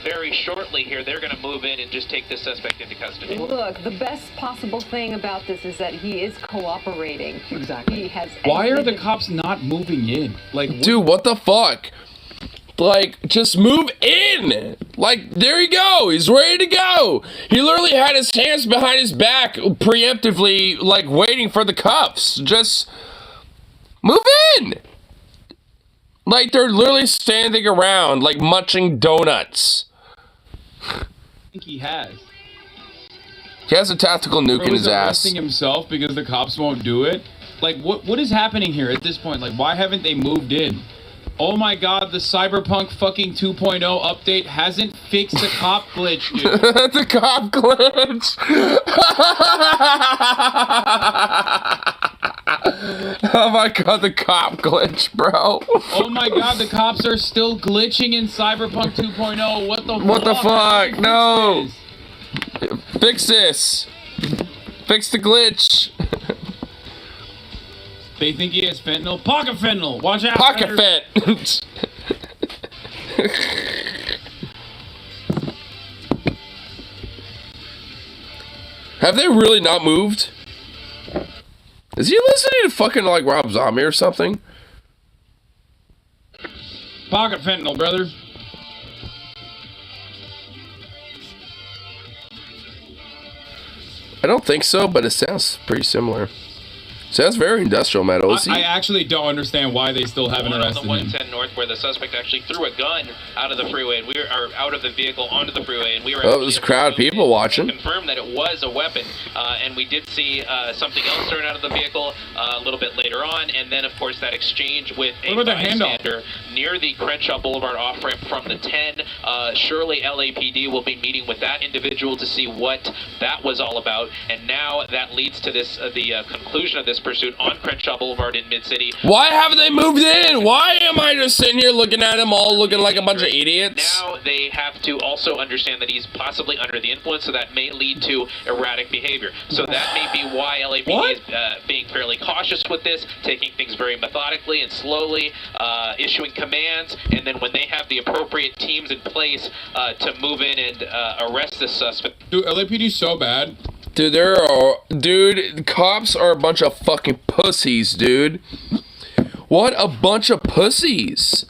very shortly here they're going to move in and just take this suspect into custody. Look, the best possible thing about this is that he is cooperating. Exactly. He has. Why are the cops not moving in? Like, dude, what the fuck? Like, just move in. Like, there you go. He's ready to go. He literally had his hands behind his back preemptively, like, waiting for the cuffs. Just move in. Like, they're literally standing around, like, munching donuts. I think he has. He has a tactical nuke in his ass. Arresting himself because the cops won't do it. Like, what is happening here at this point? Like, why haven't they moved in? Oh my god, the Cyberpunk fucking 2.0 update hasn't fixed the cop glitch, dude. The cop glitch. Oh my god, the cop glitch, bro. Oh my god, the cops are still glitching in Cyberpunk 2.0. What the fuck? What the fuck? No. Fix this. Fix the glitch. They think he has fentanyl. Pocket fentanyl. Watch out. Pocket fent. Have they really not moved? Is he listening to fucking like Rob Zombie or something? Pocket fentanyl, brother. I don't think so, but it sounds pretty similar. Sounds very industrial metal. I actually don't understand why they still haven't arrested on the him. 110 North, where the suspect actually threw a gun out of the freeway, and out of the vehicle onto the freeway, and we were. Oh, there's a crowd of people watching. Confirmed that it was a weapon, and we did see something else thrown out of the vehicle a little bit later on, and then of course that exchange with a bystander near the Crenshaw Boulevard off ramp from the 10. Surely LAPD will be meeting with that individual to see what that was all about, and now that leads to this the conclusion of this pursuit on Crenshaw Boulevard in Mid-City. Why haven't they moved in? Why am I just sitting here looking at them all looking like a bunch of idiots? Now they have to also understand that he's possibly under the influence, so that may lead to erratic behavior. So that may be why LAPD is being fairly cautious with this, taking things very methodically and slowly, issuing commands, and then when they have the appropriate teams in place to move in and arrest the suspect. Dude, LAPD's so bad. Dude, cops are a bunch of fucking pussies, dude. What a bunch of pussies.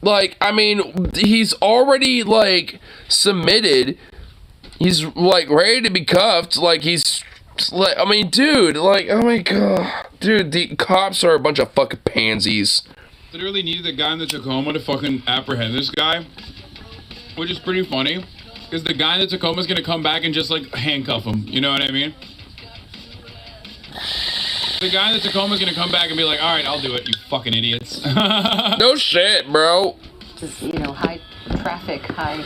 Like, I mean, he's already, like, submitted. He's, like, ready to be cuffed. Like, he's, like, I mean, dude, like, oh my god. Dude, the cops are a bunch of fucking pansies. Literally needed the guy in the Tacoma to fucking apprehend this guy, which is pretty funny. Because the guy in the Tacoma is going to come back and just, like, handcuff him. You know what I mean? The guy in the Tacoma is going to come back and be like, all right, I'll do it, you fucking idiots. No shit, bro. Just, you know, high traffic, high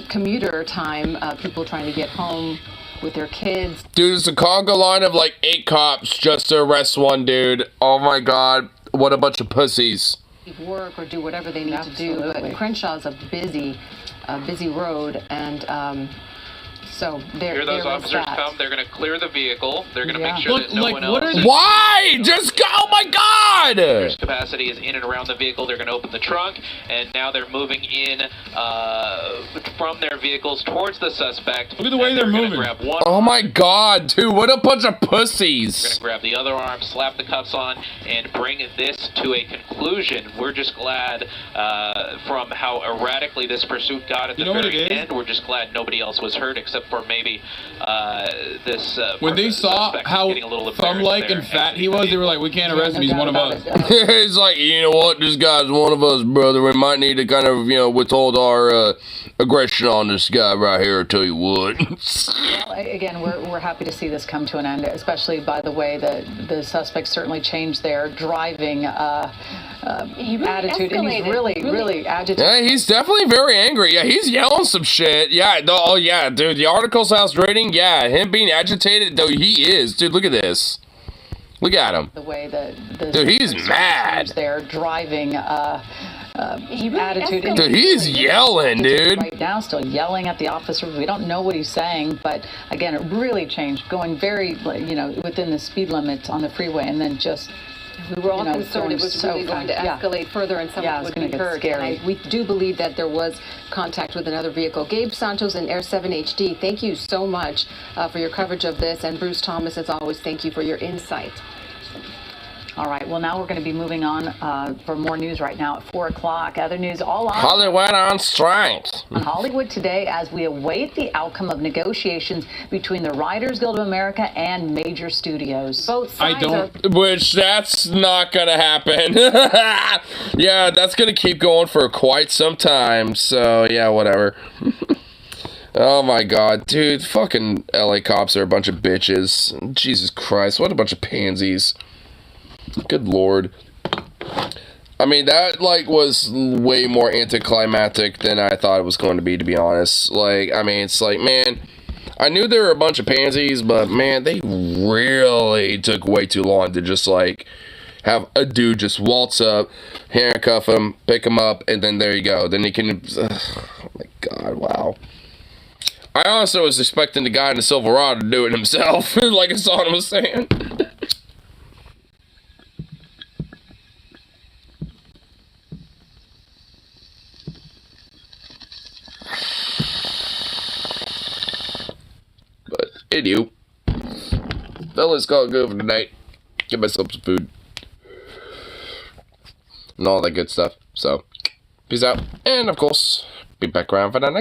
commuter time, people trying to get home with their kids. Dude, it's a conga line of, like, 8 cops just to arrest one dude. Oh my god. What a bunch of pussies. Work or do whatever they need to do. But Crenshaw's a busy road, and so Here those officers come. They're going to clear the vehicle. They're going to make sure that no one else. Why? Just go! Oh my god! There's capacity is in and around the vehicle. They're going to open the trunk, and now they're moving in from their vehicles towards the suspect. Look at the way they're moving. Grab one Oh my god, dude! What a bunch of pussies! They're going to grab the other arm, slap the cuffs on, and bring this to a conclusion. We're just glad from how erratically this pursuit got at the very end. We're just glad nobody else was hurt except for maybe this. When they saw how thumb-like and fat he was, they were like, we can't arrest him, he's one of us. He's like, you know what, this guy's one of us, brother. We might need to kind of, you know, withhold our aggression on this guy right here, I'll tell you what. Well, again, we're happy to see this come to an end, especially by the way that the suspect certainly changed their driving attitude, and he's really agitated. Yeah, he's definitely very angry. Yeah, he's yelling some shit. Yeah, oh yeah, dude, the article sounds rating. Yeah, him being agitated, though he is. Dude, look at this. Look at him. The way that the dude, he's mad. Their driving attitude. Dude, he's yelling, dude. Right now, still yelling at the officers. We don't know what he's saying, but again, it really changed, going very, you know, within the speed limit on the freeway, and then just. We were all concerned it was really going to escalate further and someone would be hurt. We do believe that there was contact with another vehicle. Gabe Santos and Air 7 HD, thank you so much for your coverage of this. And Bruce Thomas, as always, thank you for your insight. All right, well, now we're going to be moving on for more news right now at 4 o'clock. Other news all on Hollywood on strike. On Hollywood today, as we await the outcome of negotiations between the Writers Guild of America and major studios. Both sides Which, that's not going to happen. Yeah, that's going to keep going for quite some time. So, yeah, whatever. Oh my god, dude. Fucking LA cops are a bunch of bitches. Jesus Christ, what a bunch of pansies. Good lord. I mean, that, like, was way more anticlimactic than I thought it was going to be honest. Like, I mean, it's like, man, I knew there were a bunch of pansies, but, man, they really took way too long to just, like, have a dude just waltz up, handcuff him, pick him up, and then there you go. Then he can... oh, my God, wow. I honestly was expecting the guy in the Silverado to do it himself, like Hassan was saying. But, anywho, fellas, call it good for tonight. Get myself some food. And all that good stuff. So, Peace out. And, of course, be back around for the next